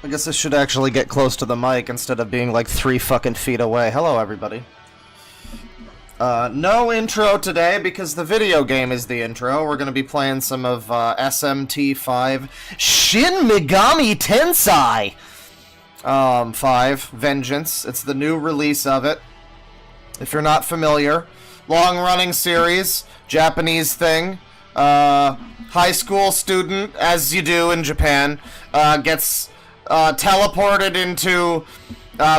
I guess I should actually get close to the mic instead of being like 3 fucking feet away. Hello, everybody. No intro today because the video game is the intro. We're gonna be playing some of SMT5 Shin Megami Tensei 5 Vengeance. It's the new release of it. If you're not familiar, long-running series, Japanese thing. High school student, as you do in Japan, gets teleported into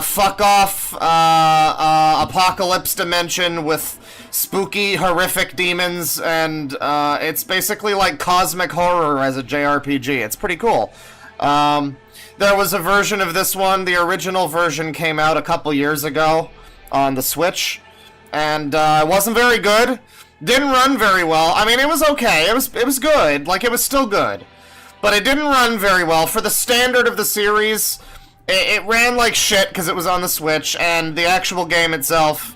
fuck-off apocalypse dimension with spooky, horrific demons, and it's basically like cosmic horror as a JRPG. It's pretty cool. There was a version of this one. The original version came out a couple years ago on the Switch, and it wasn't very good. Didn't run very well. I mean, it was okay. It was good. Like, it was still good. But it didn't run very well. For the standard of the series, it ran like shit because it was on the Switch, and the actual game itself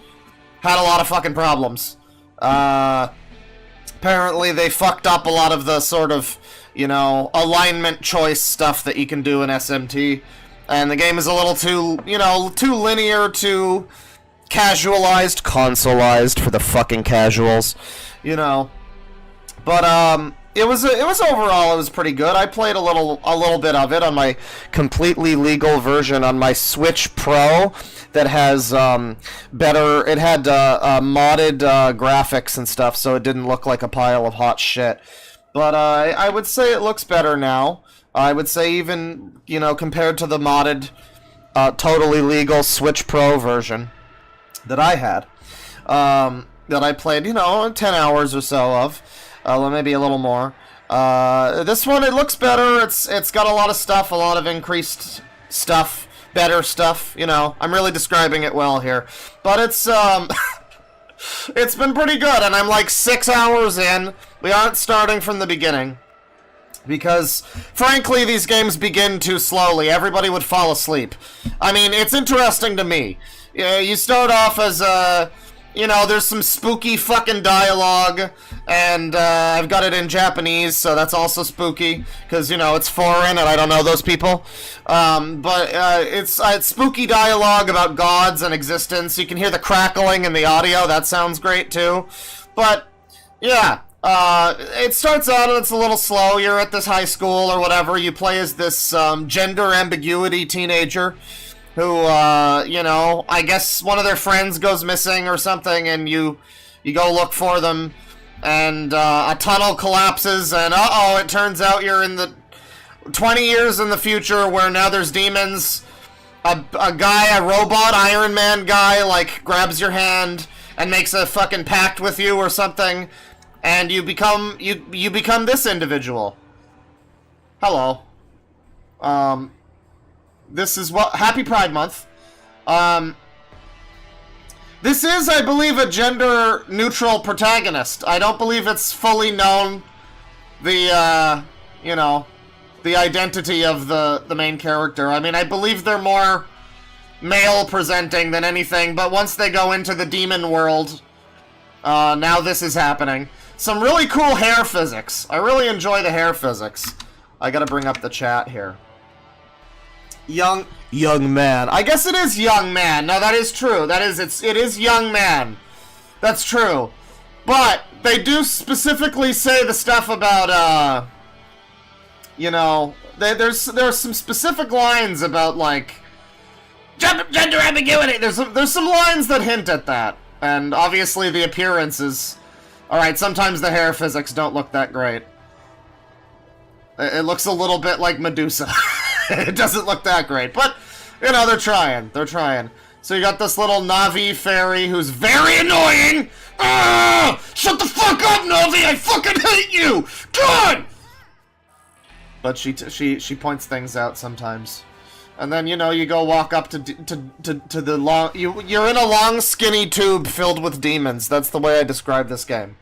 had a lot of fucking problems. Apparently they fucked up a lot of the sort of, you know, alignment choice stuff that you can do in SMT. And the game is a little too, you know, too linear, too casualized, consoleized for the fucking casuals, you know. But it was overall, it was pretty good. I played a little bit of it on my completely legal version on my Switch Pro that has better. It had modded graphics and stuff, so it didn't look like a pile of hot shit. But I would say it looks better now. I would say even, you know, compared to the modded, totally legal Switch Pro version that I had, that I played, you know, 10 hours or so of, maybe a little more. This one, it looks better. It's got a lot of stuff, a lot of increased stuff, better stuff, you know. I'm really describing it well here. But it's, it's been pretty good, and I'm like 6 hours in. We aren't starting from the beginning. Because, frankly, these games begin too slowly. Everybody would fall asleep. I mean, it's interesting to me. You start off as you know, there's some spooky fucking dialogue, and I've got it in Japanese, so that's also spooky, because, you know, it's foreign, and I don't know those people. But it's spooky dialogue about gods and existence. You can hear the crackling in the audio. That sounds great, too. But, yeah. It starts out and it's a little slow. You're at this high school or whatever. You play as this gender ambiguity teenager who, you know, I guess one of their friends goes missing or something, and you go look for them, and a tunnel collapses, and uh-oh, it turns out you're in the 20 years in the future where now there's demons. A robot Iron Man guy, like, grabs your hand and makes a fucking pact with you or something. And you become this individual. Hello. This is Happy Pride Month. This is, I believe, a gender-neutral protagonist. I don't believe it's fully known the, you know, the identity of the main character. I mean, I believe they're more male-presenting than anything, but once they go into the demon world, now this is happening. Some really cool hair physics. I really enjoy the hair physics. I gotta bring up the chat here. Young man. I guess it is young man. No, that is true. It is young man. That's true. But they do specifically say the stuff about, you know, there's some specific lines about, like, gender ambiguity. There's some lines that hint at that. And obviously the appearance is... Alright, sometimes the hair physics don't look that great. It looks a little bit like Medusa. It doesn't look that great, but, you know, they're trying. They're trying. So you got this little Navi fairy who's very annoying! Ah! Shut the fuck up, Navi! I fucking hate you! God! But she points things out sometimes. And then, you know, you go walk up to the long... You're in a long, skinny tube filled with demons. That's the way I describe this game.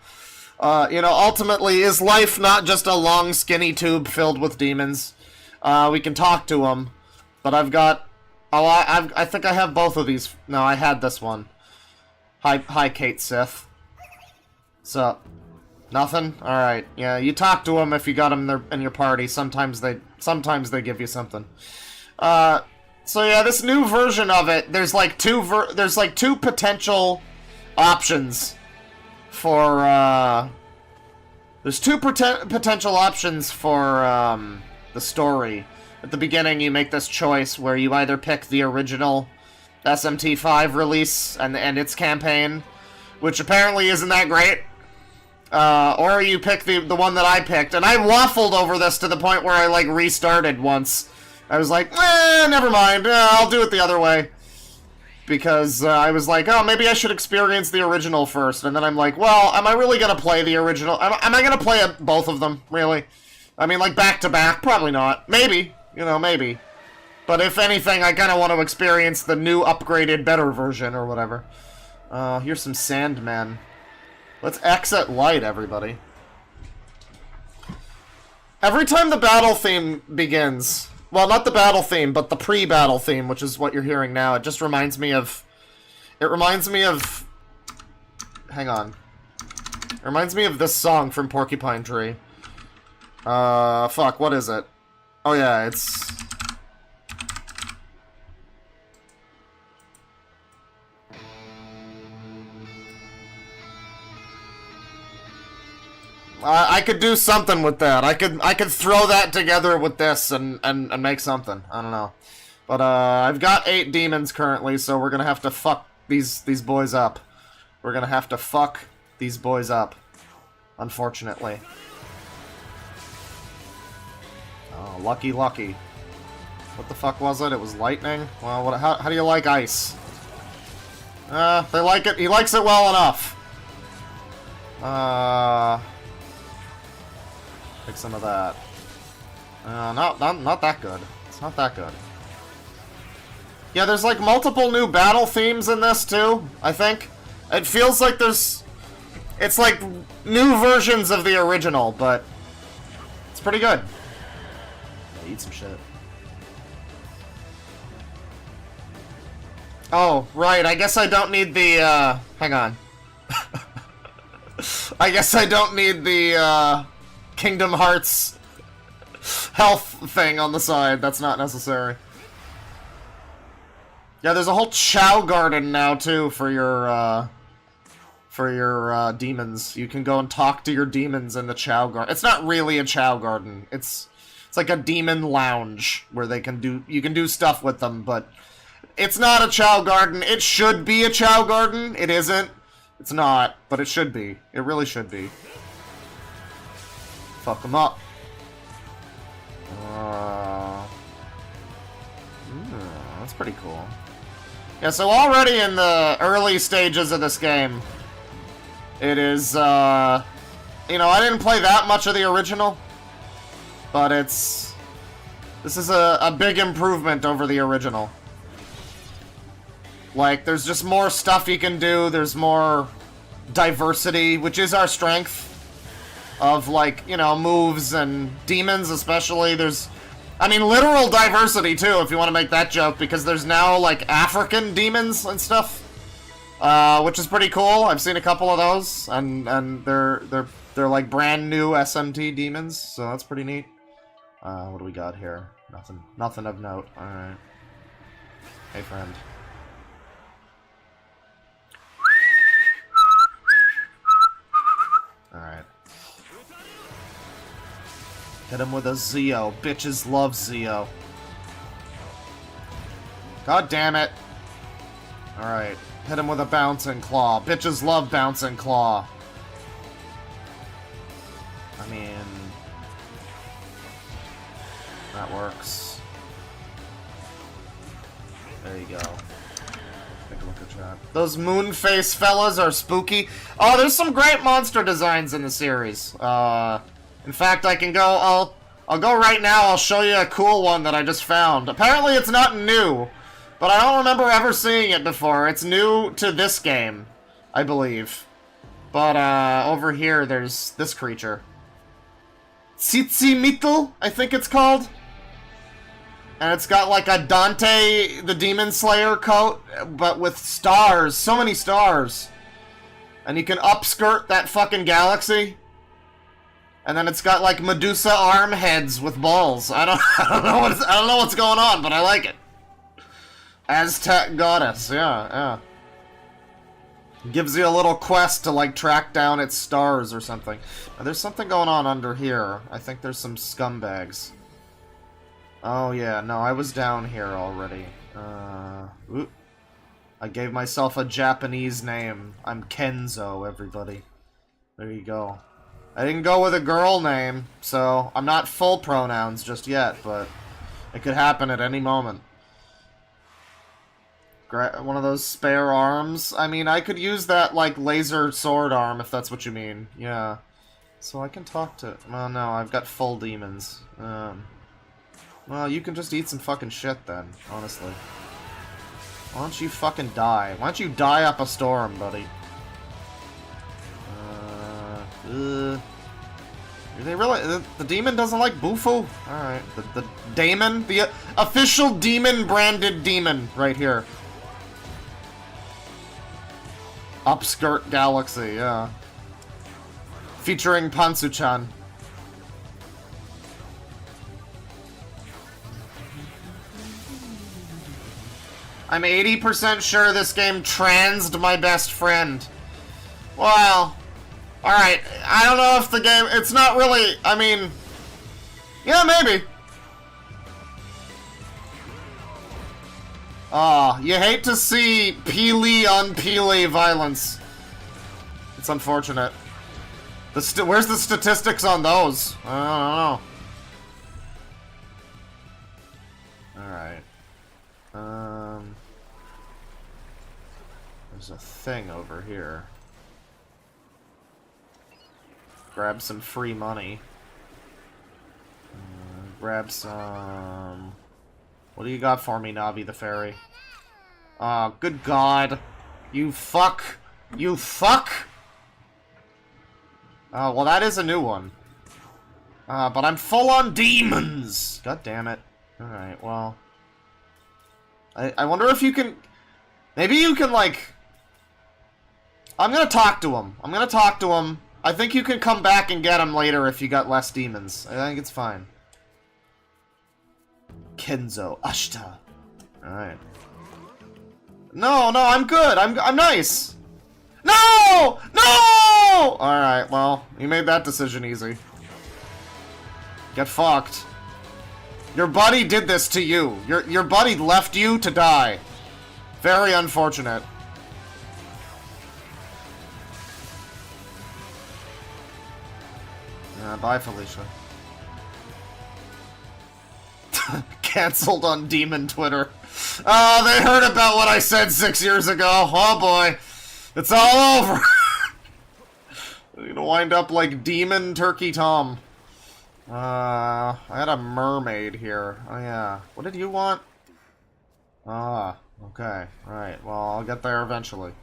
You know, ultimately, is life not just a long, skinny tube filled with demons? We can talk to them. But I've got... Oh, I think I have both of these. No, I had this one. Hi, Kate Sith. So, nothing? Alright. Yeah, you talk to them if you got them in your party. Sometimes they give you something. So yeah, this new version of it, there's like two potential options for, there's two potential options for, the story. At the beginning, you make this choice where you either pick the original SMT5 release and its campaign, which apparently isn't that great, or you pick the one that I picked, and I waffled over this to the point where I, like, restarted once. I was like, never mind, I'll do it the other way. Because I was like, oh, maybe I should experience the original first, and then I'm like, well, am I really gonna play the original? Am I gonna play both of them, really? I mean, like, back-to-back? Probably not. Maybe. You know, maybe. But if anything, I kind of want to experience the new, upgraded, better version, or whatever. Here's some Sandmen. Let's exit light, everybody. Every time the battle theme begins... Well, not the battle theme, but the pre-battle theme, which is what you're hearing now. It just reminds me of... It reminds me of... Hang on. It reminds me of this song from Porcupine Tree. Fuck, what is it? Oh yeah, it's... I could do something with that. I could throw that together with this and make something. I don't know. But I've got 8 demons currently, so we're gonna have to fuck these boys up. We're gonna have to fuck these boys up. Unfortunately. Oh, lucky. What the fuck was it? It was lightning? Well, how do you like ice? They like it. He likes it well enough. Take some of that. Not that good. It's not that good. Yeah, there's like multiple new battle themes in this too, I think. It feels like there's... It's like new versions of the original, but... It's pretty good. Eat some shit. Oh, right, I guess I don't need the, hang on. I guess I don't need the, Kingdom Hearts health thing on the side. That's not necessary. Yeah, there's a whole Chow Garden now, too, for your demons. You can go and talk to your demons in the Chow Garden. It's not really a Chow Garden. It's like a demon lounge where you can do stuff with them, but it's not a Chow Garden. It should be a Chow Garden. It isn't. It's not, but it should be. It really should be. Fuck them up. That's pretty cool. Yeah, so already in the early stages of this game, it is, you know, I didn't play that much of the original, but this is a big improvement over the original. Like, there's just more stuff you can do, there's more diversity, which is our strength. Of, like, you know, moves and demons especially. There's, I mean, literal diversity, too, if you want to make that joke, because there's now, like, African demons and stuff, which is pretty cool. I've seen a couple of those, and they're like, brand new SMT demons, so that's pretty neat. What do we got here? Nothing of note. Alright. Hey, friend. Alright. Hit him with a Zeo. Bitches love Zeo. God damn it. Alright. Hit him with a Bouncing Claw. Bitches love Bouncing Claw. I mean... That works. There you go. Take a look at that. Those Moonface fellas are spooky. Oh, there's some great monster designs in the series. In fact, I can go, I'll go right now, I'll show you a cool one that I just found. Apparently it's not new, but I don't remember ever seeing it before. It's new to this game, I believe. But, over here, there's this creature. Tsitsimitl, I think it's called. And it's got like a Dante the Demon Slayer coat, but with stars, so many stars. And you can upskirt that fucking galaxy. And then it's got like Medusa arm heads with balls. I don't know what's going on, but I like it. Aztec goddess, yeah. Gives you a little quest to like track down its stars or something. Now, there's something going on under here. I think there's some scumbags. Oh yeah, no, I was down here already. Oop. I gave myself a Japanese name. I'm Kenzo, everybody. There you go. I didn't go with a girl name, so I'm not full pronouns just yet, but it could happen at any moment. One of those spare arms? I mean, I could use that, like, laser sword arm, if that's what you mean. Yeah. So I can talk to... Well, no, I've got full demons. Well, you can just eat some fucking shit, then, honestly. Why don't you fucking die? Why don't you die up a storm, buddy? Are they really... The demon doesn't like bufu? Alright. The daemon? The official demon-branded demon right here. Upskirt Galaxy, yeah. Featuring Pansu-chan. I'm 80% sure this game transed my best friend. Well... Alright, I don't know if the game... It's not really... I mean... Yeah, maybe. Aw, you hate to see Peely on Peely violence. It's unfortunate. Where's the statistics on those? I don't know. Alright. There's a thing over here. Grab some free money. Grab some... What do you got for me, Navi the Fairy? Oh, good God. You fuck. You fuck! Oh, well that is a new one. But I'm full on demons! God damn it. Alright, well... I wonder if you can... Maybe you can, like... I'm gonna talk to him. I think you can come back and get him later if you got less demons. I think it's fine. Kenzo Ashita. Alright. No, I'm good. I'm nice. No! No! Alright, well, you made that decision easy. Get fucked. Your buddy did this to you. Your buddy left you to die. Very unfortunate. Bye, Felicia. Cancelled on Demon Twitter. They heard about what I said 6 years ago. Oh boy. It's all over. I'm gonna wind up like Demon Turkey Tom. I had a mermaid here. Oh yeah. What did you want? Okay. Right. Well, I'll get there eventually.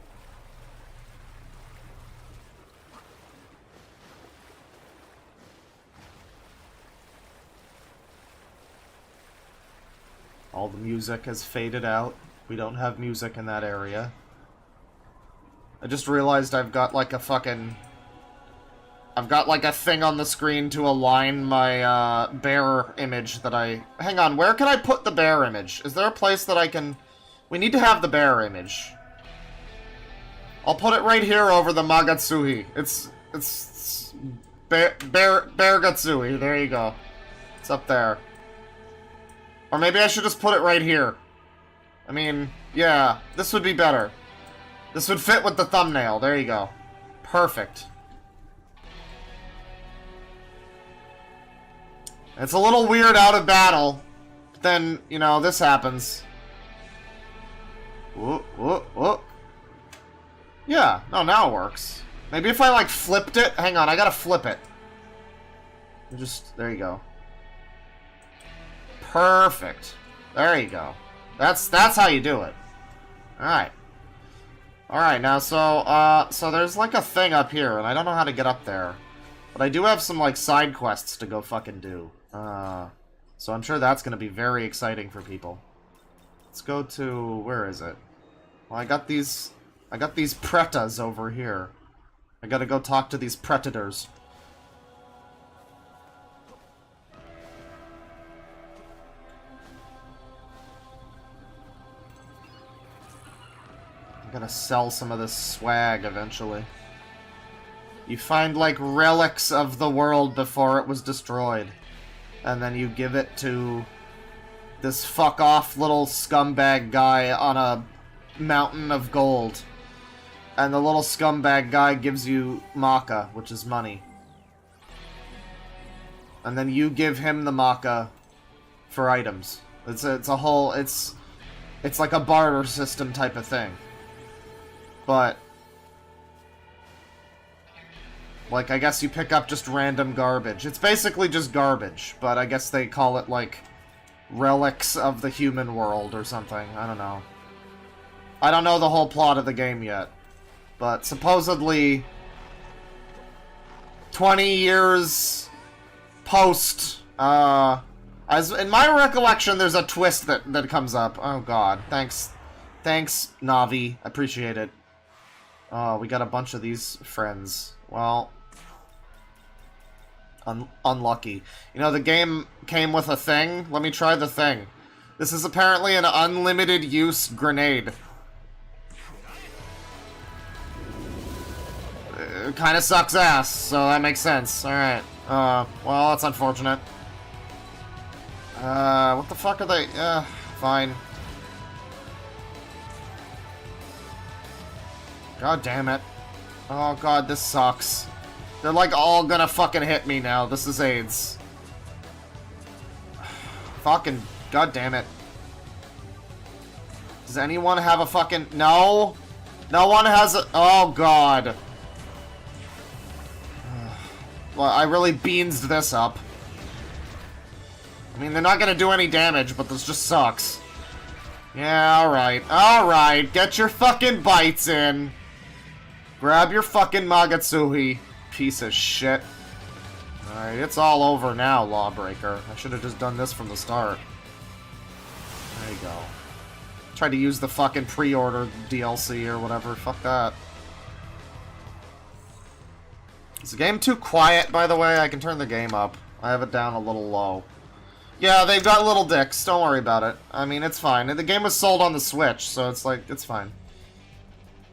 All the music has faded out. We don't have music in that area. I just realized I've got like a fucking... I've got like a thing on the screen to align my bear image that I... Hang on, where can I put the bear image? Is there a place that I can... We need to have the bear image. I'll put it right here over the Magatsuhi. It's Bear Gatsui. There you go. It's up there. Or maybe I should just put it right here. I mean, yeah, this would be better. This would fit with the thumbnail. There you go. Perfect. It's a little weird out of battle. But then, you know, this happens. Whoop, whoop, whoop. Yeah, no, now it works. Maybe if I, like, flipped it. Hang on, I gotta flip it. Just, there you go. Perfect. There you go. That's how you do it. Alright. Alright, now, so there's, like, a thing up here, and I don't know how to get up there. But I do have some, like, side quests to go fucking do. So I'm sure that's gonna be very exciting for people. Let's go to... Where is it? Well, I got these pretas over here. I gotta go talk to these predators. gotta sell some of this swag eventually. You find, like, relics of the world before it was destroyed. And then you give it to this fuck-off little scumbag guy on a mountain of gold. And the little scumbag guy gives you maca, which is money. And then you give him the maca for items. It's a whole... It's like a barter system type of thing. But... like, I guess you pick up just random garbage. It's basically just garbage, but I guess they call it, like, relics of the human world or something. I don't know. I don't know the whole plot of the game yet. But supposedly, 20 years post, as in my recollection, there's a twist that comes up. Oh god, thanks, Navi, I appreciate it. Oh, we got a bunch of these friends. Well, unlucky. You know, the game came with a thing. Let me try the thing. This is apparently an unlimited use grenade. It kind of sucks ass, so that makes sense. Alright. Well, that's unfortunate. What the fuck are they? Fine. God damn it. Oh god, this sucks. They're like all gonna fucking hit me now. This is AIDS. Fucking god damn it. Does anyone have a fucking... No? No one has a... Oh god. Well, I really beansed this up. I mean, they're not gonna do any damage, but this just sucks. Yeah, alright. Alright, get your fucking bites in. Grab your fucking Magatsuhi, piece of shit. Alright, it's all over now, Lawbreaker. I should have just done this from the start. There you go. Tried to use the fucking pre-order DLC or whatever. Fuck that. Is the game too quiet, by the way? I can turn the game up. I have it down a little low. Yeah, they've got little dicks. Don't worry about it. I mean, it's fine. The game was sold on the Switch, so it's like, it's fine.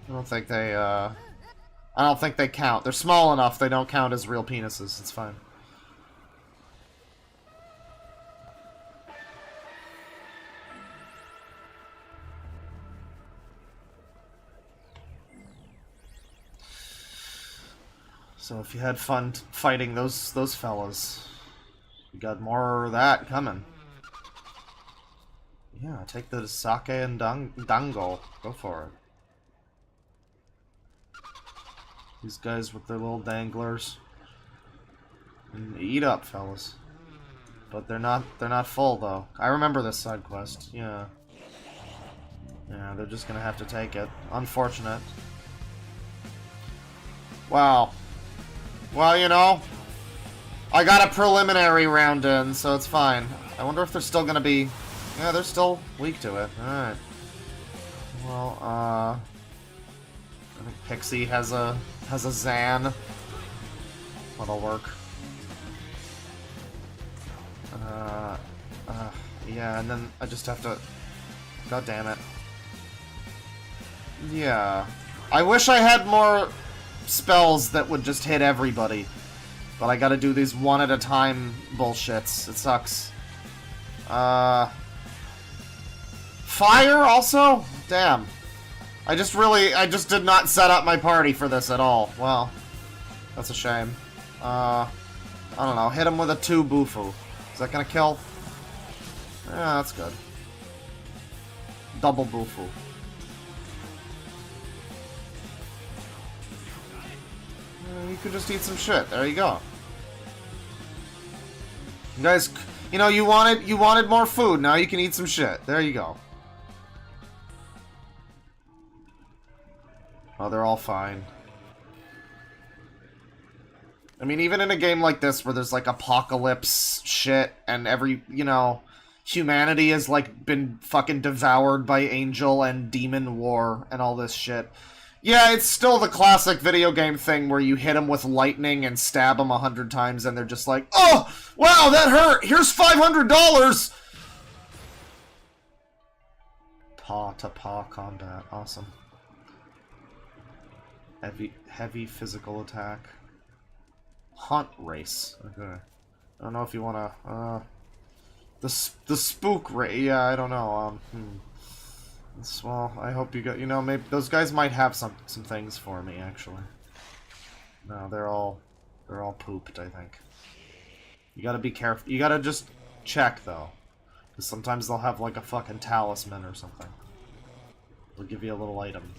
I don't think they count. They're small enough, they don't count as real penises. It's fine. So if you had fun fighting those fellas, you got more of that coming. Yeah, take the sake and dango. Go for it. These guys with their little danglers. And eat up, fellas. But they're not full though. I remember this side quest. Yeah. Yeah, they're just gonna have to take it. Unfortunate. Wow. Well, you know, I got a preliminary round in, so it's fine. I wonder if they're still gonna be... Yeah, they're still weak to it. Alright. Well, I think Pixie has a Zan. That'll work. Yeah, and then I just have to... God damn it. Yeah. I wish I had more spells that would just hit everybody. But I gotta do these one at a time bullshits. It sucks. Fire also? Damn. I just did not set up my party for this at all. Well, that's a shame. I don't know. Hit him with a 2 bufu. Is that gonna kill? Yeah, that's good. Double bufu. You could just eat some shit. There you go. You guys, you know, you wanted more food. Now you can eat some shit. There you go. Oh, they're all fine. I mean, even in a game like this where there's like apocalypse shit and you know, humanity has like been fucking devoured by angel and demon war and all this shit. Yeah, it's still the classic video game thing where you hit them with lightning and stab them 100 times and they're just like, oh, wow, that hurt. Here's $500. Paw to paw combat. Awesome. Heavy physical attack. Haunt race. Okay. I don't know if you wanna, the spook race. Yeah, I don't know. Well, I hope you got. You know, maybe those guys might have some things for me actually. No, they're all pooped, I think. You gotta be careful. You gotta just check though, because sometimes they'll have like a fucking talisman or something. They'll give you a little item.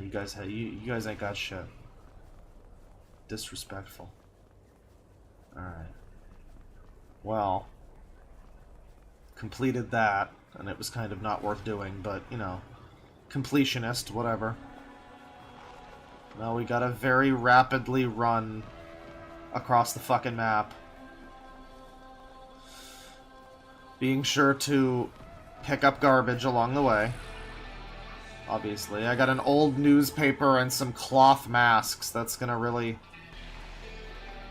You guys ain't got shit. Disrespectful. Alright. Well, completed that, and it was kind of not worth doing, but, you know, completionist, whatever. Now we gotta very rapidly run across the fucking map. Being sure to pick up garbage along the way. Obviously. I got an old newspaper and some cloth masks. That's gonna really...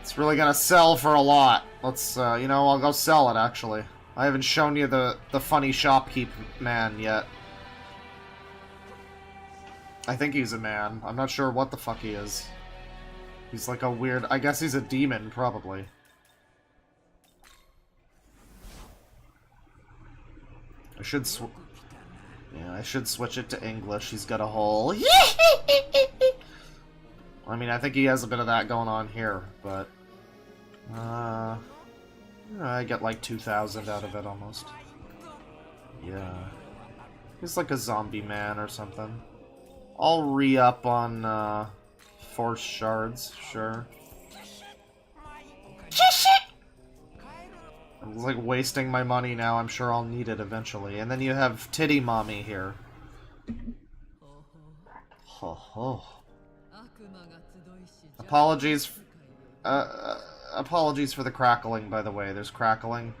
It's really gonna sell for a lot. Let's, you know, I'll go sell it, actually. I haven't shown you the funny shopkeep man yet. I think he's a man. I'm not sure what the fuck he is. He's like a weird... I guess he's a demon, probably. I should I should switch it to English. He's got a whole... I mean, I think he has a bit of that going on here, but... I get like 2,000 out of it, almost. Yeah. He's like a zombie man or something. I'll re-up on, force shards, sure. I'm like wasting my money now. I'm sure I'll need it eventually. And then you have Titty Mommy here. Ho ho. Apologies. Apologies for the crackling, by the way. There's crackling.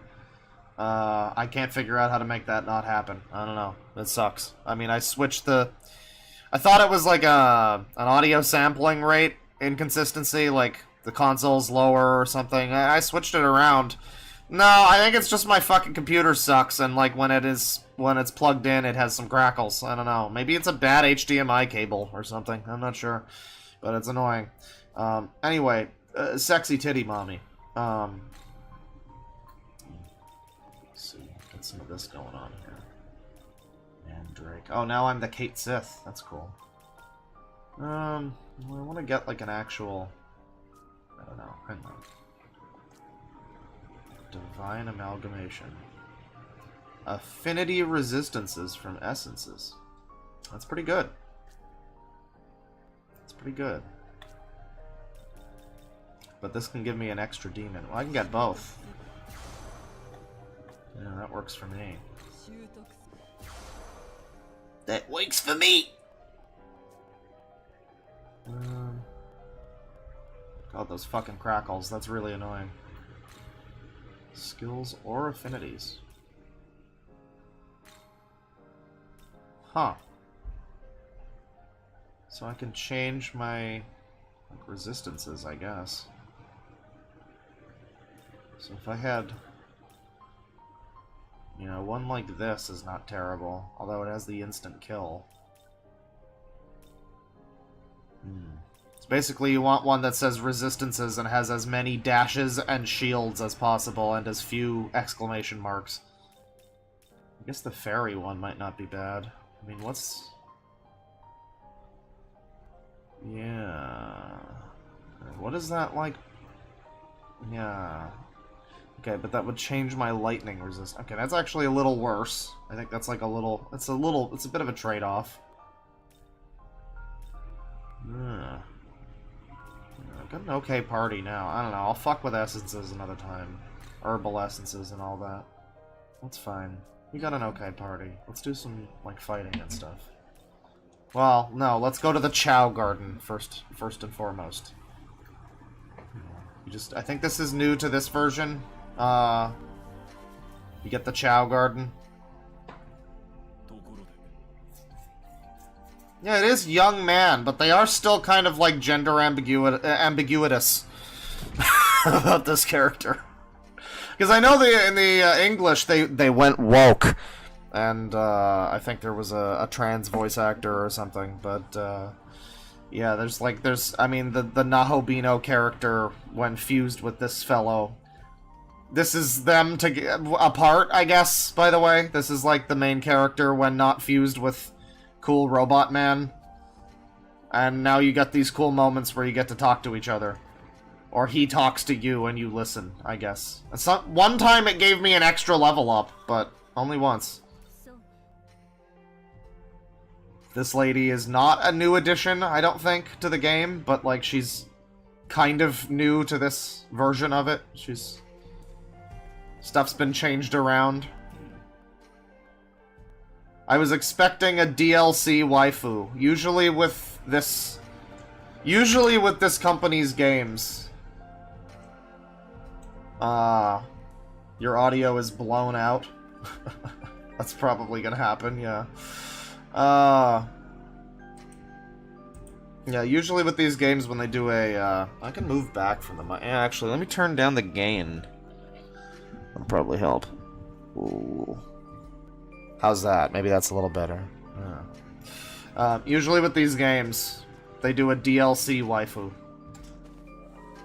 I can't figure out how to make that not happen. I don't know. It sucks. I mean, I switched the... I thought it was like an audio sampling rate inconsistency, like the console's lower or something. I switched it around. No, I think it's just my fucking computer sucks, and like when it's plugged in, it has some crackles. I don't know. Maybe it's a bad HDMI cable or something. I'm not sure, but it's annoying. Anyway, sexy titty mommy. Let's see, get some of this going on here. And Drake. Oh, now I'm the Kate Sith. That's cool. Well, I want to get like an actual. I don't know. Hang on. Divine Amalgamation. Affinity resistances from essences. That's pretty good. That's pretty good. But this can give me an extra demon. Well, I can get both. Yeah, that works for me. That works for me! God, those fucking crackles. That's really annoying. Skills or affinities. Huh. So I can change my resistances, I guess. So if I had... You know, one like this is not terrible, although it has the instant kill. So basically you want one that says resistances and has as many dashes and shields as possible and as few exclamation marks. I guess the fairy one might not be bad. I mean, what's... Yeah... What is that like? Yeah... Okay, but that would change my lightning resistance. Okay, that's actually a little worse. I think that's like a little... It's a bit of a trade-off. I've got an okay party now. I don't know, I'll fuck with essences another time. Herbal essences and all that. That's fine. We got an okay party. Let's do some, like, fighting and stuff. Well, no, let's go to the Chow Garden first and foremost. I think this is new to this version. You get the Chow Garden. Yeah, it is young man, but they are still kind of like gender ambiguous about this character. Because I know in the English they went woke, and I think there was a trans voice actor or something. But Yeah, I mean, the Nahohello character, when fused with this fellow. This is them apart, I guess, by the way. This is, like, the main character when not fused with cool Robot Man. And now you get these cool moments where you get to talk to each other. Or he talks to you and you listen, I guess. One time it gave me an extra level up, but only once. This lady is not a new addition, I don't think, to the game, but, like, she's kind of new to this version of it. Stuff's been changed around. I was expecting a DLC waifu. Usually with this company's games. Your audio is blown out. That's probably gonna happen, yeah. Yeah, usually with these games when they do a, I can move back from the mic. Yeah, actually, let me turn down the gain. That'll probably help. Ooh. How's that? Maybe that's a little better. Yeah. Usually with these games, they do a DLC waifu.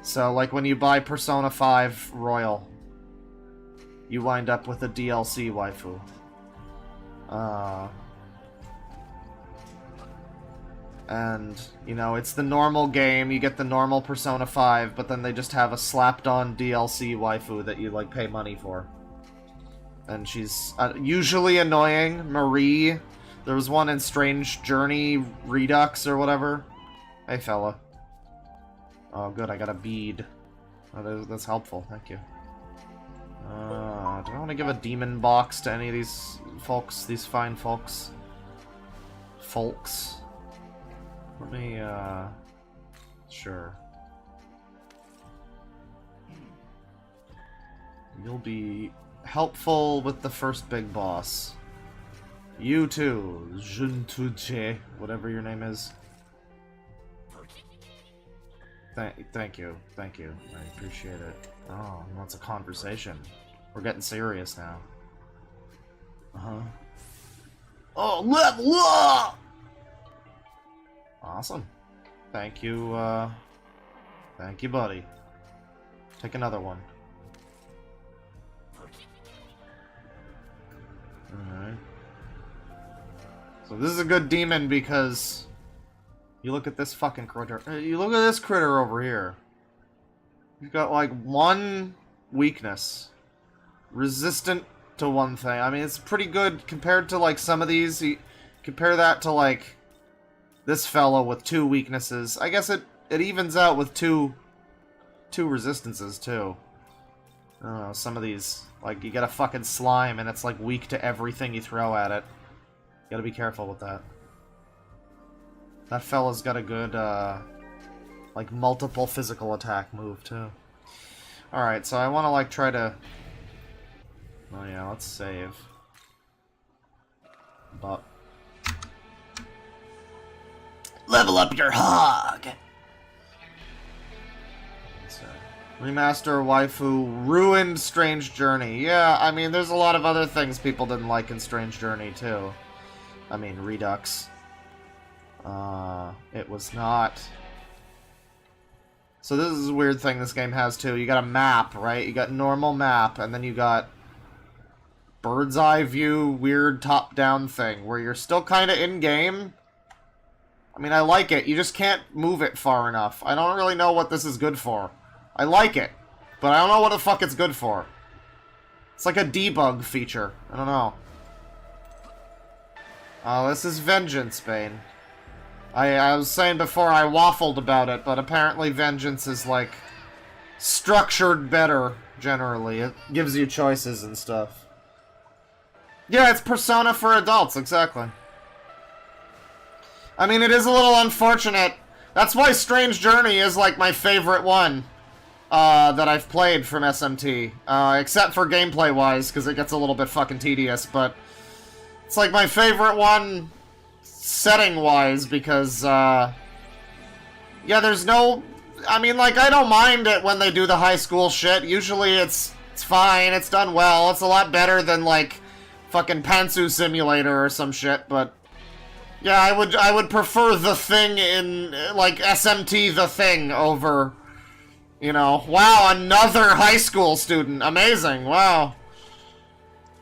So, like when you buy Persona 5 Royal, you wind up with a DLC waifu. And, you know, it's the normal game, you get the normal Persona 5, but then they just have a slapped-on DLC waifu that you, like, pay money for. And she's usually annoying. Marie. There was one in Strange Journey Redux or whatever. Hey, fella. Oh, good, I got a bead. Oh, that's helpful, thank you. Do I want to give a demon box to any of these folks, these fine folks? Folks? Let me, sure. You'll be helpful with the first big boss. You too, Juntuje, whatever your name is. Thank you. I appreciate it. Oh, he wants a conversation. We're getting serious now. Uh-huh. Oh, level up! Awesome. Thank you, buddy. Take another one. Alright. So this is a good demon because you look at this fucking critter. You look at this critter over here. He's got like one weakness. Resistant to one thing. I mean, it's pretty good compared to like some of these. You compare that to like this fellow with 2 weaknesses. I guess it evens out with two resistances too. I don't know, some of these, like, you get a fucking slime and it's like weak to everything you throw at it. You gotta be careful with that. That fella's got a good, like, multiple physical attack move too. Alright, so I wanna, like, try to... Oh yeah, let's save. But... Level up your hog! Remaster waifu ruined Strange Journey. Yeah, I mean, there's a lot of other things people didn't like in Strange Journey, too. I mean, Redux. It was not... So this is a weird thing this game has, too. You got a map, right? You got normal map, and then you got bird's eye view, weird top-down thing, where you're still kind of in-game. I mean, I like it. You just can't move it far enough. I don't really know what this is good for. I like it, but I don't know what the fuck it's good for. It's like a debug feature. I don't know. Oh, this is Vengeance Bane. I was saying before I waffled about it, but apparently Vengeance is, like, structured better, generally. It gives you choices and stuff. Yeah, it's Persona for adults, exactly. I mean, it is a little unfortunate. That's why Strange Journey is, like, my favorite one that I've played from SMT. Except for gameplay-wise, because it gets a little bit fucking tedious, but it's, like, my favorite one setting-wise, because, yeah, there's no... I mean, like, I don't mind it when they do the high school shit. Usually it's fine, it's done well. It's a lot better than, like, fucking Pantsu Simulator or some shit, but... Yeah, I would prefer The Thing in, like, SMT The Thing over, you know. Wow, another high school student. Amazing, wow.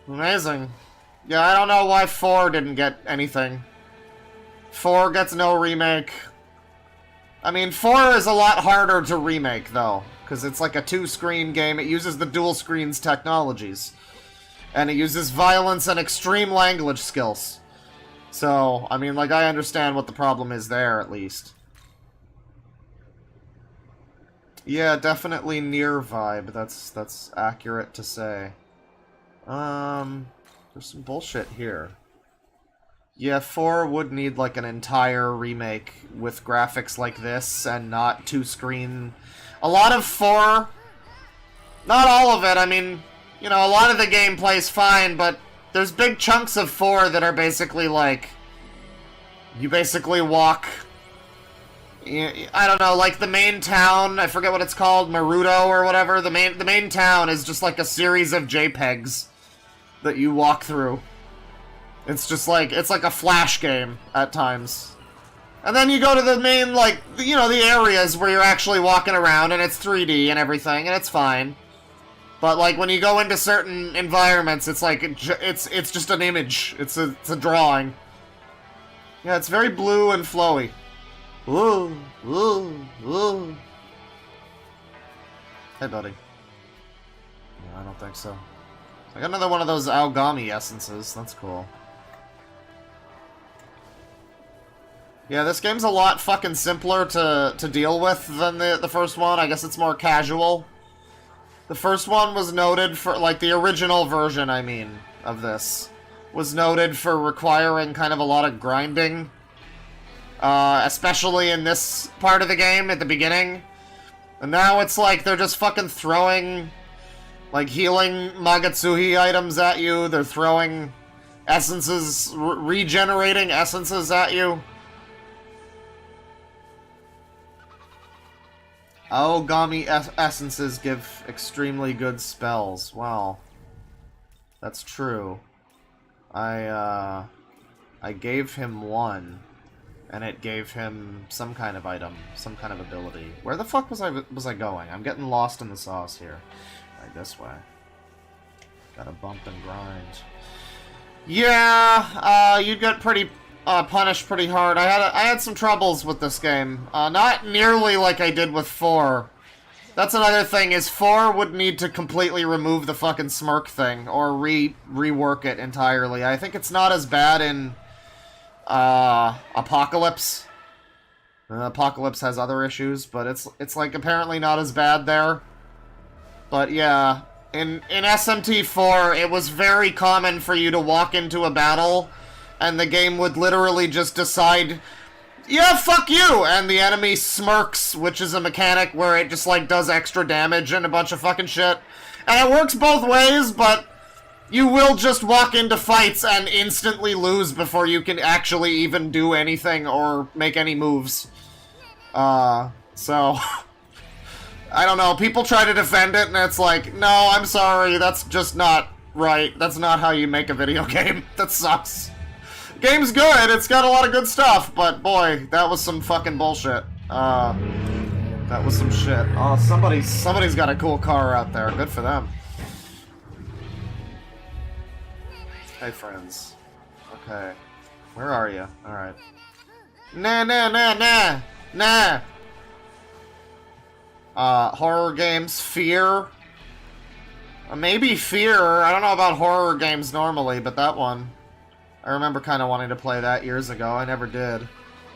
Amazing. Yeah, I don't know why 4 didn't get anything. 4 gets no remake. I mean, 4 is a lot harder to remake, though, because it's like a 2-screen game. It uses the dual screens technologies. And it uses violence and extreme language skills. So, I mean, like, I understand what the problem is there, at least. Yeah, definitely near vibe. That's accurate to say. There's some bullshit here. Yeah, 4 would need, like, an entire remake with graphics like this and not 2-screen. A lot of 4... Not all of it, I mean, you know, a lot of the gameplay's fine, but there's big chunks of 4 that are basically, like... You basically walk... I don't know, like the main town, I forget what it's called, Maruto or whatever. The main town is just like a series of JPEGs that you walk through. It's just like, it's like a Flash game at times. And then you go to the main, like, you know, the areas where you're actually walking around and it's 3D and everything, and it's fine. But, like, when you go into certain environments, it's like, it's just an image. It's a drawing. Yeah, it's very blue and flowy. Ooh, ooh, ooh. Hey, buddy. No, I don't think so. I got another one of those Aogami essences. That's cool. Yeah, this game's a lot fucking simpler to deal with than the first one. I guess it's more casual. The first one was noted for, like, the original version, I mean, of this, was noted for requiring kind of a lot of grinding. Especially in this part of the game, at the beginning. And now it's like they're just fucking throwing, like, healing Magatsuhi items at you. They're throwing essences, regenerating essences at you. Aogami essences give extremely good spells. Wow. That's true. I gave him one. And it gave him some kind of item, some kind of ability. Where the fuck was I going? I'm getting lost in the sauce here. Right, this way. Gotta bump and grind. Yeah, you get pretty punished pretty hard. I had some troubles with this game. Not nearly like I did with 4. That's another thing, is 4 would need to completely remove the fucking smirk thing, or rework it entirely. I think it's not as bad in Apocalypse. Apocalypse has other issues, but it's like apparently not as bad there. But yeah, in SMT4, it was very common for you to walk into a battle, and the game would literally just decide, yeah, fuck you! And the enemy smirks, which is a mechanic where it just, like, does extra damage and a bunch of fucking shit. And it works both ways, but you will just walk into fights and instantly lose before you can actually even do anything or make any moves. So... I don't know, people try to defend it, and it's like, no, I'm sorry, that's just not right. That's not how you make a video game. That sucks. Game's good, it's got a lot of good stuff, but boy, that was some fucking bullshit. That was some shit. Oh, somebody's got a cool car out there. Good for them. Hey, friends. Okay. Where are you? Alright. Nah, nah, nah, nah! Nah! Horror games, Fear. Maybe Fear. I don't know about horror games normally, but that one. I remember kind of wanting to play that years ago. I never did.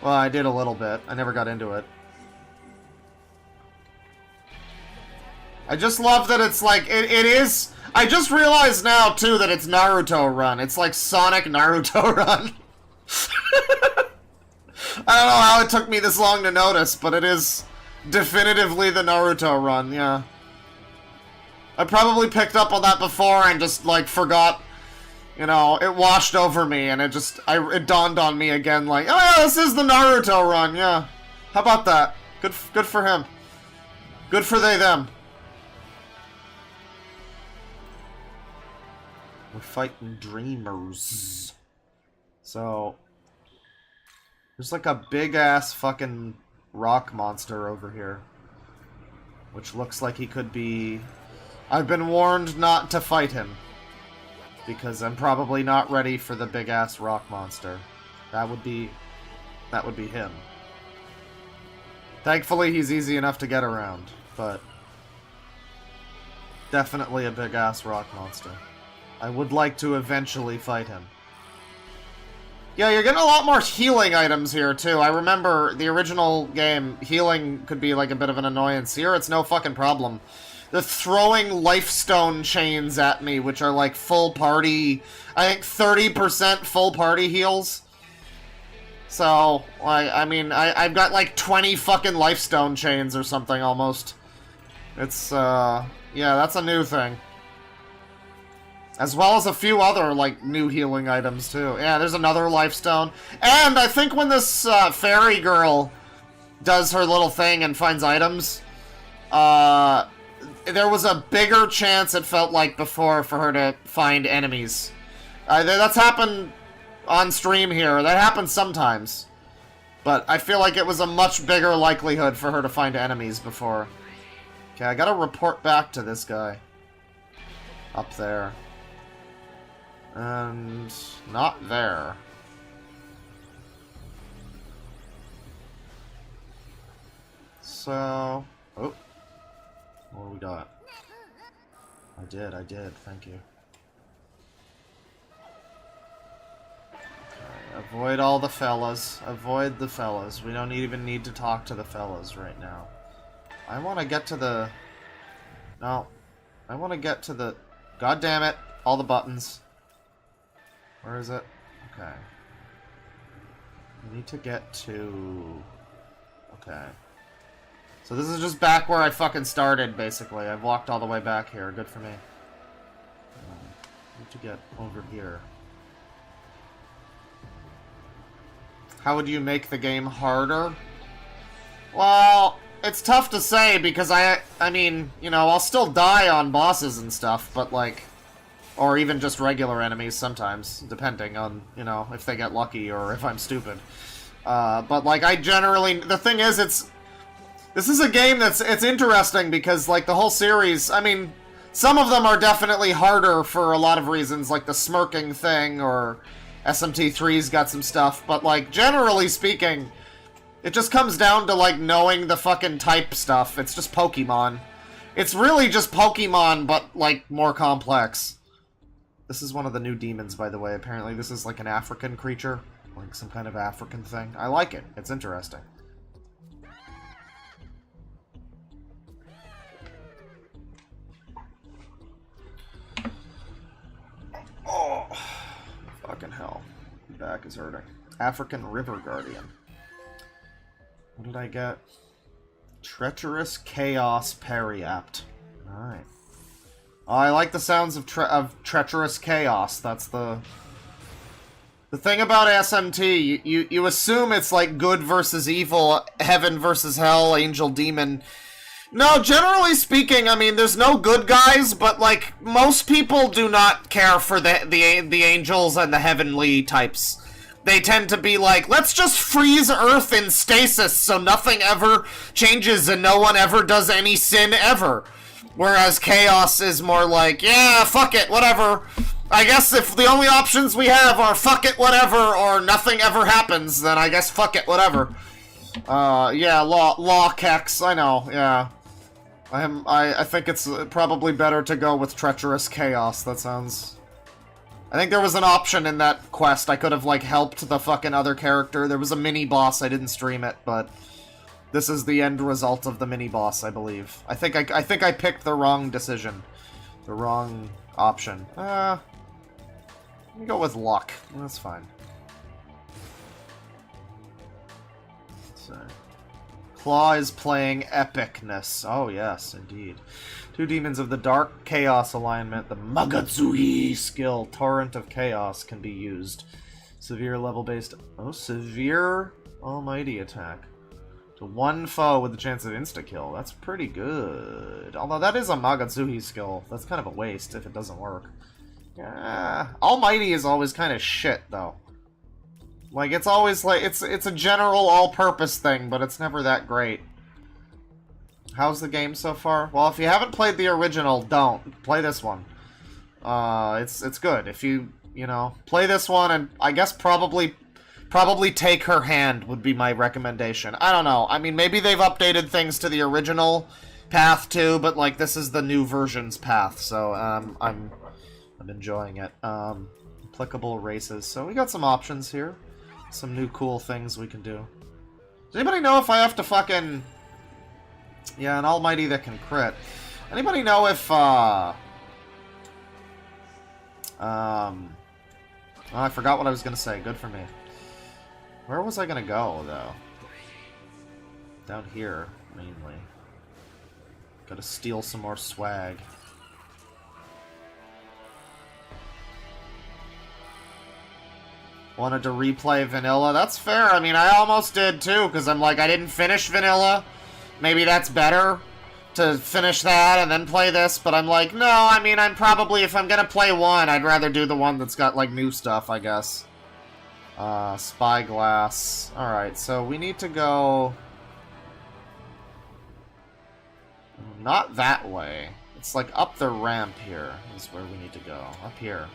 Well, I did a little bit. I never got into it. I just love that it's like, it is... I just realized now, too, that it's Naruto Run. It's like Sonic Naruto Run. I don't know how it took me this long to notice, but it is... definitively the Naruto run, yeah. I probably picked up on that before and just, like, forgot, you know, it washed over me and it dawned on me again, like, oh yeah, this is the Naruto run, yeah. How about that? Good for him. Good for they, them. We're fighting dreamers. So, There's like a big-ass fucking rock monster over here. Which looks like he could be... I've been warned not to fight him. Because I'm probably not ready for the big-ass rock monster. That would be him. Thankfully, he's easy enough to get around, but... Definitely a big-ass rock monster. I would like to eventually fight him. Yeah, you're getting a lot more healing items here, too. I remember the original game, healing could be like a bit of an annoyance. Here, it's no fucking problem. They're throwing lifestone chains at me, which are like full party... I think 30% full party heals. So, I mean, I've got like 20 fucking lifestone chains or something, almost. It's, yeah, that's a new thing. As well as a few other, like, new healing items, too. Yeah, there's another lifestone. And I think when this, fairy girl does her little thing and finds items, there was a bigger chance, it felt like, before for her to find enemies. That's happened on stream here. That happens sometimes. But I feel like it was a much bigger likelihood for her to find enemies before. Okay, I gotta report back to this guy. Up there. And... not there. So... oh. What do we got? I did. Thank you. Okay, avoid all the fellas. Avoid the fellas. We don't even need to talk to the fellas right now. I want to get to the... no. I want to get to the... god damn it. All the buttons. Where is it? Okay. We need to get to... okay. So this is just back where I fucking started, basically. I've walked all the way back here. Good for me. Need to get over here. How would you make the game harder? Well, it's tough to say because I mean, you know, I'll still die on bosses and stuff, but like... or even just regular enemies sometimes, depending on, you know, if they get lucky or if I'm stupid. But like, I generally... the thing is, this is a game it's interesting because, like, the whole series, I mean, some of them are definitely harder for a lot of reasons, like the smirking thing, or SMT3's got some stuff, but, like, generally speaking, it just comes down to, like, knowing the fucking type stuff. It's just Pokemon. It's really just Pokemon, but, like, more complex. This is one of the new demons, by the way. Apparently this is, like, an African creature, like some kind of African thing. I like it. It's interesting. Oh, fucking hell. My back is hurting. African River Guardian. What did I get? Treacherous Chaos Periapt. Alright. Oh, I like the sounds of Treacherous Chaos. That's the thing about SMT. You assume it's like good versus evil, heaven versus hell, angel, demon. No, generally speaking, I mean, there's no good guys, but, like, most people do not care for the angels and the heavenly types. They tend to be like, let's just freeze Earth in stasis so nothing ever changes and no one ever does any sin ever. Whereas Chaos is more like, yeah, fuck it, whatever. I guess if the only options we have are fuck it, whatever, or nothing ever happens, then I guess fuck it, whatever. Yeah, law Kex, I know, yeah. I think it's probably better to go with Treacherous Chaos. That sounds... I think there was an option in that quest. I could have, like, helped the fucking other character. There was a mini-boss. I didn't stream it, but... this is the end result of the mini-boss, I believe. I think I picked the wrong decision. The wrong option. Let me go with luck. That's fine. So... Claw is playing epicness. Oh, yes, indeed. Two demons of the Dark Chaos alignment. The Magatsuhi skill, Torrent of Chaos, can be used. Severe level-based... oh, severe almighty attack. To one foe with a chance of insta-kill. That's pretty good. Although that is a Magatsuhi skill. That's kind of a waste if it doesn't work. Yeah. Almighty is always kind of shit, though. Like, it's always like, it's a general all-purpose thing, but it's never that great. How's the game so far? Well, if you haven't played the original, don't. Play this one. It's good. If you know, play this one, and I guess probably take her hand would be my recommendation. I don't know. I mean, maybe they've updated things to the original path too, but like this is the new version's path, so I'm enjoying it. Applicable races. So we got some options here. Some new cool things we can do. Does anybody know if I have to fucking... Yeah, an almighty that can crit. Anybody know if oh, I forgot what I was gonna say. Good for me. Where was I gonna go, though? Down here, mainly. Gotta steal some more swag. Wanted to replay Vanilla? That's fair. I mean, I almost did, too, because I'm like, I didn't finish Vanilla. Maybe that's better to finish that and then play this, but I'm like, no, I mean, I'm probably, if I'm gonna play one, I'd rather do the one that's got, like, new stuff, I guess. Spyglass. Alright, so we need to go... Not that way. It's like up the ramp here is where we need to go. Up here.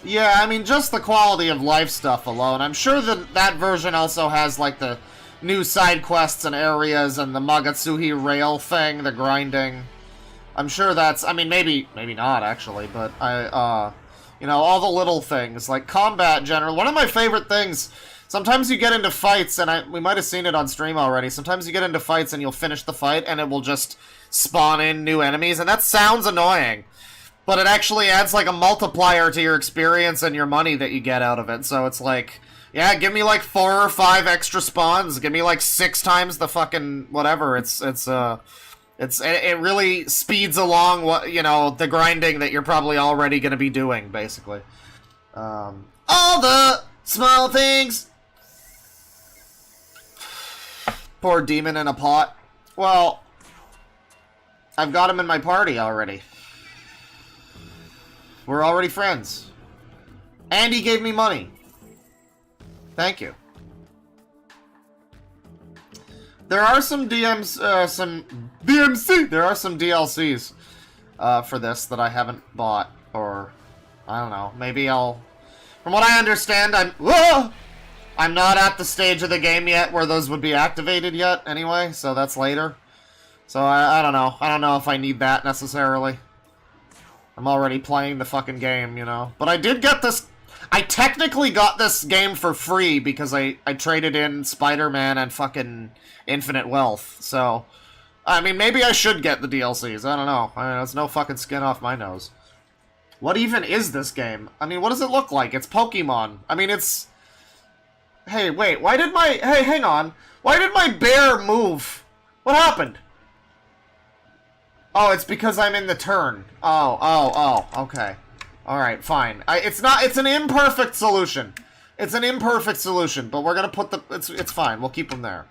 Yeah, I mean, just the quality of life stuff alone. I'm sure that that version also has, like, the new side quests and areas and the Magatsuhi rail thing, the grinding. I'm sure that's... I mean, maybe not, actually, but you know, all the little things. Like, combat, generally. One of my favorite things... Sometimes you get into fights, and we might have seen it on stream already. Sometimes you get into fights and you'll finish the fight, and it will just spawn in new enemies, and that sounds annoying. But it actually adds, like, a multiplier to your experience and your money that you get out of it. So it's like, yeah, give me, like, 4 or 5 extra spawns. Give me, like, 6 times the fucking whatever. It really speeds along what, you know, the grinding that you're probably already going to be doing, basically. All the small things. Poor demon in a pot. Well, I've got him in my party already. We're already friends. And he gave me money. Thank you. There are some DMC. There are some DLCs for this that I haven't bought, or I don't know. Maybe I'll. From what I understand, I'm not at the stage of the game yet where those would be activated yet. Anyway, so that's later. So I don't know. I don't know if I need that necessarily. I'm already playing the fucking game, you know. But I did get this... I technically got this game for free because I traded in Spider-Man and fucking Infinite Wealth. So, I mean, maybe I should get the DLCs. I don't know. I mean, there's no fucking skin off my nose. What even is this game? I mean, what does it look like? It's Pokemon. I mean, it's... Hey, wait. Why did my... Hey, hang on. Why did my bear move? What happened? Oh, it's because I'm in the turn. Oh, okay. Alright, fine. It's an imperfect solution. It's an imperfect solution, but we're gonna put the... It's fine, we'll keep them there.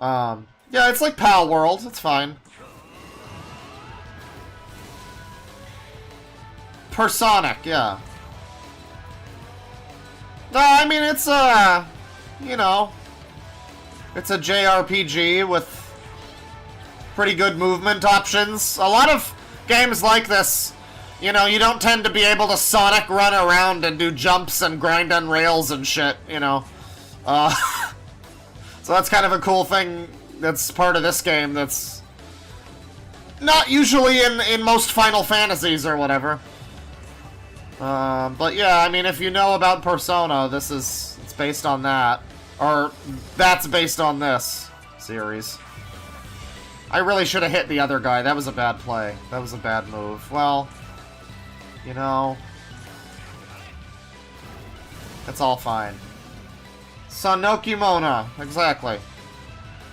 Yeah, it's like Pal World, it's fine. Personic, yeah. No, I mean, it's you know... It's a JRPG with... pretty good movement options. A lot of games like this, you know, you don't tend to be able to Sonic run around and do jumps and grind on rails and shit, you know. So that's kind of a cool thing that's part of this game that's not usually in most Final Fantasies or whatever. But yeah, I mean, if you know about Persona, it's based on that. Or that's based on this series. I really should have hit the other guy. That was a bad play. That was a bad move. Well, you know, it's all fine. Sanoki Mona. Exactly.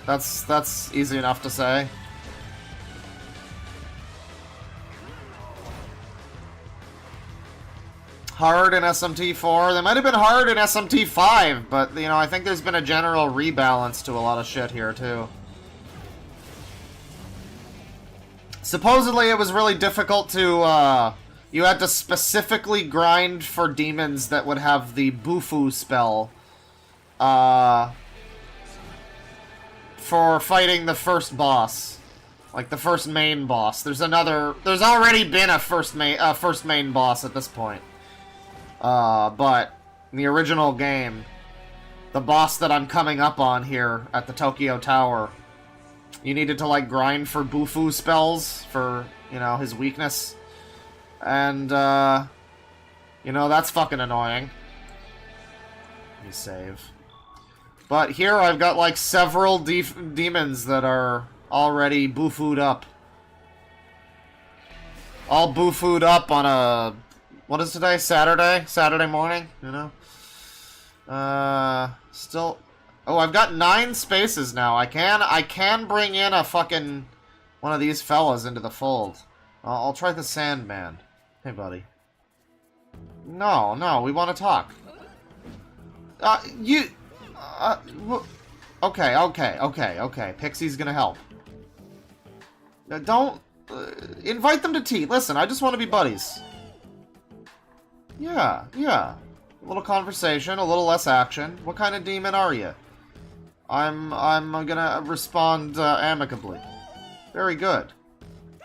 That's easy enough to say. Hard in SMT4. They might have been hard in SMT5, but, you know, I think there's been a general rebalance to a lot of shit here, too. Supposedly it was really difficult to you had to specifically grind for demons that would have the bufu spell for fighting the first boss. Like the first main boss. There's already been a first main boss at this point. But in the original game, the boss that I'm coming up on here at the Tokyo Tower, you needed to, like, grind for bufu spells for, you know, his weakness. And, you know, that's fucking annoying. Let me save. But here I've got, like, several demons that are already bufu'd up. All bufu'd up on a... What is today? Saturday? Saturday morning, you know? Still... Oh, I've got 9 spaces now. I can bring in a fucking... one of these fellas into the fold. I'll try the Sandman. Hey, buddy. No, we want to talk. Okay. Pixie's gonna help. Don't... invite them to tea. Listen, I just want to be buddies. Yeah. A little conversation, a little less action. What kind of demon are you? I'm gonna respond amicably. Very good.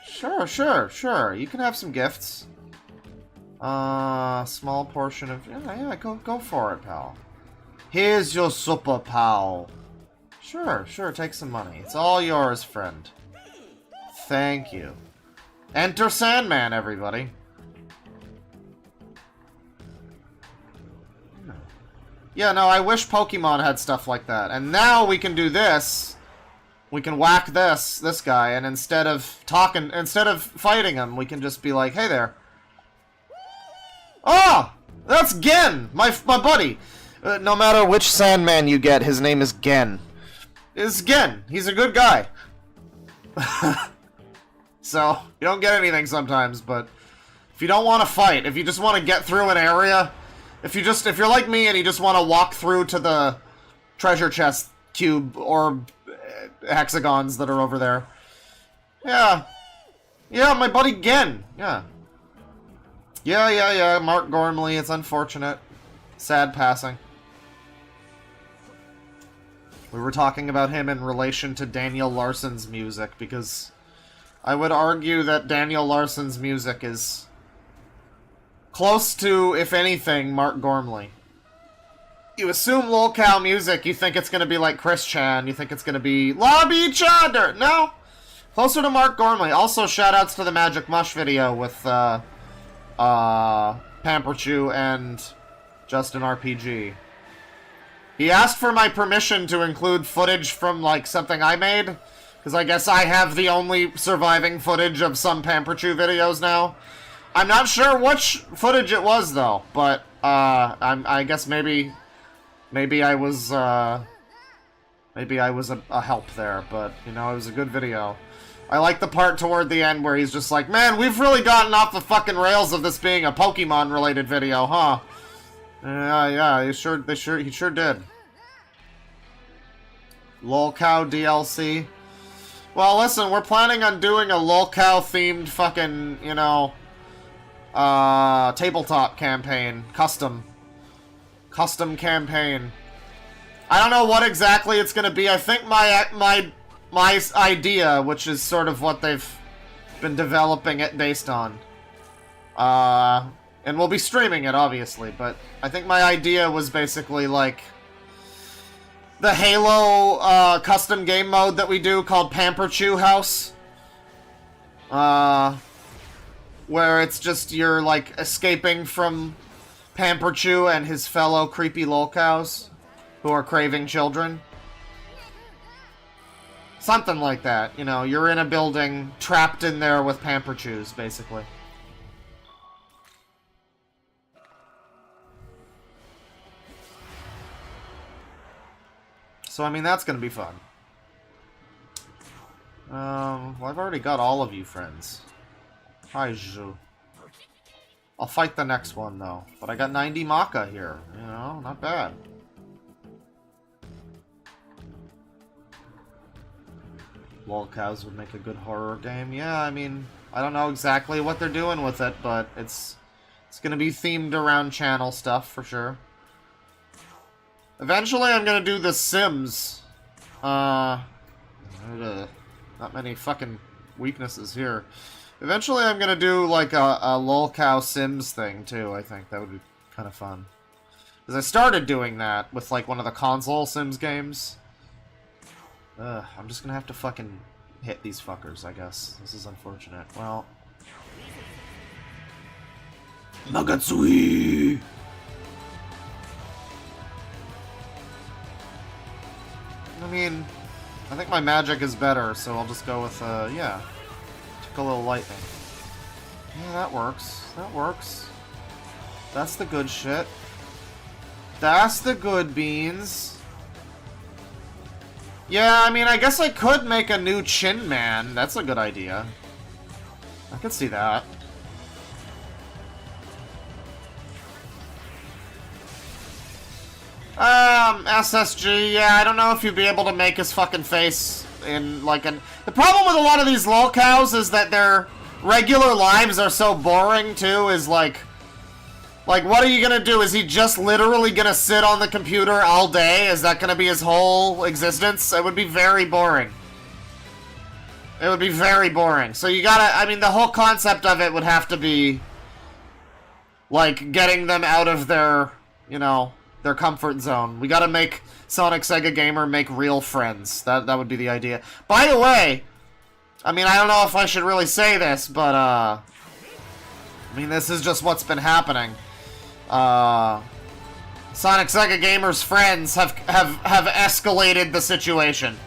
Sure. You can have some gifts. Small portion of... Yeah, go for it, pal. Here's your supper, pal. Sure, take some money. It's all yours, friend. Thank you. Enter Sandman, everybody. Yeah, no, I wish Pokemon had stuff like that. And now we can do this. We can whack this guy, and instead of fighting him, we can just be like, hey there. Oh! That's Gen! My buddy! No matter which Sandman you get, his name is Gen. It's Gen. He's a good guy. So, you don't get anything sometimes, but if you don't want to fight, if you just want to get through an area, if you're like me and you just want to walk through to the treasure chest cube or hexagons that are over there. Yeah, my buddy Gen. Yeah, Mark Gormley, it's unfortunate. Sad passing. We were talking about him in relation to Daniel Larson's music, because I would argue that Daniel Larson's music is close to, if anything, Mark Gormley. You assume lolcow music, you think it's going to be like Chris Chan, you think it's going to be Love Each Other! No! Closer to Mark Gormley. Also, shoutouts to the Magic Mush video with Pamperchu and Justin RPG. He asked for my permission to include footage from, like, something I made, because I guess I have the only surviving footage of some Pamperchu videos now. I'm not sure which footage it was, though, but, I guess maybe I was, a help there, but, you know, it was a good video. I like the part toward the end where he's just like, man, we've really gotten off the fucking rails of this being a Pokemon-related video, huh? Yeah, he sure did. Lolcow DLC. Well, listen, we're planning on doing a Lolcow-themed fucking, you know, tabletop campaign. Custom campaign. I don't know what exactly it's gonna be. I think my idea, which is sort of what they've been developing it based on. And we'll be streaming it, obviously, but I think my idea was basically, like, the Halo, custom game mode that we do called Pamperchu House. Where it's just you're, like, escaping from Pamperchu and his fellow creepy lolcows who are craving children. Something like that, you know, you're in a building, trapped in there with Pamperchus, basically. So, I mean, that's gonna be fun. Well, I've already got all of you friends. Hi, Zhu. I'll fight the next one, though. But I got 90 Maka here. You know, not bad. lolcows would make a good horror game. Yeah, I mean, I don't know exactly what they're doing with it, but it's gonna be themed around channel stuff for sure. Eventually, I'm gonna do The Sims. Not many fucking weaknesses here. Eventually, I'm gonna do like a lolcow Sims thing too. I think that would be kind of fun. Because I started doing that with like one of the console Sims games. I'm just gonna have to fucking hit these fuckers, I guess. This is unfortunate. Well, Magatsui! I mean, I think my magic is better, so I'll just go with, yeah. Took a little lightning. Yeah, that works. That works. That's the good shit. That's the good beans. Yeah, I mean, I guess I could make a new Chin Man. That's a good idea. I could see that. SSG, yeah, I don't know if you'd be able to make his fucking face in, like, an... The problem with a lot of these lolcows is that their regular lives are so boring, too, is, like, what are you gonna do? Is he just literally gonna sit on the computer all day? Is that gonna be his whole existence? It would be very boring. It would be very boring. So you gotta, I mean, the whole concept of it would have to be, like, getting them out of their, you know, their comfort zone. We gotta make Sonic Sega Gamer make real friends. That would be the idea. By the way, I mean, I don't know if I should really say this, but, I mean, this is just what's been happening. Sonic Sega Gamer's friends have escalated the situation.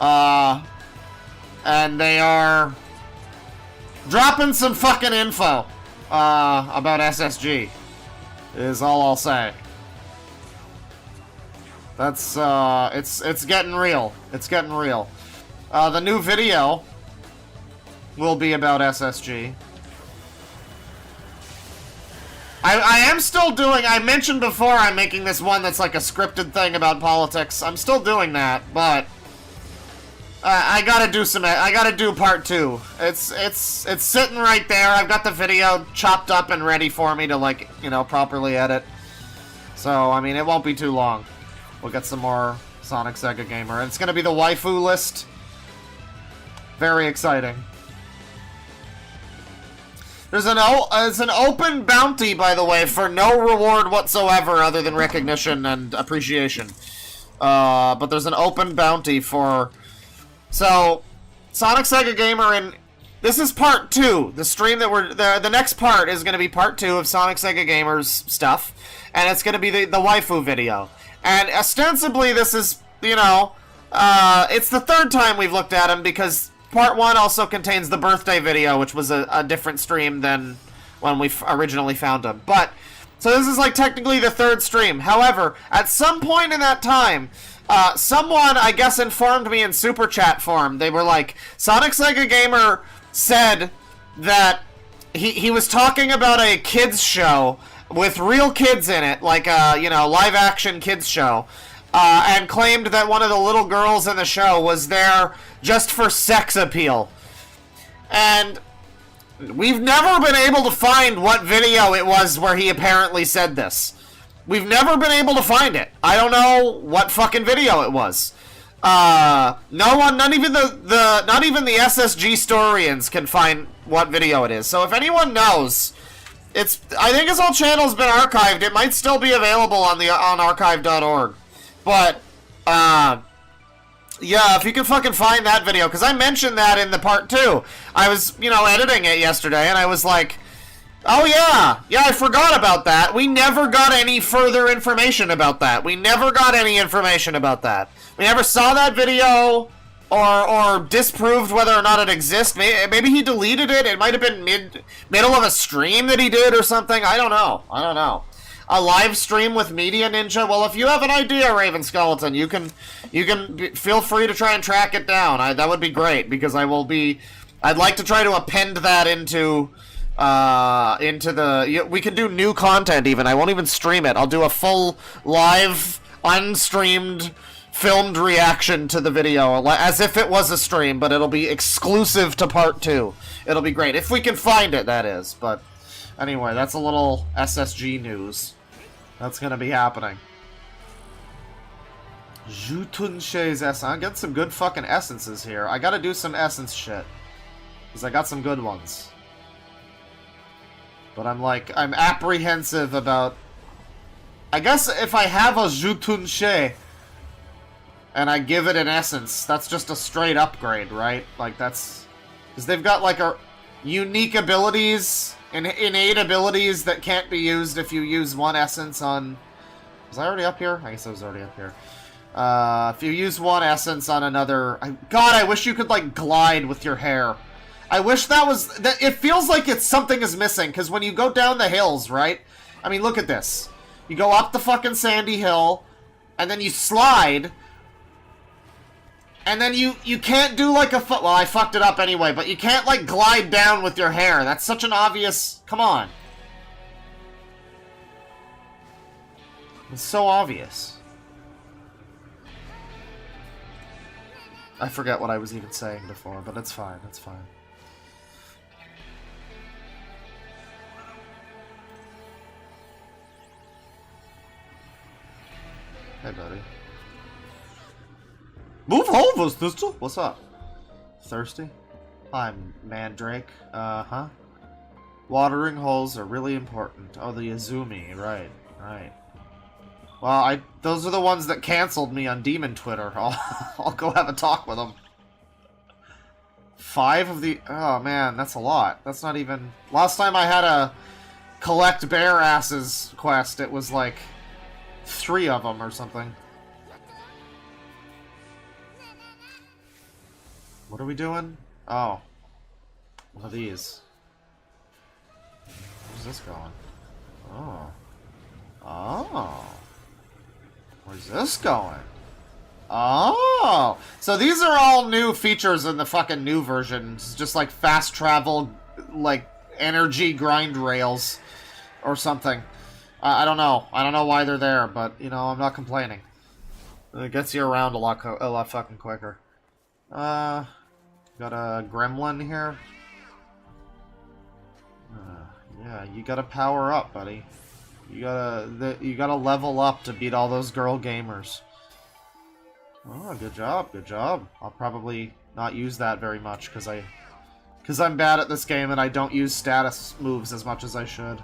And they are dropping some fucking info, about SSG, is all I'll say. That's, it's getting real. It's getting real. The new video will be about SSG. I am still doing, I mentioned before I'm making this one that's like a scripted thing about politics. I'm still doing that, but I gotta do part 2. It's sitting right there. I've got the video chopped up and ready for me to, like, you know, properly edit. So, I mean, it won't be too long. We'll get some more Sonic Sega Gamer. And it's gonna be the waifu list. Very exciting. There's an open bounty, by the way, for no reward whatsoever other than recognition and appreciation. But there's an open bounty for... So, Sonic Sega Gamer, and this is part 2. The stream that the next part is going to be part 2 of Sonic Sega Gamer's stuff, and it's going to be the waifu video. And ostensibly, this is, you know, it's the 3rd time we've looked at him, because part 1 also contains the birthday video, which was a different stream than when we originally found him. But, so this is like technically the 3rd stream. However, at some point in that time, someone, I guess, informed me in Super Chat form. They were like, Sonic Sega Gamer said that he was talking about a kids show with real kids in it, like a, you know, live-action kids show, and claimed that one of the little girls in the show was there just for sex appeal. And we've never been able to find what video it was where he apparently said this. We've never been able to find it. I don't know what fucking video it was. No one, not even the SSG historians can find what video it is. So if anyone knows, I think his whole channel's been archived. It might still be available on archive.org. But, yeah, if you can fucking find that video, because I mentioned that in the part 2. I was, you know, editing it yesterday, and I was like, oh yeah, I forgot about that. We never got any further information about that. We never got any information about that. We never saw that video, or disproved whether or not it exists. Maybe he deleted it. It might have been middle of a stream that he did or something. I don't know. A live stream with Media Ninja? Well, if you have an idea, Raven Skeleton, you can feel free to try and track it down. That would be great, because I'd like to try to append that into the... We can do new content even. I won't even stream it. I'll do a full live, unstreamed filmed reaction to the video, as if it was a stream, but it'll be exclusive to part 2. It'll be great. If we can find it, that is. But anyway, that's a little SSG news. That's gonna be happening. Jutunshe's essence. I'm getting some good fucking essences here. I gotta do some essence shit. Because I got some good ones. But I'm apprehensive about... I guess if I have a Jutunshe and I give it an essence, that's just a straight upgrade, right? Like, that's... Because they've got, like, a unique abilities, and innate abilities that can't be used if you use one essence on... Was I already up here? I guess I was already up here. If you use one essence on another... God, I wish you could, like, glide with your hair. I wish that was... It feels like something is missing, because when you go down the hills, right? I mean, look at this. You go up the fucking sandy hill, and then you slide... And then you can't do like a foot... Well, I fucked it up anyway, but you can't like glide down with your hair. That's such an obvious... Come on. It's so obvious. I forget what I was even saying before, but it's fine, it's fine. Hey, buddy. Move over, sister. What's up? Thirsty? I'm Mandrake. Uh-huh. Watering holes are really important. Oh, the Izumi. Right. Right. Well, those are the ones that canceled me on Demon Twitter. I'll go have a talk with them. 5 of the... Oh, man. That's a lot. That's not even... Last time I had a collect bear asses quest, it was like 3 of them or something. What are we doing? Oh. What are these? Where's this going? Oh. Oh. Where's this going? Oh. So these are all new features in the fucking new versions. Just like fast travel, like energy grind rails or something. I don't know. I don't know why they're there, but, you know, I'm not complaining. It gets you around a lot fucking quicker. Got a gremlin here. Yeah, you gotta power up, buddy. You gotta level up to beat all those girl gamers. Oh, good job, good job. I'll probably not use that very much because I'm bad at this game and I don't use status moves as much as I should.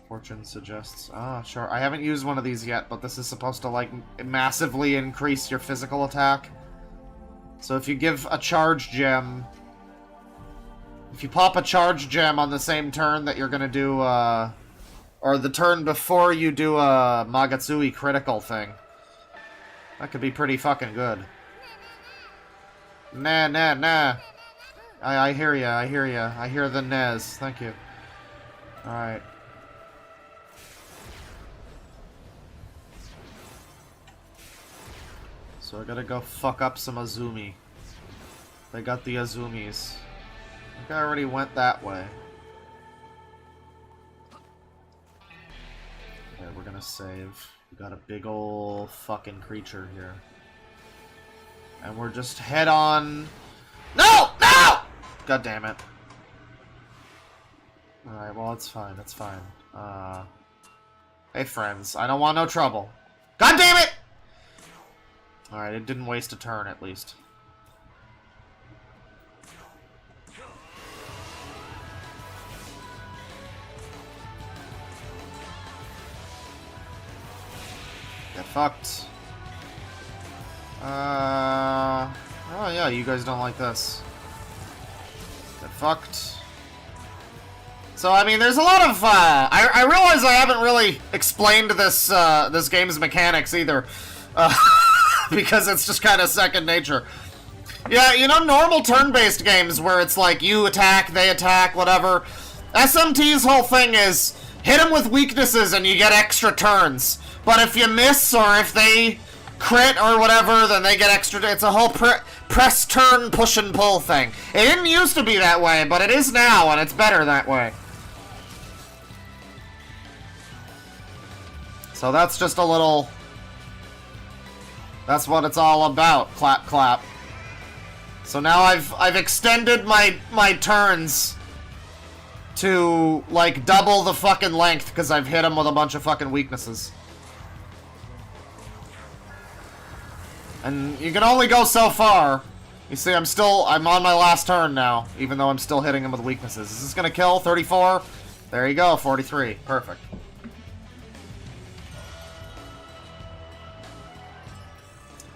Fortune suggests. Ah, sure. I haven't used one of these yet, but this is supposed to like massively increase your physical attack. So if you give a charge gem... If you pop a charge gem on the same turn that you're gonna do, or the turn before you do a Magatsui critical thing, that could be pretty fucking good. Nah, nah, nah. I hear ya, I hear ya. I hear the Nez. Thank you. Alright. So I gotta go fuck up some Azumi. They got the Azumis. I think I already went that way. Okay, we're gonna save. We got a big ol' fucking creature here. And we're just head on... No! No! God damn it. Alright, well, it's fine, it's fine. Hey, friends, I don't want no trouble. God damn it! Alright, it didn't waste a turn, at least. Get fucked. Oh yeah, you guys don't like this. Get fucked. So, I mean, there's a lot of, I realize I haven't really explained this, this game's mechanics either. Because it's just kind of second nature. Yeah, you know, normal turn-based games where it's like, you attack, they attack, whatever. SMT's whole thing is, hit them with weaknesses and you get extra turns. But if you miss, or if they crit or whatever, then they get extra... It's a whole press, turn, push and pull thing. It didn't used to be that way, but it is now, and it's better that way. So that's just a little That's what it's all about. Clap, clap. So now I've extended my turns to, like, double the fucking length because I've hit him with a bunch of fucking weaknesses. And you can only go so far. You see, I'm on my last turn now, even though I'm still hitting him with weaknesses. Is this gonna kill? 34? There you go, 43. Perfect.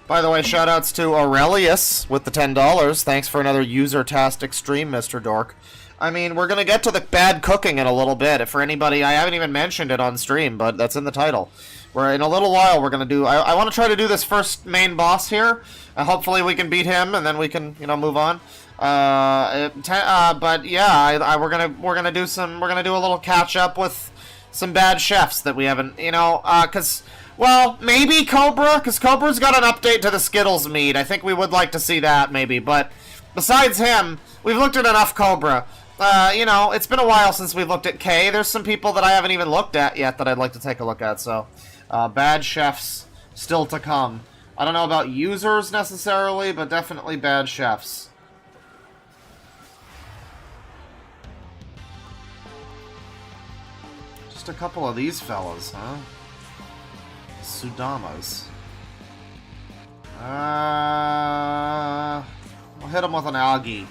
By the way, shoutouts to Aurelius with the $10. Thanks for another user-tastic stream, Mr. Dork. I mean, we're gonna get to the bad cooking in a little bit. For anybody, I haven't even mentioned it on stream, but that's in the title. Where in a little while we're gonna do. I want to try to do this first main boss here. Hopefully we can beat him, and then we can, you know, move on. But yeah, we're gonna do a little catch up with some bad chefs that we haven't, you know, cause. Well, maybe Cobra, because Cobra's got an update to the Skittles mead. I think we would like to see that, maybe. But besides him, we've looked at enough Cobra. You know, it's been a while since we've looked at K. There's some people that I haven't even looked at yet that I'd like to take a look at. So, bad chefs still to come. I don't know about users necessarily, but definitely bad chefs. Just a couple of these fellas, huh? Sudamas. I'll hit him with an Augie.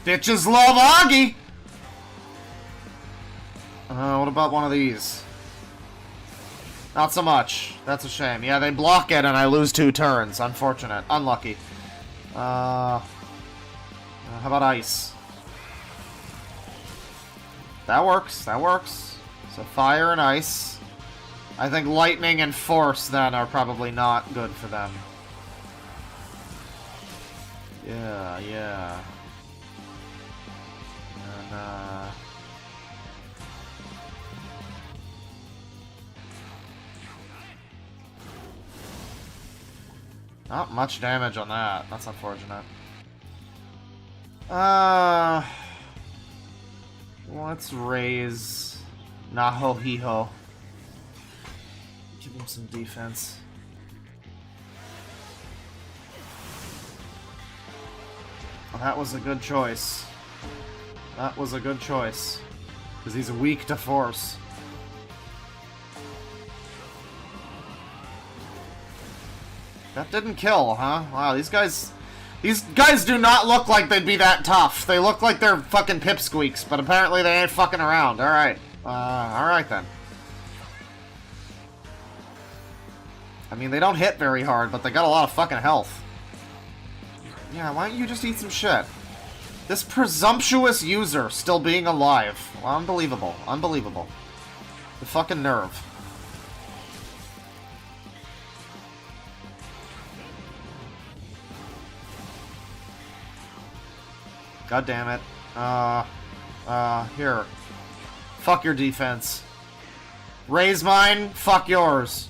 Bitches love Augie! What about one of these? Not so much. That's a shame. Yeah, they block it and I lose 2 turns. Unfortunate. Unlucky. How about ice? That works. That works. So fire and ice. I think lightning and force, then, are probably not good for them. Yeah, yeah. And, not much damage on that. That's unfortunate. Let's raise Nahohello. Give him some defense. Well, that was a good choice. That was a good choice. Because he's weak to force. That didn't kill, huh? Wow, these guys do not look like they'd be that tough. They look like they're fucking pipsqueaks, but apparently they ain't fucking around. Alright. Alright then. I mean, they don't hit very hard, but they got a lot of fucking health. Yeah, why don't you just eat some shit? This presumptuous user still being alive. Well, unbelievable. Unbelievable. The fucking nerve. God damn it. Here. Fuck your defense. Raise mine, fuck yours.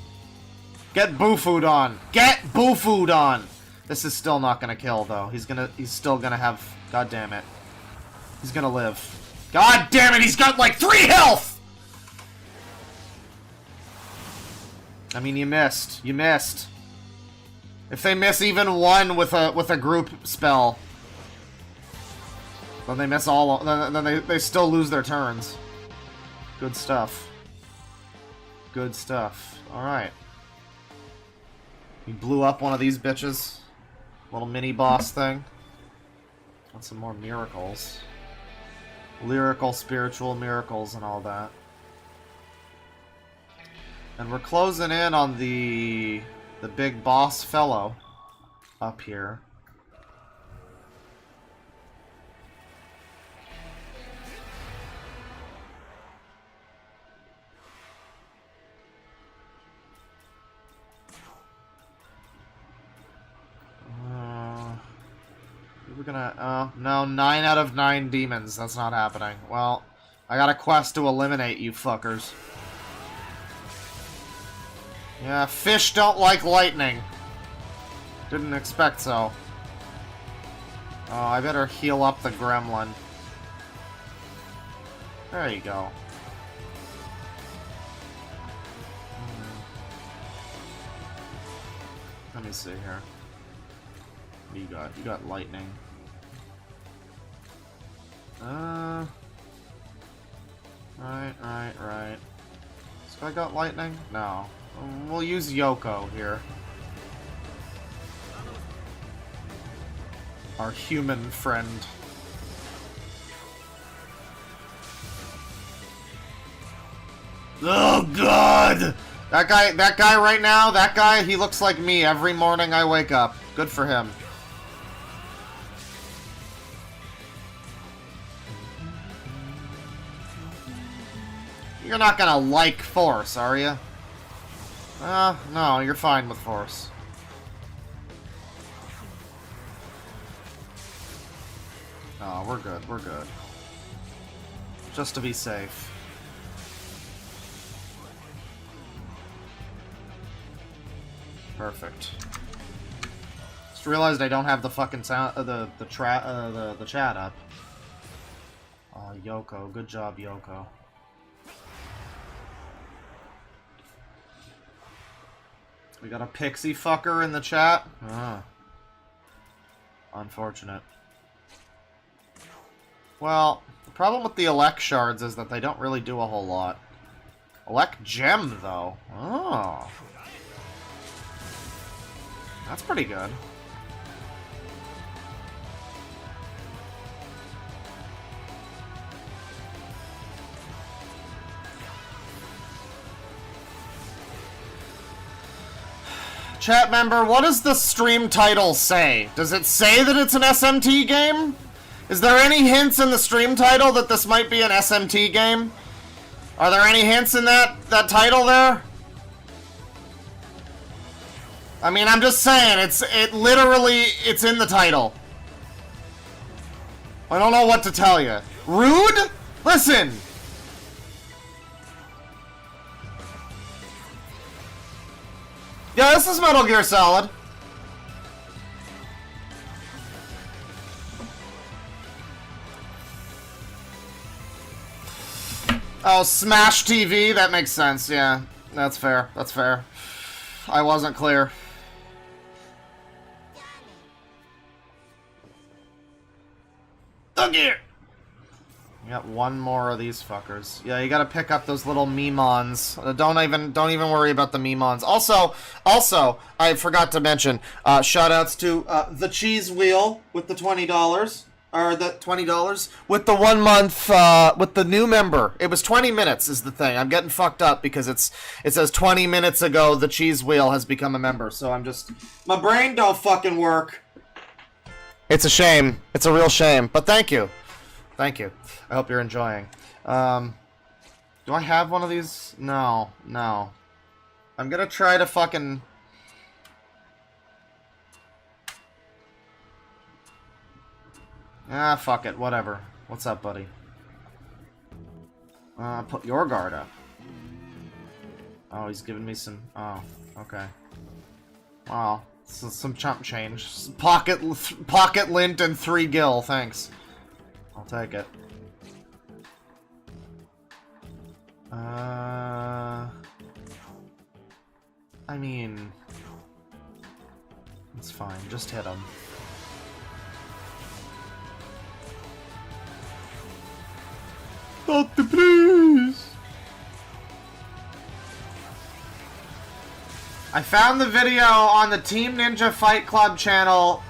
Get bufu'd on. Get bufu'd on! This is still not gonna kill, though. He's still gonna have... God damn it. He's gonna live. God damn it, he's got like 3 health! I mean, you missed. You missed. If they miss even 1 with a group spell, then they miss all... Then they still lose their turns. Good stuff. Good stuff. Alright. You blew up one of these bitches. Little mini-boss thing. Want some more miracles. Lyrical, spiritual miracles and all that. And we're closing in on the big boss fellow up here. We're gonna, no, 9 out of 9 demons. That's not happening. Well, I got a quest to eliminate you fuckers. Yeah, fish don't like lightning. Didn't expect so. Oh, I better heal up the gremlin. There you go. Let me see here. What do you got? You got lightning. Right. This guy got lightning? No. We'll use Yoko here. Our human friend. Oh god! That guy right now, that guy, he looks like me every morning I wake up. Good for him. You're not gonna like Force, are you? No, you're fine with Force. Oh, we're good. Just to be safe. Perfect. Just realized I don't have the fucking sound, the chat up. Oh, Yoko, good job, Yoko. We got a pixie fucker in the chat. Ah. Unfortunate. Well, the problem with the elect shards is that they don't really do a whole lot. Elect gem, though. Oh. That's pretty good. Chat member, what does the stream title say? Does it say that it's an SMT game? Is there any hints in the stream title that this might be an SMT game? Are there any hints in that title there? I mean, I'm just saying, it's in the title. I don't know what to tell you. Rude? Listen! Yeah, this is Metal Gear Solid. Oh, Smash TV? That makes sense, yeah. That's fair, that's fair. I wasn't clear. Look here! You got one more of these fuckers. Yeah, you gotta pick up those little Memons. Don't even worry about the Memons. Also, I forgot to mention, shoutouts to the Cheese Wheel with the $20. Or the $20 with the 1 month with the new member. It was 20 minutes is the thing. I'm getting fucked up because it says 20 minutes ago the Cheese Wheel has become a member. So I'm just, my brain don't fucking work. It's a shame. It's a real shame. But thank you. Thank you. I hope you're enjoying. Do I have one of these? No. I'm gonna try to fucking... Ah, fuck it. Whatever. What's up, buddy? Put your guard up. Oh, he's giving me some... Oh, okay. Wow. Some chump change. Pocket lint and 3 gil, thanks. I'll take it. I mean... It's fine, just hit him. Doctor, please! I found the video on the Team Ninja Fight Club channel.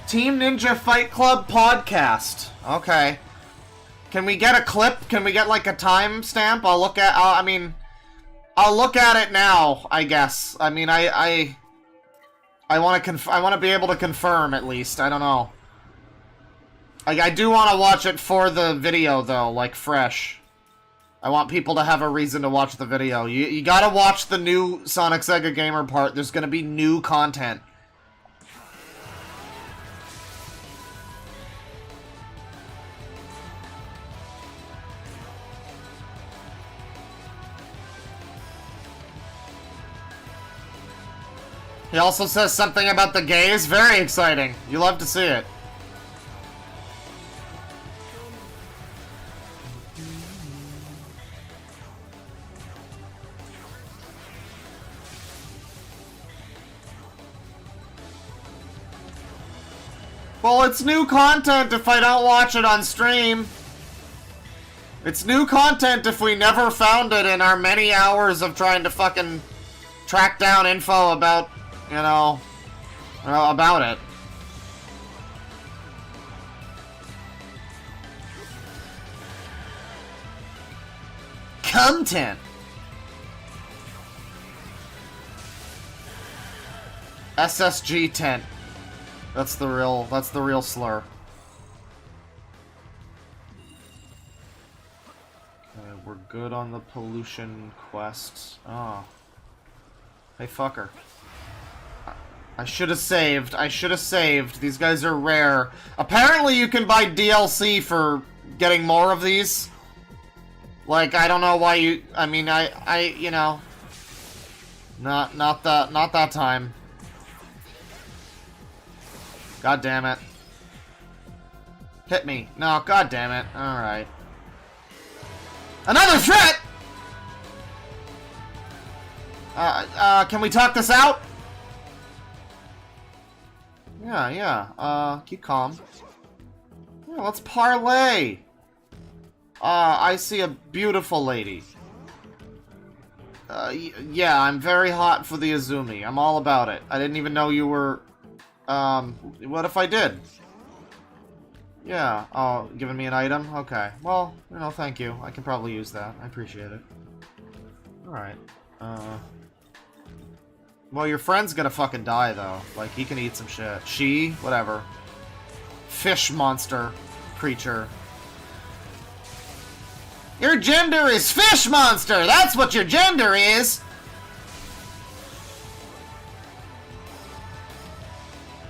Team Ninja Fight Club podcast. Okay. Can we get a clip? Can we get like a timestamp? I'll look at. I'll look at it now. I guess. I mean, I want to be able to confirm at least. I don't know. I do want to watch it for the video though, like fresh. I want people to have a reason to watch the video. You gotta watch the new Sonic Sega Gamer part. There's gonna be new content. He also says something about the gays. Very exciting. You love to see it. Well, it's new content if I don't watch it on stream. It's new content if we never found it in our many hours of trying to fucking track down info about, you know, about it. Content. SSG tent. That's the real slur. Okay, we're good on the pollution quest. Oh. Hey, fucker. I should have saved. I should have saved. These guys are rare. Apparently you can buy DLC for getting more of these. Like, I don't know why you... I mean, you know... Not that time. God damn it. Hit me. No, god damn it. Alright. Another threat?! Can we talk this out? Yeah. Keep calm. Yeah, let's parlay. I see a beautiful lady. Yeah, I'm very hot for the Azumi. I'm all about it. I didn't even know you were... what if I did? Yeah, oh, giving me an item? Okay. Well, you know, thank you. I can probably use that. I appreciate it. Alright. Well, your friend's gonna fucking die, though. Like, he can eat some shit. She? Whatever. Fish monster. Creature. Your gender is fish monster! That's what your gender is!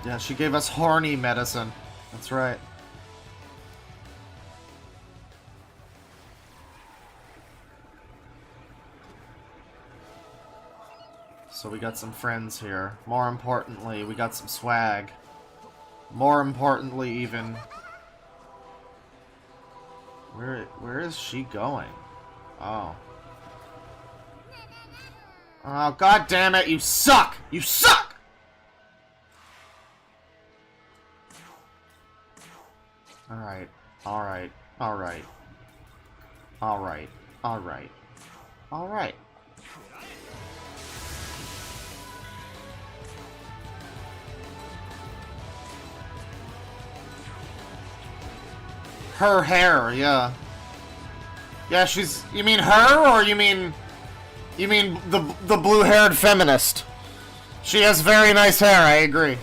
Yeah, she gave us horny medicine. That's right. So we got some friends here. More importantly, we got some swag. More importantly, even... Where is she going? Oh. Oh, god damn it, you suck! You suck! Alright. Alright. Alright. Alright. Alright. Alright. Her hair, yeah. Yeah, she's... You mean her, or you mean... You mean the blue-haired feminist? She has very nice hair, I agree.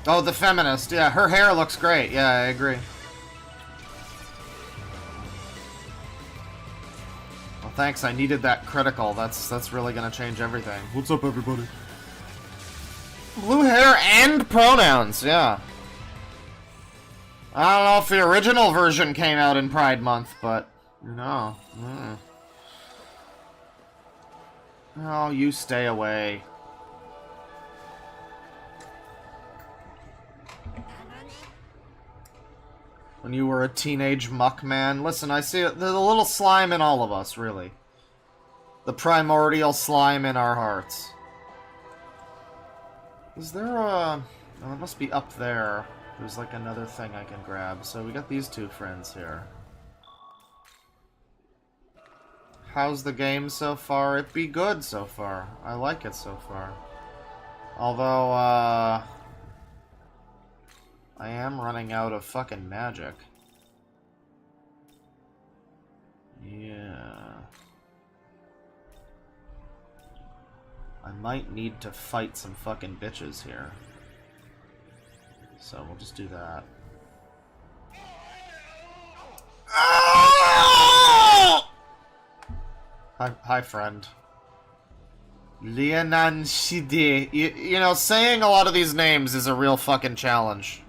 Oh, the feminist. Yeah, her hair looks great. Yeah, I agree. Well, thanks. I needed that critical. That's really gonna change everything. What's up, everybody? Blue hair and pronouns. Yeah. I don't know if the original version came out in Pride Month, but no. Oh, you stay away. When you were a teenage muckman. Listen, I see the little slime in all of us, really. The primordial slime in our hearts. Is there a... Oh, it must be up there. There's like another thing I can grab. So we got these two friends here. How's the game so far? It be good so far. I like it so far. Although, I am running out of fucking magic. Yeah. I might need to fight some fucking bitches here. So we'll just do that. Hi, friend. Lianan Shide. You know, saying a lot of these names is a real fucking challenge.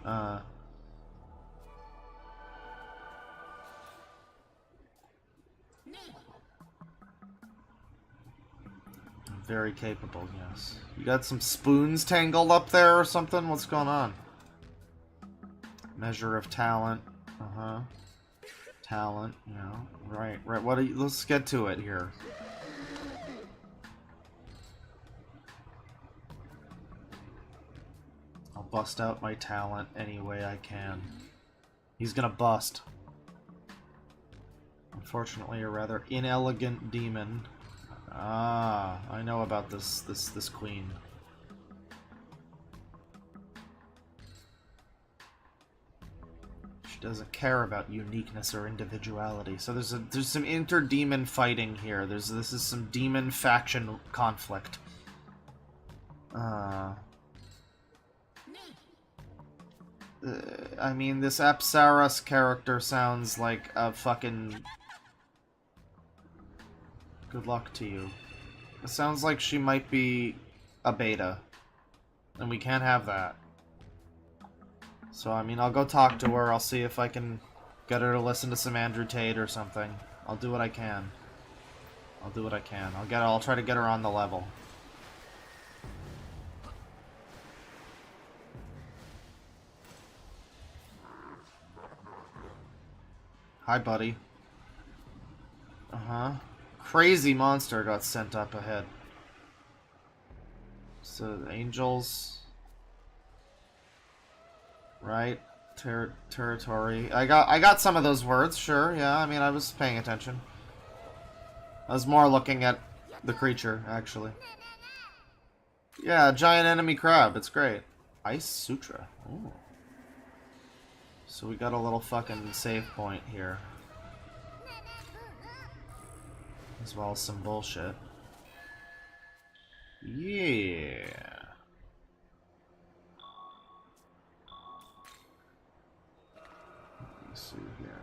Very capable, yes. You got some spoons tangled up there or something? What's going on? Measure of talent. Uh-huh. Talent, you know. Right. What are you, let's get to it here. I'll bust out my talent any way I can. He's gonna bust. Unfortunately, a rather inelegant demon. Ah, I know about this queen. She doesn't care about uniqueness or individuality. So there's some inter-demon fighting here. This is some demon faction conflict. I mean, this Apsaras character sounds like a fucking... Good luck to you. It sounds like she might be a beta. And we can't have that. So, I mean, I'll go talk to her. I'll see if I can get her to listen to some Andrew Tate or something. I'll do what I can. I'll do what I can. I'll try to get her on the level. Hi, buddy. Uh-huh. Crazy monster got sent up ahead. So, angels... Right? Territory. I got some of those words, sure, yeah, I mean, I was paying attention. I was more looking at the creature, actually. Yeah, giant enemy crab, it's great. Ice Sutra. Ooh. So we got a little fucking save point here. As well as some bullshit. Yeah. Let me see here.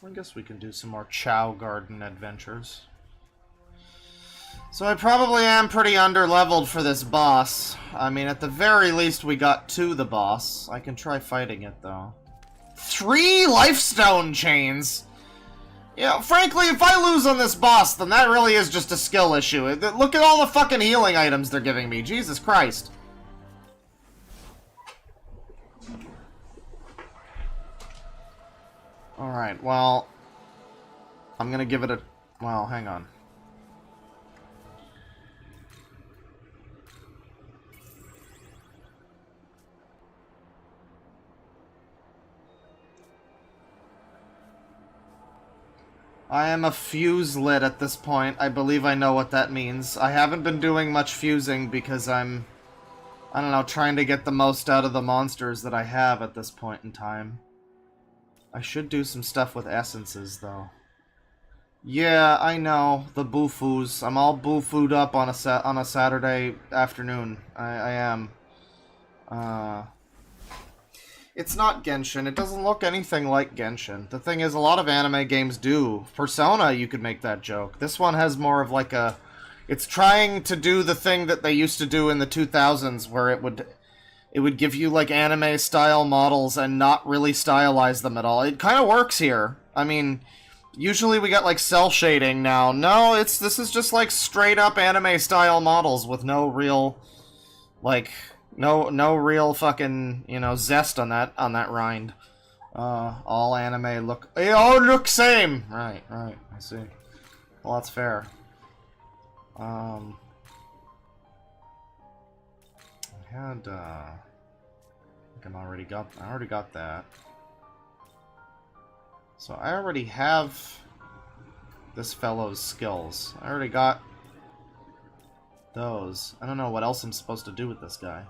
I guess we can do some more Chow Garden adventures. So I probably am pretty underleveled for this boss. I mean, at the very least, we got to the boss. I can try fighting it, though. 3 lifestone chains! Yeah, frankly, if I lose on this boss, then that really is just a skill issue. Look at all the fucking healing items they're giving me. Jesus Christ. Alright, well... I'm gonna give it a... Well, hang on. I am a fuse lit at this point. I believe I know what that means. I haven't been doing much fusing because I don't know, trying to get the most out of the monsters that I have at this point in time. I should do some stuff with essences, though. Yeah, I know, the bufus. I'm all bufued up on a Saturday afternoon. I am. It's not Genshin. It doesn't look anything like Genshin. The thing is, a lot of anime games do. Persona, you could make that joke. This one has more of like a... It's trying to do the thing that they used to do in the 2000s, where it would give you like anime-style models and not really stylize them at all. It kind of works here. I mean, usually we got like cell shading now. No, this is just like straight-up anime-style models with no real, like... No real fucking, you know, zest on that rind. All anime look... They all look same! Right, I see. Well, that's fair. I had, I think I already got that. So I already have this fellow's skills. I already got those. I don't know what else I'm supposed to do with this guy.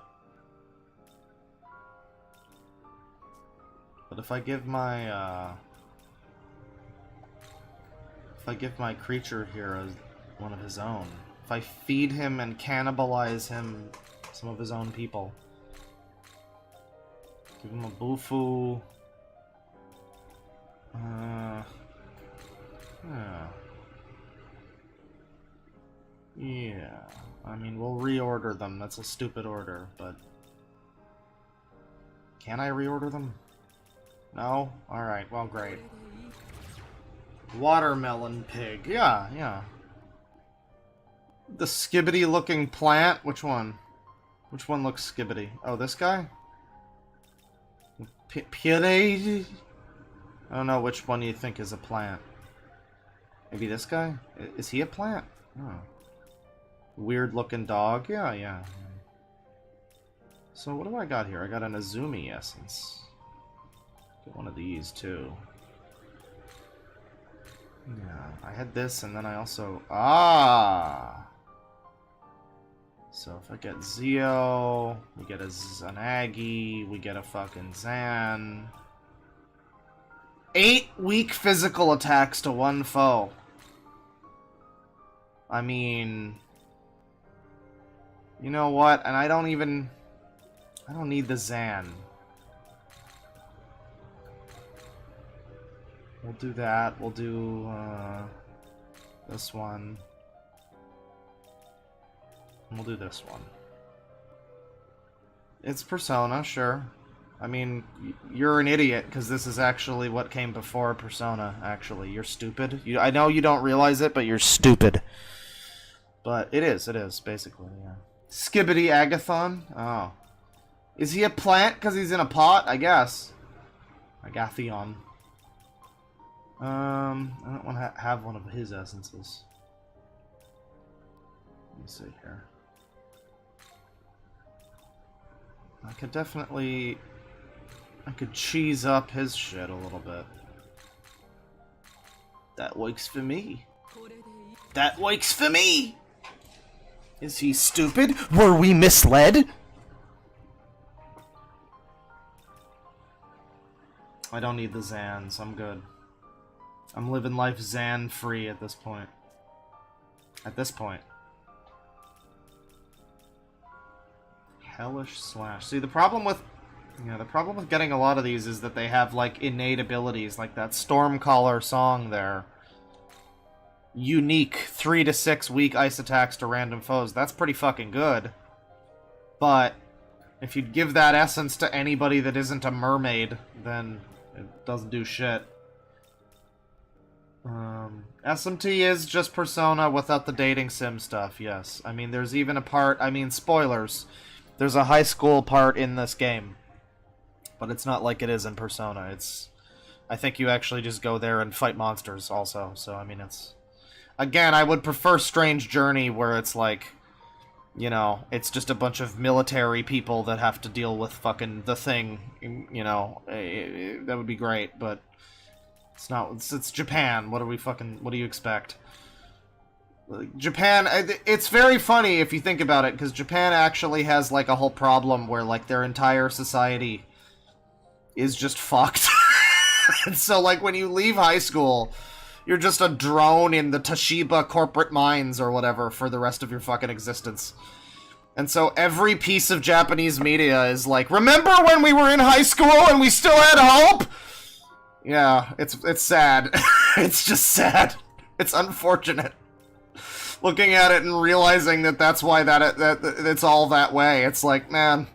But if I give my creature here one of his own, if I feed him and cannibalize him some of his own people, give him a bufu, yeah, I mean, we'll reorder them. That's a stupid order, but can I reorder them? No? Alright, well, great. Watermelon pig. Yeah, yeah. The skibbity looking plant. Which one? Which one looks skibbity? Oh, this guy? Pire? I don't know which one you think is a plant. Maybe this guy? Is he a plant? Oh. Weird looking dog? Yeah, yeah. So what do I got here? I got an Azumi essence. Get one of these too. Yeah, I had this and then I also... Ah! So if I get Zeo, we get a Zanagi, we get a fucking Zan. 8 weak physical attacks to 1 foe. I mean... You know what? And I don't need the Zan. We'll do that. We'll do, this one. And we'll do this one. It's Persona, sure. I mean, you're an idiot, because this is actually what came before Persona, actually. You're stupid. I know you don't realize it, but you're stupid. But it is, basically, yeah. Skibbity Agathon? Oh. Is he a plant because he's in a pot? I guess. Agathion. I don't want to have one of his essences. Let me see here. I could definitely... I could cheese up his shit a little bit. That works for me. That works for me! Is he stupid? Were we misled? I don't need the Zans. I'm good. I'm living life Zan-free at this point. At this point. Hellish Slash. See, the problem with... Yeah, the problem with getting a lot of these is that they have, like, innate abilities, like that Stormcaller song there. Unique 3 to 6 weak ice attacks to random foes. That's pretty fucking good. But if you give that essence to anybody that isn't a mermaid, then it doesn't do shit. SMT is just Persona without the dating sim stuff, yes. I mean, there's even a part... I mean, spoilers. There's a high school part in this game. But it's not like it is in Persona. It's... I think you actually just go there and fight monsters also. So, I mean, it's... Again, I would prefer Strange Journey, where it's like... You know, it's just a bunch of military people that have to deal with fucking the thing. You know, that would be great, but... It's not... It's Japan. What do you expect? Japan... It's very funny if you think about it, because Japan actually has, like, a whole problem where, like, their entire society is just fucked. And so, like, when you leave high school, you're just a drone in the Toshiba corporate mines or whatever for the rest of your fucking existence. And so every piece of Japanese media is like, remember when we were in high school and we still had hope? Yeah, it's sad. It's just sad. It's unfortunate. Looking at it and realizing that that's why that it's all that way. It's like, man,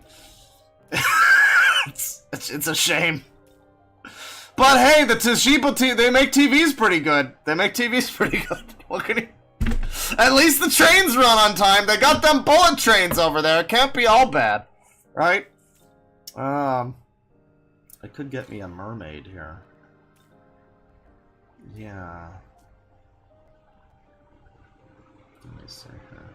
it's a shame. But hey, the Toshiba they make TVs pretty good. They make TVs pretty good. What can you... At least the trains run on time. They got them bullet trains over there. It can't be all bad, right? I could get me a mermaid here. Yeah. Let me see here.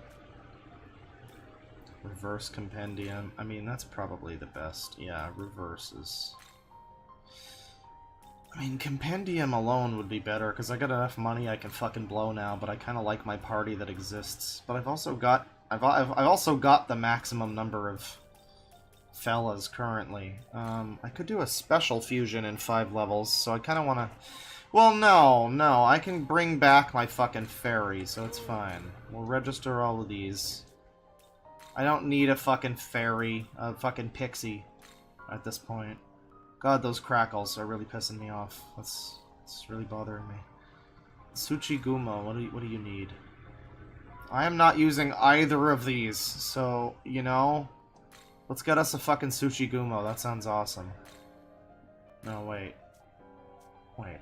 Reverse compendium. I mean, that's probably the best. Yeah, reverse is... I mean, compendium alone would be better, because I got enough money I can fucking blow now, but I kind of like my party that exists. But I've also got... I've also got the maximum number of fellas currently. I could do a special fusion in 5 levels, so I kind of want to... Well, no, I can bring back my fucking fairy, so it's fine. We'll register all of these. I don't need a fucking fairy, a fucking pixie at this point. God, those crackles are really pissing me off. It's really bothering me. Tsuchigumo, what do you need? I am not using either of these, so, you know, let's get us a fucking Tsuchigumo. That sounds awesome. No, wait. Wait.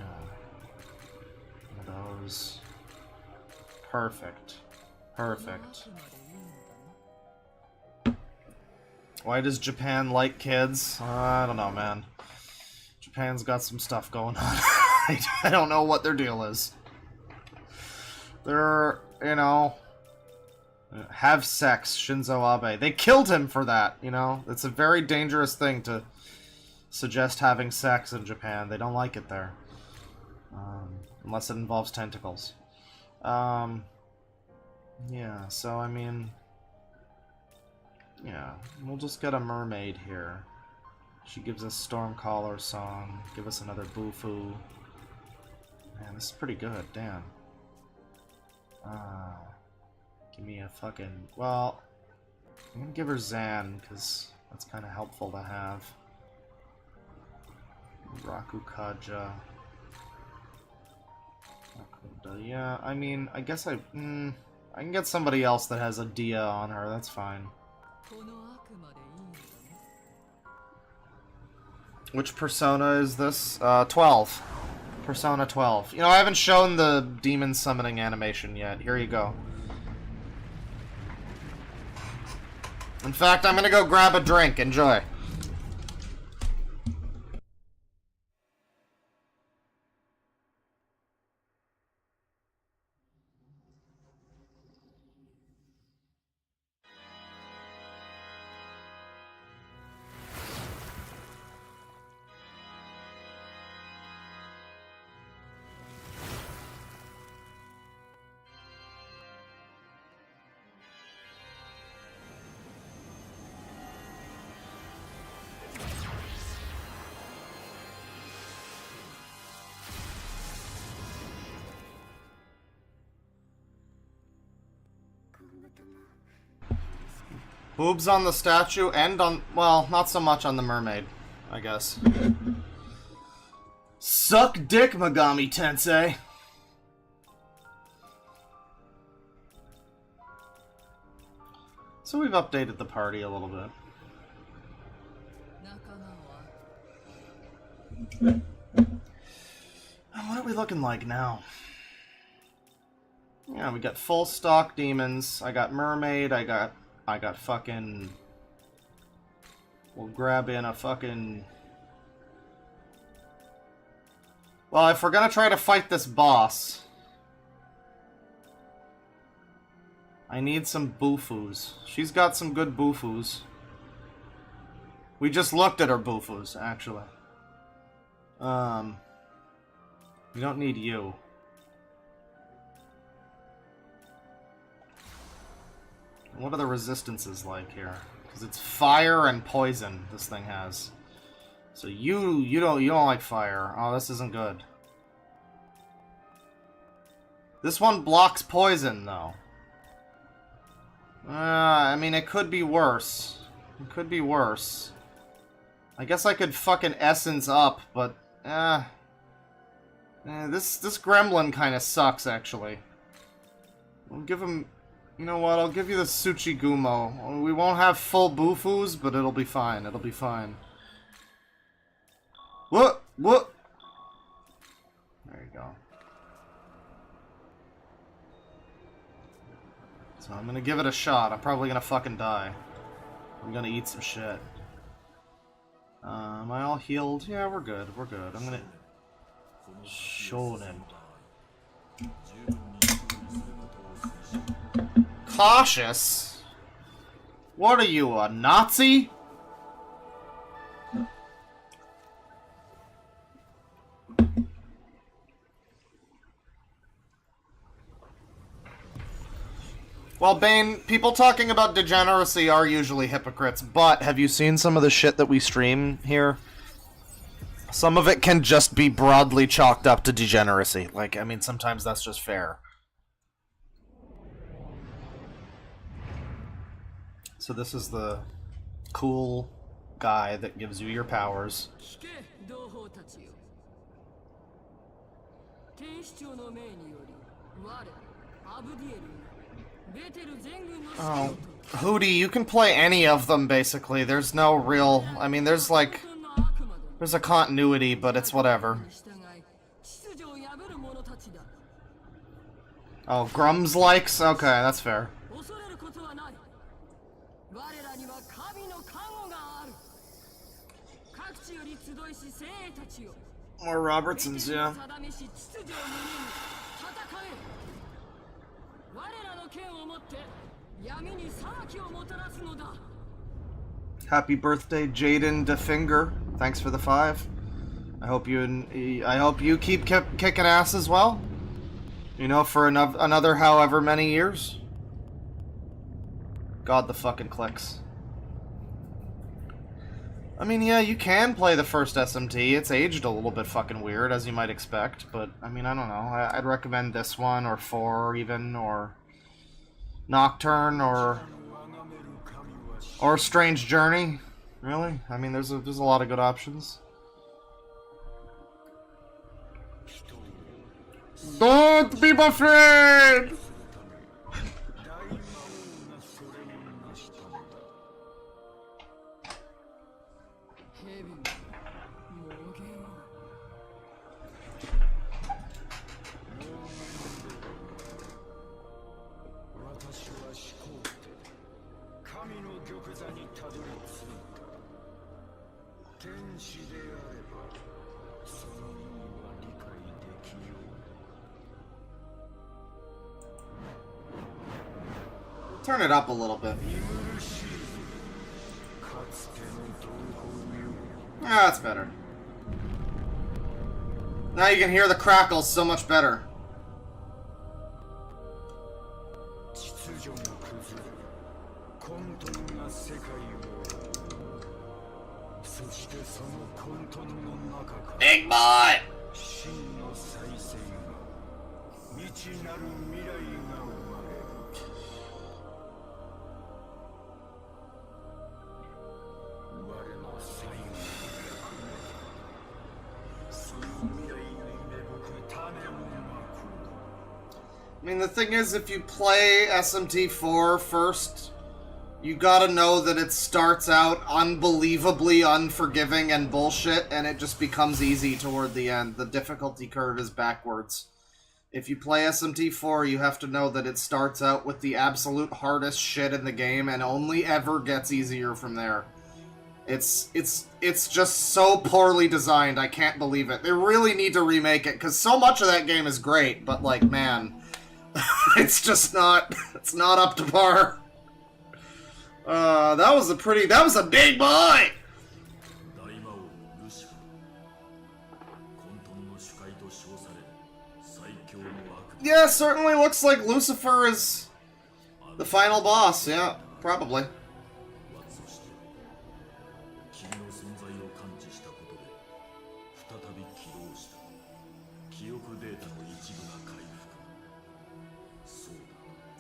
One of those. Perfect. Perfect. Why does Japan like kids? I don't know, man. Japan's got some stuff going on. I don't know what their deal is. They're, you know... Have sex, Shinzo Abe. They killed him for that, you know? It's a very dangerous thing to suggest having sex in Japan. They don't like it there. Unless it involves tentacles. Yeah, so, I mean... Yeah, we'll just get a mermaid here. She gives us Stormcaller song. Give us another bufu. Man, this is pretty good, damn. Give me a fucking... Well, I'm gonna give her Zan, because that's kind of helpful to have. Rakukaja. Yeah, I mean, I guess I can get somebody else that has a Dia on her, that's fine. Which persona is this? 12. Persona 12. You know, I haven't shown the demon summoning animation yet. Here you go. In fact, I'm gonna go grab a drink. Enjoy. Boobs on the statue and on... Well, not so much on the mermaid, I guess. Suck dick, Megami Tensei! So we've updated the party a little bit. What are we looking like now? Yeah, we got full stock demons. I got mermaid, I got fucking... We'll grab in a fucking... Well, if we're gonna try to fight this boss... I need some bufus. She's got some good bufus. We just looked at her bufus, actually. We don't need you. What are the resistances like here? Because it's fire and poison this thing has. So you don't like fire. Oh, this isn't good. This one blocks poison though. I mean, it could be worse. It could be worse. I guess I could fucking essence up, but this gremlin kind of sucks actually. I'll give him. You know what, I'll give you the Tsuchigumo. We won't have full bufus, but it'll be fine. It'll be fine. What? What? There you go. So I'm gonna give it a shot. I'm probably gonna fucking die. I'm gonna eat some shit. Am I all healed? Yeah, we're good. We're good. I'm gonna... Shonen. Cautious? What are you, a Nazi? Well, Bane, people talking about degeneracy are usually hypocrites, but have you seen some of the shit that we stream here? Some of it can just be broadly chalked up to degeneracy. Like, I mean, sometimes that's just fair. So this is the cool guy that gives you your powers. Oh, Hootie, you can play any of them, basically. There's no real... I mean, there's like... There's a continuity, but it's whatever. Oh, Grums likes? Okay, that's fair. More Robertsons, yeah. Happy birthday, Jaden DeFinger. Thanks for the 5. I hope you keep kicking ass as well. You know, for another however many years. God, the fucking clicks. I mean, yeah, you can play the first SMT. It's aged a little bit fucking weird, as you might expect. But, I mean, I don't know. I'd recommend this one, or 4 even, or Nocturne, or Strange Journey. Really? I mean, there's a lot of good options. Don't be my friend! Turn it up a little bit. Ah, that's better. Now you can hear the crackles so much better. Big boy! I mean, the thing is, if you play SMT4 first, you gotta know that it starts out unbelievably unforgiving and bullshit, and it just becomes easy toward the end. The difficulty curve is backwards. If you play SMT4, you have to know that it starts out with the absolute hardest shit in the game, and only ever gets easier from there. It's just so poorly designed, I can't believe it. They really need to remake it, because so much of that game is great, but, like, man... it's just not... it's not up to par. That was a big boy! Yeah, certainly looks like Lucifer is the final boss, yeah, probably.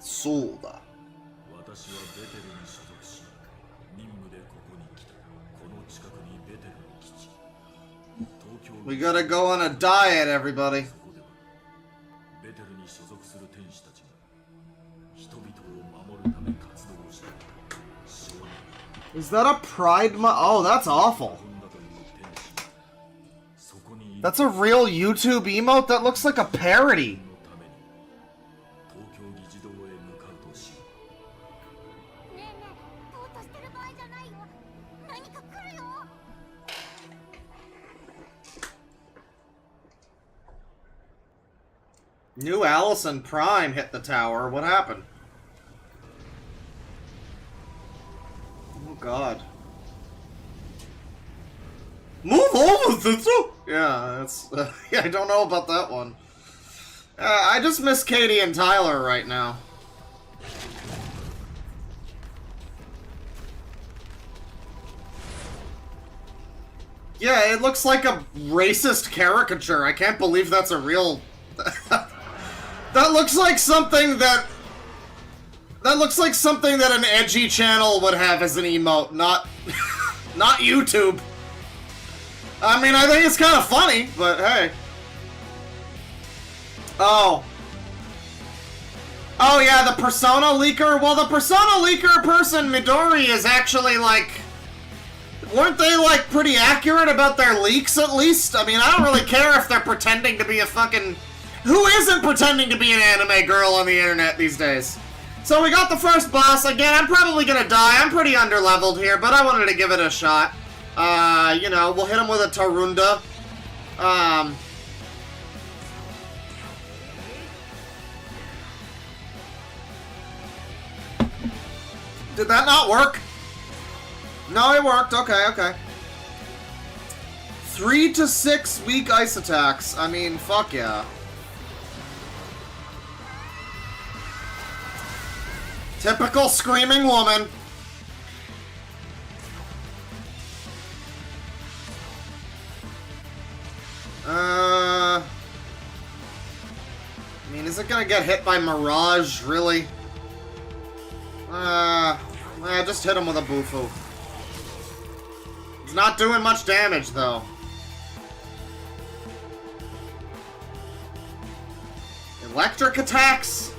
Soda. We gotta go on a diet, everybody. Is that a pride oh, that's awful. That's a real YouTube emote? That looks like a parody. New Allison Prime hit the tower. What happened? Oh god. Move over, Zetsu! Yeah, that's... yeah, I don't know about that one. I just miss Katie and Tyler right now. Yeah, it looks like a racist caricature. I can't believe that's a real... That looks like something that... That looks like something that an edgy channel would have as an emote, not... not YouTube. I mean, I think it's kind of funny, but hey. Oh. Oh yeah, the Persona leaker? Well, the Persona leaker person, Midori, is actually, like... Weren't they, like, pretty accurate about their leaks, at least? I mean, I don't really care if they're pretending to be a fucking Who isn't pretending to be an anime girl on the internet these days? So we got the first boss. Again, I'm probably gonna die. I'm pretty underleveled here, but I wanted to give it a shot. You know, we'll hit him with a Tarunda. Did that not work? No, it worked. Okay, okay. 3 to 6 weak ice attacks. I mean, fuck yeah. Typical screaming woman. I mean, is it gonna get hit by Mirage, really? Just hit him with a bufu. He's not doing much damage, though. Electric attacks?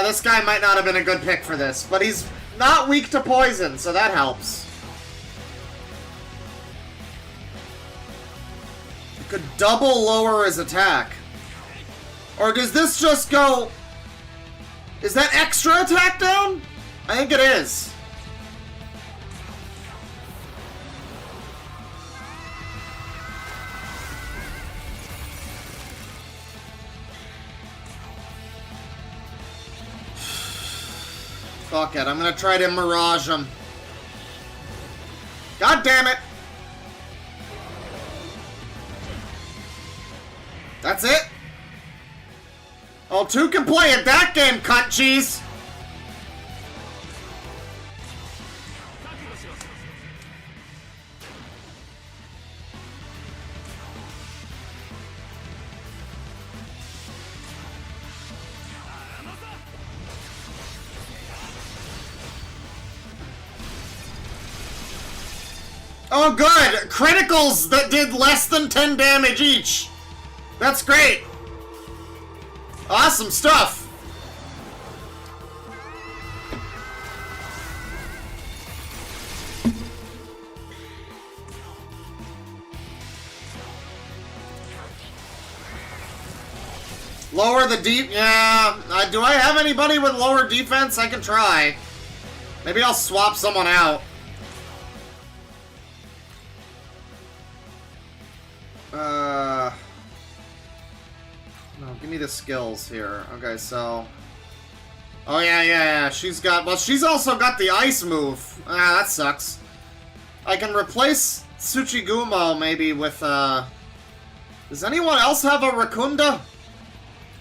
This guy might not have been a good pick for this, but he's not weak to poison, so that helps. You could double lower his attack. Or does this just go... Is that extra attack down? I think it is. Fuck it, I'm gonna try to Mirage him. God damn it! That's it? Oh, two can play at that game, cunt cheese! Oh, good! Criticals that did less than 10 damage each! That's great! Awesome stuff! Lower the deep... Yeah... do I have anybody with lower defense? I can try. Maybe I'll swap someone out. No, give me the skills here. Okay, so... Oh, yeah. She's got... Well, she's also got the ice move. Ah, that sucks. I can replace Tsuchigumo, maybe, with, Does anyone else have a Rakunda?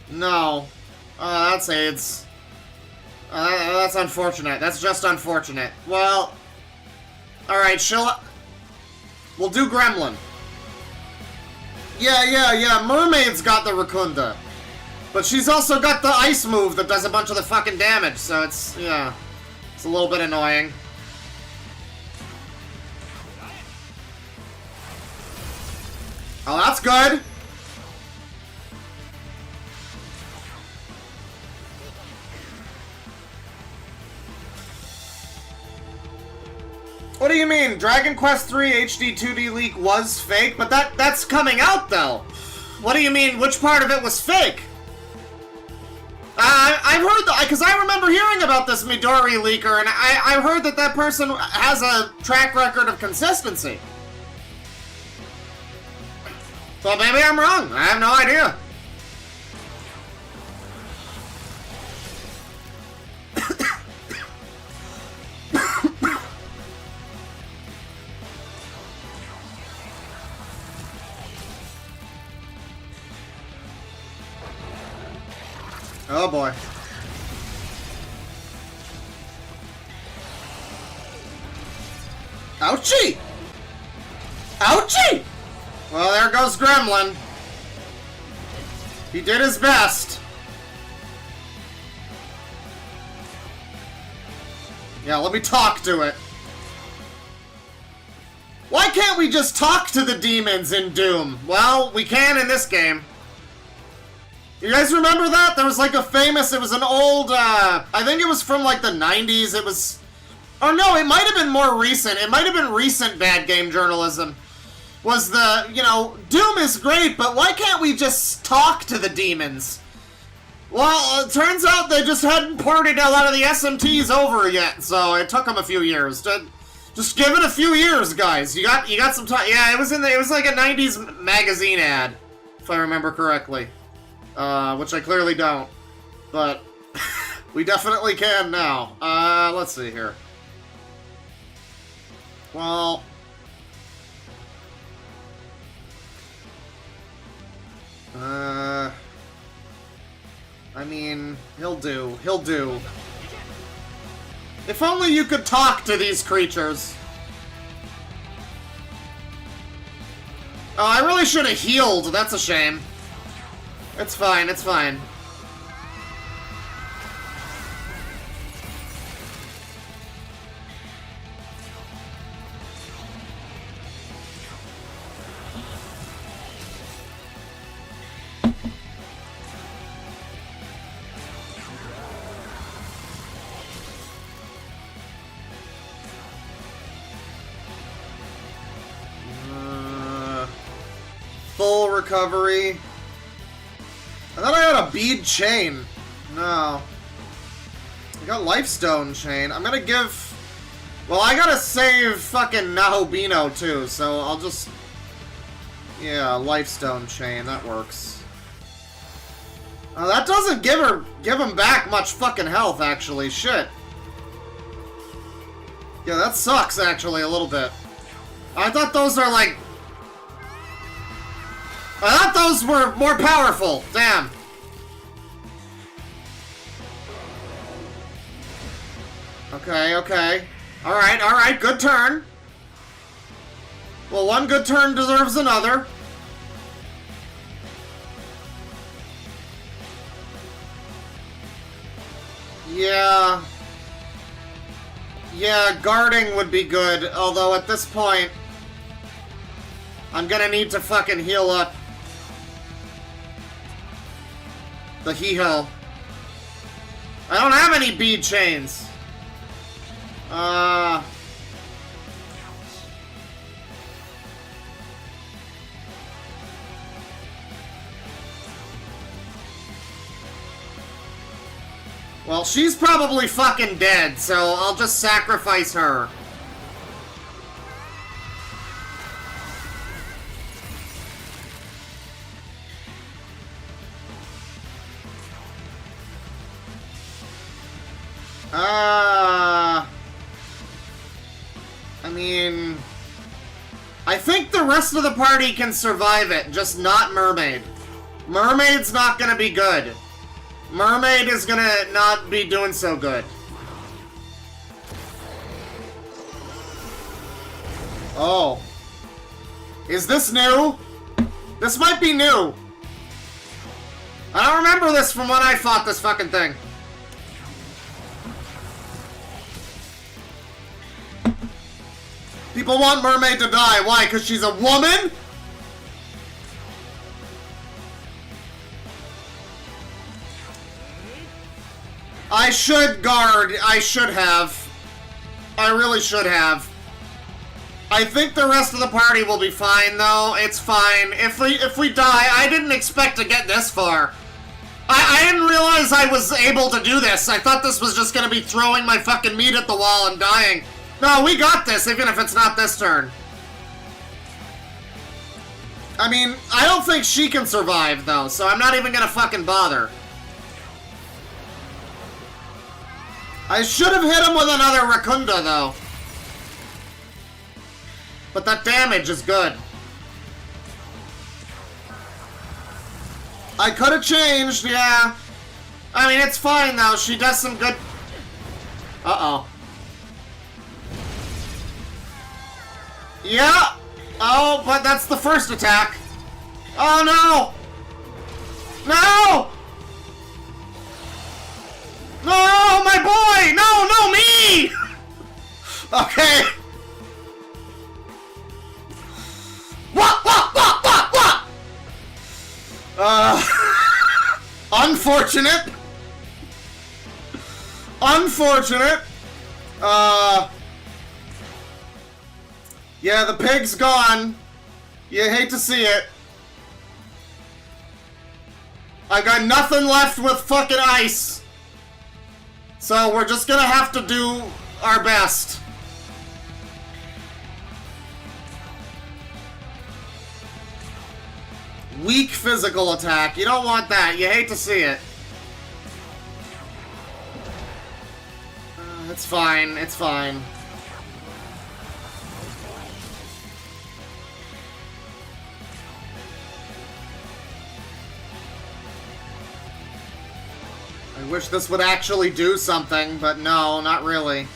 No. That's AIDS. That's unfortunate. That's just unfortunate. Well... Alright, we'll do Gremlin. Yeah. Mermaid's got the Rakunda. But she's also got the ice move that does a bunch of the fucking damage, so it's, yeah. It's a little bit annoying. Oh, that's good! What do you mean? Dragon Quest III HD 2D leak was fake? But that's coming out, though! What do you mean, which part of it was fake? I've heard that, because I remember hearing about this Midori leaker, and I heard that person has a track record of consistency. Well, maybe I'm wrong. I have no idea. Oh boy. Ouchie! Ouchie! Well, there goes Gremlin. He did his best. Yeah, let me talk to it. Why can't we just talk to the demons in Doom? Well, we can in this game. You guys remember that? There was like a famous, it was an old, I think it was from like the 90s, it was, Or no, it might have been more recent. It might have been recent bad game journalism. Was the, you know, Doom is great, but why can't we just talk to the demons? Well, it turns out they just hadn't ported a lot of the SMTs over yet, so it took them a few years. Just give it a few years, guys. You got some time. Yeah, it was like a 90s magazine ad, if I remember correctly. Which I clearly don't. But we definitely can now. Let's see here. Well, I mean, he'll do. He'll do. If only you could talk to these creatures. Oh, I really should have healed. That's a shame. It's fine, it's fine. Full recovery. I thought I had a bead chain. No. I got lifestone chain. I'm gonna give... Well, I gotta save fucking Nahohello too, so I'll just... Yeah, lifestone chain. That works. That doesn't give him back much fucking health, actually. Shit. Yeah, that sucks, actually, a little bit. I thought those are, like... I thought those were more powerful. Damn. Okay, okay. Alright, good turn. Well, one good turn deserves another. Yeah. Yeah, guarding would be good, although at this point, I'm gonna need to fucking heal up the hee-ho. I don't have any bead chains. Well, she's probably fucking dead, so I'll just sacrifice her. I mean... I think the rest of the party can survive it, just not Mermaid. Mermaid's not gonna be good. Mermaid is gonna not be doing so good. Oh. Is this new? This might be new. I don't remember this from when I fought this fucking thing. People want Mermaid to die. Why? Because she's a woman? I should guard. I should have. I really should have. I think the rest of the party will be fine, though. It's fine. If we die, I didn't expect to get this far. I didn't realize I was able to do this. I thought this was just gonna be throwing my fucking meat at the wall and dying. No, we got this, even if it's not this turn. I mean, I don't think she can survive, though, so I'm not even gonna fucking bother. I should have hit him with another Rakunda, though. But that damage is good. I could have changed, yeah. I mean, it's fine, though. She does some good... Uh-oh. Yeah! Oh, but that's the first attack. Oh, no! No! No, my boy! No, me! Okay. What? Unfortunate. Unfortunate. Yeah, the pig's gone. You hate to see it. I got nothing left with fucking ice. So we're just gonna have to do our best. Weak physical attack. You don't want that. You hate to see it. It's fine. It's fine. I wish this would actually do something, but no, not really.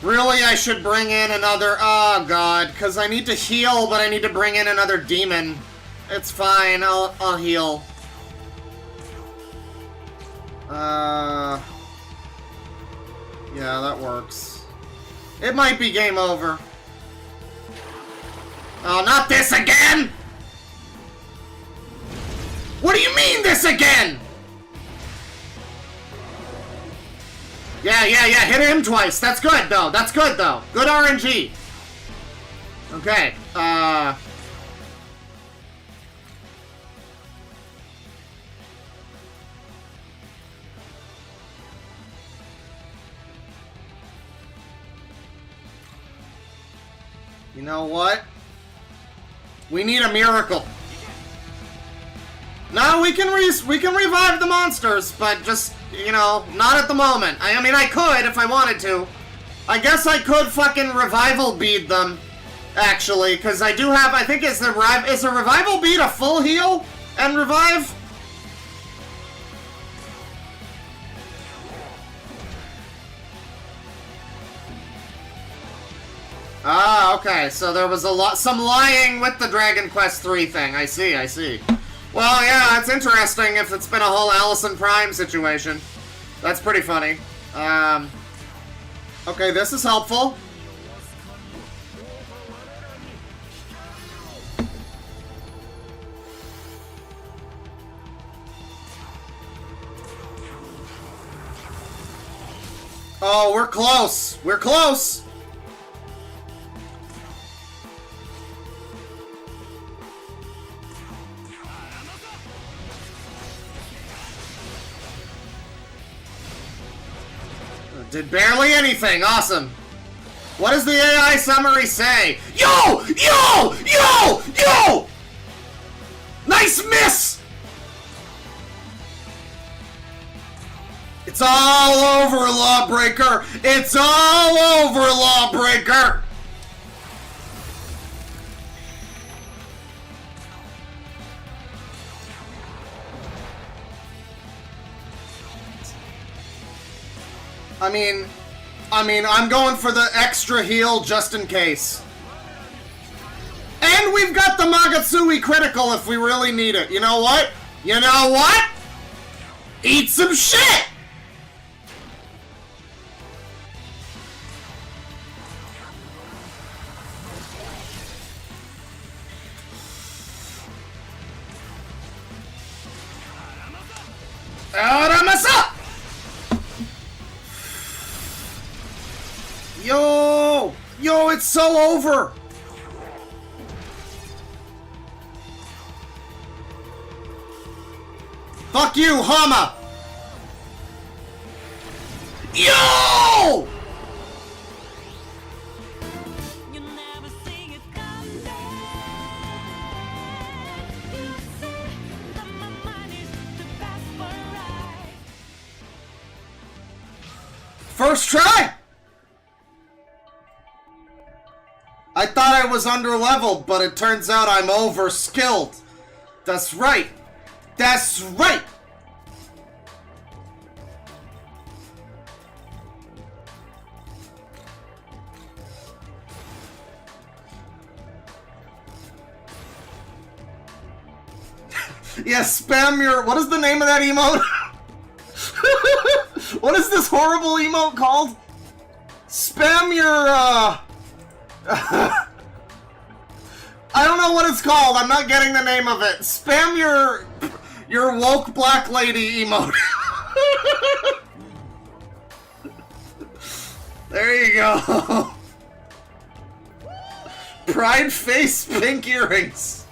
Really, I should bring in another... Oh, God, because I need to heal, but I need to bring in another demon. It's fine, I'll heal. Yeah, that works. It might be game over. Oh, not this again! What do you mean, this again? Yeah, hit him twice. That's good, though. That's good, though. Good RNG. Okay, you know what? We need a miracle. No, we can revive the monsters, but just, you know, not at the moment. I mean, I could if I wanted to. I guess I could fucking revival bead them, actually, because I do have, I think, is the revival bead a full heal and revive? Ah, okay, so there was some lying with the Dragon Quest III thing. I see. Well, yeah, it's interesting if it's been a whole Allison Prime situation. That's pretty funny. Okay, this is helpful. Oh, we're close. We're close. Did barely anything. Awesome. What does the AI summary say? Yo! Nice miss! It's all over, Lawbreaker! It's all over, Lawbreaker! I mean, I'm going for the extra heal just in case. And we've got the Magatsui critical if we really need it. You know what? Eat some shit! Aramasa! Yo, it's so over! Fuck you, Hama! Yo! First try! I thought I was under-leveled, but it turns out I'm over-skilled. That's right. That's right! Yeah, spam your... What is the name of that emote? What is this horrible emote called? Spam your, I don't know what it's called. I'm not getting the name of it. Spam Your woke black lady emote. There you go. Pride face, pink earrings.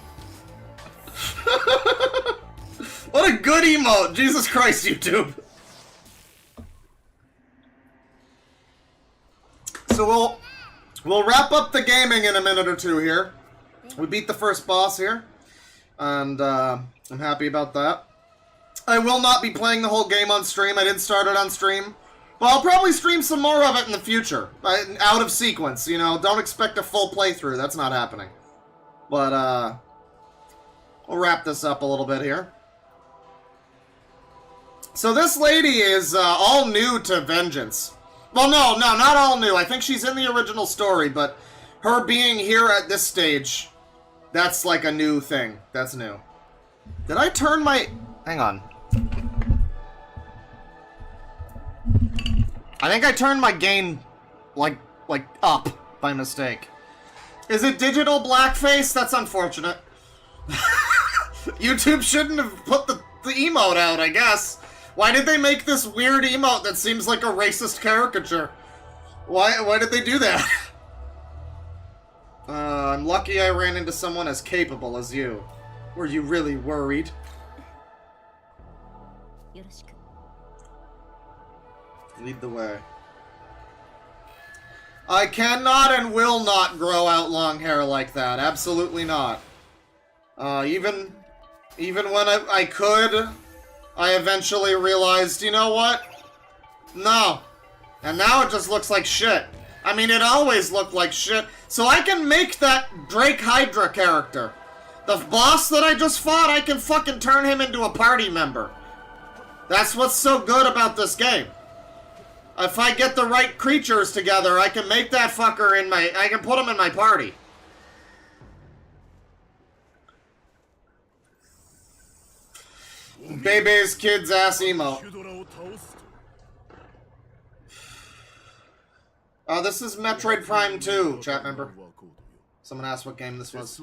What a good emote. Jesus Christ, YouTube. So we'll wrap up the gaming in a minute or two here. We beat the first boss here, and I'm happy about that. I will not be playing the whole game on stream. I didn't start it on stream. But I'll probably stream some more of it in the future. Out of sequence, you know. Don't expect a full playthrough. That's not happening. But, we'll wrap this up a little bit here. So this lady is all new to Vengeance. Well, no, not all new. I think she's in the original story, but her being here at this stage, that's like a new thing. That's new. Did I turn my... Hang on. I think I turned my gain, like up by mistake. Is it digital blackface? That's unfortunate. YouTube shouldn't have put the emote out, I guess. Why did they make this weird emote that seems like a racist caricature? Why did they do that? I'm lucky I ran into someone as capable as you. Were you really worried? Lead the way. I cannot and will not grow out long hair like that. Absolutely not. Even when I could, I eventually realized, you know what? No. And now it just looks like shit. I mean, it always looked like shit. So I can make that Drake Hydra character. The boss that I just fought, I can fucking turn him into a party member. That's what's so good about this game. If I get the right creatures together, I can make that fucker in my... I can put him in my party. Bebe's kid's ass emo. This is Metroid Prime 2, chat member. Someone asked what game this was.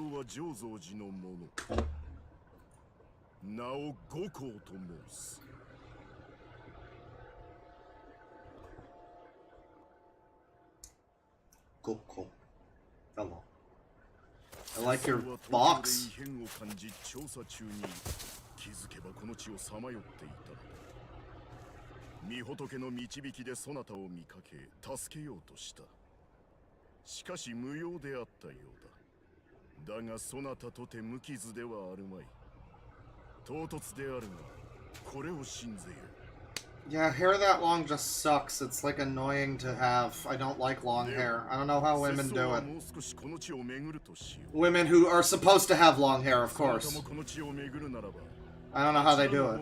Cool. Hello. I like your box. Yeah, hair that long just sucks. It's like annoying to have. I don't like long hair. I don't know how women do it. Women who are supposed to have long hair, of course. I don't know how they do it.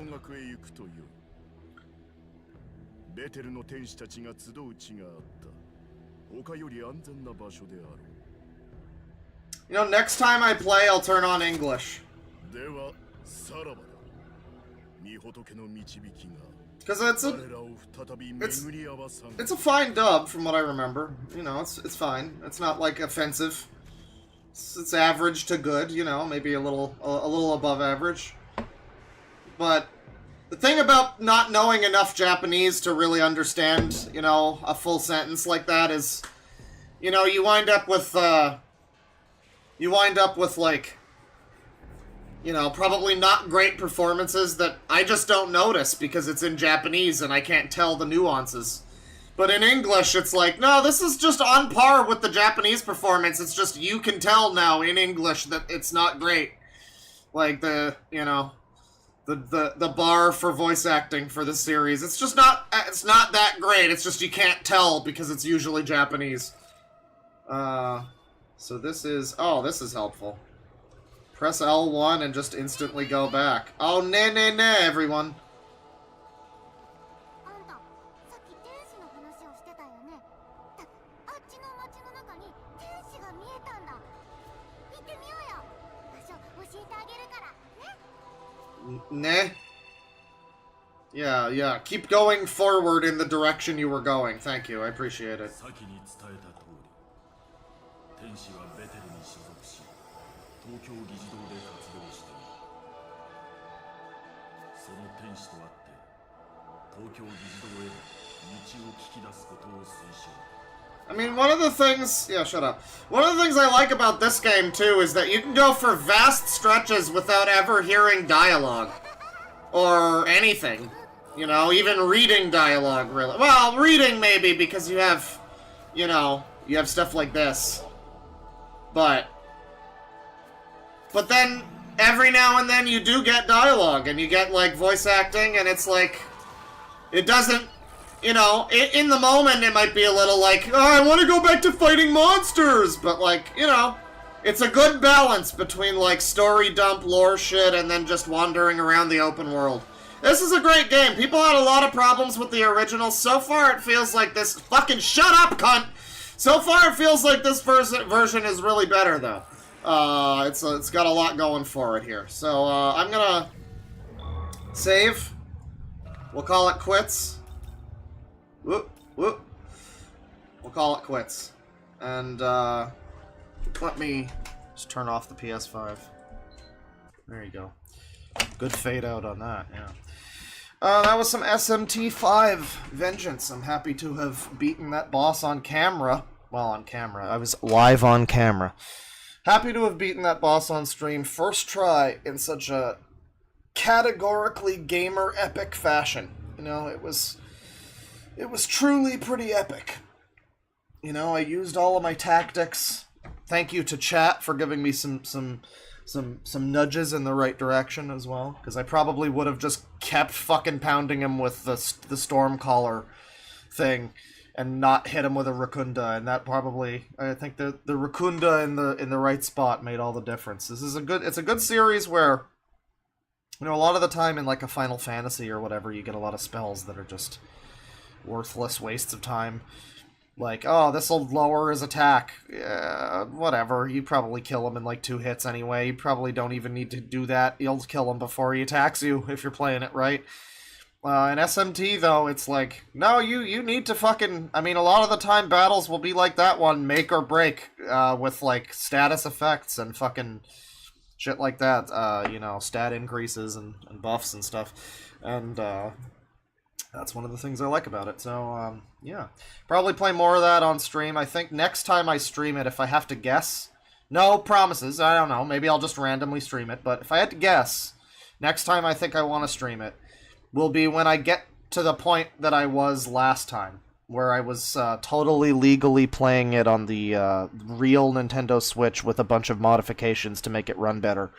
You know, next time I play, I'll turn on English. Because it's a fine dub from what I remember. You know, it's fine. It's not like offensive. It's average to good. You know, maybe a little above average. But the thing about not knowing enough Japanese to really understand, you know, a full sentence like that is, you know, you wind up with like, you know, probably not great performances that I just don't notice because it's in Japanese and I can't tell the nuances. But in English, it's like, no, this is just on par with the Japanese performance. It's just you can tell now in English that it's not great. Like the, you know, the bar for voice acting for the series. It's just not, it's not that great. It's just you can't tell because it's usually Japanese. So this is, oh, this is helpful. Press L1 and just instantly go back. Oh, nah, everyone. Nah. Yeah. Keep going forward in the direction you were going. Thank you. I appreciate it. I mean, one of the things... Yeah, shut up. One of the things I like about this game, too, is that you can go for vast stretches without ever hearing dialogue. Or anything. You know, even reading dialogue, really. Well, reading, maybe, because you have... You know, you have stuff like this. But then, every now and then, you do get dialogue, and you get, like, voice acting, and it's like... It doesn't... You know, in the moment, it might be a little like, oh, I want to go back to fighting monsters! But, like, you know, it's a good balance between, like, story dump, lore shit, and then just wandering around the open world. This is a great game. People had a lot of problems with the original. So far, it feels like this... Fucking shut up, cunt! So far, it feels like this version is really better, though. It's got a lot going for it here. So, I'm gonna... save. We'll call it quits. Whoop, whoop. We'll call it quits. And, let me just turn off the PS5. There you go. Good fade out on that, yeah. That was some SMT5 Vengeance. I'm happy to have beaten that boss on camera. Well, on camera. I was live on camera. Happy to have beaten that boss on stream. First try in such a categorically gamer epic fashion. You know, it was truly pretty epic. You know, I used all of my tactics. Thank you to chat for giving me some nudges in the right direction as well, because I probably would have just kept fucking pounding him with the Stormcaller thing and not hit him with a Racunda, and that probably, I think the Racunda in the right spot made all the difference. It's a good series where, you know, a lot of the time in like a Final Fantasy or whatever, you get a lot of spells that are just worthless wastes of time. Like, oh, this'll lower his attack. Yeah, whatever. You probably kill him in like 2 hits anyway. You probably don't even need to do that. You'll kill him before he attacks you if you're playing it right. In SMT, though, it's like, no, you need to fucking... I mean, a lot of the time battles will be like that one, make or break, with, like, status effects and fucking shit like that. You know, stat increases and buffs and stuff. And, that's one of the things I like about it. So, yeah. Probably play more of that on stream. I think next time I stream it, if I have to guess... No promises, I don't know. Maybe I'll just randomly stream it. But if I had to guess, next time I think I want to stream it will be when I get to the point that I was last time. Where I was totally legally playing it on the real Nintendo Switch with a bunch of modifications to make it run better.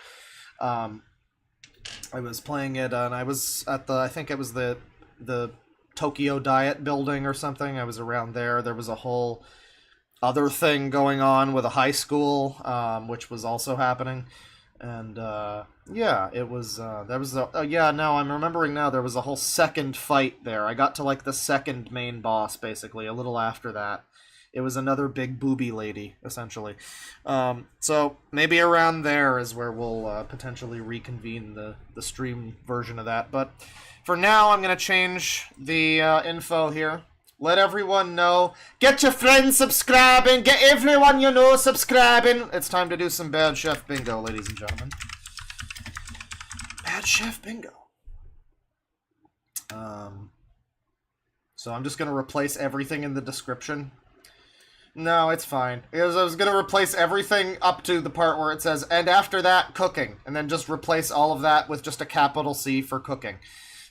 I was playing it, and I was at the... I think it was the Tokyo Diet building or something. I was around there. There was a whole other thing going on with a high school, which was also happening. And, yeah, it was, there was a, yeah, no, I'm remembering now, there was a whole second fight there. I got to, like, the second main boss, basically, a little after that. It was another big booby lady, essentially. So maybe around there is where we'll potentially reconvene the stream version of that. But for now, I'm going to change the info here. Let everyone know. Get your friends subscribing. Get everyone you know subscribing. It's time to do some Bad Chef Bingo, ladies and gentlemen. Bad Chef Bingo. So I'm just going to replace everything in the description. No, it's fine. I was going to replace everything up to the part where it says, and after that, cooking. And then just replace all of that with just a capital C for cooking.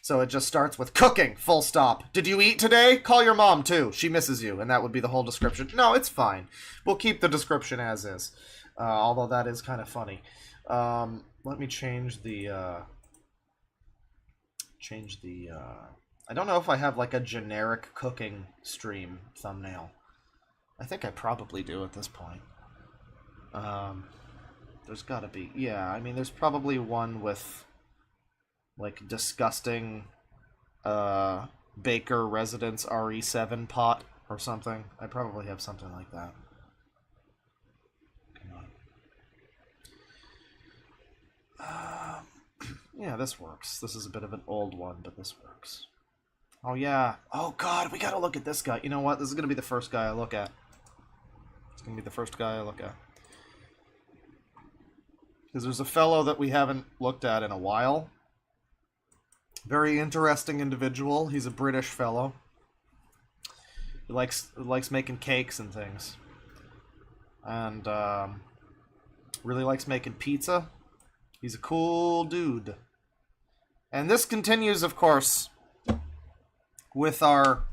So it just starts with cooking, full stop. Did you eat today? Call your mom, too. She misses you. And that would be the whole description. No, it's fine. We'll keep the description as is. Although that is kind of funny. Let me change the... I don't know if I have, like, a generic cooking stream thumbnail. I think I probably do at this point. There's gotta be... Yeah, I mean, there's probably one with... like, disgusting Baker Residence RE7 pot or something. I probably have something like that. Come on. Yeah, this works. This is a bit of an old one, but this works. Oh, yeah. Oh, God, we gotta look at this guy. You know what? This is gonna be the first guy I look at. It's gonna be the first guy I look at. Because there's a fellow that we haven't looked at in a while. Very interesting individual. He's a British fellow. He likes making cakes and things. And really likes making pizza. He's a cool dude. And this continues, of course, with our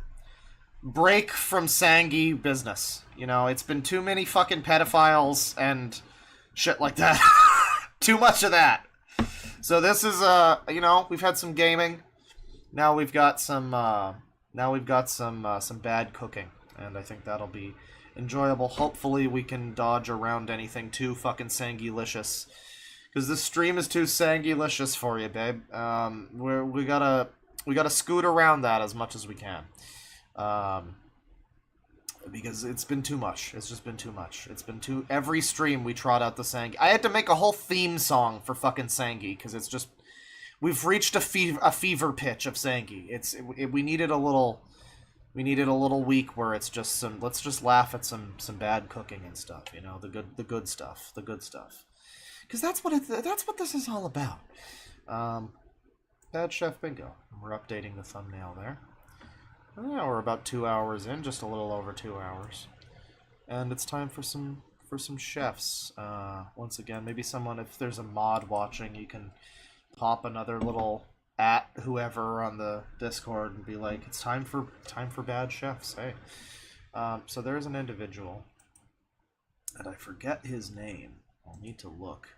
break from Sangi business. You know, it's been too many fucking pedophiles and shit like that. Too much of that. So this is you know, we've had some gaming. Now we've got some some bad cooking, and I think that'll be enjoyable. Hopefully we can dodge around anything too fucking Sangy-licious, because this stream is too Sangy-licious for you, babe. We gotta scoot around that as much as we can. Because it's been too much. It's just been too much. It's been too... Every stream we trot out the Sangi. I had to make a whole theme song for fucking Sangi, because it's just... We've reached a fever pitch of Sangi. We needed a little... We needed a little week where it's just some... Let's just laugh at some bad cooking and stuff, you know? The good stuff. The good stuff. Because that's what this is all about. Bad Chef Bingo. We're updating the thumbnail there. Yeah, we're about 2 hours in, just a little over 2 hours, and it's time for some chefs. Once again, maybe someone, if there's a mod watching, you can pop another little at whoever on the Discord and be like, it's time for bad chefs. Hey, so there's an individual, and I forget his name. I'll need to look.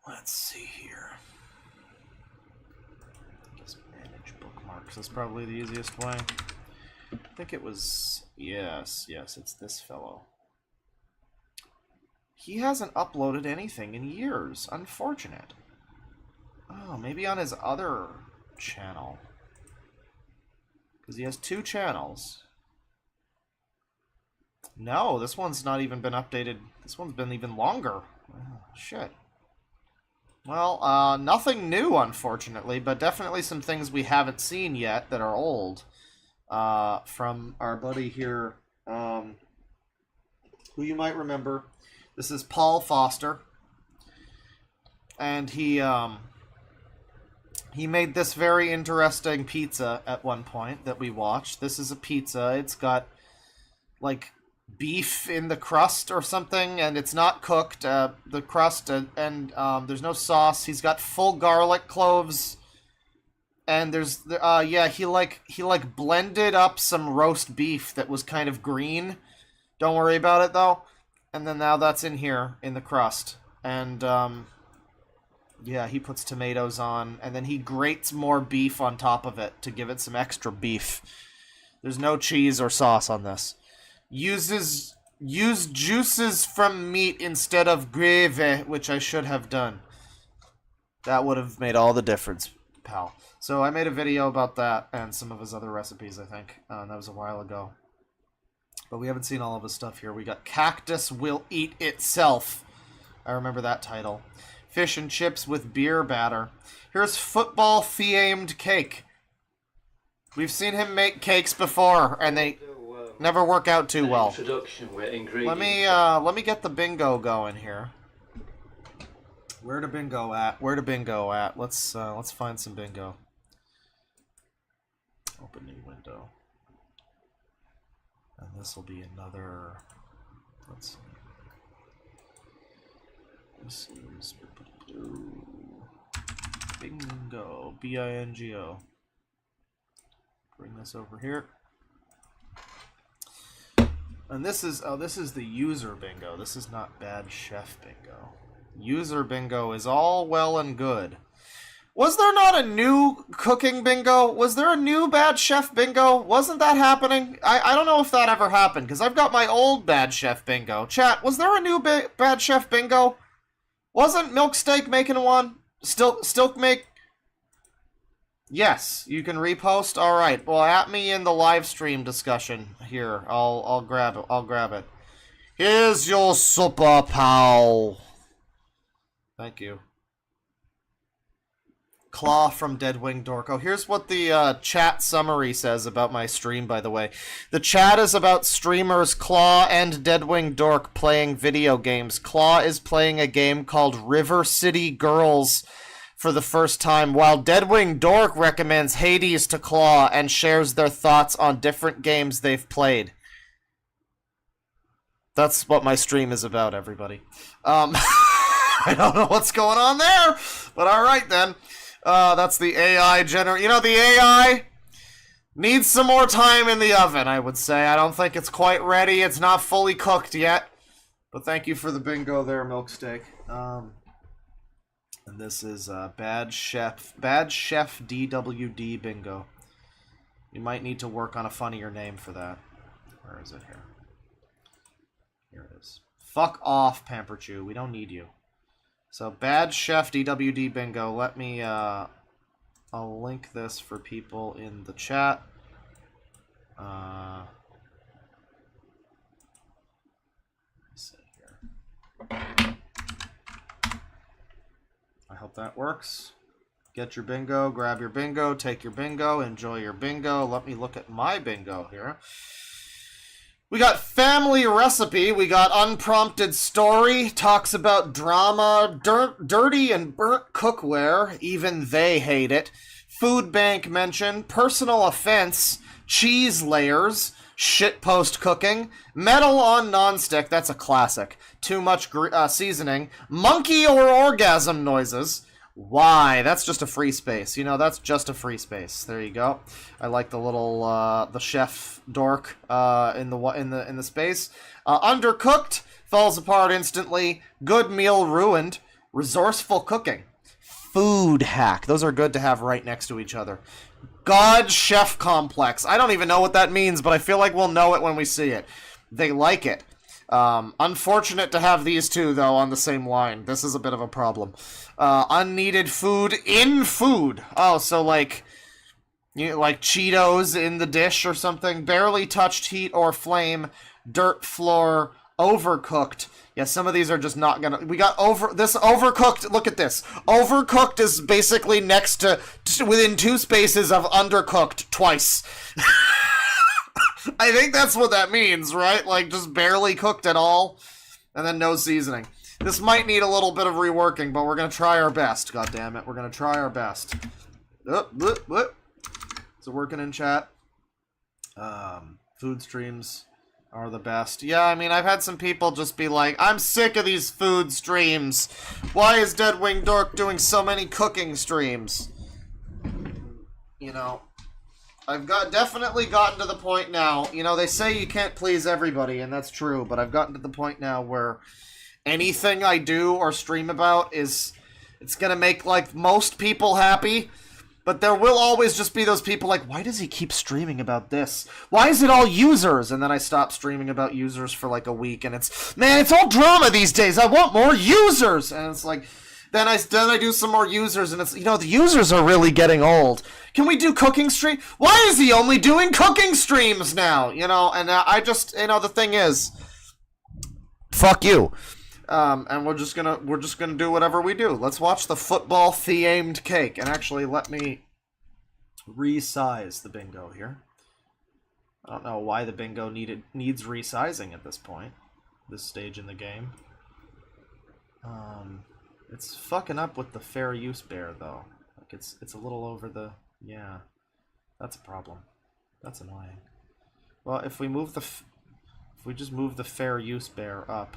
Let's see here. Manage bookmarks is probably the easiest way. I think it was... Yes, it's this fellow. He hasn't uploaded anything in years. Unfortunate. Oh, maybe on his other channel. Because he has 2 channels. No, this one's not even been updated. This one's been even longer. Oh, shit. Well, nothing new, unfortunately, but definitely some things we haven't seen yet that are old. From our buddy here, who you might remember. This is Paul Foster. And he made this very interesting pizza at one point that we watched. This is a pizza. It's got, like... beef in the crust or something, and it's not cooked, the crust, and there's no sauce. He's got full garlic cloves, and there's yeah, he blended up some roast beef that was kind of green. Don't worry about it though. And then now that's in here in the crust, and yeah, he puts tomatoes on, and then he grates more beef on top of it to give it some extra beef. There's no cheese or sauce on this. Use juices from meat instead of gravy, which I should have done. That would have made all the difference, pal. So I made a video about that and some of his other recipes, I think. That was a while ago. But we haven't seen all of his stuff here. We got Cactus Will Eat Itself. I remember that title. Fish and chips with beer batter. Here's football-themed cake. We've seen him make cakes before, and they... never work out too well. Introduction with ingredients. Let me get the bingo going here. Where to bingo at? Where to bingo at? Let's find some bingo. Open new window. And this will be another. Let's see. This is bingo. BINGO. Bring this over here. And this is the user bingo. This is not Bad Chef bingo. User bingo is all well and good. Was there not a new cooking bingo? Was there a new Bad Chef bingo? Wasn't that happening? I don't know if that ever happened, because I've got my old Bad Chef bingo. Chat, was there a new Bad Chef bingo? Wasn't Milksteak making one? Still make... Yes, you can repost. All right. Well, at me in the live stream discussion here. I'll grab it. I'll grab it. Here's your supper, pal. Thank you. Claw from DeadwingDork. Oh, here's what the chat summary says about my stream, by the way. The chat is about streamers Claw and DeadwingDork playing video games. Claw is playing a game called River City Girls for the first time, while DeadwingDork recommends Hades to Claw and shares their thoughts on different games they've played. That's what my stream is about, everybody. I don't know what's going on there, but alright then. That's the AI You know, the AI needs some more time in the oven, I would say. I don't think it's quite ready. It's not fully cooked yet. But thank you for the bingo there, Milksteak. And this is Bad Chef DWD bingo. You might need to work on a funnier name for that. Where is it here? Here it is. Fuck off, Pamperchew. We don't need you. So, Bad Chef DWD bingo. Let me, I'll link this for people in the chat. Let's see here. I hope that works. Get your bingo, grab your bingo, take your bingo, enjoy your bingo. Let me look at my bingo here. We got family recipe, we got unprompted story, talks about drama, dirty and burnt cookware, even they hate it, food bank mention, personal offense, cheese layers, shitpost cooking, metal on nonstick, that's a classic, too much seasoning, monkey or orgasm noises. Why? That's just a free space. You know, that's just a free space. There you go. I like the little the chef dork in the space. Undercooked, falls apart instantly. Good meal ruined. Resourceful cooking. Food hack. Those are good to have right next to each other. God chef complex. I don't even know what that means, but I feel like we'll know it when we see it. They like it. Unfortunate to have these two, though, on the same line. This is a bit of a problem. Unneeded food in food. Oh, so like Cheetos in the dish or something. Barely touched heat or flame. Dirt floor. Overcooked. Yeah, some of these are just not gonna... We got overcooked. Look at this. Overcooked is basically next to within 2 spaces of undercooked twice. I think that's what that means, right? Like, just barely cooked at all, and then no seasoning. This might need a little bit of reworking, but we're gonna try our best, goddammit. We're gonna try our best. Is it working in chat? Food streams are the best. Yeah, I mean, I've had some people just be like, I'm sick of these food streams. Why is DeadwingDork doing so many cooking streams? You know... I've definitely gotten to the point now, you know, they say you can't please everybody, and that's true, but I've gotten to the point now where anything I do or stream about it's gonna make, like, most people happy, but there will always just be those people like, why does he keep streaming about this? Why is it all users? And then I stop streaming about users for, like, a week, and it's all drama these days, I want more users! And it's like... Then I do some more users, and it's, you know, the users are really getting old. Can we do cooking stream? Why is he only doing cooking streams now? You know, and I just, you know, the thing is, fuck you. And we're just gonna do whatever we do. Let's watch the football themed cake. And actually, let me resize the bingo here. I don't know why the bingo needs resizing at this point, this stage in the game. It's fucking up with the fair use bear, though. Like, it's a little over the... Yeah. That's a problem. That's annoying. Well, if we just move the fair use bear up...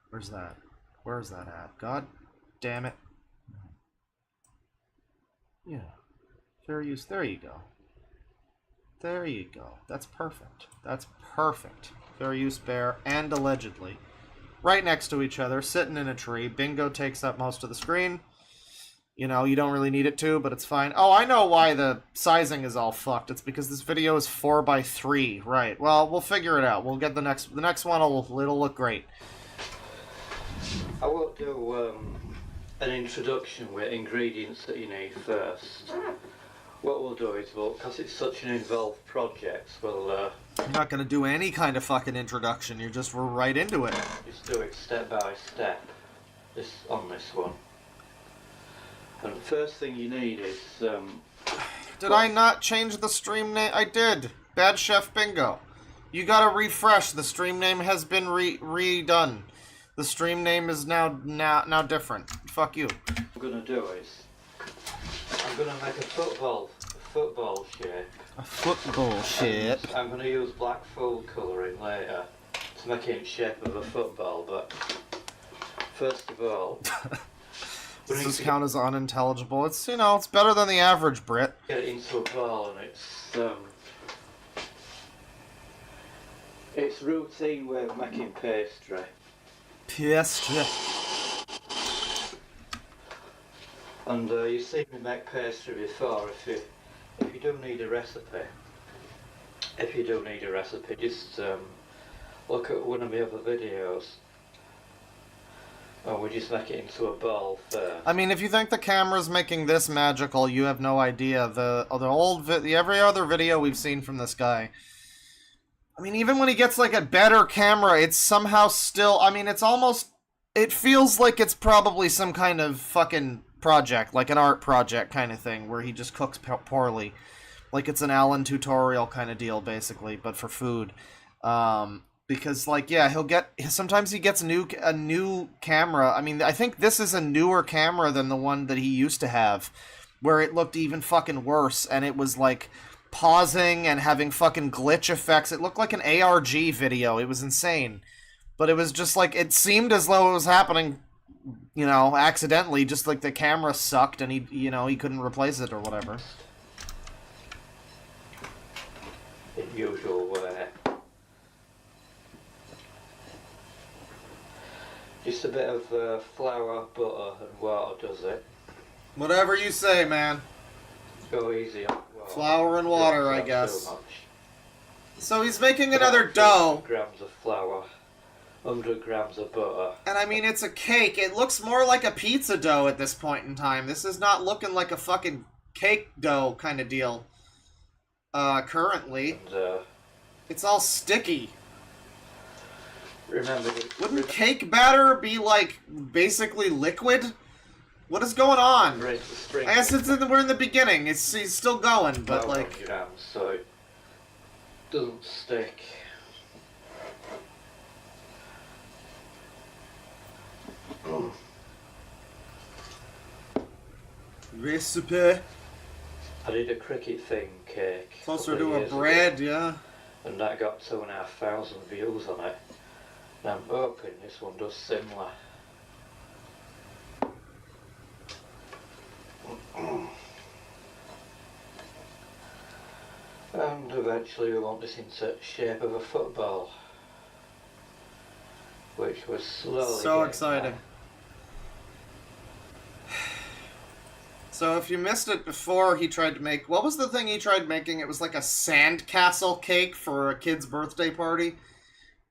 Where's that? Where's that at? God damn it. Yeah. Fair use... There you go. There you go. That's perfect. That's perfect. Fair use bear, and allegedly... Right next to each other, sitting in a tree. Bingo takes up most of the screen. You know, you don't really need it to, but it's fine. Oh, I know why the sizing is all fucked. It's because this video is 4:3. Right. Well, we'll figure it out. We'll get the next one. It'll look great. I will do an introduction with ingredients that you need first. What we'll do is, because it's such an involved project, we'll... You're not going to do any kind of fucking introduction. We're right into it. Just do it step by step, on this one. And the first thing you need is Did I not change the stream name? I did. Bad Chef Bingo. You gotta refresh. The stream name has been redone. The stream name is now different. Fuck you. what I'm gonna do is I'm gonna make a football shape. A football shape. I'm gonna use black food colouring later to make it in shape of a football, but first of all Does this count as unintelligible? It's, you know, it's better than the average Brit. get it into a ball, and it's routine way of making pastry. Pastry. And you've seen me make pastry before. If you do need a recipe, just look at one of my other videos. And we just make it into a ball first. I mean, if you think the camera's making this magical, you have no idea. Every other video we've seen from this guy. I mean, even when he gets like a better camera, it's somehow still. I mean, it feels like it's probably some kind of fucking project, like an art project kind of thing, where he just cooks poorly, like it's an Alan tutorial kind of deal, basically, but for food. Because, like, yeah, sometimes he gets a new camera. I mean, I think this is a newer camera than the one that he used to have, where it looked even fucking worse, and it was, like, pausing and having fucking glitch effects. It looked like an ARG video. It was insane. But it was just, like, it seemed as though it was happening, you know, accidentally, just like the camera sucked and he couldn't replace it or whatever. In usual way. Just a bit of flour, butter and water does it. Whatever you say, man. Go easy on water. Flour and water, Don't I have guess. too much. So he's making another dough. 50 grams of flour, 100 grams of butter. And I mean, it's a cake. It looks more like a pizza dough at this point in time. This is not looking like a fucking cake dough kind of deal. Currently. And, it's all sticky. Wouldn't cake batter be, like, basically liquid? What is going on? I guess we're in the beginning. He's still going, but, like... Grams, so it doesn't stick. Recipe. I did a cricket thing cake. Closer to a bread, yeah. And that got 2,500 views on it. And I'm hoping this one does similar. And eventually we want this into shape of a football. Which was slowly so exciting. There. So if you missed it before, he tried to make... What was the thing he tried making? It was like a sandcastle cake for a kid's birthday party.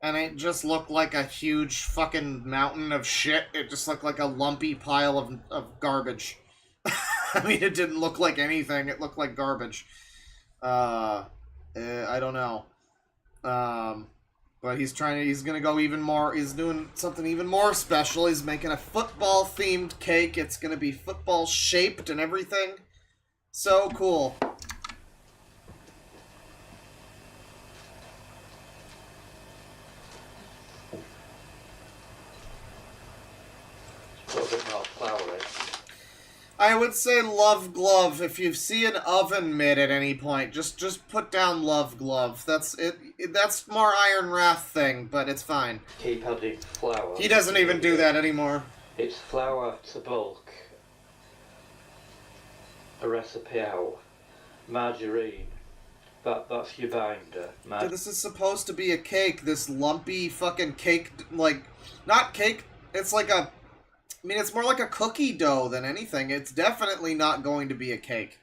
And it just looked like a huge fucking mountain of shit. It just looked like a lumpy pile of garbage. I mean, it didn't look like anything. It looked like garbage. I don't know. But he's gonna go even more, he's doing something even more special. He's making a football-themed cake. It's gonna be football-shaped and everything. So cool. A little bit more floury. I would say Love Glove. If you see an oven mitt at any point, just put down Love Glove. That's it. That's more Iron Wrath thing, but it's fine. Keep adding flour. He doesn't even do that anymore. It's flour to bulk. A recipe out. Margarine. That's your binder. Dude, this is supposed to be a cake. This lumpy fucking cake, like, not cake. It's like a... I mean, it's more like a cookie dough than anything. It's definitely not going to be a cake.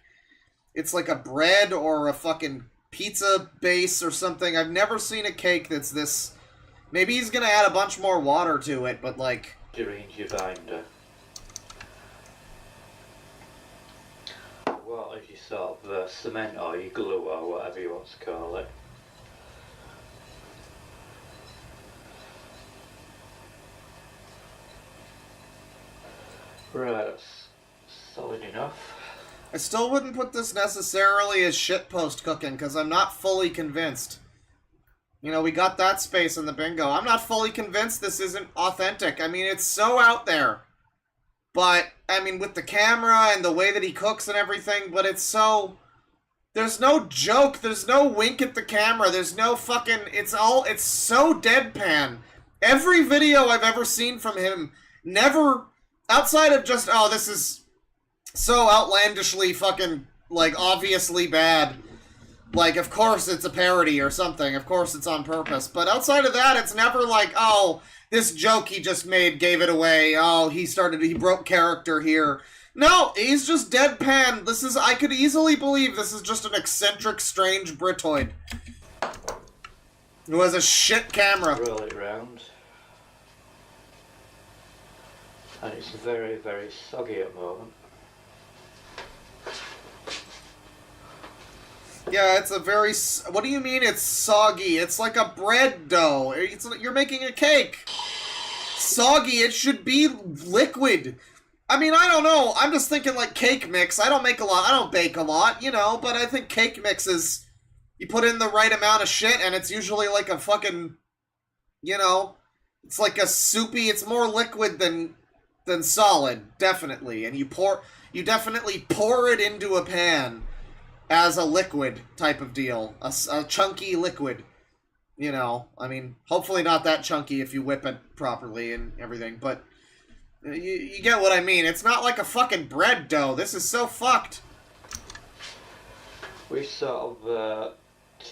It's like a bread or a fucking pizza base or something. I've never seen a cake that's this... Maybe he's going to add a bunch more water to it, but like... Arrange your binder. What is your sort of cement or your glue or whatever you want to call it. Right, that's solid enough. I still wouldn't put this necessarily as shitpost cooking, because I'm not fully convinced. You know, we got that space in the bingo. I'm not fully convinced this isn't authentic. I mean, it's so out there. But, I mean, with the camera and the way that he cooks and everything, but it's so... There's no joke, there's no wink at the camera, there's no fucking... It's so deadpan. Every video I've ever seen from him, never... Outside of just, oh, this is so outlandishly fucking, like, obviously bad. Like, of course it's a parody or something, of course it's on purpose. But outside of that, it's never like, oh... This joke he just made gave it away. Oh, he broke character here. No, he's just deadpan. I could easily believe this is just an eccentric, strange Britoid. Who has a shit camera. Roll it round. And it's very, very soggy at the moment. Yeah, it's a very... What do you mean it's soggy? It's like a bread dough. You're making a cake. Soggy, it should be liquid. I mean, I don't know. I'm just thinking like cake mix. I don't bake a lot, you know, but I think cake mix is... You put in the right amount of shit, and it's usually like a fucking... You know, it's like a soupy... It's more liquid than solid, definitely. And you definitely pour it into a pan as a liquid type of deal. A chunky liquid. You know, I mean, hopefully not that chunky if you whip it properly and everything, but you get what I mean. It's not like a fucking bread dough. This is so fucked. We sort of,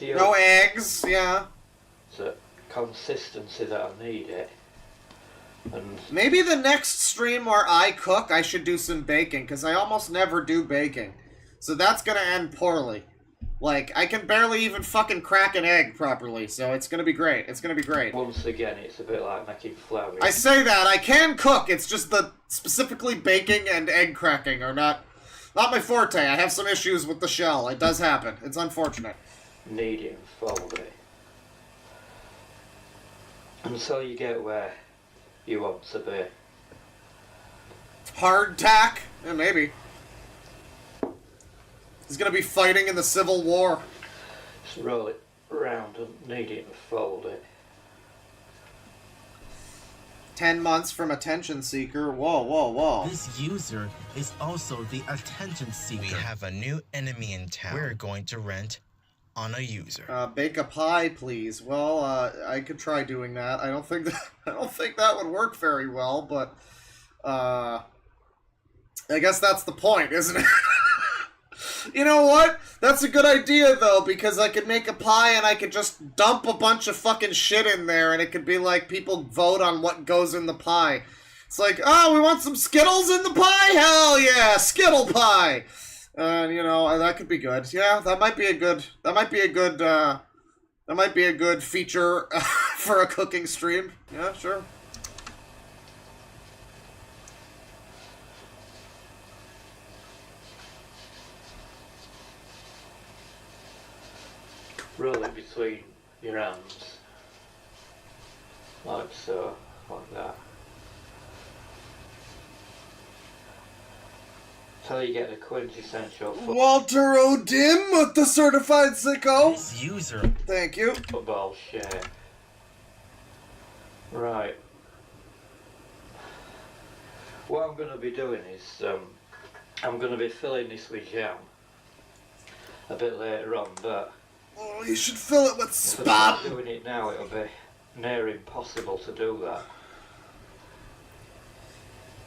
no eggs, yeah. The consistency that I need it. And maybe the next stream where I cook, I should do some baking, because I almost never do baking. So that's gonna end poorly. Like, I can barely even fucking crack an egg properly, so it's gonna be great. It's gonna be great. Once again, it's a bit like making flour. I say that, I can cook, it's just the specifically baking and egg cracking are not my forte. I have some issues with the shell. It does happen. It's unfortunate. Medium fold it. Until you get where you want to be. Hard tack? Yeah, maybe. He's gonna be fighting in the Civil War. Just roll it round and medium fold it. 10 months from attention seeker. Whoa, whoa, whoa. This user is also the attention seeker. We have a new enemy in town. We're going to rent on a user. Bake a pie, please. Well, I could try doing that. I don't think that would work very well, but I guess that's the point, isn't it? You know what? That's a good idea, though, because I could make a pie and I could just dump a bunch of fucking shit in there, and it could be like people vote on what goes in the pie. It's like, oh, we want some Skittles in the pie? Hell yeah, Skittle pie! You know, that could be good. Yeah, that might be a good feature for a cooking stream. Yeah, sure. Roll it between your hands. Like so, like that. Till you get the quintessential Walter O'Dim with the certified sicko. This user. Thank you. football shape. Right. What I'm going to be doing is, I'm going to be filling this with jam a bit later on, but Oh, you should fill it with if I spam. start doing it now, it'll be near impossible to do that,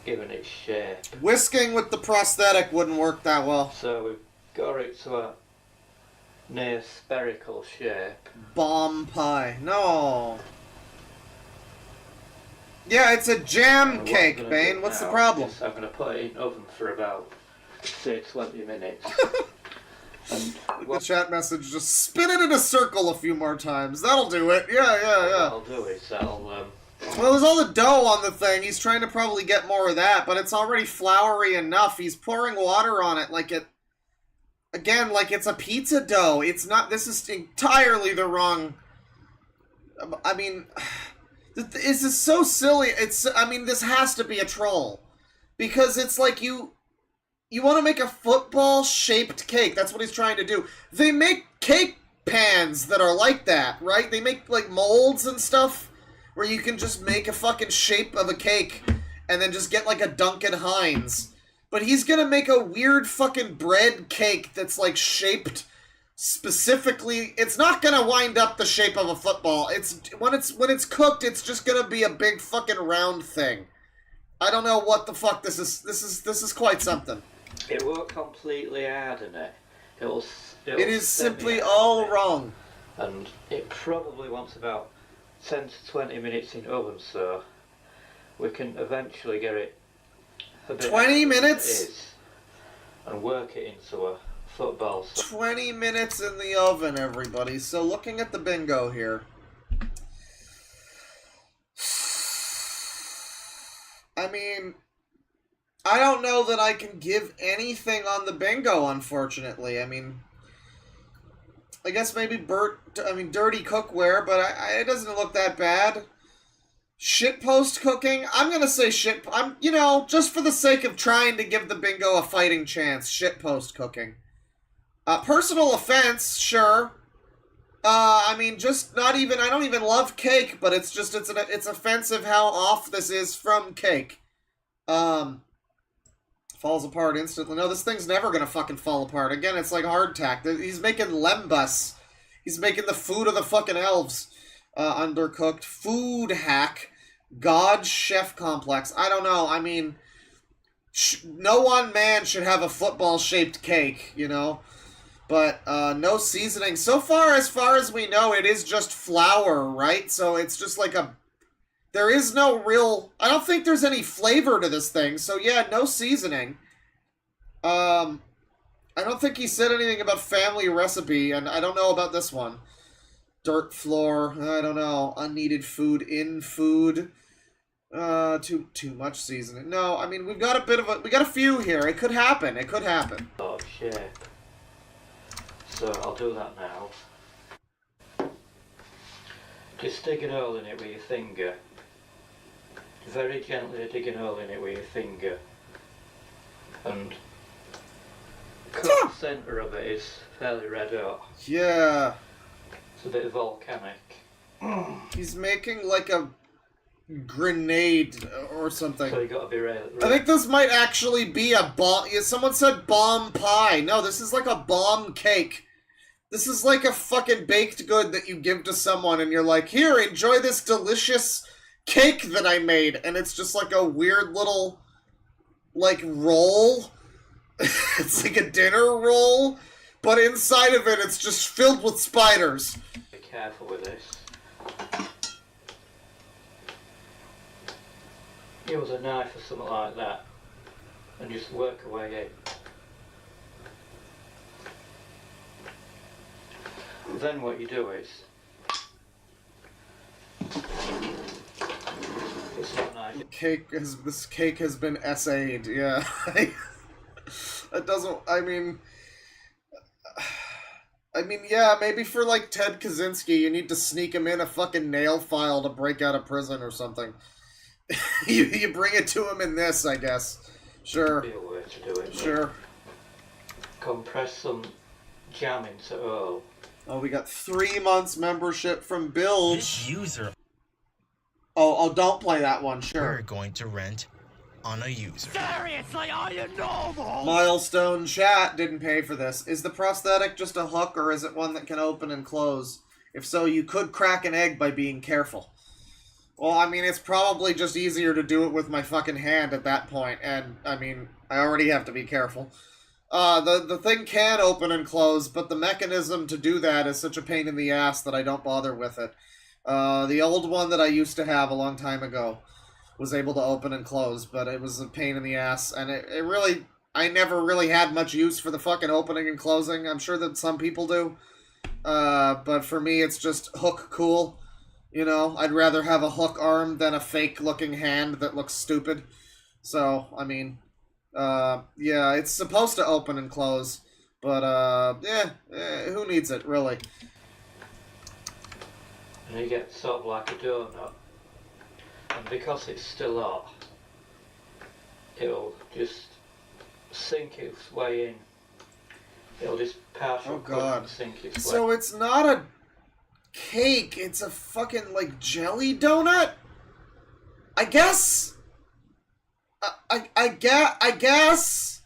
given its shape. Whisking with the prosthetic wouldn't work that well. So we've got it to a near spherical shape. Bomb pie. No. Yeah, it's a jam And what I'm cake, gonna Bane. do What's the now problem? is I'm going to put it in the oven for about, say, 20 minutes. And The chat message, just spin it in a circle a few more times. That'll do it. Yeah. what I'll do is I'll Well, there's all the dough on the thing. He's trying to probably get more of that, but it's already floury enough. He's pouring water on it like it... Again, like it's a pizza dough. It's not... This is entirely the wrong... I mean... This is so silly. I mean, this has to be a troll. Because it's like you... You want to make a football-shaped cake. That's what he's trying to do. They make cake pans that are like that, right? They make, like, molds and stuff where you can just make a fucking shape of a cake and then just get, like, a Duncan Hines. But he's gonna make a weird fucking bread cake that's, like, shaped specifically. It's not gonna wind up the shape of a football. When it's cooked, it's just gonna be a big fucking round thing. I don't know what the fuck this is. This is quite something. It won't completely harden it. It is simply all wrong. And it probably wants about 10 to 20 minutes in oven, so we can eventually get it a bit 20 minutes? It is, and work it into a football. 20 minutes in the oven, everybody. So looking at the bingo here. I mean, I don't know that I can give anything on the bingo, unfortunately. I mean, I guess maybe dirty cookware, but it doesn't look that bad. Shitpost cooking? I'm gonna say just for the sake of trying to give the bingo a fighting chance, shitpost cooking. Personal offense, sure. I mean, I don't even love cake, but it's offensive how off this is from cake. Falls apart instantly. No, this thing's never gonna fucking fall apart. Again, it's like hardtack. He's making lembas. He's making the food of the fucking elves. Undercooked. Food hack. God chef complex. I don't know. I mean, no one man should have a football-shaped cake, you know? But, no seasoning. So far as we know, it is just flour, right? So it's just like there is no real... I don't think there's any flavor to this thing. So yeah, no seasoning. I don't think he said anything about family recipe, and I don't know about this one. Dirt floor, I don't know. Unneeded food in food. Too much seasoning. No, I mean, we got a few here. It could happen. It could happen. Oh, shape. So I'll do that now. Just dig a hole in it with your finger. Very gently dig a hole in it with your finger. And the centre of it is fairly red hot. Yeah. It's a bit volcanic. He's making like a grenade or something. So you gotta be ready. I think this might actually be a bomb. Yeah, someone said bomb pie. No, this is like a bomb cake. This is like a fucking baked good that you give to someone and you're like, here, enjoy this delicious cake that I made. And it's just like a weird little, like, roll. It's like a dinner roll, but inside of it, it's just filled with spiders. Be careful with this. Use a knife or something like that, and just work away in. Then what you do is, it's not nice. This cake has been essayed. Yeah, it doesn't. I mean, yeah, maybe for like Ted Kaczynski, you need to sneak him in a fucking nail file to break out of prison or something. you bring it to him in this, I guess. Sure. Be a way to do it. Sure. Compress some jam into oil. Oh, we got 3 months membership from Bilge. This user. Oh, don't play that one. Sure. We're going to rent on a user. Seriously, are you normal? Milestone chat didn't pay for this. Is the prosthetic just a hook, or is it one that can open and close? If so, you could crack an egg by being careful. Well, I mean, it's probably just easier to do it with my fucking hand at that point, and, I mean, I already have to be careful. The thing can open and close, but the mechanism to do that is such a pain in the ass that I don't bother with it. The old one that I used to have a long time ago was able to open and close, but it was a pain in the ass, and it really... I never really had much use for the fucking opening and closing. I'm sure that some people do. But for me, it's just hook cool. You know, I'd rather have a hook arm than a fake-looking hand that looks stupid. So, I mean, yeah, it's supposed to open and close. But, who needs it, really? And you get sort of like a donut. And because it's still hot, it'll just sink its way in. It'll just partially God. sink its way. So it's not a cake, it's a fucking, like, jelly donut? I guess? I guess?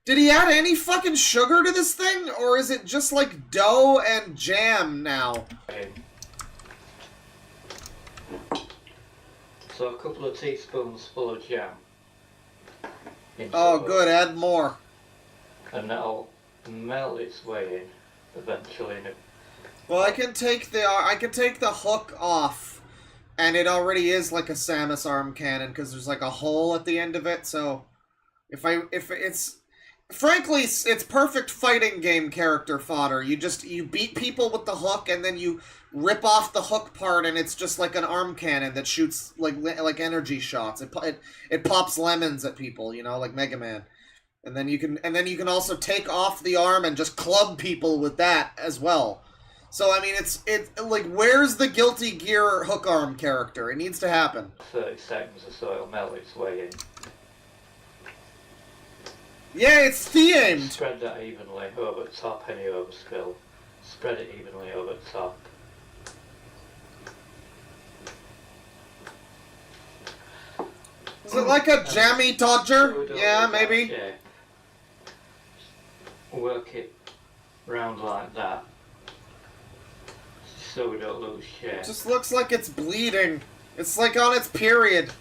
Did he add any fucking sugar to this thing? Or is it just, like, dough and jam now? So a couple of teaspoons full of jam. Oh, good, add more. And that'll melt its way in eventually. Well, I can take the hook off, and it already is like a Samus arm cannon because there's like a hole at the end of it. So, frankly, it's perfect fighting game character fodder. You beat people with the hook, and then you rip off the hook part, and it's just like an arm cannon that shoots like energy shots. It pops lemons at people, you know, like Mega Man. And then you can also take off the arm and just club people with that as well. So I mean, it's like, where's the Guilty Gear hook arm character? It needs to happen. 30 seconds or so, it'll melt its way in. Yeah, it's themed. Spread that evenly over the top. Any overspill, spread it evenly over the top. Is it like a jammy dodger? Yeah, maybe. Yeah. Work it round like that, so we don't lose shape. It just looks like it's bleeding. It's like on its period.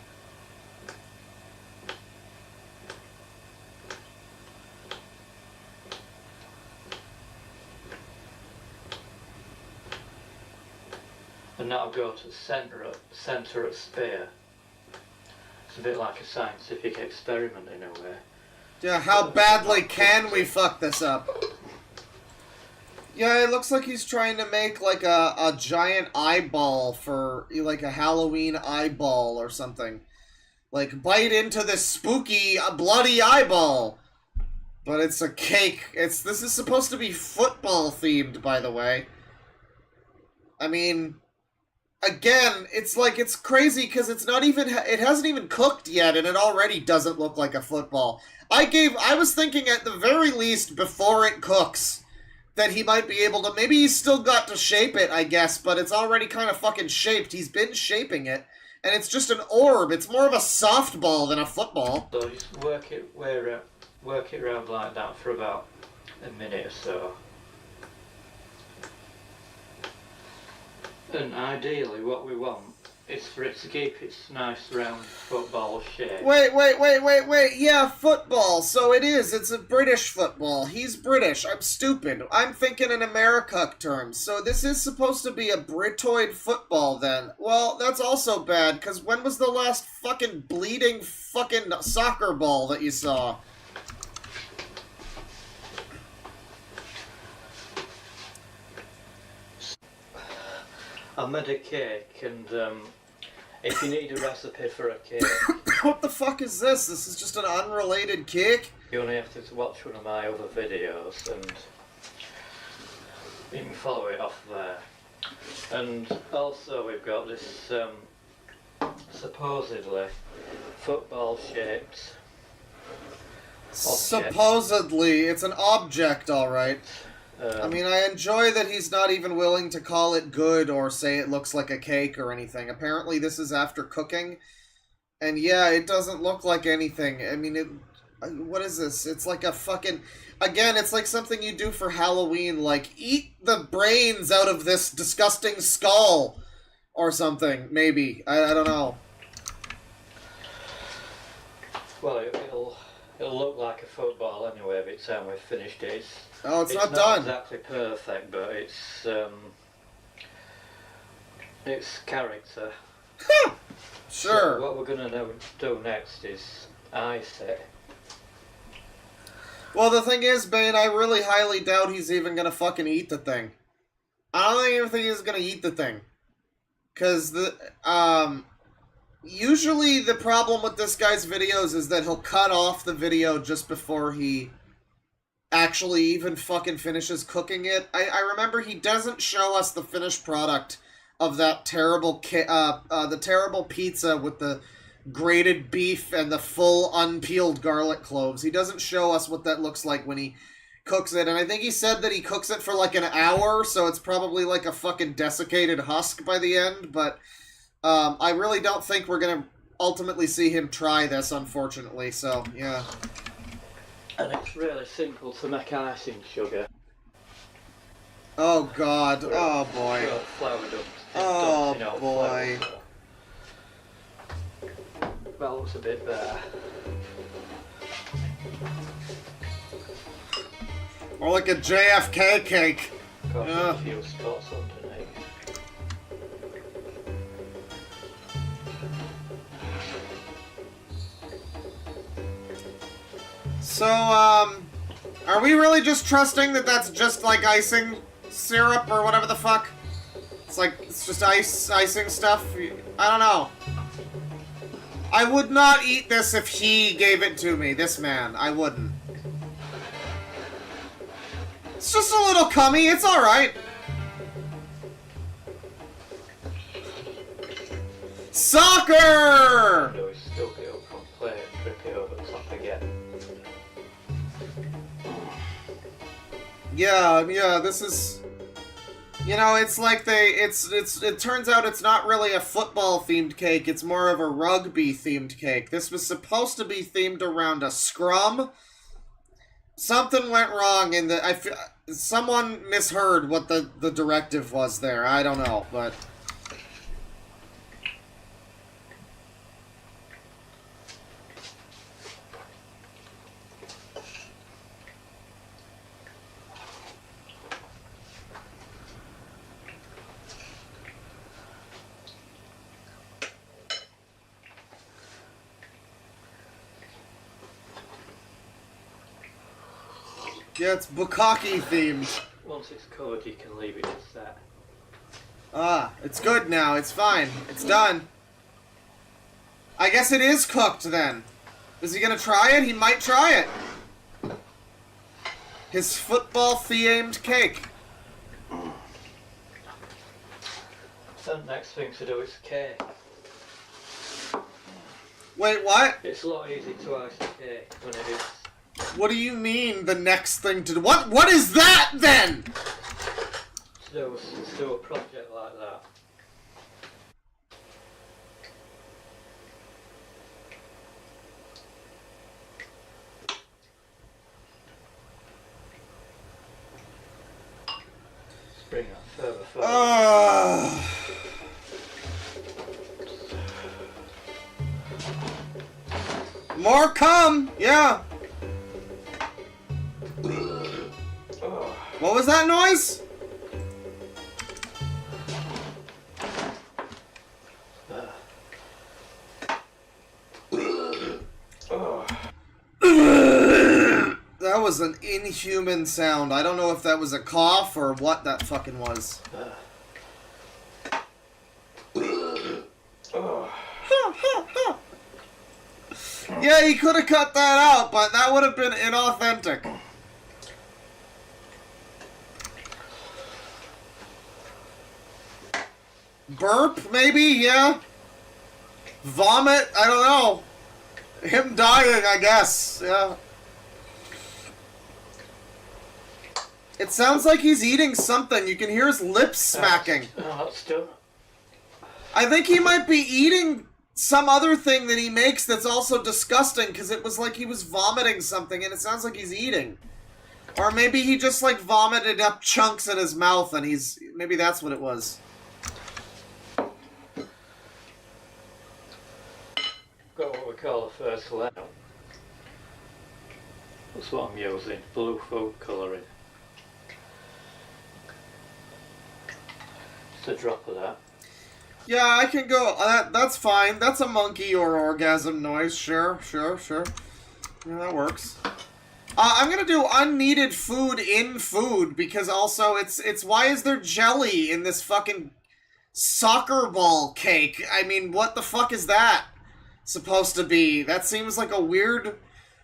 And that'll go to the centre of spear. It's a bit like a scientific experiment in a way. Yeah, how badly can we fuck this up? Yeah, it looks like he's trying to make like a giant eyeball for like a Halloween eyeball or something. Like, bite into this spooky, bloody eyeball. But it's a cake. This is supposed to be football themed, by the way. I mean, again, it's like, it's crazy because it hasn't even cooked yet, and it already doesn't look like a football. I was thinking at the very least before it cooks that he might be able to, maybe he's still got to shape it, I guess, but it's already kind of fucking shaped. He's been shaping it, and it's just an orb. It's more of a softball than a football. So just work it around like that for about a minute or so. And ideally what we want is for it to keep its nice round football shape. Wait. Yeah, football. So it is. It's a British football. He's British. I'm stupid. I'm thinking in America terms. So this is supposed to be a Britoid football then. Well, that's also bad, because when was the last fucking bleeding fucking soccer ball that you saw? I made a cake, and if you need a recipe for a cake... What the fuck is this? This is just an unrelated cake? You only have to watch one of my other videos, and you can follow it off there. And also we've got this supposedly football-shaped object. Supposedly, it's an object, alright. I mean, I enjoy that he's not even willing to call it good or say it looks like a cake or anything. Apparently this is after cooking. And yeah, it doesn't look like anything. I mean, what is this? It's like a fucking... Again, it's like something you do for Halloween, like, eat the brains out of this disgusting skull or something, maybe. I don't know. Well, it'll look like a football anyway by the time we've finished it. It's not not done. Exactly perfect, but it's character. Sure. So what we're gonna do next is ice it. Well, the thing is, Bane, I really highly doubt he's even gonna fucking eat the thing. I don't even think he's gonna eat the thing. Because usually the problem with this guy's videos is that he'll cut off the video just before he actually even fucking finishes cooking it. I remember he doesn't show us the finished product of that terrible the terrible pizza with the grated beef and the full unpeeled garlic cloves. He doesn't show us what that looks like when he cooks it, and I think he said that he cooks it for like an hour, so it's probably like a fucking desiccated husk by the end, but I really don't think we're gonna ultimately see him try this, unfortunately, so, yeah. And it's really simple to make icing sugar. Oh god, oh boy. Oh boy. That looks a bit better. Or like a JFK cake. Got a few spots underneath. So, are we really just trusting that that's just like icing syrup or whatever the fuck? It's like, it's just icing stuff? I don't know. I would not eat this if he gave it to me, this man. I wouldn't. It's just a little cummy, it's alright. Soccer! No, it's still be up on play and drip it over the top again. Yeah, this is... You know, it's like it turns out it's not really a football-themed cake, it's more of a rugby-themed cake. This was supposed to be themed around a scrum. Something went wrong in the... someone misheard what the directive was there. I don't know, but... Yeah, it's bukkake themed. Once it's covered, you can leave it as that. Ah, it's good now. It's fine. It's done. I guess it is cooked then. Is he gonna try it? He might try it. His football-themed cake. The next thing to do is cake. Wait, what? It's a lot easier to ice a cake when it is. What do you mean, the next thing to do? What is that, then? To do a project like that. Let's bring that further forward. More come! Yeah. What was that noise? That was an inhuman sound. I don't know if that was a cough or what that fucking was. Yeah, he could have cut that out, but that would have been inauthentic. Burp, maybe? Yeah. Vomit? I don't know. Him dying, I guess. Yeah. It sounds like he's eating something. You can hear his lips smacking. Oh, that's done. I think he might be eating some other thing that he makes that's also disgusting, because it was like he was vomiting something, and it sounds like he's eating. Or maybe he just, like, vomited up chunks in his mouth, and he's... Maybe that's what it was. Got what we call a first layer. That's what I'm using. Blue food colouring. Just a drop of that. Yeah, I can go. That's fine. That's a monkey or orgasm noise. Sure. Yeah, that works. I'm gonna do unneeded food in food, because also it's why is there jelly in this fucking soccer ball cake? I mean, what the fuck is that supposed to be? That seems like a weird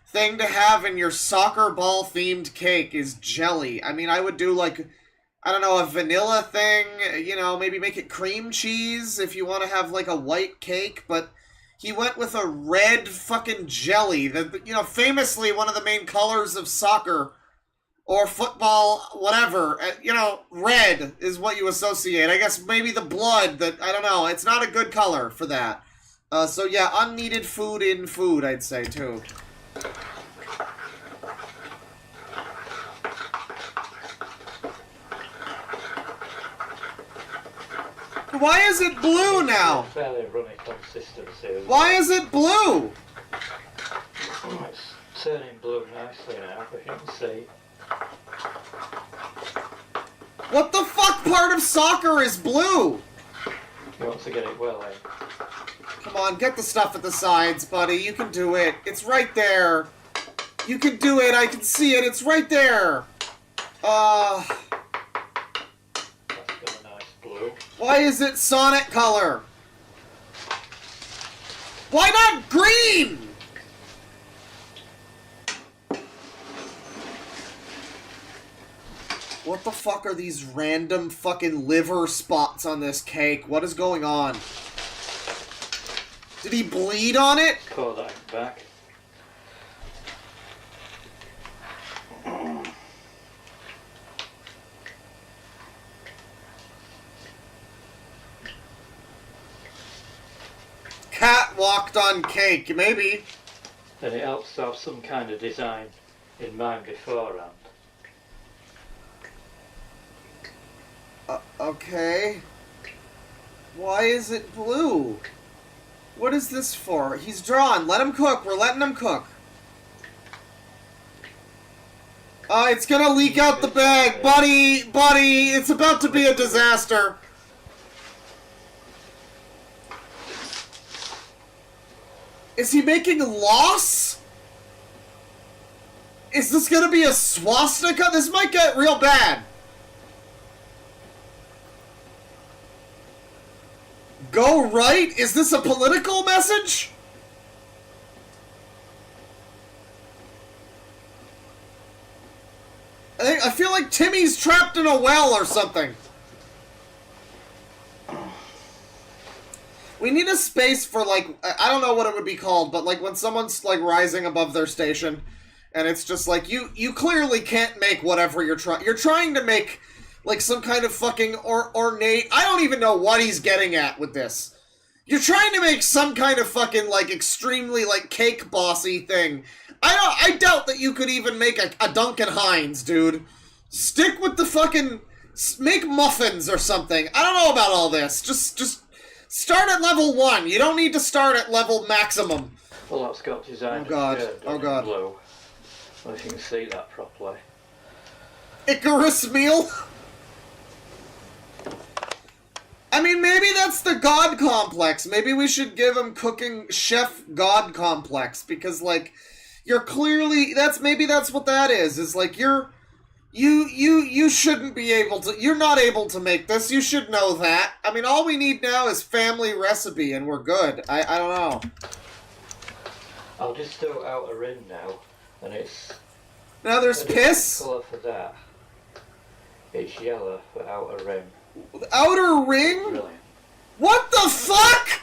thing to have in your soccer ball themed cake, is jelly. I mean, I would do like, I don't know, a vanilla thing, you know, maybe make it cream cheese if you want to have like a white cake, but he went with a red fucking jelly. You know, famously one of the main colors of soccer or football, whatever. You know, red is what you associate. I guess maybe the blood that, I don't know. It's not a good color for that. So yeah, unneeded food in food, I'd say, too. Why is it blue now? Fairly runny consistency. Why is it blue? It's turning blue nicely now, as you can see. What the fuck part of soccer is blue? You want to get it well, eh? Come on, get the stuff at the sides, buddy. You can do it. It's right there. You can do it. I can see it. It's right there. That's got a nice blue. Why is it Sonic color? Why not green? What the fuck are these random fucking liver spots on this cake? What is going on? Did he bleed on it? Kodak back. Cat walked on cake, maybe. And it helps to have some kind of design in mind beforehand. Okay. Why is it blue? What is this for? He's drawn. Let him cook. We're letting him cook. It's gonna leak out the bag. Buddy, buddy, it's about to be a disaster. Is he making loss? Is this gonna be a swastika? This might get real bad. Go right? Is this a political message? I feel like Timmy's trapped in a well or something. We need a space for, like, I don't know what it would be called, but, like, when someone's, like, rising above their station, and it's just like, you clearly can't make whatever you're trying. You're trying to make, like, some kind of fucking ornate... I don't even know what he's getting at with this. You're trying to make some kind of fucking, like, extremely, like, cake bossy thing. I doubt that you could even make a Duncan Hines, dude. Stick with the fucking... Make muffins or something. I don't know about all this. Just start at level 1. You don't need to start at level maximum. Well, that's got designed Oh god. shirt done Oh god. in blue. I don't know if you can see that properly. Icarus meal? I mean, maybe that's the god complex. Maybe we should give him cooking chef god complex, because, like, you're clearly... Maybe that's what that is like, you shouldn't be able to... You're not able to make this. You should know that. I mean, all we need now is family recipe, and we're good. I don't know. I'll just do outer rim now, and it's... Now there's piss? Colour for that. It's yellow for outer rim. Outer ring? Brilliant. What the fuck?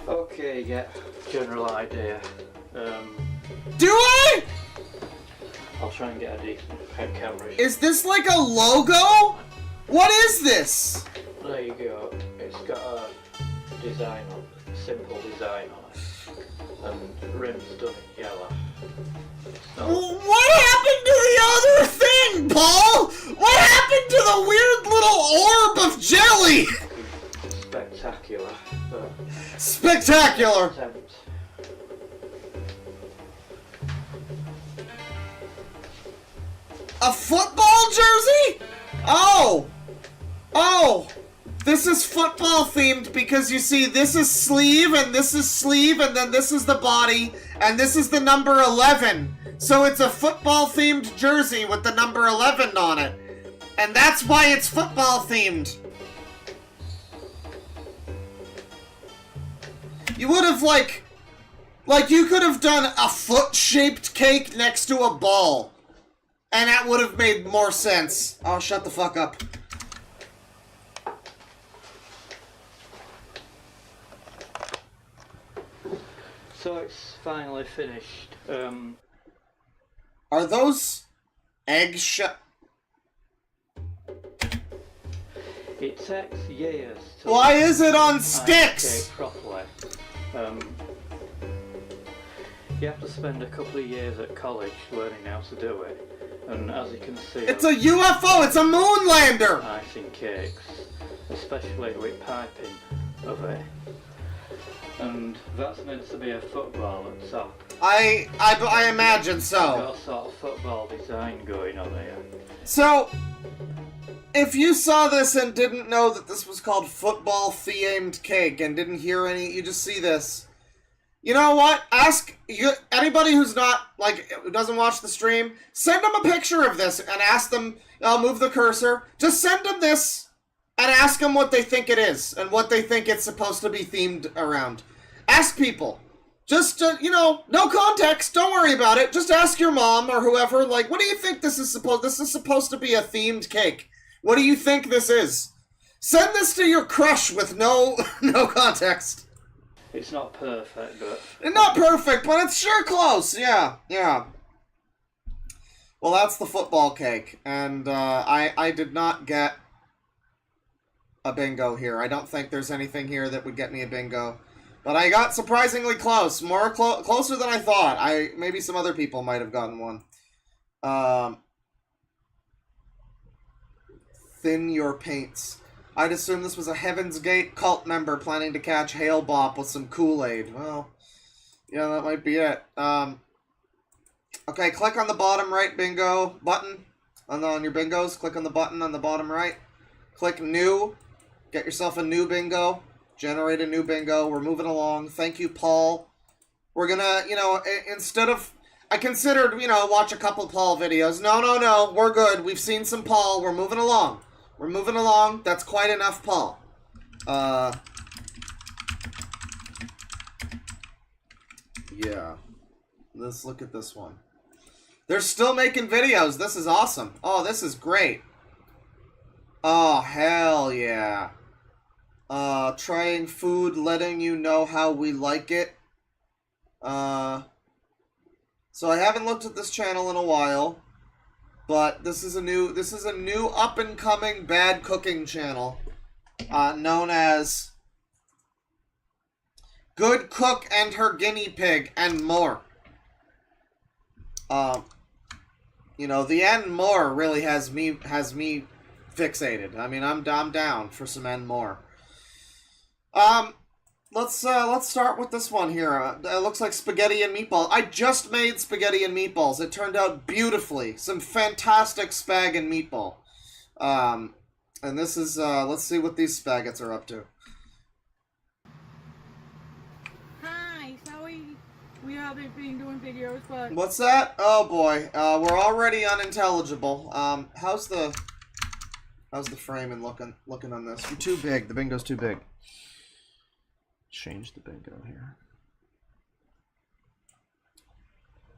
Okay, yeah, general idea. Do I? I'll try and get a decent head camera. Is this like a logo? What is this? There you go. It's got a design on it, a simple design on it, and the rim's done in yellow. So, What happened to the other thing, Paul? What happened to the weird little orb of jelly? spectacular. But Spectacular. attempt. A football jersey? Oh. Oh. This is football themed because you see this is sleeve and this is sleeve and then this is the body and this is the number 11. So it's a football themed jersey with the number 11 on it. And that's why it's football themed. You would have like you could have done a foot-shaped cake next to a ball. And that would have made more sense. Oh, shut the fuck up. So it's finally finished. Are those egg It takes years to Why is it on learn sticks? cake properly. You have to spend a couple of years at college learning how to do it. And as you can see, It's a UFO! It's a moonlander! icing cakes, especially with piping of it. And that's meant to be a football at top. I imagine so. Got a sort of football design going on here. So, if you saw this and didn't know that this was called football-themed cake and didn't hear any, you just see this. You know what? Anybody who's not, like, who doesn't watch the stream, send them a picture of this and ask them, I'll move the cursor, just send them this and ask them what they think it is and what they think it's supposed to be themed around. Ask people. Just, no context, don't worry about it. Just ask your mom or whoever, like, what do you think this is supposed to be a themed cake. What do you think this is? Send this to your crush with no context. It's not perfect, but... Not perfect, but it's sure close. Yeah. Well, that's the football cake, and I did not get a bingo here. I don't think there's anything here that would get me a bingo. But I got surprisingly close. Closer than I thought. Maybe some other people might have gotten one. Thin your paints. I'd assume this was a Heaven's Gate cult member planning to catch Hail Bop with some Kool-Aid. Well, yeah, that might be it. Okay, click on the bottom right bingo button on your bingos. Click on the button on the bottom right. Click New. Get yourself a new bingo. Generate a new bingo. We're moving along. Thank you, Paul. We're gonna, instead of... I considered, watch a couple Paul videos. No. We're good. We've seen some Paul. We're moving along. That's quite enough, Paul. Yeah. Let's look at this one. They're still making videos. This is awesome. Oh, this is great. Oh, hell yeah. Trying food, letting you know how we like it. So I haven't looked at this channel in a while, but this is a new up and coming bad cooking channel, known as Good Cook and Her Guinea Pig and More. The and more really has me fixated. I mean, I'm down for some and more. Let's start with this one here. It looks like spaghetti and meatballs. I just made spaghetti and meatballs. It turned out beautifully. Some fantastic spag and meatball. And this is, let's see what these spaghetts are up to. Hi, sorry we haven't been doing videos, but... What's that? Oh boy, we're already unintelligible. How's the framing looking on this? You're too big. The bingo's too big. Change the bingo here.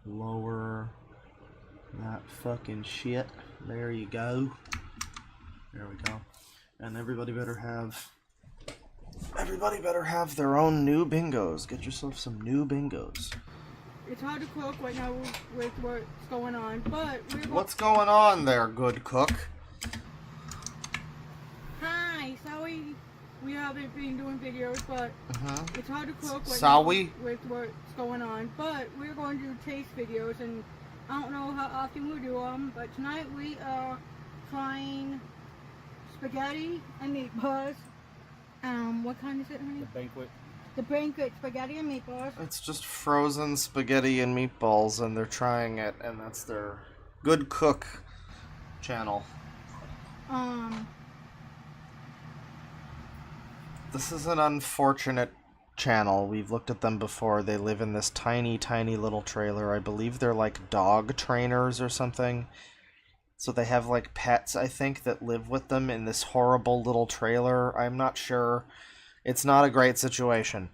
Lower that fucking shit. There you go. There we go. And everybody better have their own new bingos. Get yourself some new bingos. It's hard to cook right now with what's going on, but What's going on there, Good Cook? Hi, sorry we haven't been doing videos, but it's hard to cook right Sorry? now with what's going on, but we're going to do taste videos, and I don't know how often we do them, but tonight we are trying spaghetti and meatballs. What kind is it, honey? The banquet. The banquet spaghetti and meatballs. It's just frozen spaghetti and meatballs, and they're trying it, and that's their Good Cook channel. This is an unfortunate channel. We've looked at them before. They live in this tiny, tiny little trailer. I believe they're like dog trainers or something. So they have like pets, I think, that live with them in this horrible little trailer. I'm not sure. It's not a great situation.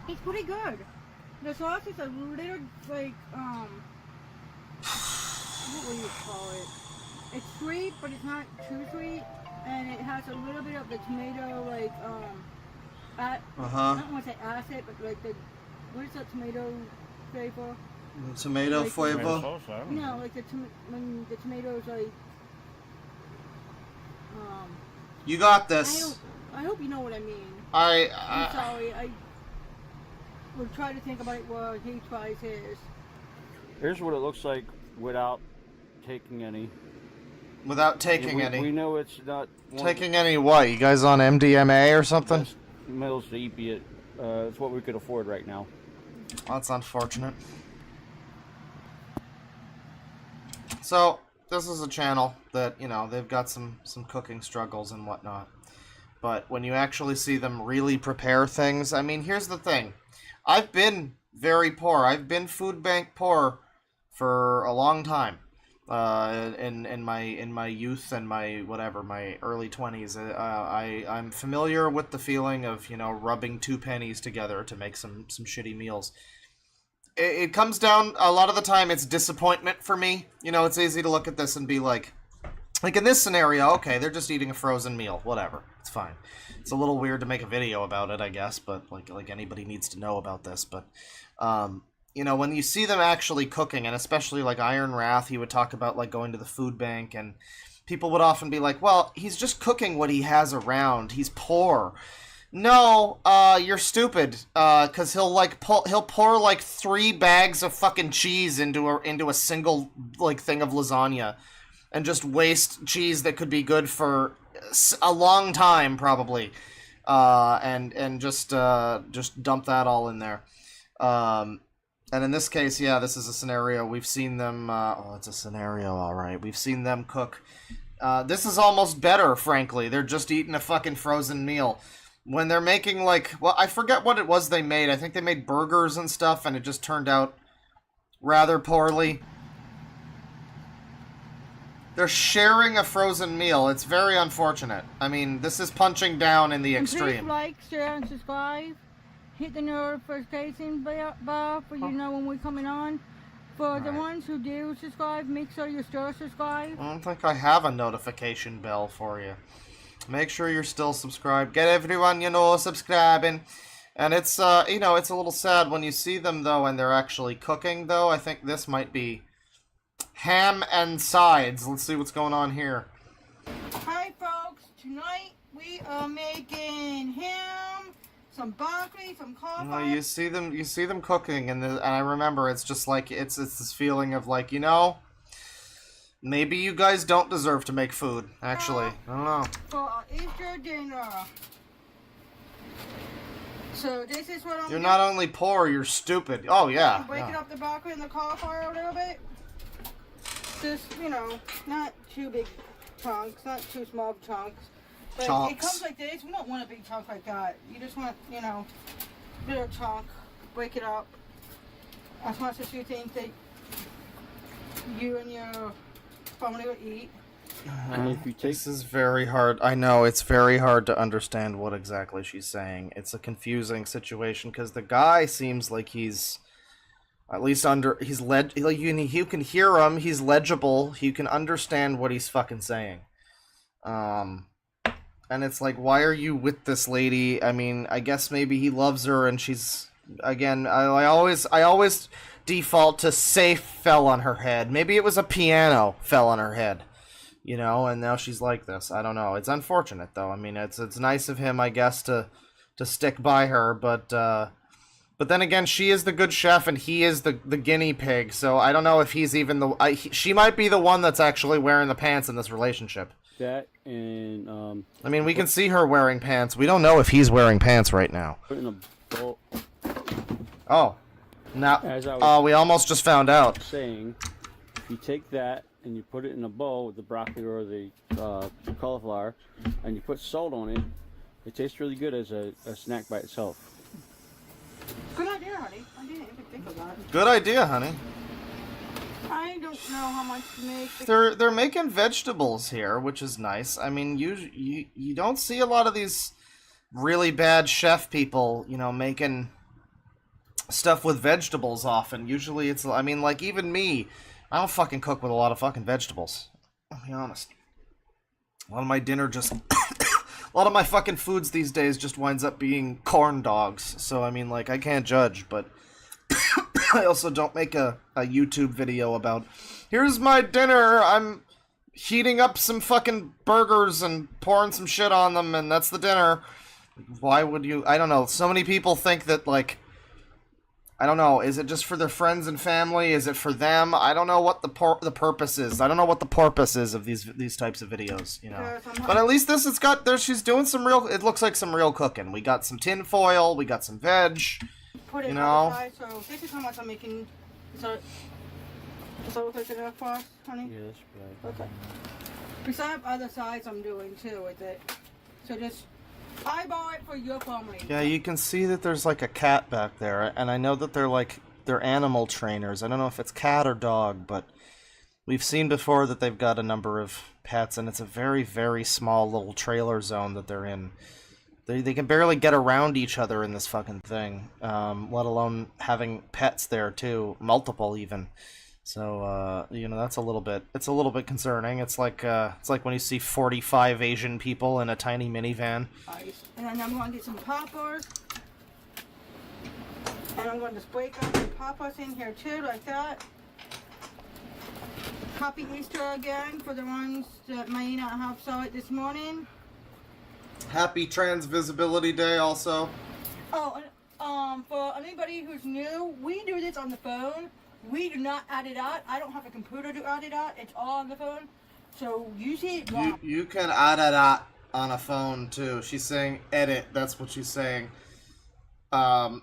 It's pretty good. The sauce is a little, like, what would you call it? It's sweet, but it's not too sweet. And it has a little bit of the tomato, like, I Uh-huh. don't want to say acid, but like the, what is that tomato flavor? Tomato Like- flavor. Sauce, I don't know. No, like when the tomatoes like, You got I this. hope you know what I mean. I I'm sorry, I will try to think about it while he tries his. Here's what it looks like without taking any. without taking we, any. We know it's not Taking any what? You guys on MDMA or something? best meals to eat, be it. It's what we could afford right now. That's unfortunate. So, this is a channel that, you know, they've got some cooking struggles and whatnot. But when you actually see them really prepare things, I mean, here's the thing. I've been very poor. I've been food bank poor for a long time. In my youth and my early 20s, I'm familiar with the feeling of, you know, rubbing 2 pennies together to make some shitty meals. It comes down, a lot of the time, it's disappointment for me. You know, it's easy to look at this and be like in this scenario, okay, they're just eating a frozen meal, whatever, it's fine. It's a little weird to make a video about it, I guess, but like anybody needs to know about this, but, you know, when you see them actually cooking, and especially like Iron Wrath, he would talk about like going to the food bank, and people would often be like, well, he's just cooking what he has around, he's poor. No, you're stupid, cause he'll pour like 3 bags of fucking cheese into a single like thing of lasagna, and just waste cheese that could be good for a long time probably, and just dump that all in there. And in this case, yeah, this is a scenario we've seen them. It's a scenario, all right. We've seen them cook. This is almost better, frankly. They're just eating a fucking frozen meal. When they're making, like, well, I forget what it was they made. I think they made burgers and stuff, and it just turned out rather poorly. They're sharing a frozen meal. It's very unfortunate. I mean, this is punching down in the And please extreme. like, share, and subscribe. Hit the notification bar for you know when we're coming on. For the ones who do subscribe, make sure you're still subscribed. I don't think I have a notification bell for you. Make sure you're still subscribed. Get everyone you know subscribing. And it's, you know, it's a little sad when you see them, though, and they're actually cooking, though. I think this might be ham and sides. Let's see what's going on here. Hi, folks. Tonight we are making ham, some broccoli, some cauliflower. You see them cooking, and I remember it's just like, it's this feeling of like, you know, maybe you guys don't deserve to make food, actually. I don't know. For our Easter dinner. So this is what I'm You're doing. not only poor, you're stupid. Oh, yeah. I'm breaking up the broccoli and the cauliflower a little bit. Just, you know, not too big chunks, not too small chunks. But Chunks. it comes like this. We don't want a big chunk like that. You just want, you know, little chunk. Break it up as much as you think that you and your family will eat. And if you take This is very hard. I know, it's very hard to understand what exactly she's saying. It's a confusing situation, because the guy seems like he's... At least like you can hear him, he's legible, you can understand what he's fucking saying. And it's like, why are you with this lady? I mean, I guess maybe he loves her, and she's, again, I always default to safe fell on her head. Maybe it was a piano fell on her head, you know, and now she's like this. I don't know. It's unfortunate, though. I mean, it's nice of him, I guess, to stick by her, but then again, she is the good chef and he is the guinea pig, so I don't know if he's even she might be the one that's actually wearing the pants in this relationship. that and I mean, we can see her wearing pants. We don't know if he's wearing pants right now. put in a bowl. Oh. Now, As I was we almost just found out. saying, if you take that and you put it in a bowl with the broccoli or the cauliflower, and you put salt on it, it tastes really good as a snack by itself. Good idea, honey. I didn't even think of that. Good idea, honey. I don't know how much to make. They're making vegetables here, which is nice. I mean, you don't see a lot of these really bad chef people, you know, making stuff with vegetables often. Usually it's, I mean, like, even me, I don't fucking cook with a lot of fucking vegetables. I'll be honest. A lot of my dinner just a lot of my fucking foods these days just winds up being corn dogs. So I mean, like, I can't judge, but I also don't make a YouTube video about, here's my dinner, I'm heating up some fucking burgers and pouring some shit on them, and that's the dinner. Why would you? I don't know. So many people think that, like, I don't know, is it just for their friends and family? Is it for them? I don't know what the purpose is. I don't know what the purpose is of these types of videos, you know. But at least this, it's got, there, she's doing some real, it looks like some real cooking. We got some tin foil, we got some veg, Put it you know. outside, so this is how much I'm making. So look enough for us, honey? Yes, right. Okay. Besides other sides I'm doing too with it. So just eyeball it for your family. Yeah, you can see that there's like a cat back there, and I know that they're animal trainers. I don't know if it's cat or dog, but we've seen before that they've got a number of pets, and it's a very, very small little trailer zone that they're in. They can barely get around each other in this fucking thing, let alone having pets there too, multiple even. So you know, it's a little bit concerning. It's like when you see 45 Asian people in a tiny minivan. Nice. And then I'm going to get some poppers. And I'm going to break up some poppers in here too, like that. Happy Easter again for the ones that may not have saw it this morning. Happy Trans Visibility Day also. Oh, and for anybody who's new, we do this on the phone. We do not add it out. I don't have a computer to add it out. It's all on the phone. So you see it wrong. You can add it out on a phone too. She's saying edit. That's what she's saying.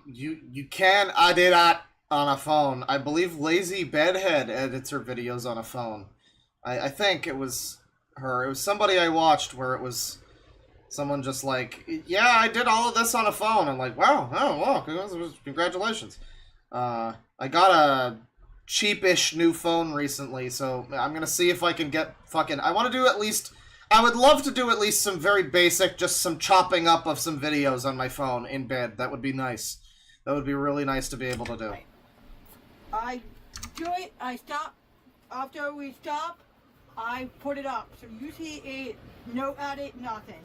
You can add it out on a phone. I believe Lazy Bedhead edits her videos on a phone. I think it was her. It was somebody I watched where it was someone just like, yeah, I did all of this on a phone. I'm like, wow, oh, wow, congratulations. I got a cheapish new phone recently, so I'm gonna see if I can get fucking, I want to do at least, I would love to do at least some very basic, just some chopping up of some videos on my phone in bed. That would be nice. That would be really nice to be able to do. I do it, I stop. After we stop, I put it up. So you see it, no edit, nothing.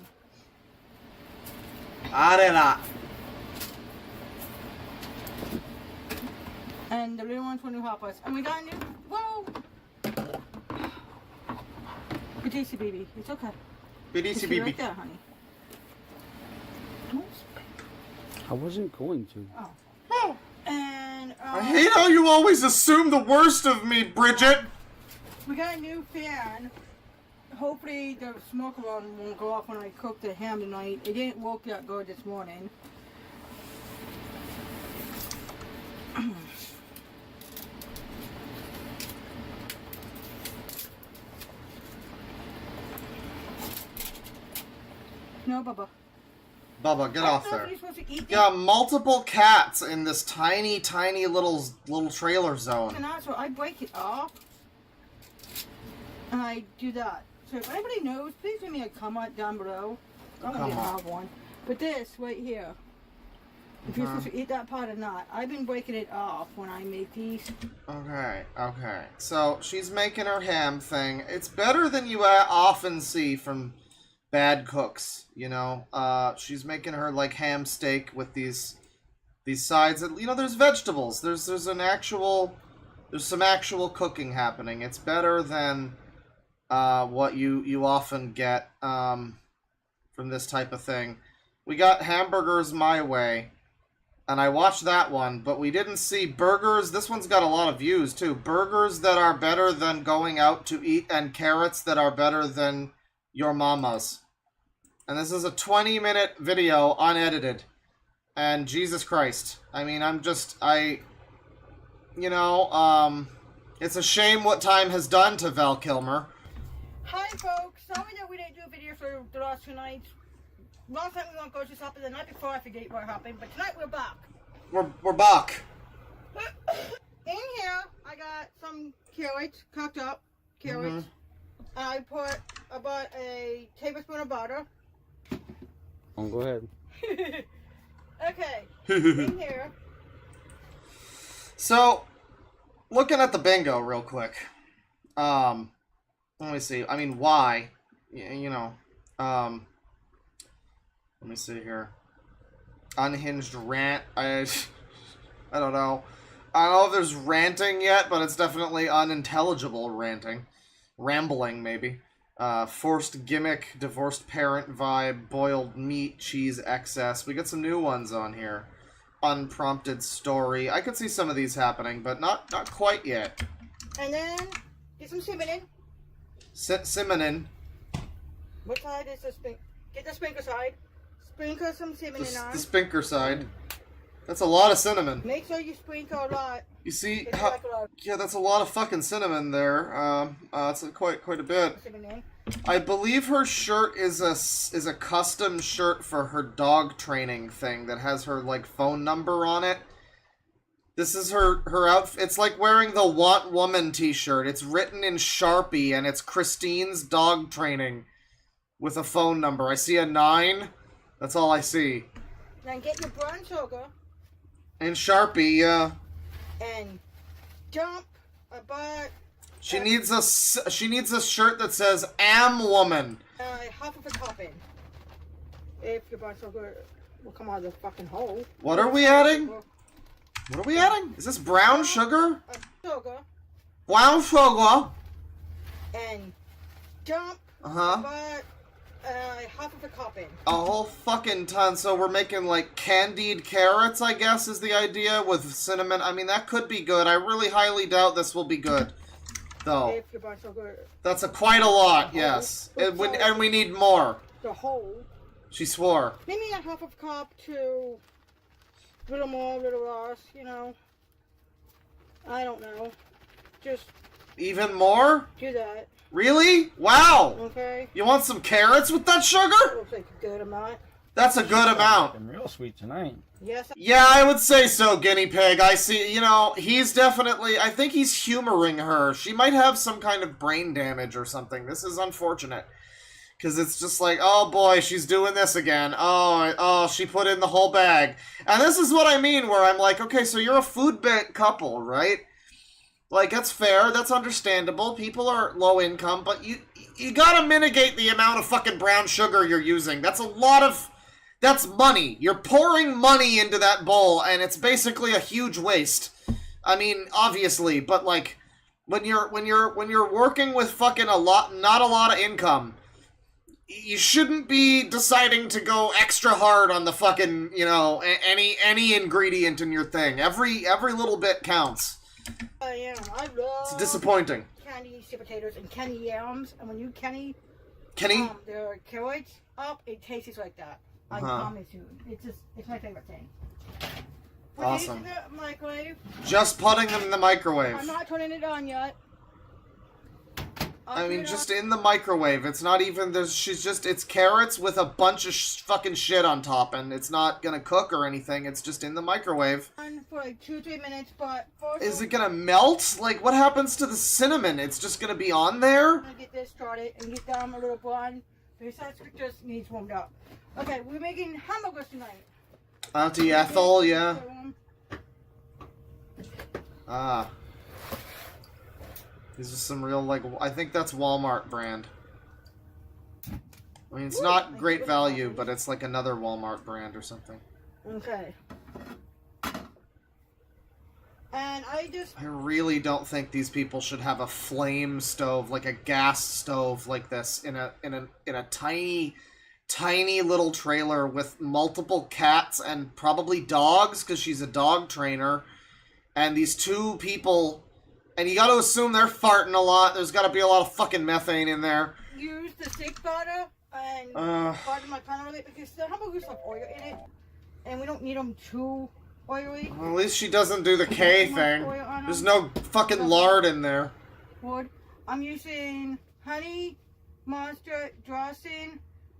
Add it up. And the little ones for new hoppers. And we got a new, whoa! BDC baby, it's okay. BDC Just baby. right there, honey. I wasn't going to. Oh. And, I hate how you always assume the worst of me, Bridget! we got a new fan. Hopefully the smoke alarm won't go off when I cook the ham tonight. It didn't work that good this morning. No, Bubba. Bubba, get off I don't know there. if you're supposed to eat Yeah, multiple cats in this tiny, tiny little trailer zone. And that's what I break it off. And I do that. So if anybody knows, please give me a comment down below. I don't even have one. But this right here. If you're supposed to eat that part or not. I've been breaking it off when I make these. Okay. So, she's making her ham thing. It's better than you often see from bad cooks, you know? She's making her, like, ham steak with these sides. You know, there's vegetables. There's some actual cooking happening. It's better than what you often get from this type of thing. We got hamburgers my way, and I watched that one, but we didn't see burgers. This one's got a lot of views too. Burgers that are better than going out to eat, and carrots that are better than your mama's. And this is a 20-minute video, unedited. And Jesus Christ. I mean, it's a shame what time has done to Val Kilmer. Hi folks, sorry that we didn't do a video for the last 2 nights. Last time we went grocery shopping, the night before I forget what happened, but tonight we're back. We're back. In here, I got some carrots, cooked up carrots. I put about a tablespoon of butter. Oh, go ahead. Okay, in here. So, looking at the bingo real quick. Let me see. I mean, why? You know. Let me see here. Unhinged rant. I don't know. I don't know if there's ranting yet, but it's definitely unintelligible ranting. Rambling, maybe. Forced gimmick, divorced parent vibe, boiled meat, cheese excess. We got some new ones on here. Unprompted story. I could see some of these happening, but not quite yet. And then, get some cinnamon. Cinnamon. What side is the spink? Get the spinker side. Sprinkle some cinnamon on. The spinker side. That's a lot of cinnamon. Make sure you sprinkle a lot. You see It's how... like a lot Yeah, that's a lot of fucking cinnamon there. It's quite a bit. of cinnamon. I believe her shirt is a custom shirt for her dog training thing that has her like phone number on it. This is her outfit. It's like wearing the Want Woman t-shirt. It's written in Sharpie and it's Christine's dog training with a phone number. I see a 9. That's all I see. Then get your brown sugar In Sharpie, yeah. and dump about She needs a shirt that says "Am Woman." half of a cup in. If your brown sugar will come out of the fucking hole. What are we adding? What are we adding? Is this brown sugar? Sugar Brown sugar. and dump about half of a cup in. A whole fucking ton. So we're making like candied carrots, I guess, is the idea with cinnamon. I mean, that could be good. I really highly doubt this will be good, though. If your brown sugar, That's quite a lot, yes. And we need more. the whole. She swore. Maybe a half of a cup to a little more, a little less, you know. I don't know. Just Even more? do that, Really? Wow. okay? You want some carrots with that sugar? Looks like a good amount. That's a good amount. Looking real sweet tonight. Yes. Yeah, I would say so, Guinea Pig. I see, you know, he's definitely, I think he's humoring her. She might have some kind of brain damage or something. This is unfortunate. Because it's just like, oh boy, she's doing this again. Oh, she put in the whole bag. And this is what I mean, where I'm like, okay, so you're a food bank couple, right? Like, that's fair, that's understandable. People are low income, but you gotta mitigate the amount of fucking brown sugar you're using. That's a lot of... That's money. You're pouring money into that bowl, and it's basically a huge waste. I mean, obviously, but like, when you're working with fucking not a lot of income, you shouldn't be deciding to go extra hard on the fucking, you know, any ingredient in your thing. Every little bit counts. I am. I love It's disappointing. candy sweet potatoes and candy yams, and when you Kenny? the carrots up, it tastes like that. I promise you. It's my favorite thing. Put Awesome. these in the microwave. Just putting them in the microwave. I'm not turning it on yet. I mean, just in the microwave. It's not even, it's carrots with a bunch of fucking shit on top, and it's not gonna cook or anything. It's just in the microwave. For like 2-3 minutes, but first Is it gonna melt? Like, what happens to the cinnamon? It's just gonna be on there? I'm gonna get this started and get them a little blonde. Besides, it just needs warmed up. Okay, we're making hamburgers tonight. Auntie Ethel, yeah. Ah. These are some real, like, I think that's Walmart brand. I mean, it's not great value, but it's like another Walmart brand or something. Okay. And I really don't think these people should have a flame stove, like a gas stove like this, in a tiny little trailer with multiple cats and probably dogs, because she's a dog trainer. And these two people, and you gotta assume they're farting a lot. There's gotta be a lot of fucking methane in there. use the stick butter and butter my pan a little bit because the hamburgers have oil in it, and we don't need them too oily. Well, at least she doesn't do the K thing. There's no fucking lard in there. Wood. I'm using honey mustard dressing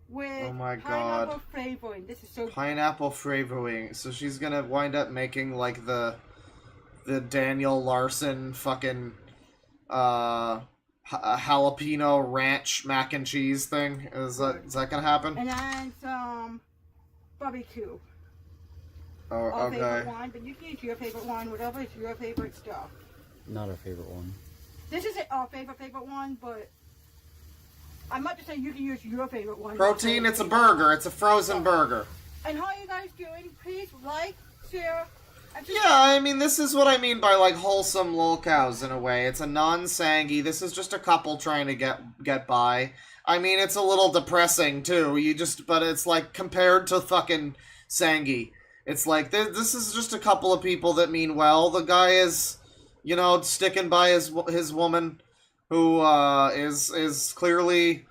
with pineapple flavoring. This is so pineapple flavoring. So she's gonna wind up making like the Daniel Larson fucking jalapeno ranch mac and cheese thing. Is that gonna happen? And then some barbecue. Oh, Our okay. favorite one, but you can use your favorite one, whatever is your favorite stuff. Not our favorite one. This isn't our favorite one, but I'm not just saying you can use your favorite one. Protein, it's a burger. It's a frozen burger. And how are you guys doing? Please like, share, and Yeah, I mean, this is what I mean by, like, wholesome lolcows in a way. It's a non-sangy. This is just a couple trying to get by. I mean, it's a little depressing, too. But it's, like, compared to fucking Sangy. It's like, this is just a couple of people that mean well. The guy is, you know, sticking by his woman, who, is clearly,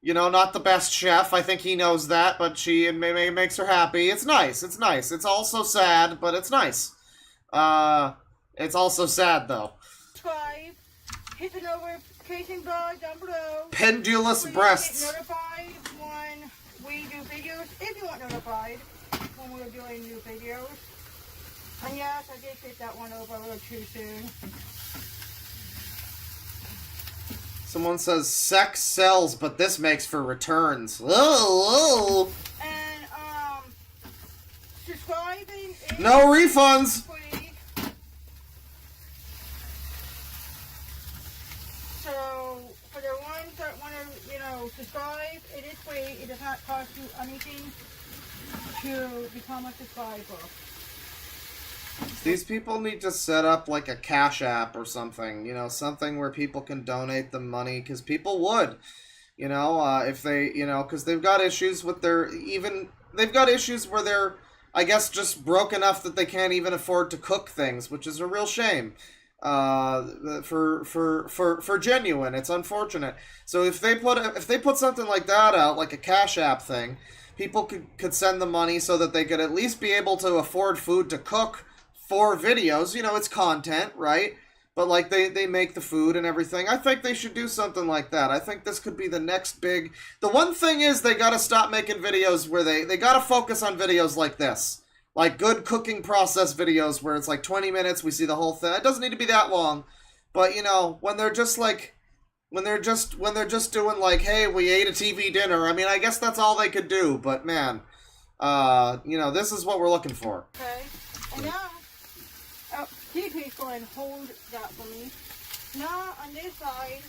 you know, not the best chef. I think he knows that, but she makes her happy. It's nice. It's nice. It's also sad, but it's nice. It's also sad, though. subscribe, hit the notification bell down below. Pendulous So you breasts. get notified when we do videos, if you want notified when we're doing new videos. And yes, I did hit that one over a little too soon. Someone says sex sells, but this makes for returns. Oh, And subscribing is no refunds. free. So for the ones that want to, you know, subscribe, it is free. It does not cost you anything to become a subscriber. These people need to set up like a Cash App or something, you know, something where people can donate the money, because people would, you know, if they, you know, because they've got issues with they've got issues where they're, I guess, just broke enough that they can't even afford to cook things, which is a real shame. For genuine, it's unfortunate. So if they put something like that out, like a Cash App thing, people could send the money so that they could at least be able to afford food to cook for videos. You know, it's content, right? But like they make the food and everything. I think they should do something like that. I think this could be the next big. The one thing is they gotta stop making videos where they gotta focus on videos like this. Like good cooking process videos where it's like 20 minutes, we see the whole thing. It doesn't need to be that long. But you know, when they're just like when they're just doing like, hey, we ate a TV dinner, I mean, I guess that's all they could do, but man, you know, this is what we're looking for. Okay. And now, TP's going to hold that for me. Now, on this side,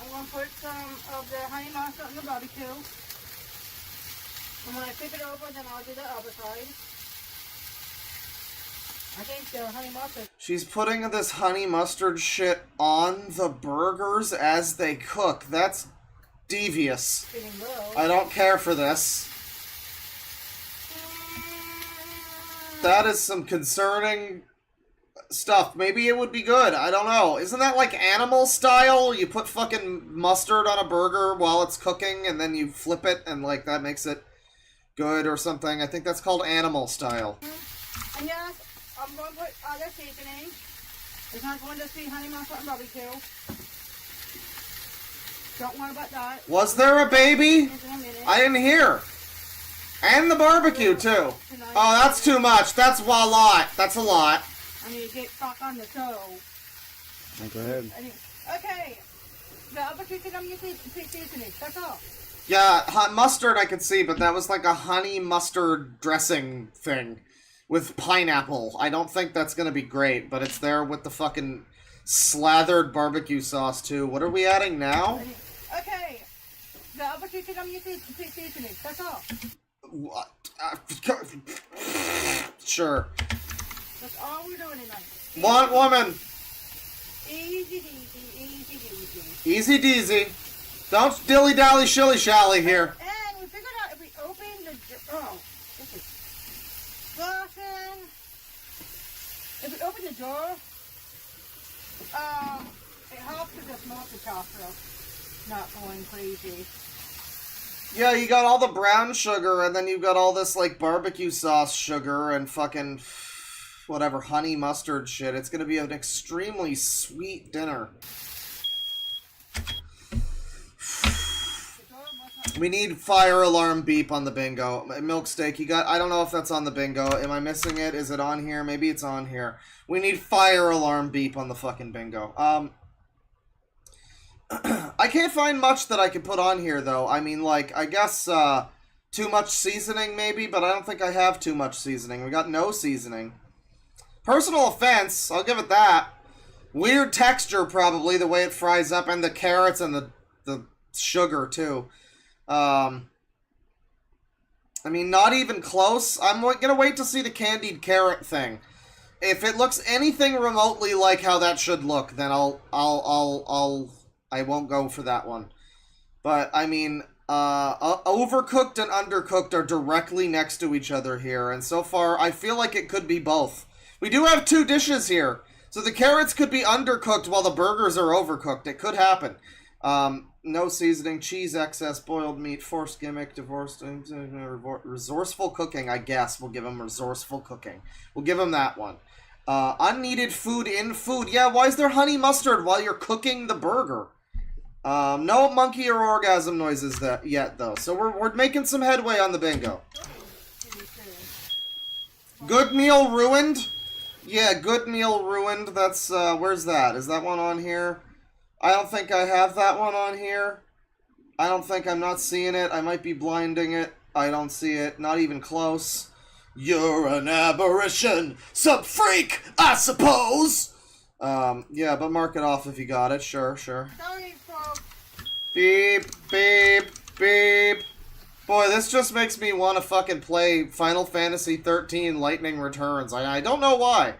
I'm going to put some of the honey mustard on the barbecue. And when I flip it over, then I'll do the other side. I think the honey mustard. She's putting this honey mustard shit on the burgers as they cook. That's devious. Feeling low. I don't care for this. That is some concerning stuff. Maybe it would be good. I don't know. Isn't that like animal style? You put fucking mustard on a burger while it's cooking and then you flip it and like that makes it good or something. I think that's called animal style. And yes, I'm going to put other seasoning. It's not going to be honey mustard and barbecue. Don't worry about that. Was there a baby? It's in a minute. I didn't hear. And the barbecue too. Oh, that's too much. That's a lot. That's a lot. I need to get back on the stove. Go ahead. Okay. The other chicken I'm using is seasoning. That's all. Yeah, mustard I could see, but that was like a honey mustard dressing thing with pineapple. I don't think that's gonna be great, but it's there with the fucking slathered barbecue sauce too. What are we adding now? Okay. The other chicken I'm using is seasoning. That's all. What? Sure. That's all we're doing tonight. One woman. Easy deasy, easy deasy. Easy deasy. Don't dilly-dally shilly-shally here. And we figured out if we open the this is frozen. If we open the door, it helps with the smoke detector not going crazy. Yeah, you got all the brown sugar, and then you've got all this, like, barbecue sauce sugar and fucking whatever, honey mustard shit. It's gonna be an extremely sweet dinner. We need fire alarm beep on the bingo. Milk steak, you got... I don't know if that's on the bingo. Am I missing it? Is it on here? Maybe it's on here. We need fire alarm beep on the fucking bingo. I can't find much that I can put on here, though. I mean, like, I guess, too much seasoning, maybe, but I don't think I have too much seasoning. We got no seasoning. Personal offense, I'll give it that. Weird texture, probably, the way it fries up, and the carrots and the sugar too. I mean, not even close. I'm gonna wait to see the candied carrot thing. If it looks anything remotely like how that should look, then I won't go for that one. But I mean, overcooked and undercooked are directly next to each other here, and so far I feel like it could be both. We do have 2 dishes here, so the carrots could be undercooked while the burgers are overcooked. It could happen. No seasoning, cheese excess, boiled meat, forced gimmick, divorced, resourceful cooking, I guess. We'll give him resourceful cooking. We'll give him that one. Unneeded food in food. Yeah, why is there honey mustard while you're cooking the burger? No monkey or orgasm noises yet, though. So we're making some headway on the bingo. Good meal ruined? Yeah, good meal ruined. That's, where's that? Is that one on here? I don't think I have that one on here. I don't think I'm not seeing it. I might be blinding it. I don't see it. Not even close. You're an aberration, sub-freak, I suppose! Yeah, but mark it off if you got it. Sure. Sorry, folks. Beep, beep, beep. Boy, this just makes me want to fucking play Final Fantasy 13 Lightning Returns. I don't know why.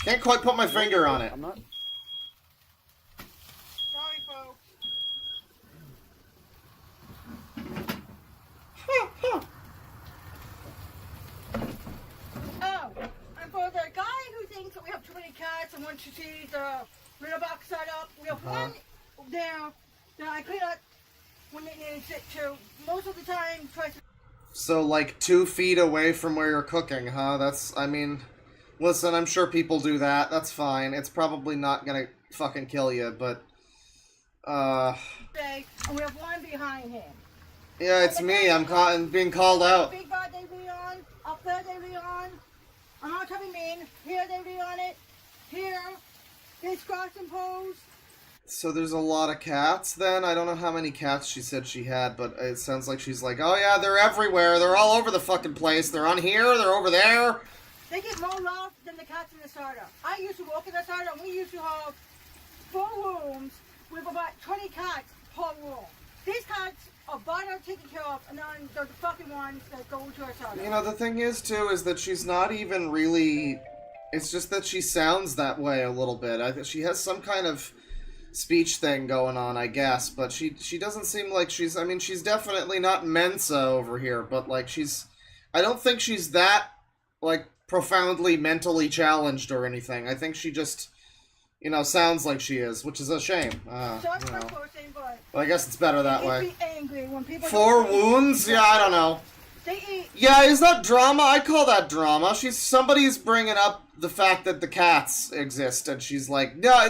Can't quite put my finger on it. I'm not. Sorry, folks. Oh, and for the guy who thinks that we have too many cats and wants to see the litter box set up, we have one there that I clean up when it needs it to. Most of the time, try to. So, like, 2 feet away from where you're cooking, huh? That's, I mean, listen, I'm sure people do that. That's fine. It's probably not gonna fucking kill you, but, And we have one behind him. yeah, it's me. I'm being called out. Big bad they be on, up there they be on. I'm not talking mean. Here they be on it. Here, they squash and pose. So there's a lot of cats, then? I don't know how many cats she said she had, but it sounds like she's like, oh yeah, they're everywhere. They're all over the fucking place. They're on here. They're over there. They get more love than the cats in the startup. I used to work in the startup, and we used to have 4 rooms with about 20 cats per room. These cats are better taken care of, and then they're the fucking ones that go into our startup. You know, the thing is, too, is that she's not even really... It's just that she sounds that way a little bit. I think she has some kind of speech thing going on, I guess, but she doesn't seem like she's... I mean, she's definitely not Mensa over here, but, like, she's... I don't think she's that, like, profoundly mentally challenged or anything. I think she just, you know, sounds like she is, which is a shame. Sorry You for know. cursing, but But I guess it's better that they way. be angry when people 4 don't eat. wounds? Yeah, I don't know. They eat. Yeah, is that drama? I call that drama. Somebody's bringing up the fact that the cats exist, and she's like, yeah,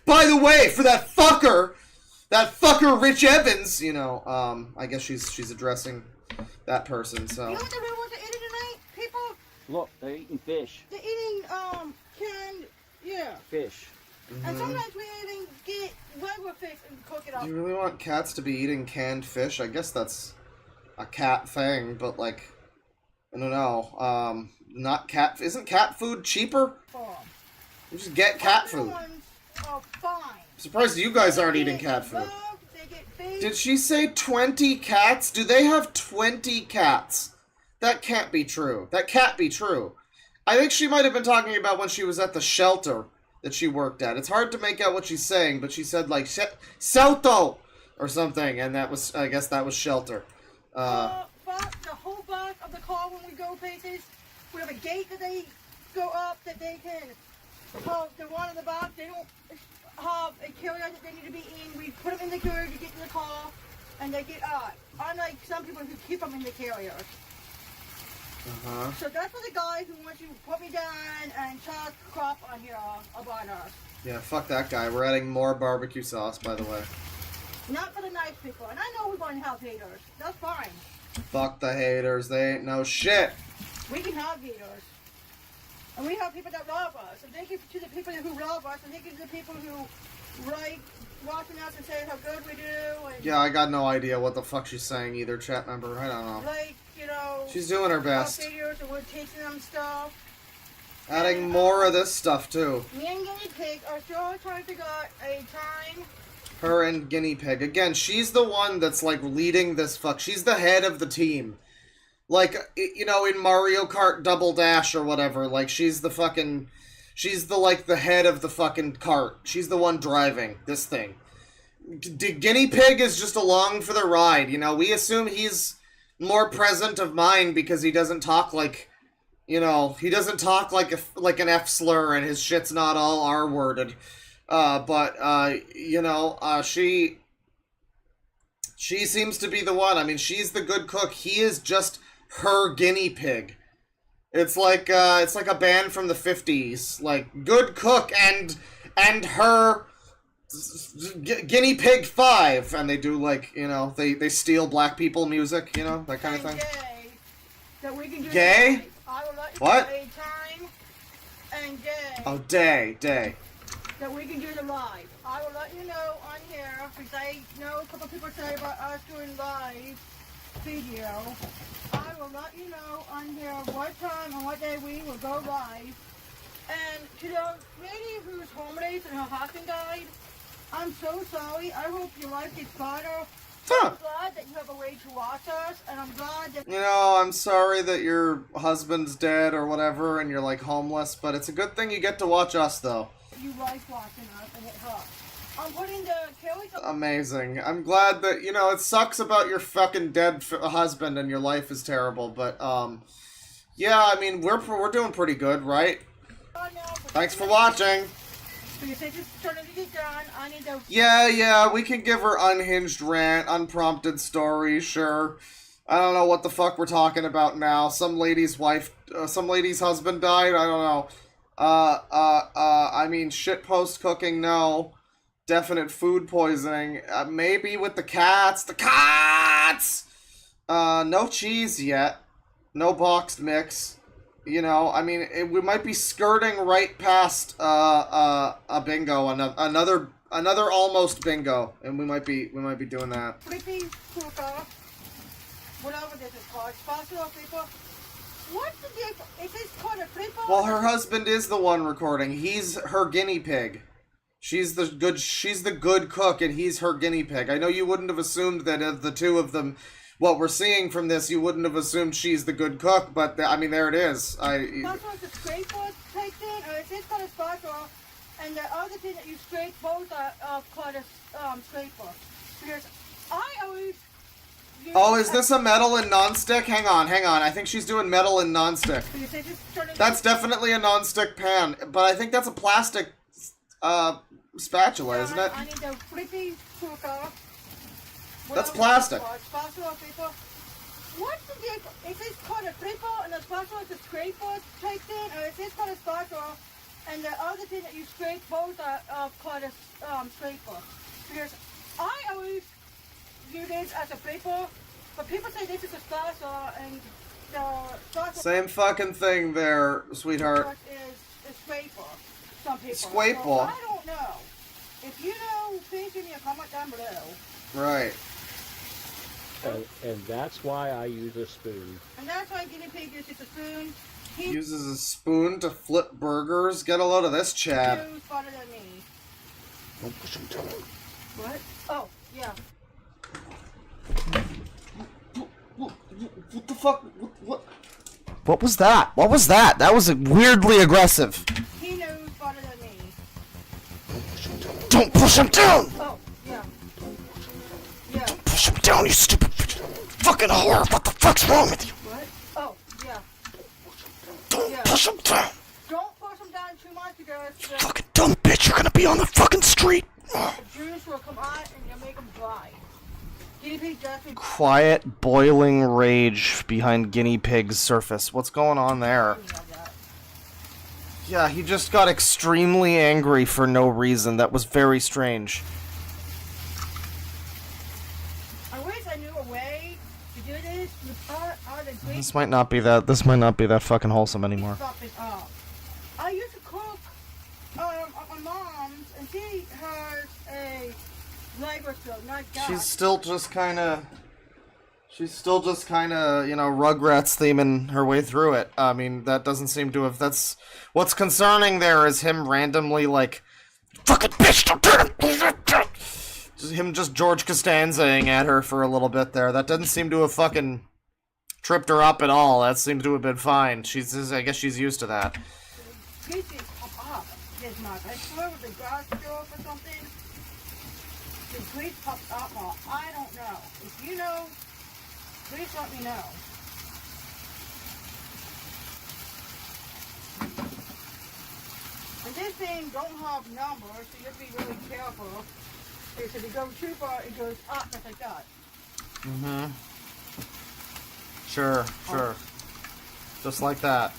by the way, for that fucker Rich Evans, you know, I guess she's addressing that person, so. You know what they really want to eat tonight? People, Look, they're eating fish. they're eating, canned, yeah. Fish. And sometimes we even get regular fish and cook it up. Do you really want cats to be eating canned fish? I guess that's a cat thing, but like, I don't know. Not cat. Isn't cat food cheaper? You just get cat Other food. ones are fine. I'm surprised you guys aren't They eating get cat food. bugs, they get fish. Did she say 20 cats? Do they have 20 cats? That can't be true. That can't be true. I think she might have been talking about when she was at the shelter that she worked at. It's hard to make out what she's saying, but she said like Celto or something, and that was, I guess that was shelter. But the whole back of the car when we go places, we have a gate that they go up that they can. The one in the back, they don't have a carrier that they need to be in. We put them in the carrier to get in the car, and they get out. Unlike some people who keep them in the carrier. So that's for the guy who wants you to put me down and talk crap on here about us. Yeah, fuck that guy. We're adding more barbecue sauce, by the way. Not for the nice people. And I know we're going to have haters. That's fine. Fuck the haters. They ain't no shit. We can have haters. And we have people that love us. And thank you to the people who love us. And thank you to the people who write, watching us and say how good we do. And Yeah, I got no idea what the fuck she's saying either, chat member. I don't know. like, you know, She's doing her best. videos and we're teaching them stuff. Adding more of this stuff, too. Me and Guinea Pig are still trying to figure out a time Her and Guinea Pig. Again, she's the one that's, like, leading this she's the head of the team. Like, you know, in Mario Kart Double Dash or whatever, like, she's the fucking... She's the, like, the head of the fucking cart. She's the one driving this thing. Guinea Pig is just along for the ride, you know? We assume he's more present of mind because he doesn't talk like... You know, he doesn't talk like an F slur and his shit's not all R-worded. You know, she seems to be the one. I mean, she's the good cook. He is just her guinea pig. It's like a band from the 50s, like Good Cook and her Guinea Pig 5, and they do, like, you know, they steal black people music, you know, that kind of thing. Gay, that we can do Gay? I will let you What? know a time and day. Oh, day. That we can do the live. I will let you know on here, because I know a couple people say about us doing live video. I will let you know on here what time and what day we will go live. And to the lady who's homeless and her husband died, I'm so sorry. I hope your life gets better. I'm glad that you have a way to watch us, and I'm glad that... You know, I'm sorry that your husband's dead or whatever, and you're, like, homeless, but it's a good thing you get to watch us, though. You like watching us, and it helps. I'm putting the Kelly's... Amazing. I'm glad that, you know, it sucks about your fucking dead husband and your life is terrible, but, yeah, I mean, we're doing pretty good, right? Thanks for watching. Yeah, we can give her unhinged rant, unprompted story, sure. I don't know what the fuck we're talking about now. Some lady's husband died, I don't know. I mean, shitpost cooking, no. Definite food poisoning, maybe with the cats. The cats! No cheese yet. No boxed mix. You know, I mean, we might be skirting right past a bingo, another almost bingo, and we might be doing that. Flippy cooker, whatever this is called, sponsor people. What's the difference? Is this called a flipper? Well, her husband is the one recording. He's her guinea pig. She's the good cook, and he's her guinea pig. I know you wouldn't have assumed that of the two of them. What we're seeing from this, you wouldn't have assumed she's the good cook, but I mean, there it is. That's what the scraper takes in, or is this called a spatula? And the other thing that you scrape both are called a scraper. Because I always... Oh, is this a metal and non-stick? Hang on. I think she's doing metal and non-stick. That's definitely a non-stick pan, but I think that's a plastic spatula, isn't it? I need a flippy cooker. That's plastic. What's the difference? Is this called a flipper and the spatula the scraper takes in, or is this called a spatula and the other thing that you scrape both are called a scraper? Because I always view this as a flipper, but people say this is a spatula and the spatula... Same fucking thing there, sweetheart. ...is a scraper. Some people. Scraper? So I don't know. If you know, please give me a comment down below. Right. And that's why I use a spoon. And that's why guinea pig uses a spoon. He uses a spoon to flip burgers. Get a load of this, Chad. knows better than me. Don't push him down. What? Oh, yeah. What the fuck? What was that? What was that? That was weirdly aggressive. He knows better than me. Don't push him down! Oh, yeah. Yeah. Don't push him down, you stupid fucking whore! What the fuck's wrong with you? What? Oh, yeah. Don't push him down! Don't push him down too much because the Fucking dumb bitch, you're gonna be on the fucking street! juice will come out and you'll make them dry. Guinea pig definitely... Quiet, boiling rage behind guinea pig's surface. What's going on there? Yeah, he just got extremely angry for no reason. That was very strange. I wish I knew a way to do this without all the great... This might not be that fucking wholesome anymore. Stop it up. I used to cook at my mom's, and she has a labor stove, not gas. She's still just kinda, you know, Rugrats theming her way through it. I mean, that doesn't seem to have, that's, what's concerning there is him randomly, like, fucking bitch, don't turn him! him just George Costanzaing at her for a little bit there. That doesn't seem to have fucking tripped her up at all. That seems to have been fine. I guess she's used to that. Pieces pop up this much. I swear with the garage door or something, the grease popped up more. I don't know. If you know, please let me know. And this thing don't have numbers, so you have to be really careful. Because if you go too far, it goes up just like that. Mm-hmm. Sure. Just like that.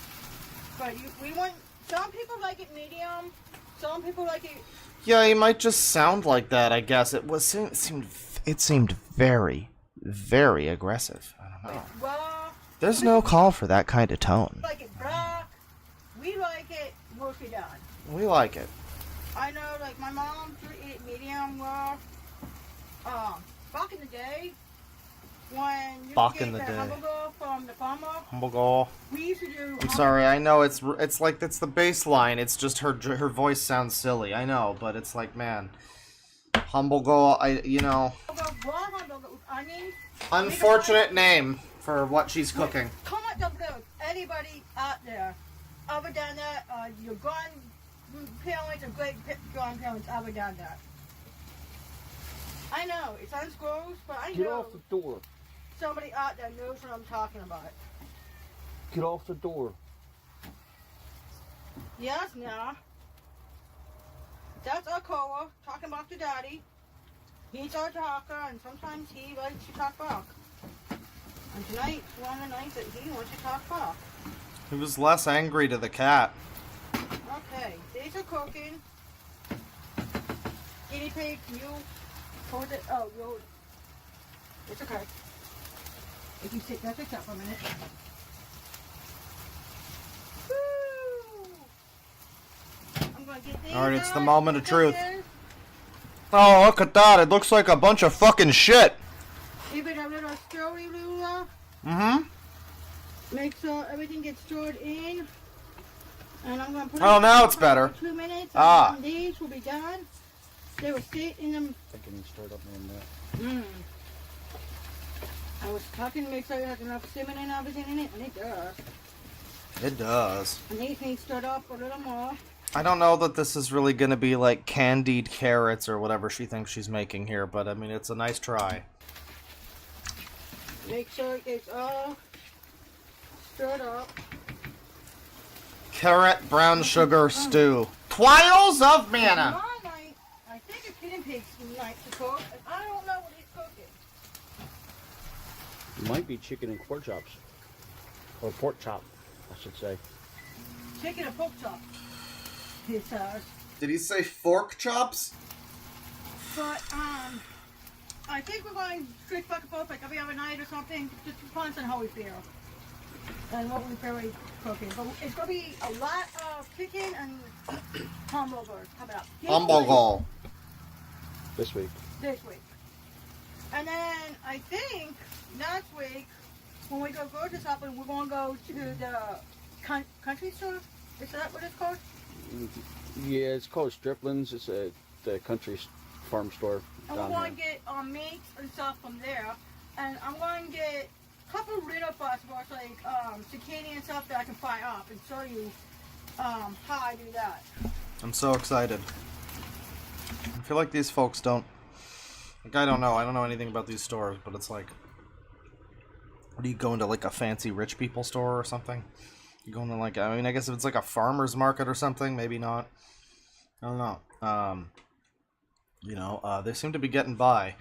But we want, some people like it medium, some people like it. Yeah, he might just sound like that, I guess. It seemed very, very aggressive. I don't know. Raw. There's no call for that kind of tone. Like it black. We like it mostly done. We like it. I know, like my mom used to eat medium raw. Back in the day, when you Back get in the the day. hamburger from the farmer, Humble. we used to do. I'm sorry, I know it's like it's the baseline. It's just her voice sounds silly. I know, but it's like, man, Humble Go. Raw hamburger with onions. Unfortunate name for what she's cooking. Comment down below if anybody out there, other than that, your grandparents or great grandparents ever done that. I know, it sounds gross, but I Get know off the door. somebody out there knows what I'm talking about. Get off the door. Yes, now. That's our caller talking about your daddy. He's our talker, and sometimes he likes to talk back. And tonight's one of the nights that he wants to talk back. He was less angry to the cat. Okay, these are cooking. Guinea pig, you hold it. Oh, you hold it. It's okay. If you sit there, fix up for a minute. Woo! I'm gonna get these. Alright, it's the guys, moment of put truth. them in. Oh, look at that! It looks like a bunch of fucking shit. Give it a little stirry, Lula. Mm-hmm. Make sure everything gets stored in. And I'm gonna put Oh, it now in it's for better. 2 minutes. Ah. And these will be done. They will sit in them. I can start up on that. I was talking to make sure you have enough cinnamon and everything in it, and it does. It does. And these need stirred up a little more. I don't know that this is really gonna be like candied carrots or whatever she thinks she's making here, but I mean, it's a nice try. Make sure it's all stirred up. Carrot brown sugar stew. Trials of mana. Tomorrow night, I think it's guinea pig's night to cook, and I don't know what he's cooking. It might be chicken and pork chops. Or pork chop, I should say. Chicken and pork chop. He says. Did he say fork chops? But, I think we're going straight back and forth like every other night or something. Just depends on how we feel. And what we feel like cooking. But it's going to be a lot of chicken and hamburgers coming up. Hamburger. This week. This week. And then I think next week, when we go grocery shopping, we're going to go to the country store. Is that what it's called? Yeah, it's called Stripling's. It's the country farm store And we're down going here. to get meats and stuff from there. And I'm going to get a couple little vegetables like zucchini and stuff that I can fry up and show you how I do that. I'm so excited. I feel like these folks don't... Like, I don't know anything about these stores, but it's like... What do you go into, like, a fancy rich people store or something? You go into, like, I mean, I guess if it's like a farmer's market or something, maybe not. I don't know. You know, they seem to be getting by.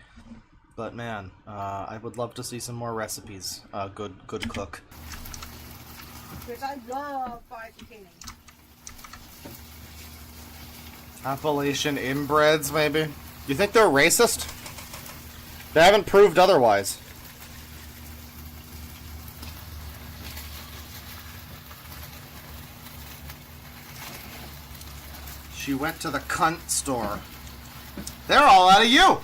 But, man, I would love to see some more recipes. Good cook. Because I love fried zucchini. Appalachian inbreds, maybe? You think they're racist? They haven't proved otherwise. She went to the cunt store. They're all out of you!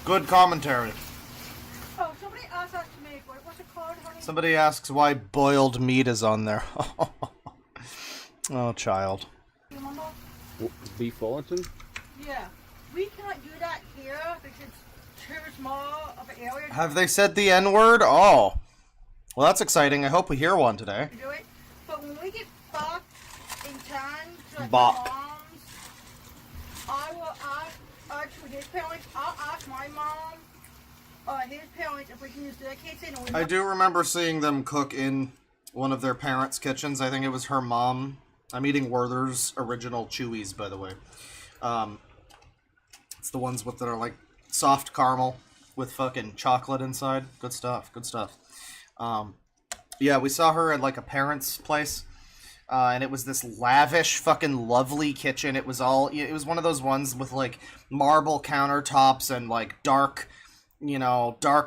Good commentary. Oh, somebody asked us to make, what's it called, honey? Somebody asks why boiled meat is on there. Oh, child. You remember? Beef Wellington? Yeah. We cannot do that here because it's too small of an area Have they said the N-word? Oh. Well, that's exciting. I hope we hear one today. to do it. But when we get back in time to like Bop. my mom's, I will ask, actually his parents, I'll ask my mom, his parents if we can use their kitchen. And we I do remember seeing them cook in one of their parents' kitchens. I think it was her mom. I'm eating Werther's original Chewies, by the way. It's the ones that are like soft caramel with fucking chocolate inside. Good stuff. Good stuff. Yeah, we saw her at like a parent's place, and it was this lavish, fucking lovely kitchen. It was one of those ones with like marble countertops and like dark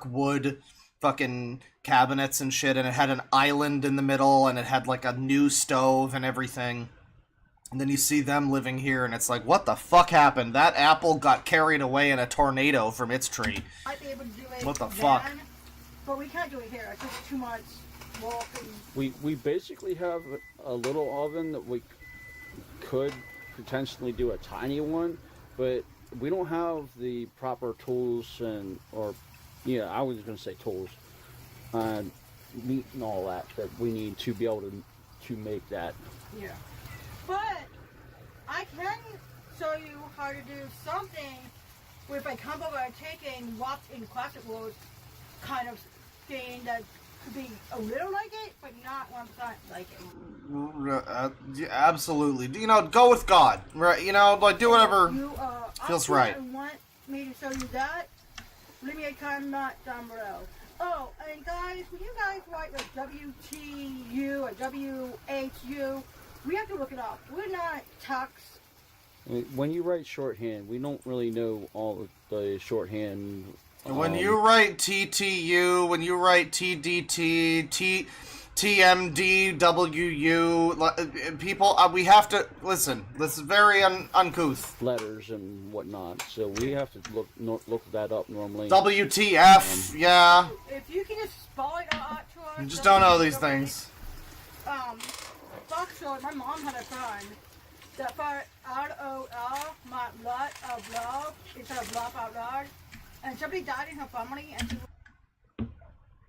wood fucking cabinets and shit, and it had an island in the middle, and it had like a new stove and everything. And then you see them living here, and it's like, what the fuck happened? That apple got carried away in a tornado from its tree. might be able to do it What the then, fuck? But we can't do it here. It's just too much walking. We basically have a little oven that we could potentially do a tiny one, but we don't have the proper tools I was going to say tools, meat and all that we need to be able to make that. Yeah. But I can show you how to do something with a combo by taking what's in classic rules kind of thing that could be a little like it, but not 100% like it. Absolutely. Go with God. Right? Like, do whatever feels right. If you want me to show you that, leave me a comment down below. Oh, and guys, when you guys write like WTU or WHU, we have to look it up. We're not text. When you write shorthand, we don't really know all of the shorthand. When you write TTU, when you write TDT, TMDWU, people, we have to listen. This is very uncouth. Letters and whatnot, so we have to look that up normally. WTF, yeah. If you can just spell it out to us. You just don't know these things. Actually, my mom had a friend that for LOL, my lot of love, instead of love out loud, and somebody died in her family, and she...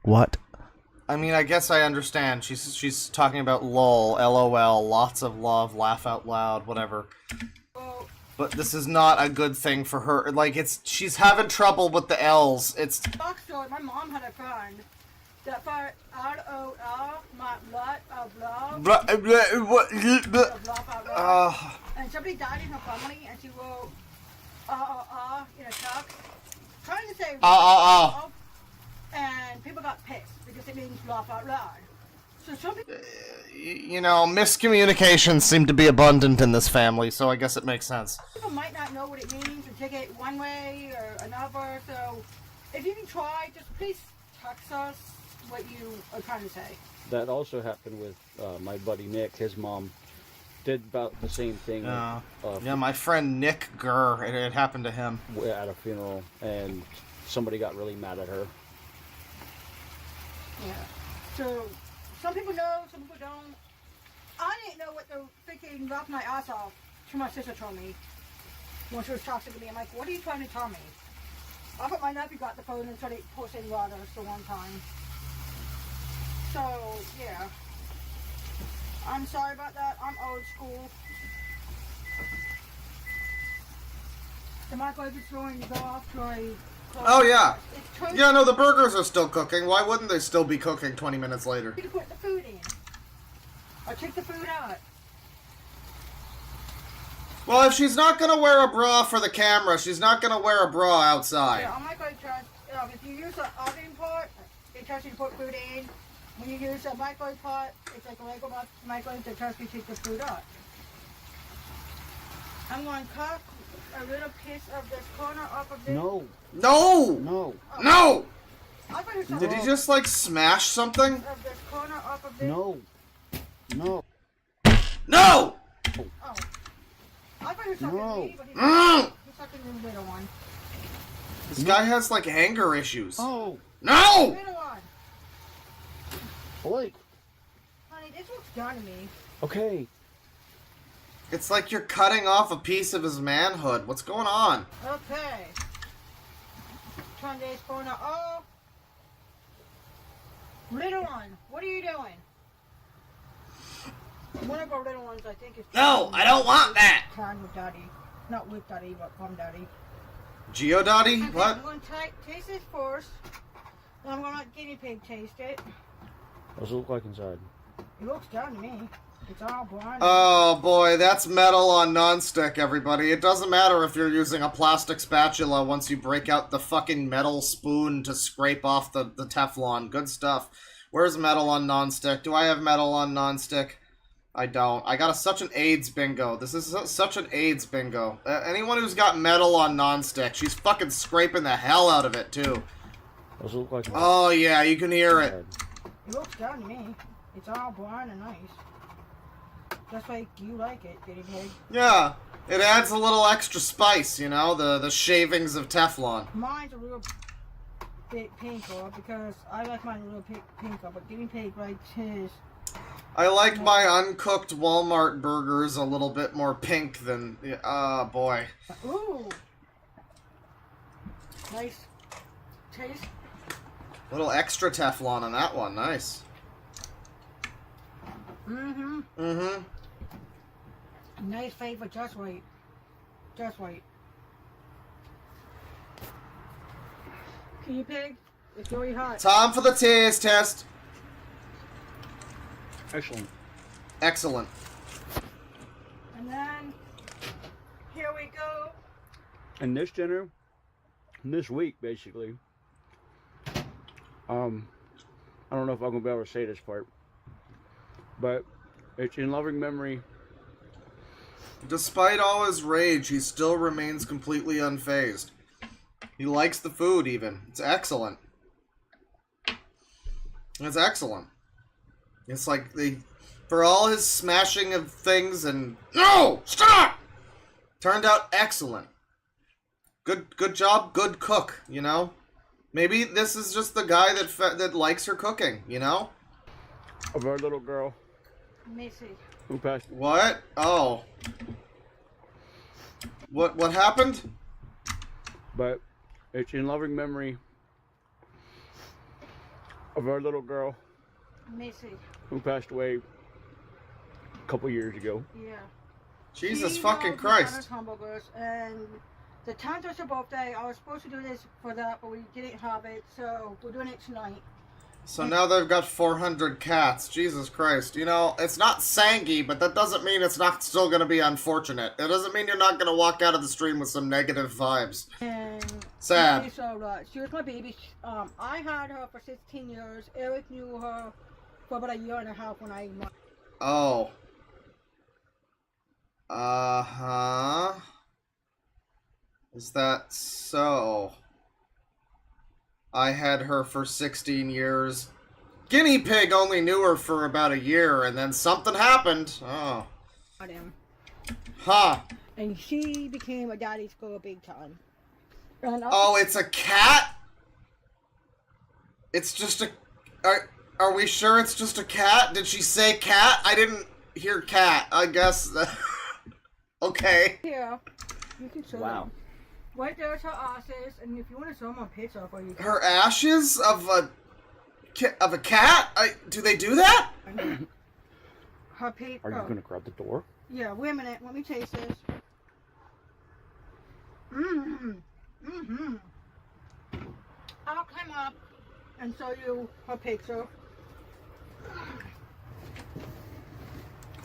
What? I mean, I guess I understand. She's talking about LOL, LOL, lots of love, laugh out loud, whatever. Well, but this is not a good thing for her. Like, she's having trouble with the L's. It's... Actually, my mom had a friend that for LOL, my lot of love, and somebody died in her family, and she wrote in a text, trying to say and people got pissed because it means laugh out loud. So some people... miscommunications seem to be abundant in this family, so I guess it makes sense. People might not know what it means or take it one way or another, so if you can try, just please text us what you are trying to say. That also happened with my buddy Nick. His mom did about the same thing. Yeah, my friend Nick Gurr, it happened to him. At a funeral, and somebody got really mad at her. Yeah. So, some people know, some people don't. I didn't know what the freaking laughed my ass off till my sister told me. When she was talking to me, I'm like, what are you trying to tell me? I thought my nephew got the phone and started posting letters the one time. So, yeah. I'm sorry about that. I'm old school. The microwave is going to go off to a... Oh, yeah. Yeah, no, the burgers are still cooking. Why wouldn't they still be cooking 20 minutes later? You can put the food in. Or take the food out. Well, if she's not going to wear a bra for the camera, she's not going to wear a bra outside. Yeah, on my microwave, if you use an oven pot, it tells you to put food in. When you use a microwave pot, it's like a regular microwave that tells you to take the food out. I'm going to cut a little piece of this corner off of this. No. No! No. No! I thought it was Did he just, like, smash something? of this corner off of this. No. No. No! Oh. I thought he was talking to me, but he's Mm. talking to the little one. This guy has, like, anger issues. Oh, No! Little one. Blake. Honey, this looks done to me. Okay. It's like you're cutting off a piece of his manhood. What's going on? Okay. Turn this phone off. Little one, what are you doing? One of our little ones, I think, is... No, I don't want that! Crying with Daddy. Not with Daddy, but from Daddy. Geodotty? Okay, What? I'm going to taste this first. And I'm going to let Guinea Pig taste it. What does it look like inside? It looks done to me. It's all blind. Oh boy, that's metal on nonstick, everybody. It doesn't matter if you're using a plastic spatula once you break out the fucking metal spoon to scrape off the Teflon. Good stuff. Where's metal on nonstick? Do I have metal on nonstick? I don't. I got such an AIDS bingo. This is such an AIDS bingo. Anyone who's got metal on nonstick, she's fucking scraping the hell out of it, too. What does it look like inside? Oh yeah, you can hear it. It looks done to me. It's all blind and nice. Just like you like it, Guinea Pig. Yeah, it adds a little extra spice, you know, the shavings of Teflon. Mine's a little bit pinker because I like mine a little bit pinker, but Guinea Pig likes his. I like my uncooked Walmart burgers a little bit more pink than... Oh, boy. Ooh! Nice taste. Little extra Teflon on that one. Nice. Mm-hmm. Mm-hmm. Nice flavor, just wait. Just wait. Guinea Pig, it's very hot. Time for the taste test. Excellent. Excellent. And then, here we go. And this dinner, this week, basically, I don't know if I'm going to be able to say this part, but it's in loving memory. Despite all his rage, he still remains completely unfazed. He likes the food, even. It's excellent. It's excellent. It's like for all his smashing of things and no, stop! Turned out excellent. Good job, good cook. You know, maybe this is just the guy that likes her cooking. You know, Of our little girl Missy. who passed. what? Oh, what happened? But it's in loving memory of our little girl Missy. who passed away a couple years ago. Yeah. Jesus She fucking loves Christ! hamburgers, and the 10th was her birthday. I was supposed to do this for that, but we didn't have it, so we're doing it tonight. So now they've got 400 cats. Jesus Christ. You know, it's not sangy, but that doesn't mean it's not still going to be unfortunate. It doesn't mean you're not going to walk out of the stream with some negative vibes. And Sad. she's alright. She was my baby. I had her for 16 years. Eric knew her for about a year and a half when I met. Oh. Uh-huh. Is that so? I had her for 16 years. Guinea Pig only knew her for about a year, and then something happened. Oh. him. Huh. And she became a daddy's girl big time. And Oh, it's a cat? It's just a... Are we sure it's just a cat? Did she say cat? I didn't hear cat. I guess... Okay. here, you can show Wow. them. Right there's her asses, and if you want to show them a picture of her, you can. Her ashes of a cat? Do they do that? Her paper. Are you going to grab the door? Yeah, wait a minute. Let me taste this. Mmm. Mm-hmm. I'll climb up and show you her picture.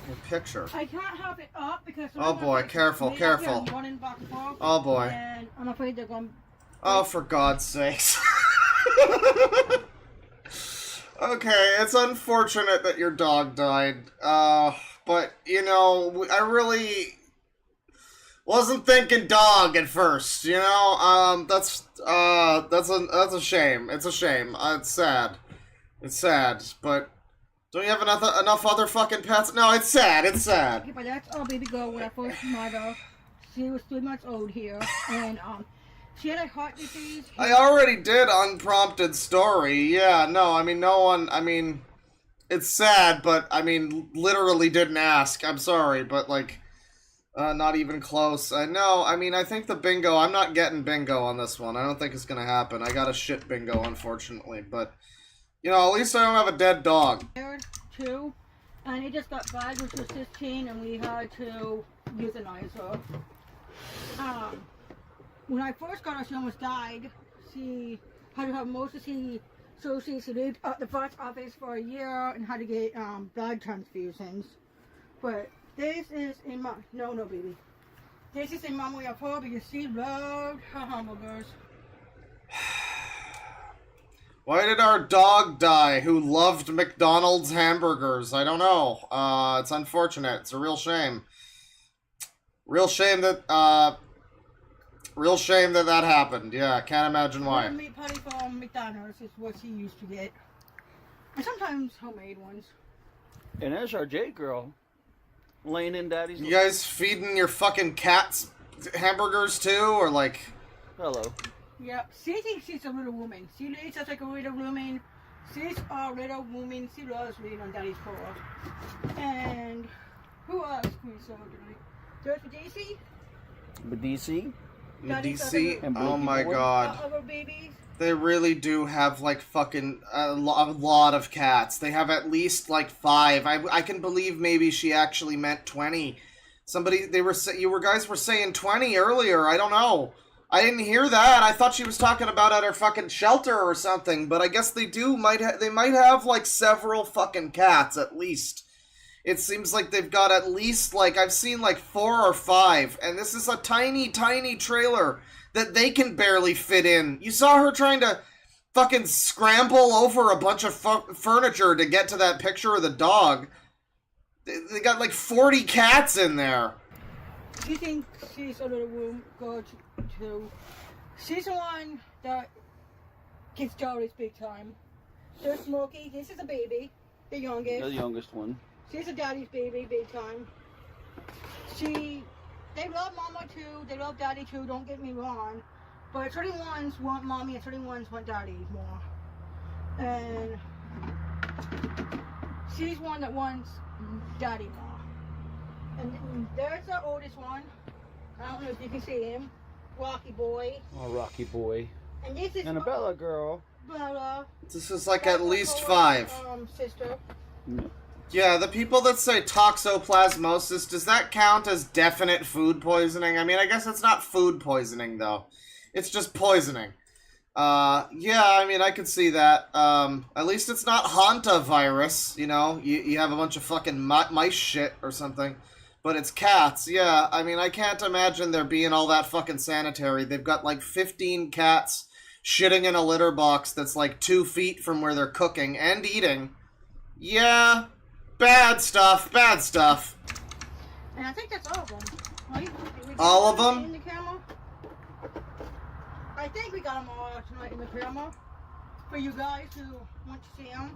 Her picture. I can't have it up because... Oh boy, careful, careful. Running back and forth, Oh boy. and I'm afraid they're going... Oh, for God's sakes. Okay, it's unfortunate that your dog died. But, you know, I really wasn't thinking dog at first, you know? That's a shame. It's a shame. It's sad. It's sad, but don't you have enough other fucking pets? No, it's sad. It's sad. Okay, but that's our baby girl when I first met her. She was 3 months old here, and She had a heart disease. I already did unprompted story. Yeah, no, I mean, no one, I mean, it's sad, but, I mean, literally didn't ask. I'm sorry, but, like, not even close. No, I mean, I think the bingo, I'm not getting bingo on this one. I don't think it's gonna happen. I got a shit bingo, unfortunately, but, you know, at least I don't have a dead dog. Too, and he just got back, which was 15, and we had to euthanize her. When I first got her, she almost died. She had to have emergency surgery. She lived at the vet office for a year and had to get blood transfusions. But this is in my no baby. This is in memory of her because she loved her hamburgers. Why did our dog die who loved McDonald's hamburgers? I don't know. It's unfortunate. It's a real shame. Real shame that that happened. Yeah, can't imagine why. Meat patty from McDonald's is what she used to get. And sometimes homemade ones. And there's our J girl laying in daddy's. You guys feeding your fucking cats hamburgers too, or like? Hello. Yep, she thinks she's a little woman. She lives as like a little woman. She's a little woman. She loves reading on daddy's paw. And who else can we saw tonight? There's Daisy. DC. DC? And Oh my Blakey god. Other babies. They really do have like fucking a lot of cats. They have at least like 5. I can believe maybe she actually meant 20. Somebody, you guys were saying 20 earlier. I don't know. I didn't hear that. I thought she was talking about at her fucking shelter or something. But I guess they might have like several fucking cats at least. It seems like they've got at least like I've seen like 4 or 5, and this is a tiny trailer that they can barely fit in. You saw her trying to fucking scramble over a bunch of furniture to get to that picture of the dog. They got like 40 cats in there. She thinks she's a little room girl too. She's the one that gets jealous big time. There's Smokey. This is a baby, the youngest. The youngest one. She's a daddy's baby big time. They love mama too. They love daddy too. Don't get me wrong. But certain ones want mommy and certain ones want daddy more. And she's one that wants daddy more. And there's the oldest one. I don't know if you can see him. Rocky Boy. Oh, Rocky Boy. And this is Annabella girl. Bella. This is like at least 5. Sister. Yeah, the people that say toxoplasmosis, does that count as definite food poisoning? I mean, I guess it's not food poisoning, though. It's just poisoning. Yeah, I mean, I could see that. At least it's not hantavirus, you know? You have a bunch of fucking mice shit or something. But it's cats, yeah. I mean, I can't imagine there being all that fucking sanitary. They've got like 15 cats shitting in a litter box that's like 2 feet from where they're cooking and eating. Yeah, bad stuff, bad stuff. And I think that's all of them, right? All of them? In the camera? I think we got them all tonight in the camera. For you guys who want to see them.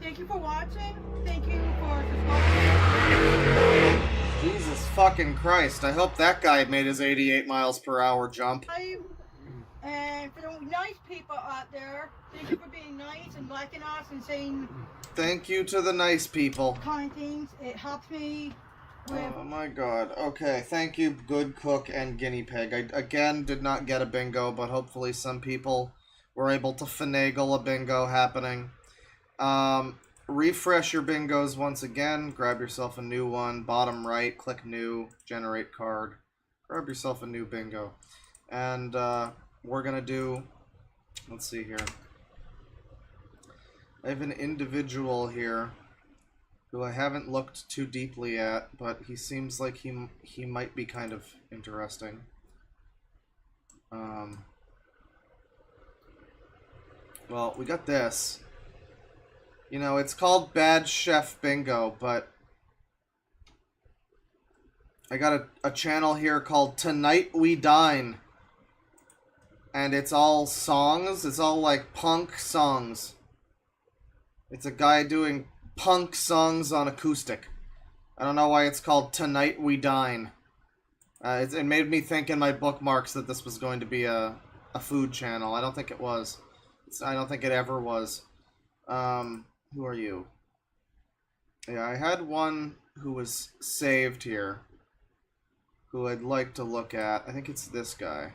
Thank you for watching. Thank you for subscribing. Jesus fucking Christ. I hope that guy made his 88 miles per hour jump. And for the nice people out there, thank you for being nice and liking us and saying Thank you to the nice people. kind things. It helps me with... Oh my god. Okay, thank you, Good Cook and Guinea Pig. I, again, did not get a bingo, but hopefully some people were able to finagle a bingo happening. Refresh your bingos once again. Grab yourself a new one. Bottom right, click New, Generate Card. Grab yourself a new bingo. And, we're gonna do... Let's see here. I have an individual here who I haven't looked too deeply at, but he seems like he might be kind of interesting. Well, we got this. You know, it's called Bad Chef Bingo, but I got a channel here called Tonight We Dine. And it's all songs. It's all like punk songs. It's a guy doing punk songs on acoustic. I don't know why it's called Tonight We Dine. It made me think in my bookmarks that this was going to be a food channel. I don't think it was. I don't think it ever was. Who are you? Yeah, I had one who was saved here, who I'd like to look at. I think it's this guy.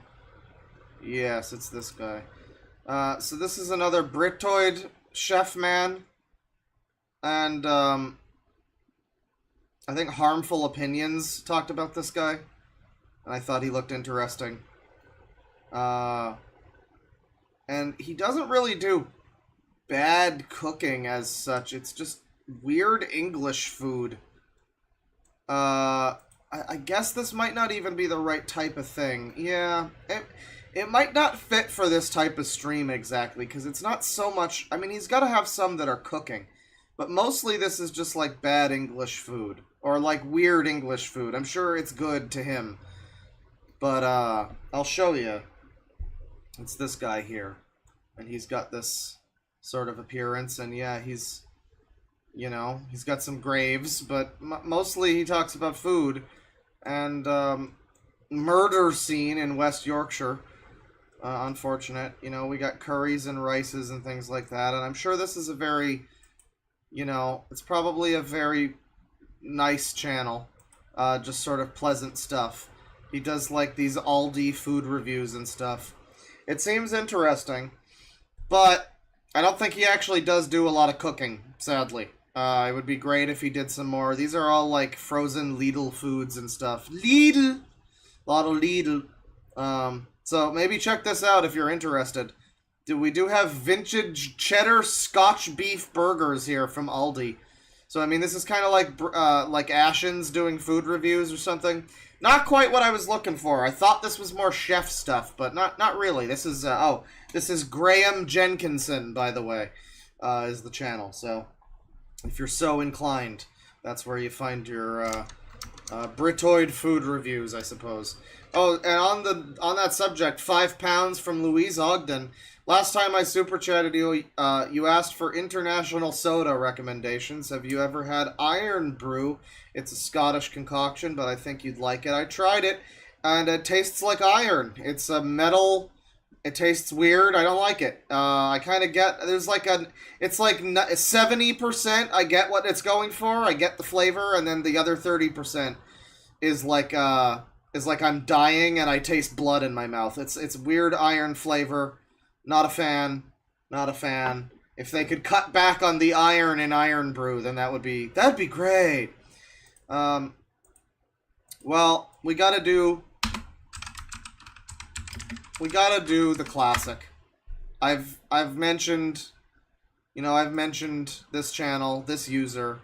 Yes, it's this guy. So this is another Britoid chef man, and I think Harmful Opinions talked about this guy, and I thought he looked interesting. And he doesn't really do bad cooking as such. It's just weird English food. I guess this might not even be the right type of thing. Yeah, it might not fit for this type of stream exactly, because it's not so much... I mean, he's got to have some that are cooking. But mostly this is just like bad English food. Or like weird English food. I'm sure it's good to him. But, I'll show you. It's this guy here. And he's got this sort of appearance. And yeah, he's... You know, he's got some graves. But mostly he talks about food. And, murder scene in West Yorkshire. Unfortunate. You know, we got curries and rices and things like that. And I'm sure this is a very, you know, it's probably a very nice channel. Just sort of pleasant stuff. He does, like, these Aldi food reviews and stuff. It seems interesting. But I don't think he actually does do a lot of cooking, sadly. It would be great if he did some more. These are all, like, frozen Lidl foods and stuff. Lidl! A lot of Lidl. So maybe check this out if you're interested. We do have vintage cheddar Scotch beef burgers here from Aldi. So I mean, this is kind of like Ashen's doing food reviews or something. Not quite what I was looking for. I thought this was more chef stuff, but not really. This is this is Graham Jenkinson, by the way, is the channel. So if you're so inclined, that's where you find your Britoid food reviews, I suppose. Oh, and on that subject, £5 from Louise Ogden. Last time I super chatted you, you asked for international soda recommendations. Have you ever had Iron Brew? It's a Scottish concoction, but I think you'd like it. I tried it, and it tastes like iron. It's a metal. It tastes weird. I don't like it. I kind of get, there's like it's like 70% I get what it's going for. I get the flavor, and then the other 30% is like I'm dying and I taste blood in my mouth. It's weird iron flavor. Not a fan. Not a fan. If they could cut back on the iron in Iron Brew, then that'd be great. Well, we gotta do the classic. I've mentioned, you know, I've mentioned this channel, this user.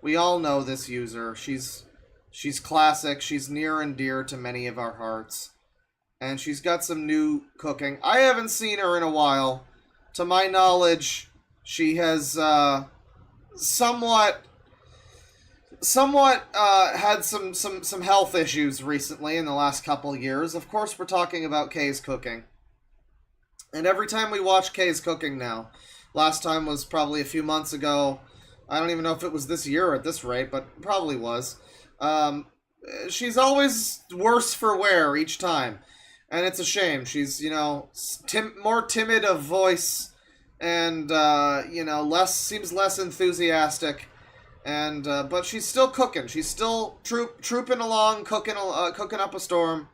We all know this user. She's classic. She's near and dear to many of our hearts. And she's got some new cooking. I haven't seen her in a while. To my knowledge, she has somewhat had some health issues recently in the last couple years. Of course, we're talking about Kay's cooking. And every time we watch Kay's cooking now, last time was probably a few months ago. I don't even know if it was this year at this rate, but probably was. She's always worse for wear each time. And it's a shame. She's, you know, more timid of voice and, you know, seems less enthusiastic. And, but she's still cooking. She's still trooping along, cooking up a storm.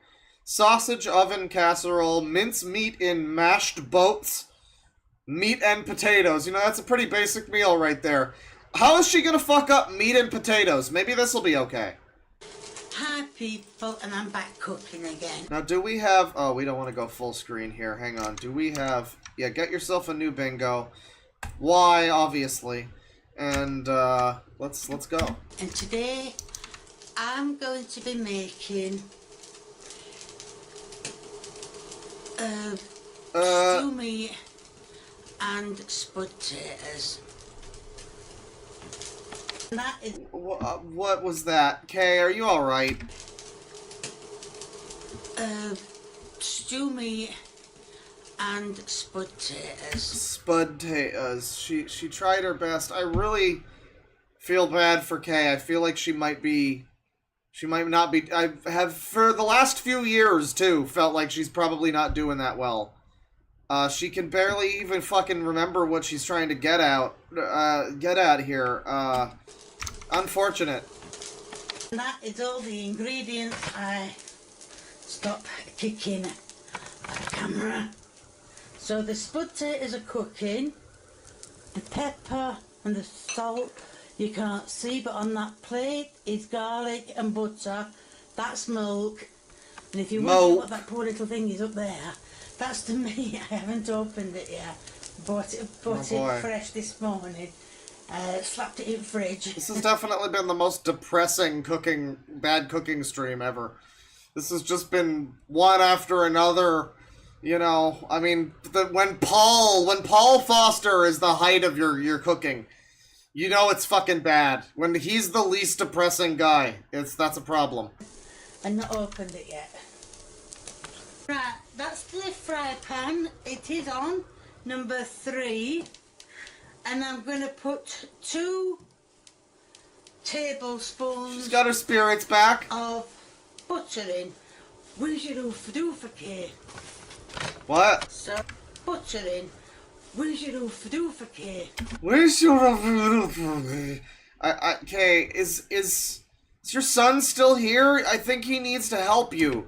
Sausage oven casserole, mince meat in mashed boats, meat and potatoes. You know, that's a pretty basic meal right there. How is she gonna fuck up meat and potatoes? Maybe this'll be okay. Hi people, and I'm back cooking again. Now, do we have... Oh, we don't want to go full screen here. Hang on. Do we have... Yeah, get yourself a new bingo. Why, obviously. And, let's go. And today, I'm going to be making... stew meat and spud taters. That is... What was that? Kay, are you alright? Stew meat and spud taters. Spud taters. She tried her best. I really feel bad for Kay. I feel like she might be She might not be. I have, for the last few years, too, felt like she's probably not doing that well. She can barely even fucking remember what she's trying to get at here. Unfortunate. And that is all the ingredients. I stop kicking the camera. So the spud potatoes are cooking. The pepper and the salt you can't see, but on that plate is garlic and butter. That's milk. And if you wonder what that poor little thing is up there, that's the meat. I haven't opened it yet. Bought it fresh this morning. Slapped it in fridge. This has definitely been the most depressing bad cooking stream ever. This has just been one after another. You know, I mean, when Paul Foster is the height of your cooking, you know it's fucking bad. When he's the least depressing guy, that's a problem. I've not opened it yet. Right, that's the fry pan. It is on number 3. And I'm going to put 2 tablespoons. She's got her spirits back. Of butter in. Where's your oofa-doofa cake? What? So, butter in. Where's your oofa-doofa cake? Where's your oofa-doofa? Okay, is your son still here? I think he needs to help you.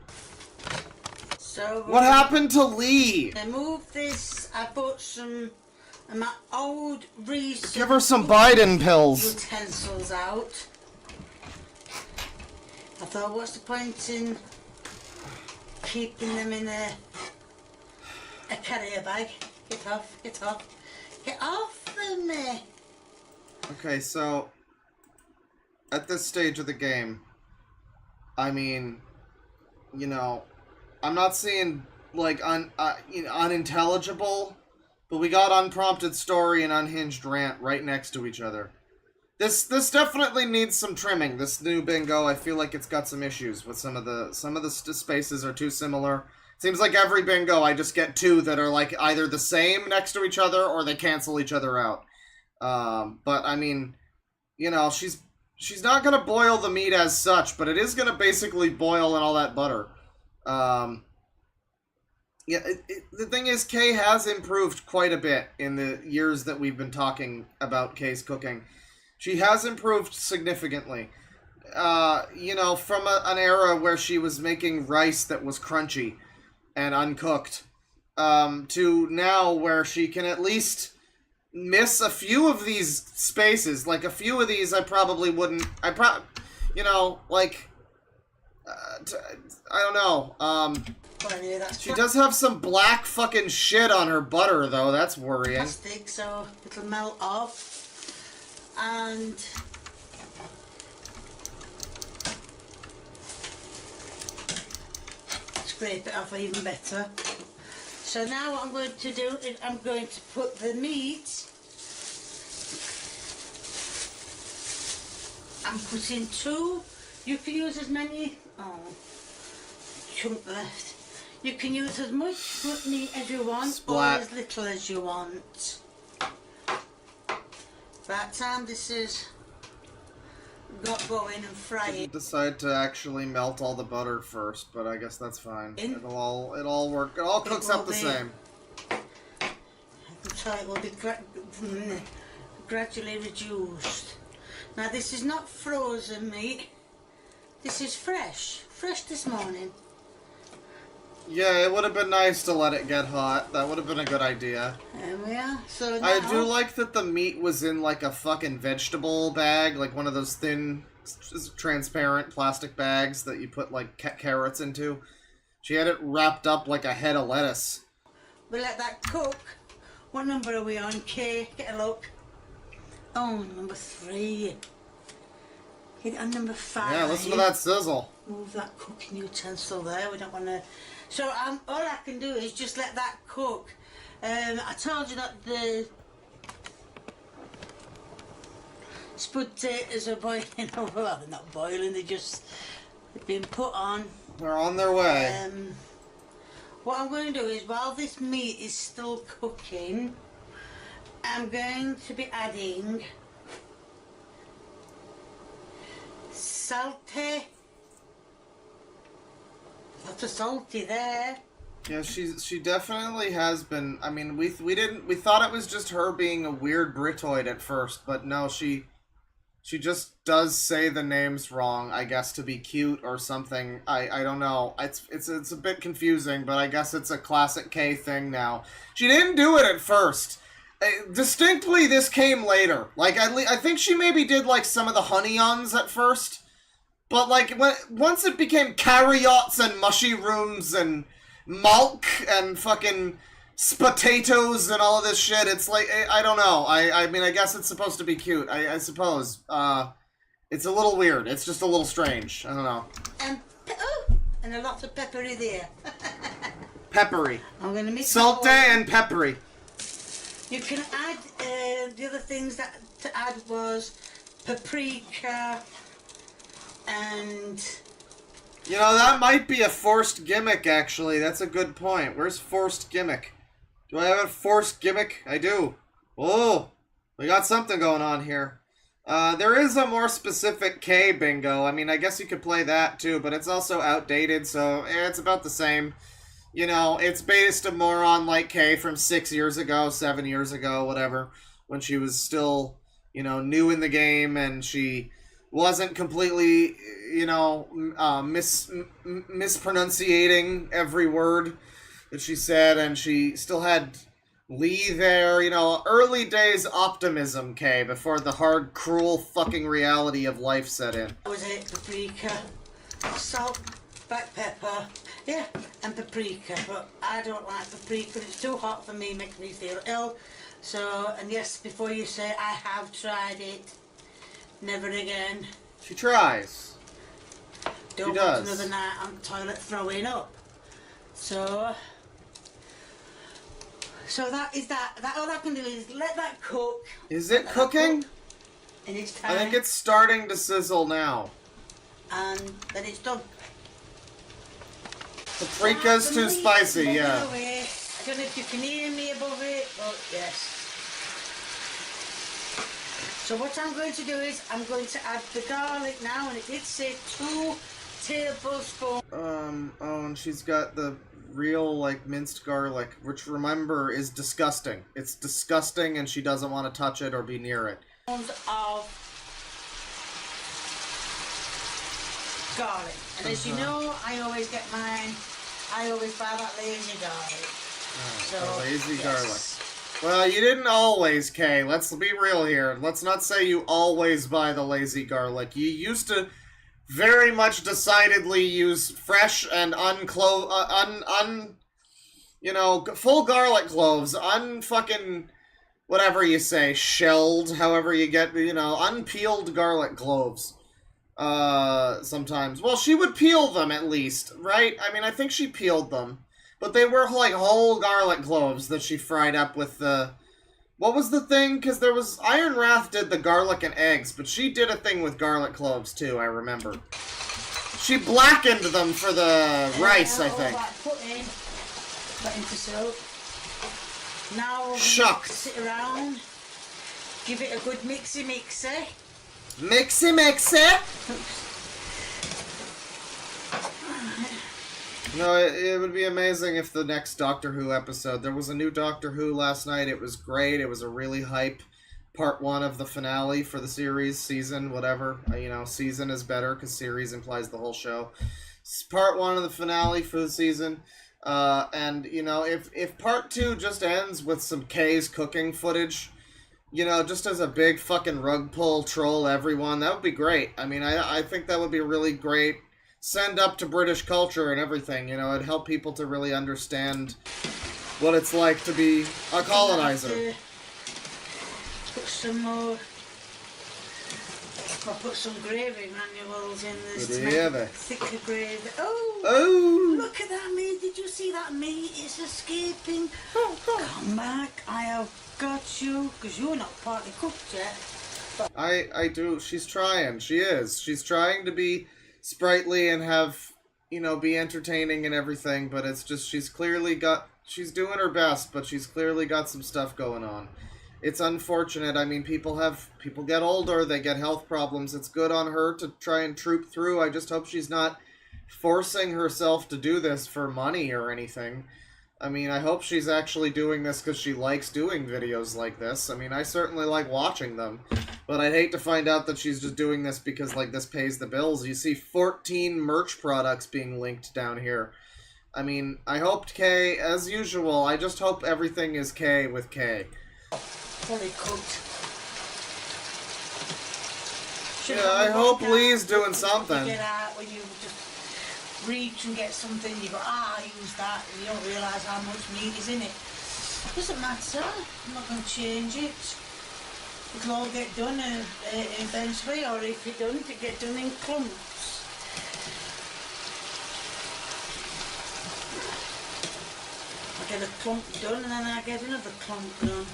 So what happened to Lee? I moved this. I bought some of my old recent. Give her some Biden pills. Utensils out. I thought, what's the point in keeping them in a carrier bag? Get off, get off. Get off of me. Okay, so at this stage of the game, I mean, you know, I'm not seeing like unintelligible, but we got unprompted story and unhinged rant right next to each other. This definitely needs some trimming. This new bingo, I feel like it's got some issues with some of the spaces are too similar. Seems like every bingo I just get 2 that are like either the same next to each other or they cancel each other out. But I mean, you know, she's not gonna boil the meat as such, but it is gonna basically boil in all that butter. Yeah, the thing is, Kay has improved quite a bit in the years that we've been talking about Kay's cooking. She has improved significantly. You know, from an era where she was making rice that was crunchy and uncooked, to now where she can at least miss a few of these spaces. Like, a few of these I probably wouldn't... you know, like... I don't know. She does have some black fucking shit on her butter, though. That's worrying. Plastic, so it'll melt off. And scrape it off even better. So now what I'm going to do is I'm going to put the meat. I'm putting 2. You can use as many. Oh, chunk left. You can use as much meat as you want. Splat. Or as little as you want. That time this is got going and frying. Decide to actually melt all the butter first, but I guess that's fine. It'll all work. It all cooks up the same. I'm sure it will be gradually reduced. Now this is not frozen meat. This is fresh this morning. Yeah, it would have been nice to let it get hot. That would have been a good idea. There we are. So now, I do like that the meat was in like a fucking vegetable bag, like one of those thin, transparent plastic bags that you put like carrots into. She had it wrapped up like a head of lettuce. We'll let that cook. What number are we on, Kay? Get a look. Oh, number 3. Hit it on number 5. Yeah, listen to that sizzle. Move that cooking utensil there. We don't want to... So all I can do is just let that cook. I told you that the spud potatoes are boiling. Well, they're not boiling. They've been put on. They're on their way. What I'm going to do is, while this meat is still cooking, I'm going to be adding saute That's a salty there. Yeah, she definitely has been. I mean, we thought it was just her being a weird Britoid at first, but no, she just does say the names wrong, I guess, to be cute or something. I don't know. It's a bit confusing, but I guess it's a classic K thing now. She didn't do it at first. Distinctly, this came later. Like, I think she maybe did, like, some of the honey-ons at first. But, like, once it became carryots and mushy rooms and milk and fucking potatoes and all of this shit, it's like, I don't know. I mean, I guess it's supposed to be cute, I suppose. It's a little weird. It's just a little strange. I don't know. And a lot of peppery there. Peppery. I'm going to mix Salty and peppery. You can add, the other things that to add was paprika and... You know, that might be a forced gimmick, actually. That's a good point. Where's forced gimmick? Do I have a forced gimmick? I do. Oh, we got something going on here. There is a more specific K bingo. I mean, I guess you could play that too, but it's also outdated, so it's about the same. You know, it's based more on, like, K from 6 years ago, 7 years ago, whatever, when she was still, you know, new in the game, and she wasn't completely, you know, mispronunciating every word that she said, and she still had Lee there, you know, early days optimism, K, before the hard, cruel fucking reality of life set in. Was it paprika, salt, black pepper, yeah, and paprika, but I don't like paprika, it's too hot for me, makes me feel ill. So, and yes, before you say I have tried it, never again. She tries. Don't want another night on the toilet throwing up. So that is that. All I can do is let that cook. Is it cooking? And it's time. I think it's starting to sizzle now. And then it's done. Paprika's too spicy, yeah. Away. I don't know if you can hear me above it, but yes. So what I'm going to do is I'm going to add the garlic now, and it did say 2 tablespoons. Oh, and she's got the real, like, minced garlic, which, remember, is disgusting. It's disgusting, and she doesn't want to touch it or be near it. Of garlic. And as you know, I always get mine, I always buy that lazy garlic. So, lazy yes. garlic. Well, you didn't always, Kay. Let's be real here. Let's not say you always buy the lazy garlic. You used to very much decidedly use fresh and you know, full garlic cloves, unfucking, whatever you say, shelled, however you get, you know, unpeeled garlic cloves. Sometimes. Well, she would peel them at least, right? I mean, I think she peeled them. But they were, like, whole garlic cloves that she fried up with the... What was the thing? Because there was... Iron Wrath did the garlic and eggs, but she did a thing with garlic cloves, too, I remember. She blackened them for the rice, I think. Put into soap. Now Shucks. Sit around, give it a good mixy. Mixy. No, it would be amazing if the next Doctor Who episode... There was a new Doctor Who last night. It was great. It was a really hype part 1 of the finale for the series, season, whatever. You know, season is better because series implies the whole show. It's part 1 of the finale for the season. And, you know, if part 2 just ends with some K's cooking footage, you know, just as a big fucking rug pull, troll everyone, that would be great. I mean, I think that would be really great. Send up to British culture and everything, you know, it'd help people to really understand what it's like to be a colonizer. Put some more. I'll put some gravy granules in this to make it thicker gravy. Oh! Look at that meat! Did you see that meat? It's escaping. Come back! I have got you, because you're not partly cooked yet. I do. She's trying. She is. She's trying to be sprightly and have, you know, be entertaining and everything, but it's just she's doing her best, but she's clearly got some stuff going on. It's unfortunate. I mean, people get older, they get health problems. It's good on her to try and troop through. I just hope she's not forcing herself to do this for money or anything. I mean, I hope she's actually doing this because she likes doing videos like this. I mean, I certainly like watching them. But I'd hate to find out that she's just doing this because, like, this pays the bills. You see 14 merch products being linked down here. I mean, I hoped K, as usual, I just hope everything is K with K. Fully cooked. Yeah, I hope Lee's doing something. Get out when you just reach and get something, you go, I use that, and you don't realise how much meat is in it. Doesn't matter, I'm not going to change it. It'll all get done eventually, or if it doesn't, it get done in clumps. I get a clump done, and then I get another clump done.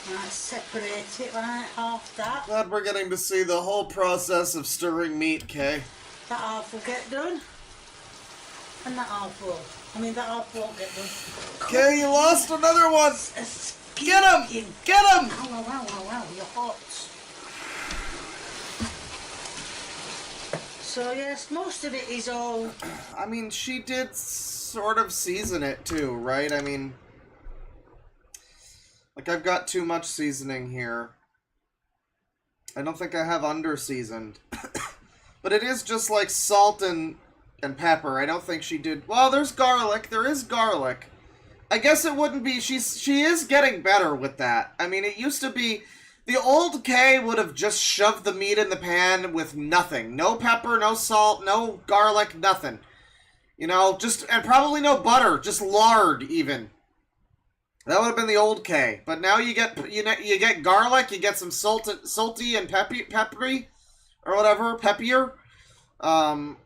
And I separate it, right, half that. Glad we're getting to see the whole process of stirring meat, Kay. That half will get done. And that half will. I mean, that half won't get done. Kay, you lost another one! Get him! Get him! Ow, ow, ow, ow, you're hot. So, yes, most of it is all... I mean, she did sort of season it, too, right? I mean... Like, I've got too much seasoning here. I don't think I have under-seasoned. But it is just like salt and pepper. I don't think she did... Well, there's garlic. There is garlic. I guess it wouldn't be... She is getting better with that. I mean, it used to be... The old K would have just shoved the meat in the pan with nothing. No pepper, no salt, no garlic, nothing. You know, just... And probably no butter. Just lard, even. That would have been the old K. But now you get garlic, you get some salty and peppery, or whatever, peppier. I mean,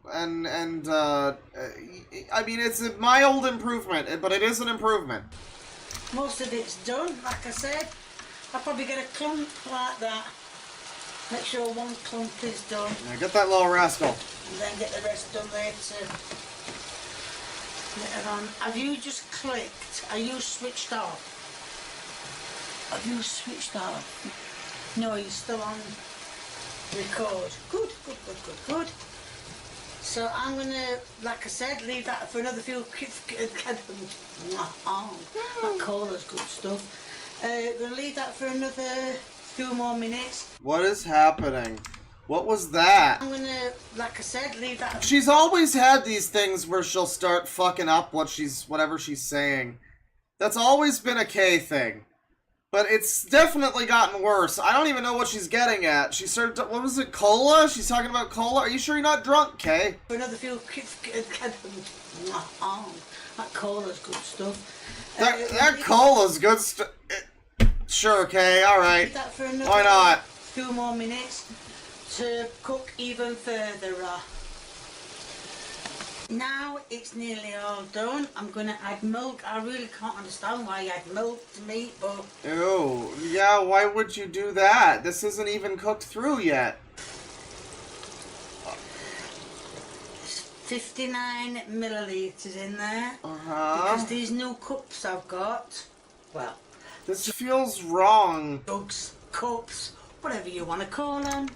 it's a mild improvement, but it is an improvement. Most of it's done, like I said. I'll probably get a clump like that. Make sure one clump is done. Yeah, get that little rascal. And then get the rest done later. Later on. Have you just clicked? Are you switched off? Have you switched off? No, you're still on record. Good, good, good, good, good. So I'm gonna, like I said, leave that for another few. That cola's good stuff. Gonna leave that for another few more minutes. What is happening? What was that? I'm gonna, like I said, leave that. She's always had these things where she'll start fucking up whatever she's saying. That's always been a K thing. But it's definitely gotten worse. I don't even know what she's getting at. She started, what was it, cola? She's talking about cola? Are you sure you're not drunk, Kay? For another few. That cola's good stuff. That cola's good stuff. Sure, Kay, alright. Why not? Few more minutes to cook even further. Now it's nearly all done. I'm going to add milk. I really can't understand why you add milk to meat, but... Ew, yeah, why would you do that? This isn't even cooked through yet. 59 millilitres in there. Uh-huh. Because these new cups I've got, well... This feels wrong. Jugs, cups, whatever you want to call them.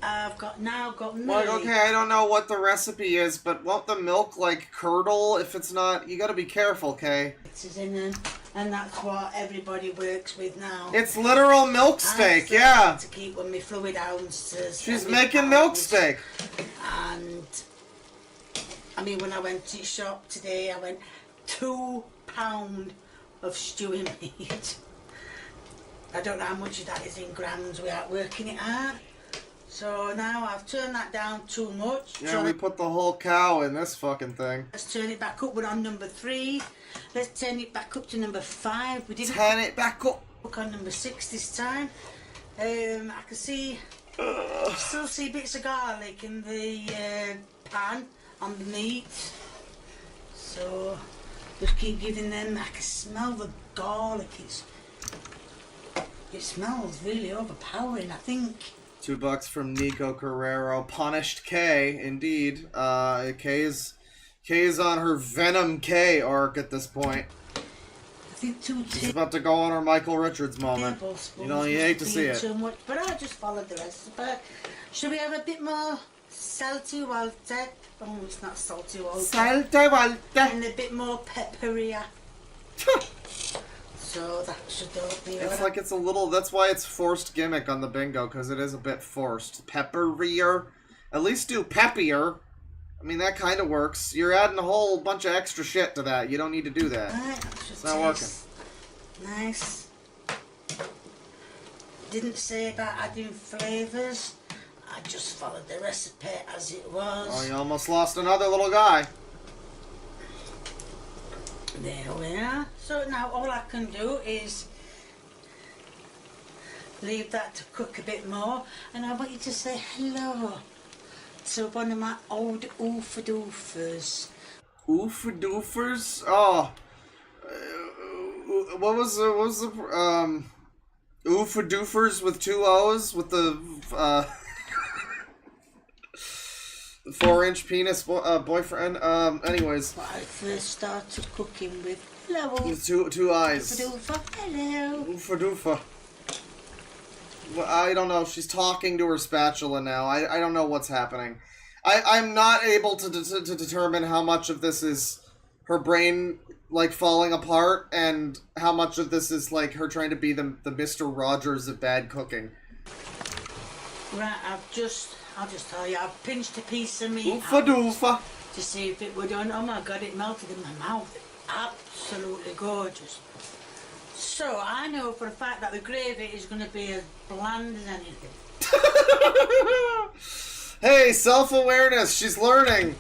I've now got milk. Well, okay, I don't know what the recipe is, but won't the milk, like, curdle if it's not... You gotta be careful, Kay. It's in them, and that's what everybody works with now. It's literal milk steak, yeah. To keep with my fluid ounces. She's making milk steak. And, I mean, when I went to the shop today, I went £2 of stewing meat. I don't know how much of that is in grams without working it out. So now I've turned that down too much. Yeah, we put the whole cow in this fucking thing. Let's turn it back up. We're on number 3. Let's turn it back up to number 5. We didn't turn it back up. Look on number 6 this time. I can see, still see bits of garlic in the pan on the meat. So just keep giving them. I can smell the garlic. It smells really overpowering, I think. $2 from Nico Carrero. Punished K, indeed. K is on her Venom K arc at this point. I think She's about to go on her Michael Richards moment. You know, you hate to see it. Too much, but I just followed the recipe. Should we have a bit more salty Walter. Oh, it's not salty Walter. Salty Walter. And a bit more pepperier. So that should all be It's like it's a little, that's why it's forced gimmick on the bingo, because it is a bit forced. Pepperier. At least do peppier. I mean, that kind of works. You're adding a whole bunch of extra shit to that. You don't need to do that. Right, that should It's not working. Nice. Didn't say about adding flavours. I just followed the recipe as it was. Oh, you almost lost another little guy. There we are. So now all I can do is leave that to cook a bit more, and I want you to say hello to one of my old oofadoofers. Oofadoofers? Oh. What was the oofadoofers with 2 O's with the 4-inch penis boyfriend? Anyways. What I first started cooking with. Hello. With two eyes. Oofadoofa. Hello. Oofadoofa. Well, I don't know. She's talking to her spatula now. I don't know what's happening. I'm not able to determine how much of this is her brain, like, falling apart, and how much of this is, like, her trying to be the Mr. Rogers of bad cooking. Right, I'll just tell you, I've pinched a piece of meat Oofa-doofa. to see if it were done. Oh my god, it melted in my mouth. Absolutely gorgeous. So, I know for a fact that the gravy is going to be as bland as anything. Hey, self-awareness. She's learning.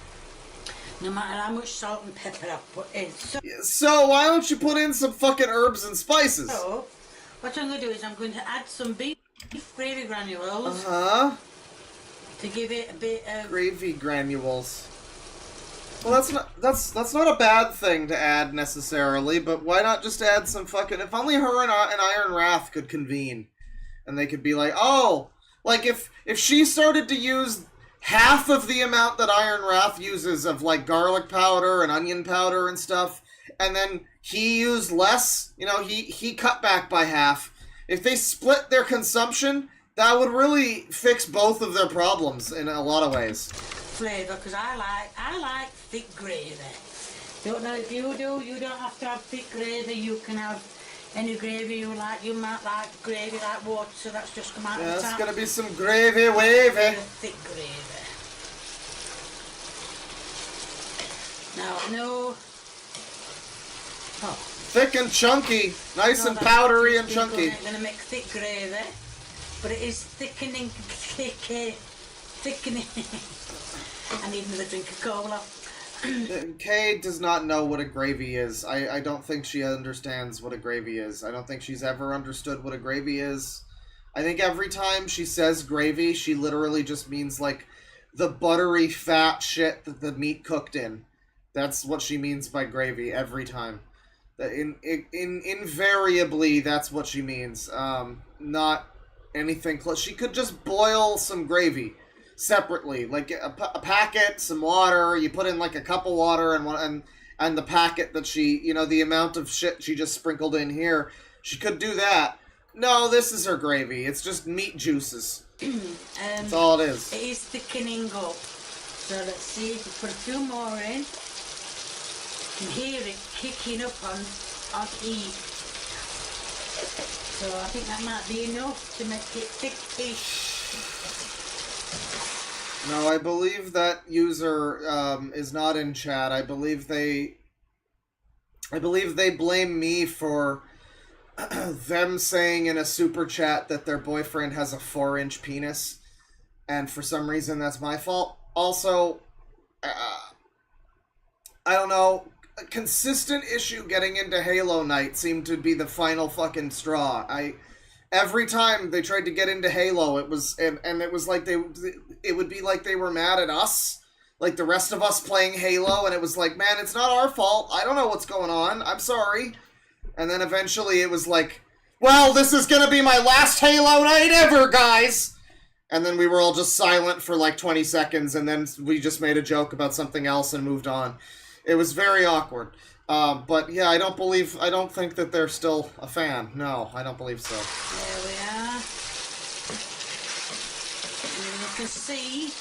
No matter how much salt and pepper I put in. So, why don't you put in some fucking herbs and spices? So, what I'm going to do is I'm going to add some beef gravy granules. Uh-huh. To give it a bit of... Gravy granules. Well, that's not a bad thing to add necessarily, but why not just add some fucking... If only her and Iron Wrath could convene, and they could be like, oh, like if she started to use half of the amount that Iron Wrath uses of like garlic powder and onion powder and stuff, and then he used less, you know, he cut back by half. If they split their consumption, that would really fix both of their problems in a lot of ways. Flavour, because I like thick gravy. Don't know if you do. You don't have to have thick gravy. You can have any gravy you like. You might like gravy like water, so that's just come out of the tap. There's gonna be some gravy wavy. Thick gravy. Now no. Oh. Thick and chunky, nice and powdery and chunky. I'm gonna make thick gravy, but it is thickening. Thickening. I need another drink of cola. Kay does not know what a gravy is. I don't think she understands what a gravy is. I don't think she's ever understood what a gravy is. I think every time she says gravy, she literally just means like the buttery fat shit that the meat cooked in. That's what she means by gravy every time. Invariably, that's what she means. Not anything close. She could just boil some gravy separately, like a packet, some water. You put in like a cup of water and the packet that she, you know, the amount of shit she just sprinkled in here. She could do that. No, this is her gravy. It's just meat juices. That's all it is. It is thickening up. So let's see if we put a few more in. You can hear it kicking up on E. So I think that might be enough to make it thickish. No, I believe that user is not in chat. I believe they blame me for them saying in a super chat that their boyfriend has a 4-inch penis, and for some reason that's my fault. Also, I don't know. A consistent issue getting into Halo Night seemed to be the final fucking straw. Every time they tried to get into Halo, it was and it was like it would be like they were mad at us, like the rest of us playing Halo, and it was like, man, it's not our fault. I don't know what's going on. I'm sorry. And then eventually it was like, well, this is gonna be my last Halo Night ever, guys. And then we were all just silent for like 20 seconds, and then we just made a joke about something else and moved on. It was very awkward. But yeah, I don't think that they're still a fan. No, I don't believe so. There we are. And you can see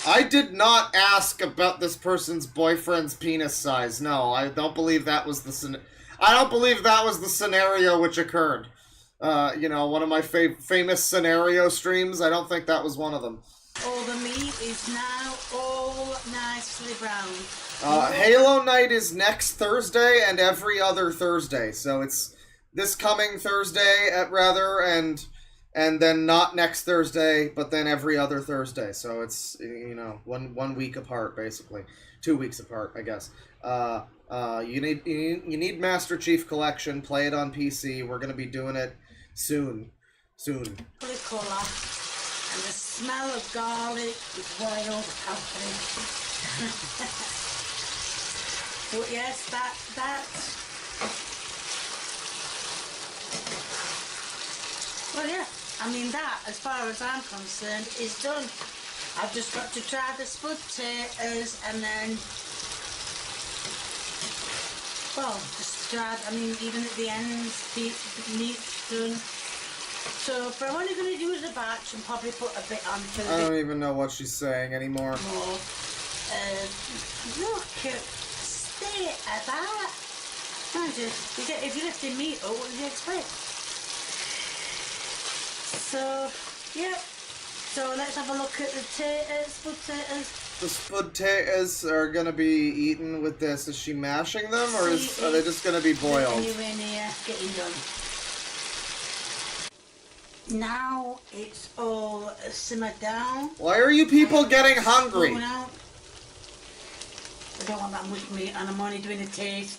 I did not ask about this person's boyfriend's penis size. No, I don't believe that was the I don't believe that was the scenario which occurred. You know, one of my famous scenario streams. I don't think that was one of them. All the meat is now all nicely browned. Halo Night is next Thursday and every other Thursday. So it's this coming Thursday and then not next Thursday, but then every other Thursday. So it's, you know, one week apart, basically. 2 weeks apart, I guess. You need Master Chief Collection. Play it on PC. We're gonna be doing it soon. Pretty colour. And the smell of garlic is wild happening. But yes, that's... Well, yeah, I mean that, as far as I'm concerned, is done. I've just got to try the spud taters and then... Well, just try, I mean, even at the end, the meat's done. So, if I'm only going to use a batch and probably put a bit on for the... I don't even know what she's saying anymore. More. Look at state of that. If you're lifting meat up, what do you expect? So, yeah. So let's have a look at the taters, spud taters. The spud taters are gonna be eaten with this. Is she mashing them, or are they just gonna be boiled? Anywhere near getting done. Now it's all simmered down. Why are you people getting hungry? I don't want that much meat, and I'm only doing a taste.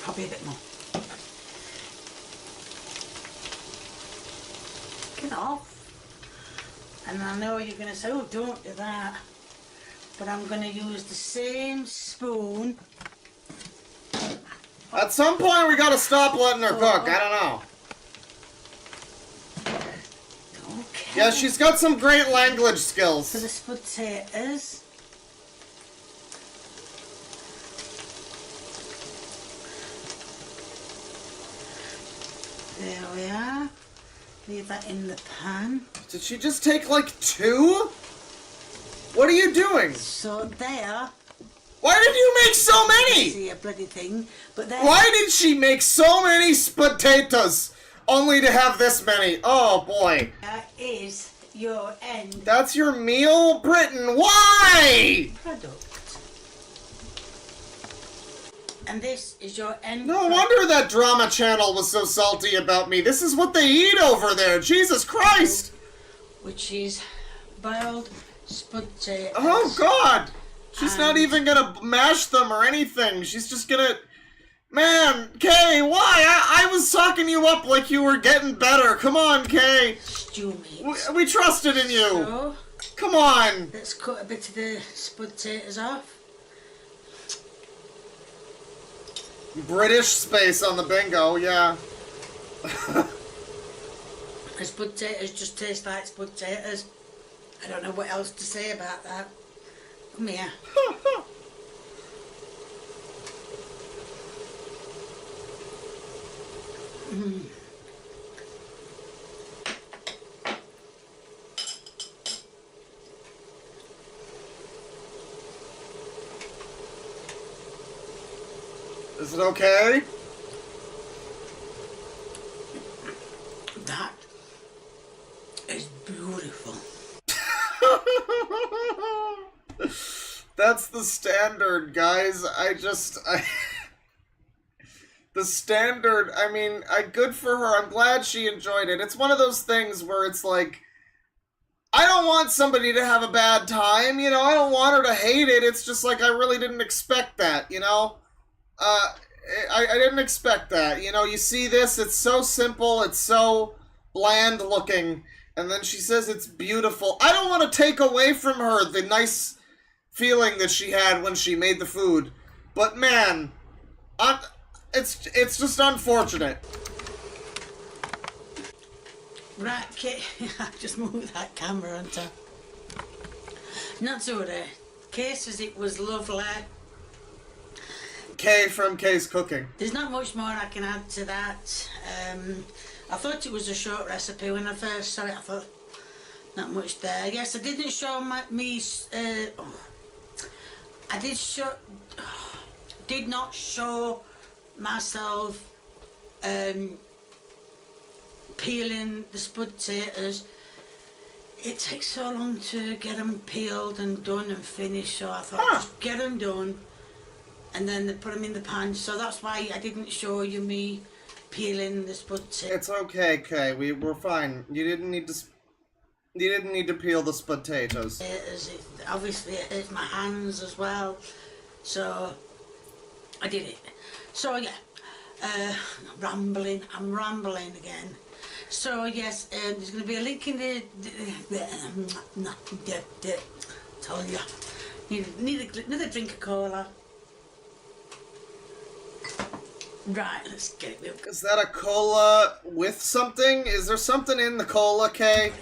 Probably a bit more. Get off. And I know you're going to say, oh, don't do that. But I'm going to use the same spoon. At some point, we gotta stop letting her cook. I don't know. Okay. Yeah, she's got some great language skills. For the spud taters. There we are. Leave that in the pan. Did she just take like 2? What are you doing? So there. Why did you make so many? See a bloody thing, but then. Why did she make so many potatoes only to have this many? Oh boy. That is your end. That's your meal, Britain. Why? Product. And this is your end. No wonder that drama channel was so salty about me. This is what they eat over there. Jesus Christ. Which is boiled spud taters. Oh God. She's not even gonna mash them or anything. She's just gonna... Man, Kay, why? I was talking you up like you were getting better. Come on, Kay. Stew meat. We trusted in you. So, come on. Let's cut a bit of the spud taters off. British space on the bingo, yeah. The spud taters just taste like spud taters. I don't know what else to say about that. Come here. Is it okay? That is beautiful. That's the standard, guys. The standard, I mean, good for her. I'm glad she enjoyed it. It's one of those things where it's like, I don't want somebody to have a bad time, you know? I don't want her to hate it. It's just like, I really didn't expect that, you know? I didn't expect that. You know, you see this, it's so simple, it's so bland looking, and then she says it's beautiful. I don't want to take away from her the nice feeling that she had when she made the food, but man, it's just unfortunate. Right, Kate, I just moved that camera onto. Not so there. Kay says it was lovely. Kay from Kay's Cooking. There's not much more I can add to that. I thought it was a short recipe when I first saw it. I thought not much there. Yes, I didn't show did not show myself peeling the spud potatoes. It takes so long to get them peeled and done and finished, so I thought just get them done and then put them in the pan. So that's why I didn't show you me peeling the spud potatoes. It's okay, Kay. We're fine. You didn't need to peel the potatoes. Obviously it hurts my hands as well, so I did it. So yeah, I'm rambling again. So yes, there's going to be a link in the told you. Need another drink of cola. Right, let's get it. Is that a cola with something? Is there something in the cola, Kay?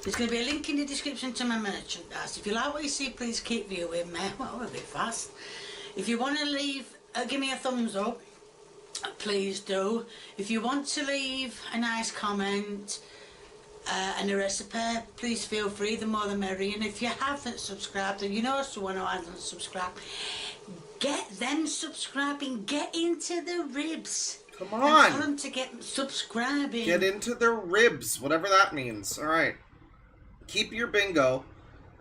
There's going to be a link in the description to my merchandise. If you like what you see, please keep viewing me. Well, we're a bit fast. If you want to leave, give me a thumbs up. Please do. If you want to leave a nice comment and a recipe, please feel free. The more the merrier. And if you haven't subscribed and you know someone who hasn't subscribed, get them subscribing. Get into the ribs. Come on. And tell them to get subscribing. Get into their ribs, whatever that means. All right. Keep your bingo.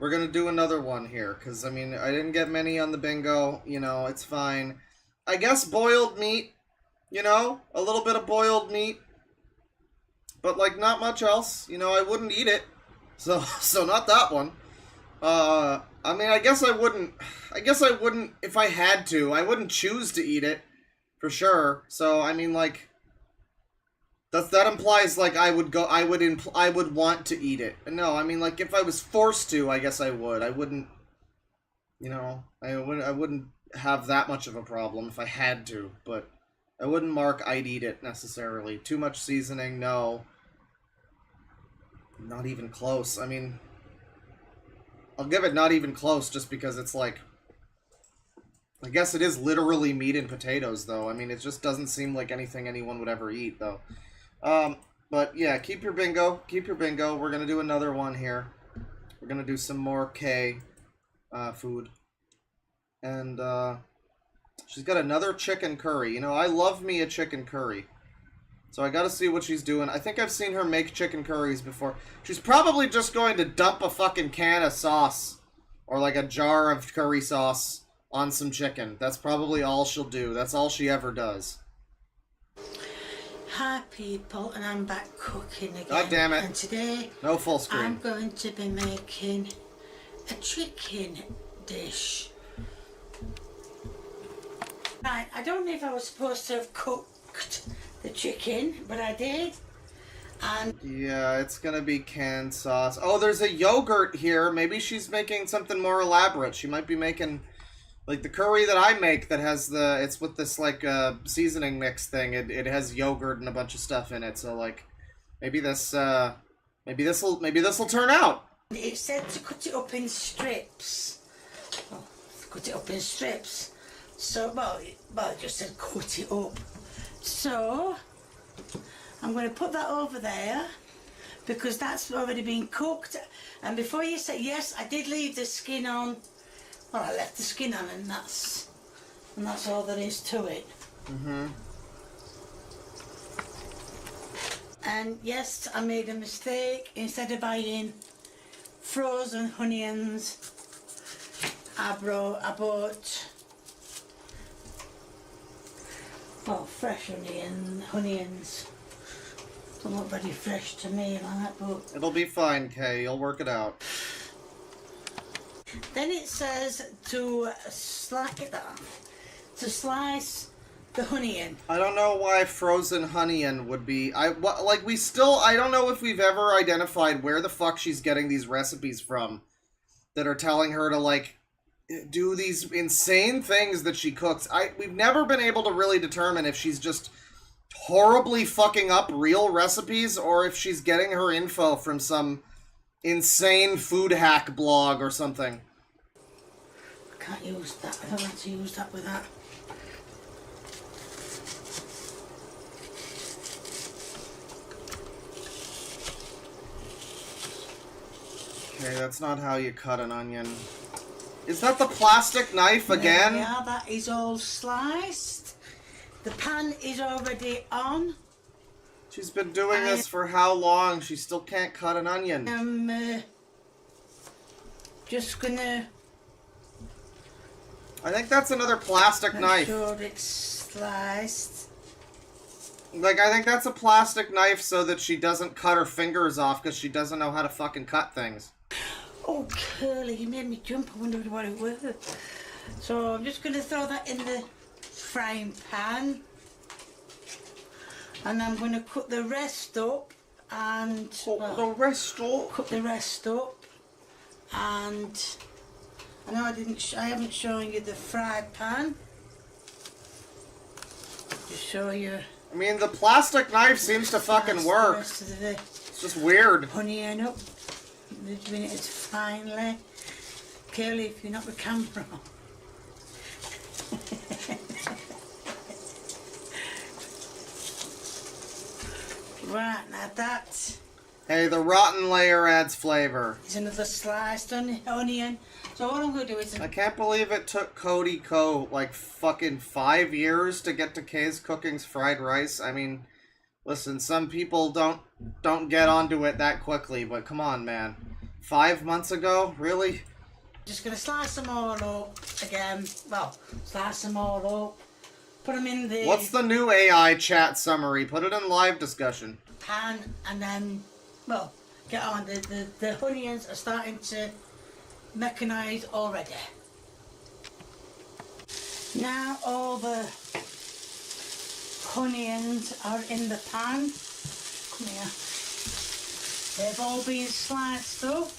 We're going to do another one here because, I mean, I didn't get many on the bingo. You know, it's fine. I guess boiled meat. You know, a little bit of boiled meat, but like not much else. You know, I wouldn't eat it, so not that one. I mean, I guess I wouldn't if I had to. I wouldn't choose to eat it, for sure. So I mean, like, that implies like I would want to eat it. No, I mean, like if I was forced to, I guess I would. I wouldn't. You know, I wouldn't have that much of a problem if I had to, but. I wouldn't mark I'd eat it, necessarily. Too much seasoning, no. Not even close. I mean, I'll give it not even close just because it's like... I guess it is literally meat and potatoes, though. I mean, it just doesn't seem like anything anyone would ever eat, though. But yeah, keep your bingo. Keep your bingo. We're going to do another one here. We're going to do some more K food. And, she's got another chicken curry. You know, I love me a chicken curry. So I gotta see what she's doing. I think I've seen her make chicken curries before. She's probably just going to dump a fucking can of sauce. Or like a jar of curry sauce on some chicken. That's probably all she'll do. That's all she ever does. Hi people, and I'm back cooking again. God damn it. And today, no full screen. I'm going to be making a chicken dish. Right, I don't know if I was supposed to have cooked the chicken, but I did. And yeah, it's gonna be canned sauce. Oh, there's a yogurt here. Maybe she's making something more elaborate. She might be making, like, the curry that I make that has the, it's with this, like, seasoning mix thing. It has yogurt and a bunch of stuff in it. So, like, maybe this'll turn out. It said to cut it up in strips. Oh, cut it up in strips. So, well, it just said cut it up. So, I'm going to put that over there because that's already been cooked. And before you say, yes, I did leave the skin on. Well, I left the skin on and that's all there is to it. Mm-hmm. And yes, I made a mistake. Instead of buying frozen onions, I bought fresh onions. Don't look very fresh to me, like, but... It'll be fine, Kay. You'll work it out. Then it says to slice the onion. I don't know why frozen onion would be... I don't know if we've ever identified where the fuck she's getting these recipes from that are telling her to, like, do these insane things that she cooks. We've never been able to really determine if she's just horribly fucking up real recipes or if she's getting her info from some insane food hack blog or something. I can't use that. I don't want to use that with that. Okay, that's not how you cut an onion. Is that the plastic knife again? Yeah, that is all sliced. The pan is already on. She's been doing this for how long? She still can't cut an onion. I'm just gonna... I think that's another plastic make knife. sure it's sliced. Like, I think that's a plastic knife so that she doesn't cut her fingers off because she doesn't know how to fucking cut things. Oh, Curly, you made me jump. I wondered what it was. So I'm just gonna throw that in the frying pan. And I'm gonna cut the rest up and... Cut the rest up? Cut the rest up. And... I know I haven't shown you the fry pan. Just show you. I mean, the plastic knife seems to fucking work. The rest of the It's just weird. onion up. They're doing it as finely. Curly, if you're not the camera on. Right, now that Hey, the rotten layer adds flavor. is another sliced onion. So what I'm going to do is... I can't believe it took Cody Ko like fucking 5 years to get to Kay's Cooking's fried rice. I mean, listen, some people don't get onto it that quickly, but come on, man. 5 months ago? Really? Just going to slice them all up again. Well, slice them all up. Put them in the What's the new AI chat summary? Put it in live discussion. pan and then, well, get on. The onions are starting to mechanise already. Now all the onions are in the pan. Come here. They've all been sliced up.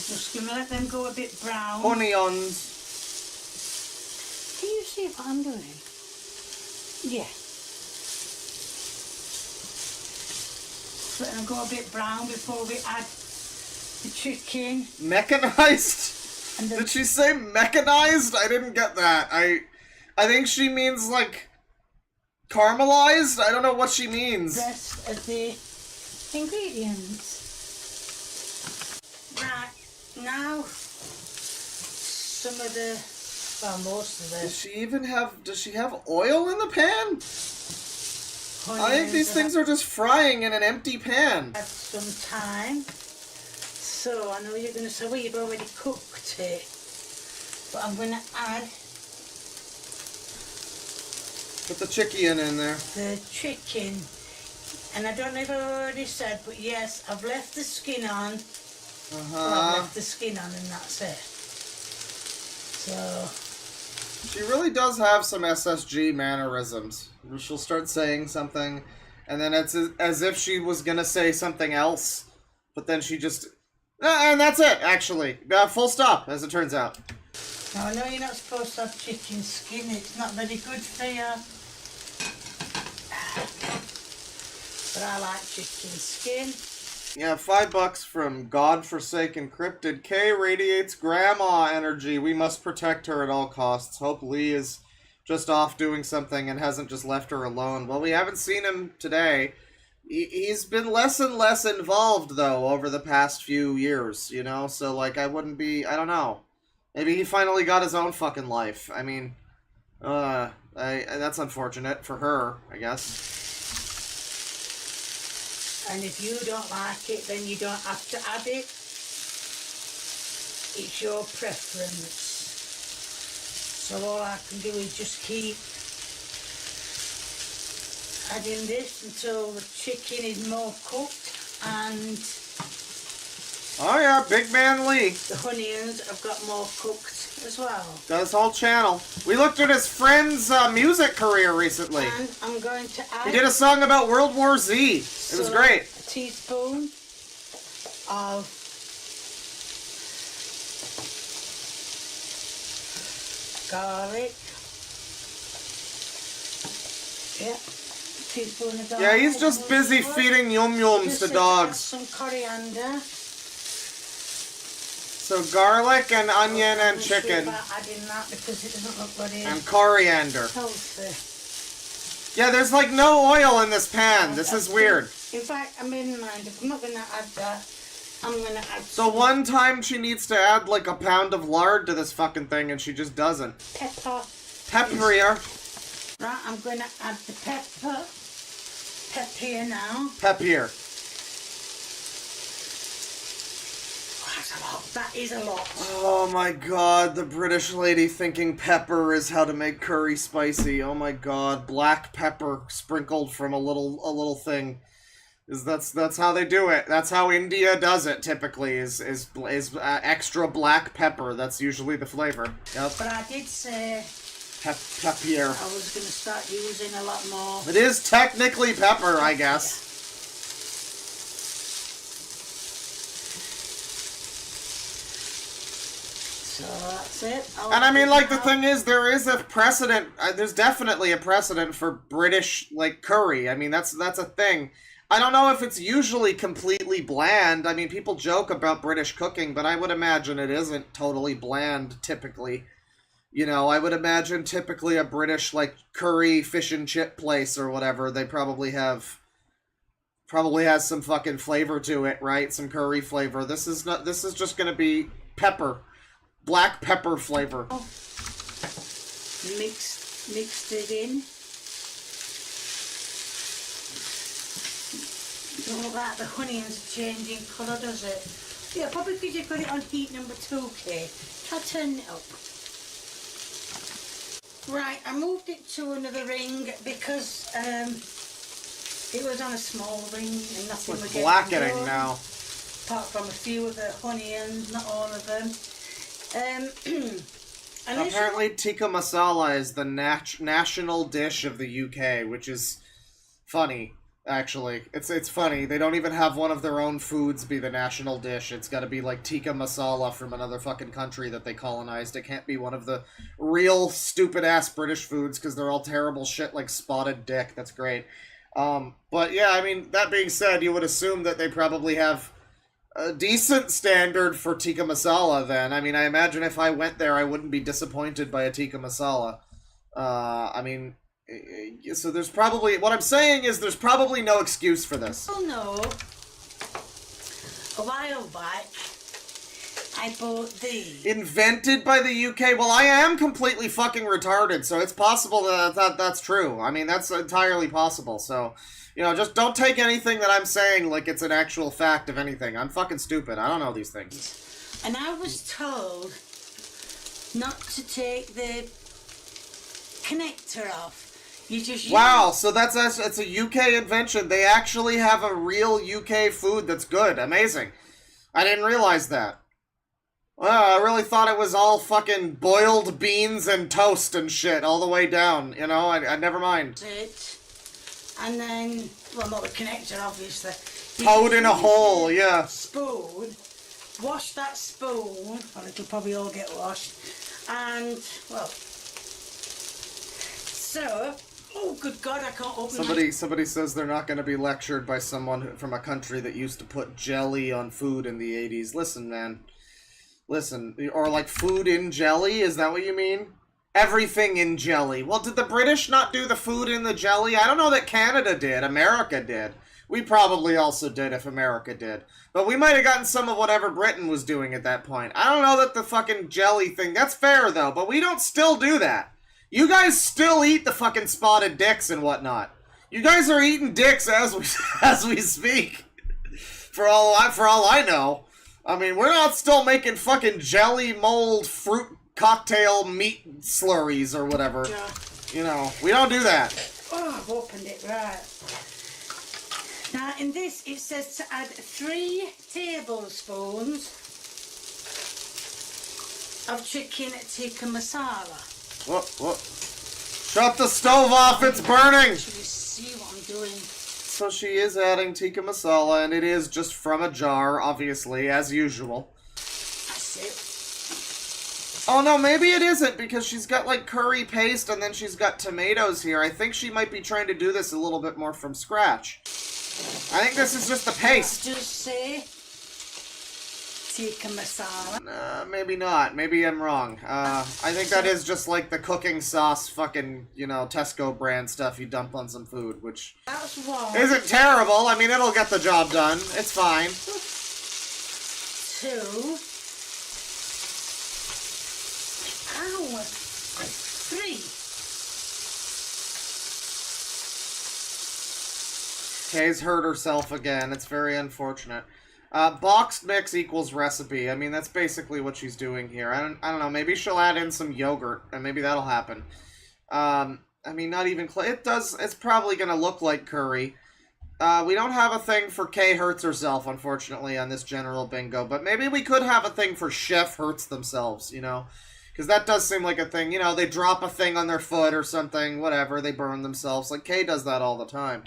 Just gonna let them go a bit brown. Onions. Can you see what I'm doing? Yeah. Let them go a bit brown before we add the chicken. Mechanized? And the Did she say mechanized? I didn't get that. I think she means like caramelized? I don't know what she means. rest of the ingredients. Right, now some of the, well, most of Does she have oil in the pan? I think these things are just frying in an empty pan. Had some time. So I know you're going to say, well, you've already cooked it. But I'm going to add Put the chicken in there. the chicken. And I don't know if I've already said, but yes, I've left the skin on. Well, I've left the skin on and that's it. So... She really does have some SSG mannerisms. She'll start saying something, and then it's as if she was gonna say something else, but then she just... And that's it, actually. Full stop, as it turns out. Now I know you're not supposed to have chicken skin, it's not very good for you. But I like chicken skin. Yeah, $5 from godforsaken cryptid. K radiates grandma energy. We must protect her at all costs. Hope Lee is just off doing something and hasn't just left her alone. Well, we haven't seen him today. He's been less and less involved, though, over the past few years, you know? So, like, I wouldn't be... I don't know. Maybe he finally got his own fucking life. I mean, that's unfortunate for her, I guess. And if you don't like it, then you don't have to add it. It's your preference. So all I can do is just keep adding this until the chicken is more cooked and Oh yeah, Big Man Lee. the onions have got more cooked as well. Got his whole channel. We looked at his friend's music career recently. And I'm going to add... He did a song about World War Z. It was great. A teaspoon of garlic. Yeah, teaspoon of garlic. Yeah, he's just busy feeding yum-yums to dogs. Some coriander. So garlic and onion and I'm sure chicken. about adding that because it doesn't look very And coriander. healthy. Yeah, there's like no oil in this pan. This is weird. In fact, I made in mind, if I'm not going to add that, I'm going to add So one time she needs to add like a pound of lard to this fucking thing and she just doesn't. pepper. Pepper here. Right, I'm going to add the pepper. Pep here now. Pep here. That's a lot. That is a lot. Oh my god, the British lady thinking pepper is how to make curry spicy. Oh my god, black pepper sprinkled from a little thing. That's how they do it. That's how India does it typically. Is extra black pepper. That's usually the flavor. Yep. But I did say Pepper. I was going to start using a lot more. It is technically pepper, I guess. So that's it. And I mean, like, the thing is, there is a precedent. There's definitely a precedent for British, like, curry. I mean, that's a thing. I don't know if it's usually completely bland. I mean, people joke about British cooking, but I would imagine it isn't totally bland, typically. You know, I would imagine typically a British, like, curry fish and chip place or whatever, they probably has some fucking flavor to it, right? Some curry flavor. This is just gonna be pepper. Black pepper flavor. Mixed it in. Don't look like the onions changing colour, does it? Yeah, probably because you've got it on heat number 2, Kate. Try turning it up. Right, I moved it to another ring because it was on a small ring and nothing was getting blackening done, now. apart from a few of the onions, not all of them. Apparently tikka masala is the national dish of the UK, which is funny, actually. It's funny. They don't even have one of their own foods be the national dish. It's gotta be like tikka masala from another fucking country that they colonized. It can't be one of the real stupid-ass British foods, because they're all terrible shit like spotted dick. That's great. But yeah, I mean, that being said, you would assume that they probably have a decent standard for tikka masala then. I mean, I imagine if I went there, I wouldn't be disappointed by a tikka masala. I mean, so there's probably, what I'm saying is there's probably no excuse for this. Oh no. A while back, I bought these. Invented by the UK? Well, I am completely fucking retarded, so it's possible that that's true. I mean, that's entirely possible, so... You know, just don't take anything that I'm saying like it's an actual fact of anything. I'm fucking stupid. I don't know these things. And I was told not to take the connector off. You just wow, so it's a UK invention. They actually have a real UK food that's good. Amazing. I didn't realize that. Well, I really thought it was all fucking boiled beans and toast and shit all the way down. You know, I never mind. And then, well, not the connector, obviously. Toad in a hole, yeah. Spoon. Wash that spoon. Well, it'll probably all get washed. And, well... So... Oh, good God, I can't open Somebody says they're not going to be lectured by someone from a country that used to put jelly on food in the 80s. Listen, man. Listen. Or, like, food in jelly? Is that what you mean? Everything in jelly. Well, did the British not do the food in the jelly? I don't know that Canada did. America did. We probably also did if America did. But we might have gotten some of whatever Britain was doing at that point. I don't know that the fucking jelly thing... That's fair, though, but we don't still do that. You guys still eat the fucking spotted dicks and whatnot. You guys are eating dicks as we speak. For all I know. I mean, we're not still making fucking jelly mold fruit cocktail meat slurries or whatever. Yeah. You know, we don't do that. Oh, I've opened it, right. Now, in this, it says to add 3 tablespoons of chicken tikka masala. What? Shut the stove off, it's burning! Actually see what I'm doing. So she is adding tikka masala, and it is just from a jar, obviously, as usual. That's it. Oh no, maybe it isn't, because she's got like curry paste and then she's got tomatoes here. I think she might be trying to do this a little bit more from scratch. I think this is just the paste. Just say tikka masala. Maybe not. Maybe I'm wrong. I think that is just like the cooking sauce fucking, you know, Tesco brand stuff you dump on some food, which That's one. isn't terrible. I mean, it'll get the job done. It's fine. 2. Ow. 3. Kay's hurt herself again. It's very unfortunate. Boxed mix equals recipe. I mean, that's basically what she's doing here. I don't know. Maybe she'll add in some yogurt, and maybe that'll happen. I mean, not even it does. It's probably gonna look like curry. We don't have a thing for Kay hurts herself, unfortunately, on this general bingo. But maybe we could have a thing for chef hurts themselves. You know, because that does seem like a thing. You know, they drop a thing on their foot or something. Whatever, they burn themselves. Like Kay does that all the time.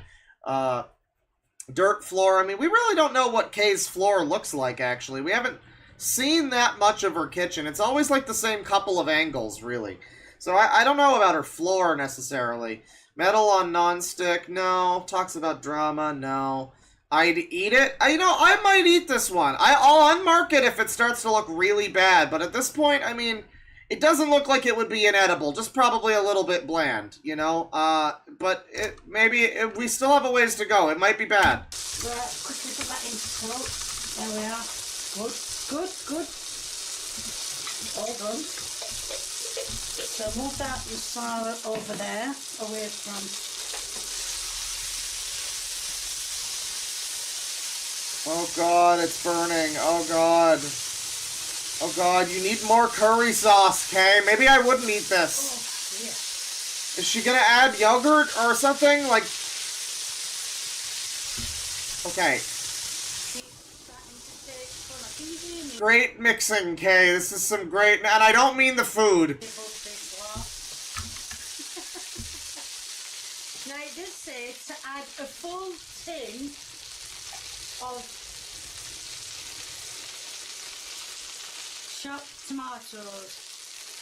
Dirt floor. I mean, we really don't know what Kay's floor looks like, actually. We haven't seen that much of her kitchen. It's always like the same couple of angles, really. So I don't know about her floor, necessarily. Metal on non-stick, no. Talks about drama, no. I'd eat it. You know, I might eat this one. I'll unmark it if it starts to look really bad. But at this point, I mean, it doesn't look like it would be inedible. Just probably a little bit bland, you know? But we still have a ways to go. It might be bad. Right, quickly put that into coat. There we are. Good, good, good. All done. So move that masala over there, away from... Oh god, it's burning. Oh god. Oh god, you need more curry sauce, Kay. Maybe I wouldn't eat this. Oh, yeah. Is she gonna add yogurt or something? Like... Okay. Great mixing, Kay. This is some great... And I don't mean the food. Now it does say to add a full tin of chopped tomatoes.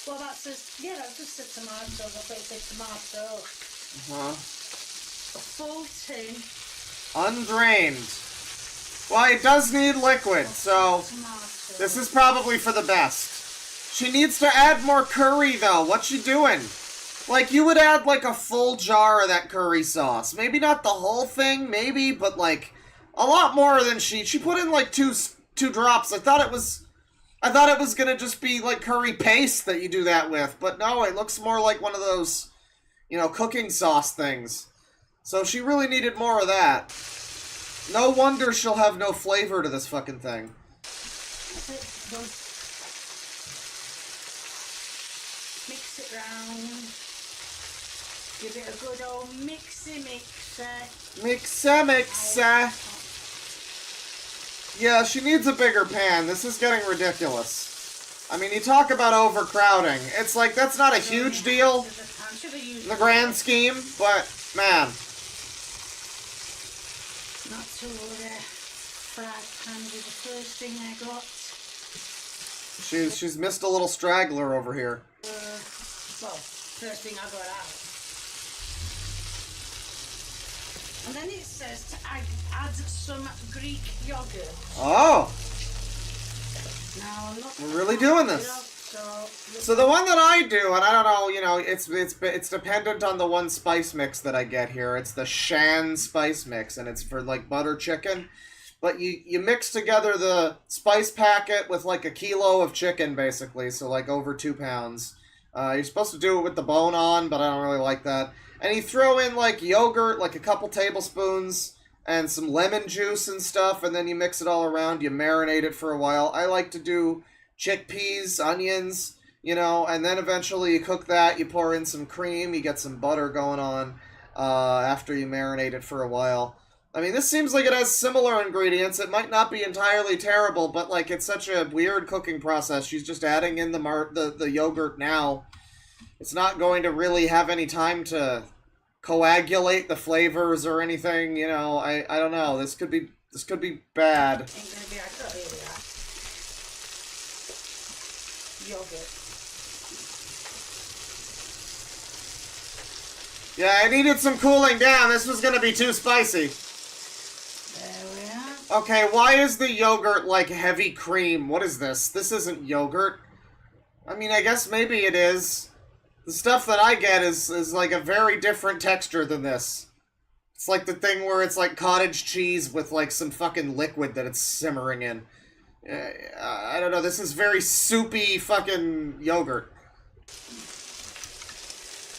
Well, that says, yeah, that just said tomatoes. I thought it said tomato. Uh-huh. A full tin. Undrained. Well, it does need liquid, so this is probably for the best. She needs to add more curry, though. What's she doing? Like, you would add, like, a full jar of that curry sauce. Maybe not the whole thing, maybe, but, like, a lot more than she put in, like, two drops. I thought it was gonna just be, like, curry paste that you do that with. But no, it looks more like one of those, you know, cooking sauce things. So she really needed more of that. No wonder she'll have no flavor to this fucking thing. Mix it round. Give it a good old mixer. Mixer. Yeah, she needs a bigger pan. This is getting ridiculous. I mean, you talk about overcrowding. It's like, that's not a huge deal in the grand scheme, but, man. Not to fried pan with the first thing I got. She's missed a little straggler over here. Well, first thing I got out. And then it says to add some Greek yogurt. Oh! Now, I'm not We're really doing this. So the one that I do, and I don't know, you know, it's dependent on the one spice mix that I get here. It's the Shan spice mix, and it's for, like, butter chicken. But you mix together the spice packet with, like, a kilo of chicken, basically, so, like, over 2 pounds. You're supposed to do it with the bone on, but I don't really like that. And you throw in, like, yogurt, like a couple tablespoons, and some lemon juice and stuff, and then you mix it all around. You marinate it for a while. I like to do chickpeas, onions, you know, and then eventually you cook that, you pour in some cream, you get some butter going on after you marinate it for a while. I mean, this seems like it has similar ingredients. It might not be entirely terrible, but, like, it's such a weird cooking process. She's just adding in the yogurt now. It's not going to really have any time to coagulate the flavors or anything, you know. I don't know. This could be bad. Ain't gonna be like, oh, here we are. Yogurt. Yeah, I needed some cooling down. This was gonna be too spicy. There we are. Okay, why is the yogurt like heavy cream? What is this? This isn't yogurt. I mean, I guess maybe it is. The stuff that I get is like a very different texture than this. It's like the thing where it's like cottage cheese with like some fucking liquid that it's simmering in. I don't know, this is very soupy fucking yogurt.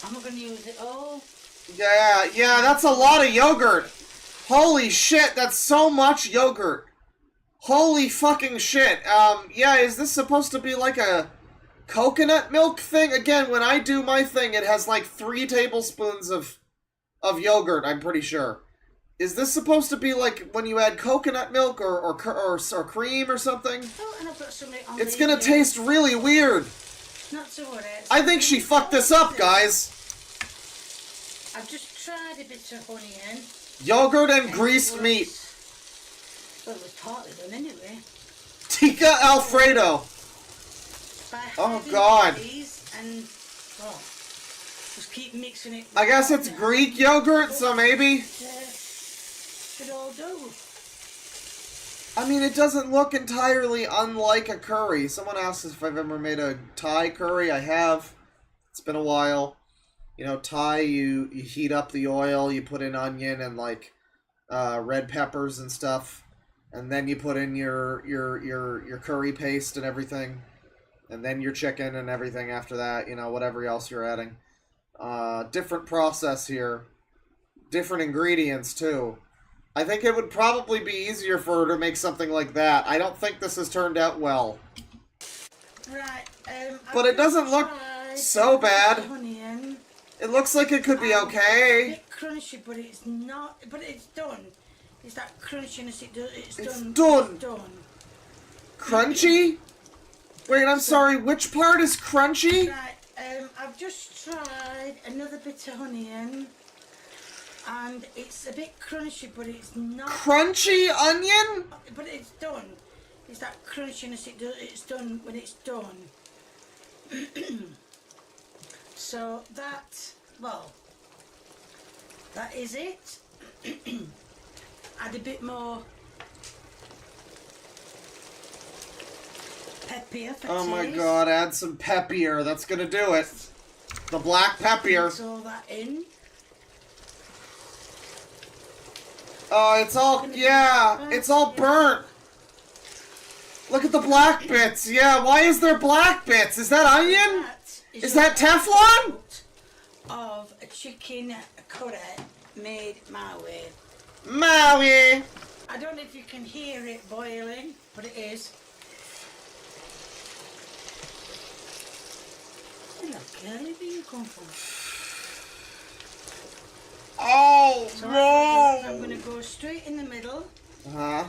I'm not gonna use it all. Yeah, that's a lot of yogurt. Holy shit, that's so much yogurt. Holy fucking shit. Yeah, is this supposed to be like a coconut milk thing? Again, when I do my thing, it has like 3 tablespoons of yogurt, I'm pretty sure. Is this supposed to be like when you add coconut milk or cream or something? Oh, and I've got something on It's gonna taste really weird. Not to worry. I think she fucked this up, guys. I've just tried a bit of honey in. Yogurt and greased meat. Well, it was partly done anyway. Tikka Alfredo. By Oh, having God. these and, well, just keep mixing it. I guess it's Greek yogurt, so maybe. Should all do. I mean, it doesn't look entirely unlike a curry. Someone asked if I've ever made a Thai curry. I have. It's been a while. You know, Thai, you heat up the oil, you put in onion and like red peppers and stuff, and then you put in your curry paste and everything, and then your chicken and everything after that. You know, whatever else you're adding. Different process here, different ingredients too. I think it would probably be easier for her to make something like that. I don't think this has turned out well. Right, but it doesn't look so bad. It looks like it could be okay. A bit crunchy, but it's not. But it's done. It's that crunchiness. It's done. Done. It's done. Crunchy? Wait, I'm sorry. Which part is crunchy? Right. I've just tried another bit of honey in, and it's a bit crunchy, but it's not. Crunchy onion? But it's done. It's that crunchiness. It's done when it's done. So that, well, that is it. Add a bit more peppier for Oh my taste. god, add some peppier. That's gonna do it. The black peppier. Mix all that in. Oh, it's all, yeah, it's all burnt. Look at the black bits. Yeah, why is there black bits? Is that onion? Is that Teflon? Of a chicken curry made my way. Maui. I don't know if you can hear it boiling, but it is. Hello, Kelly, where you come from? Oh, So no. I'm going to go straight in the middle. Uh-huh.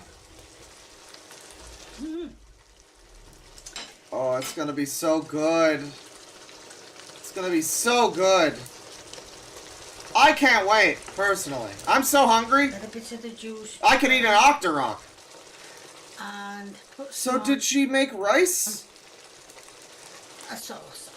Oh, it's gonna be so good. It's gonna be so good. I can't wait, personally. I'm so hungry. Add a bit of the juice. I could eat an octorok. And put So some did she make rice? a sauce.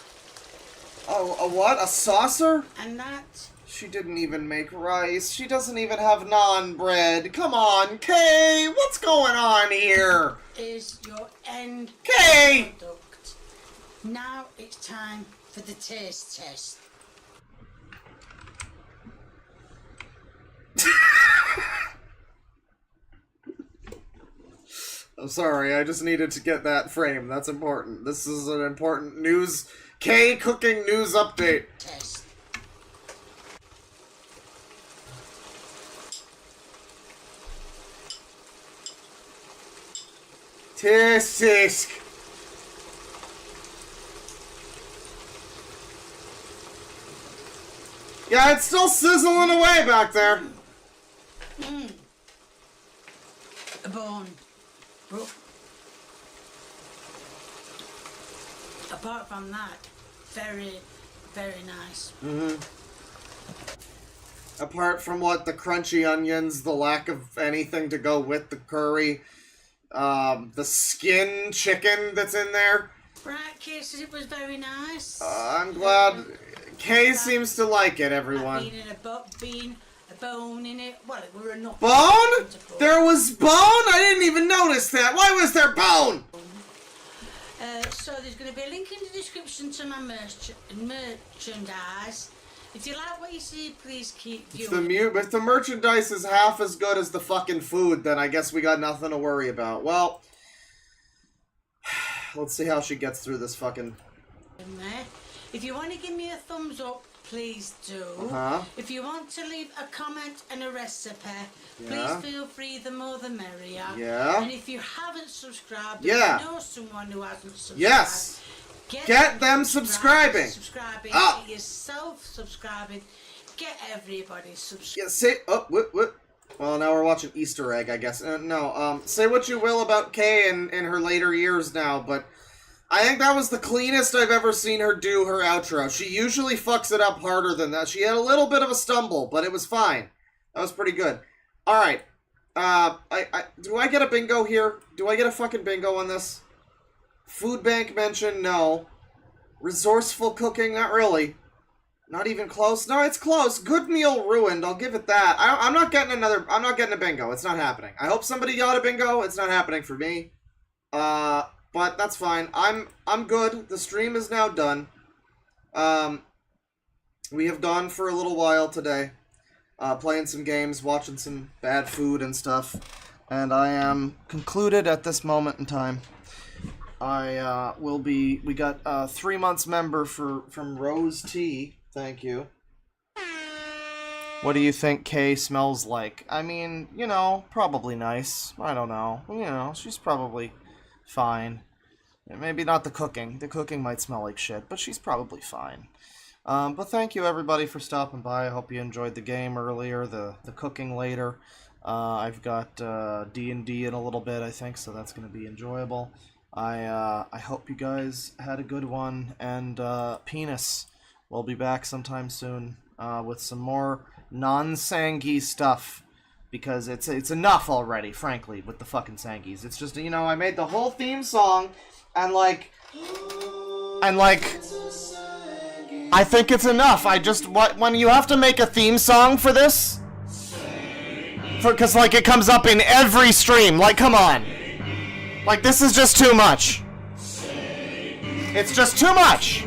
Oh, a what? A saucer? And that She didn't even make rice. She doesn't even have naan bread. Come on, Kay. What's going on here? is your end Kay! product. Now it's time for the taste test. I'm sorry, I just needed to get that frame. That's important. This is an important news. Kay cooking news update. Test. Tisk. Yeah, it's still sizzling away back there. A bone. Bro. Apart from that, very, very nice. Apart from what, the crunchy onions, the lack of anything to go with the curry, the skin chicken that's in there. Right, Kay says it was very nice. I'm glad Kay seems to like it, everyone. Being a bone in it. Well, it were enough. Bone? There was bone? I didn't even notice that. Why was there bone? So there's going to be a link in the description to my merchandise. If you like what you see, please keep viewing. If the merchandise is half as good as the fucking food, then I guess we got nothing to worry about. Well, let's see how she gets through this fucking... If you want to give me a thumbs up, please do. If you want to leave a comment and a recipe, please feel free, the more the merrier. And if you haven't subscribed, or you know someone who hasn't subscribed, get them subscribing. Get yourself subscribing. Get everybody subscribing. Well, now we're watching Easter Egg, I guess. Say what you will about Kay in her later years now, but I think that was the cleanest I've ever seen her do her outro. She usually fucks it up harder than that. She had a little bit of a stumble, but it was fine. That was pretty good. Alright. Do I get a bingo here? Do I get a fucking bingo on this? Food bank mention, no. Resourceful cooking, not really. Not even close. No, it's close. Good meal ruined. I'll give it that. I'm not getting I'm not getting a bingo. It's not happening. I hope somebody got a bingo. It's not happening for me. But that's fine. I'm good. The stream is now done. We have gone for a little while today. Playing some games, watching some bad food and stuff. And I am concluded at this moment in time. We got a 3 months member from Rose Tea. Thank you. What do you think Kay smells like? I mean, you know, probably nice. I don't know. You know, she's probably fine. Maybe not the cooking. The cooking might smell like shit, but she's probably fine. But thank you everybody for stopping by. I hope you enjoyed the game earlier, the cooking later. I've got D&D in a little bit, I think, so that's going to be enjoyable. I hope you guys had a good one, and Penis will be back sometime soon with some more non-Sangy stuff, because it's enough already, frankly, with the fucking Sangies. It's just, you know, I made the whole theme song, and like, I think it's enough. When you have to make a theme song for this, because like it comes up in every stream, like, come on. Like, this is just too much. It's just too much.